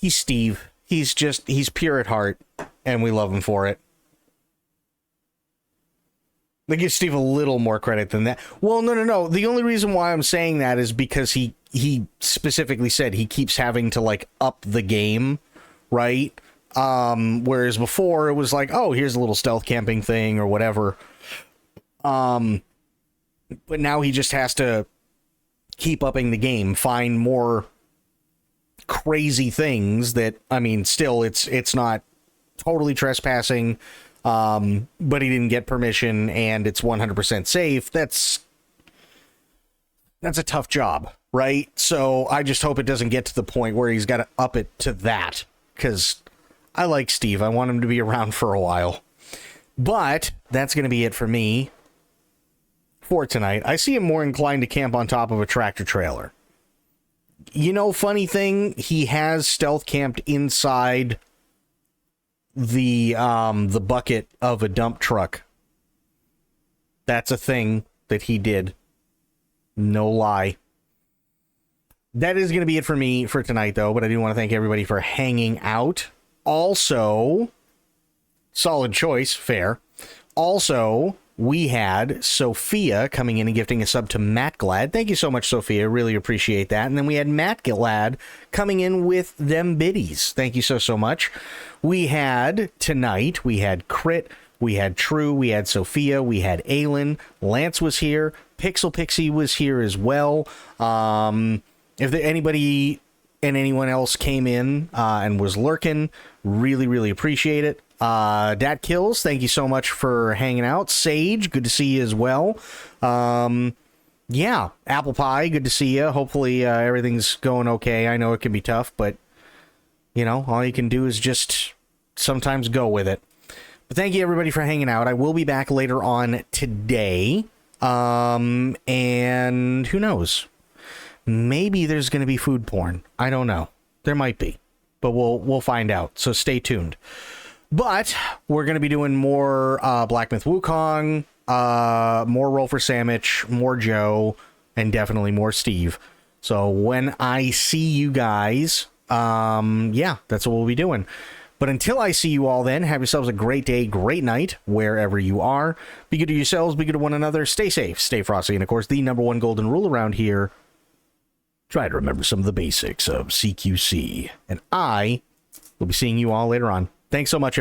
Steve. He's pure at heart, and we love him for it. They give Steve a little more credit than that. Well, no. The only reason why I'm saying that is because he specifically said he keeps having to, like, up the game, right? Whereas before it was like, oh, here's a little stealth camping thing or whatever. But now he just has to keep upping the game, find more crazy things that, I mean, still it's not totally trespassing. But he didn't get permission and it's 100% safe. That's a tough job, right? So I just hope it doesn't get to the point where he's got to up it to that, because I like Steve. I want him to be around for a while. But that's going to be it for me for tonight. I see him more inclined to camp on top of a tractor trailer. You know, funny thing, he has stealth camped inside the bucket of a dump truck. That's a thing that he did. No lie. That is going to be it for me for tonight, though, but I do want to thank everybody for hanging out. Also, solid choice, fair. Also, we had Sophia coming in and gifting a sub to Matt Glad. Thank you so much, Sophia. Really appreciate that. And then we had Matt Glad coming in with them biddies. Thank you so much. We had tonight, we had Crit, we had True, we had Sophia, we had Aylin, Lance was here, Pixel Pixie was here as well. If anybody and anyone else came in and was lurking, really appreciate it. Dat Kills, thank you so much for hanging out. Sage, good to see you as well. Yeah, Apple Pie, good to see you. Hopefully everything's going okay. I know it can be tough, but you know, all you can do is just sometimes go with it. But thank you everybody for hanging out. I will be back later on today. And who knows? Maybe there's going to be food porn. I don't know. There might be, but we'll find out. So stay tuned. But we're going to be doing more Black Myth Wukong, more Roll for Sandwich, more Joe, and definitely more Steve. So when I see you guys, yeah, that's what we'll be doing. But until I see you all then, have yourselves a great day, great night, wherever you are. Be good to yourselves, be good to one another, stay safe, stay frosty, and of course, the number one golden rule around here, try to remember some of the basics of CQC. And I will be seeing you all later on. Thanks so much,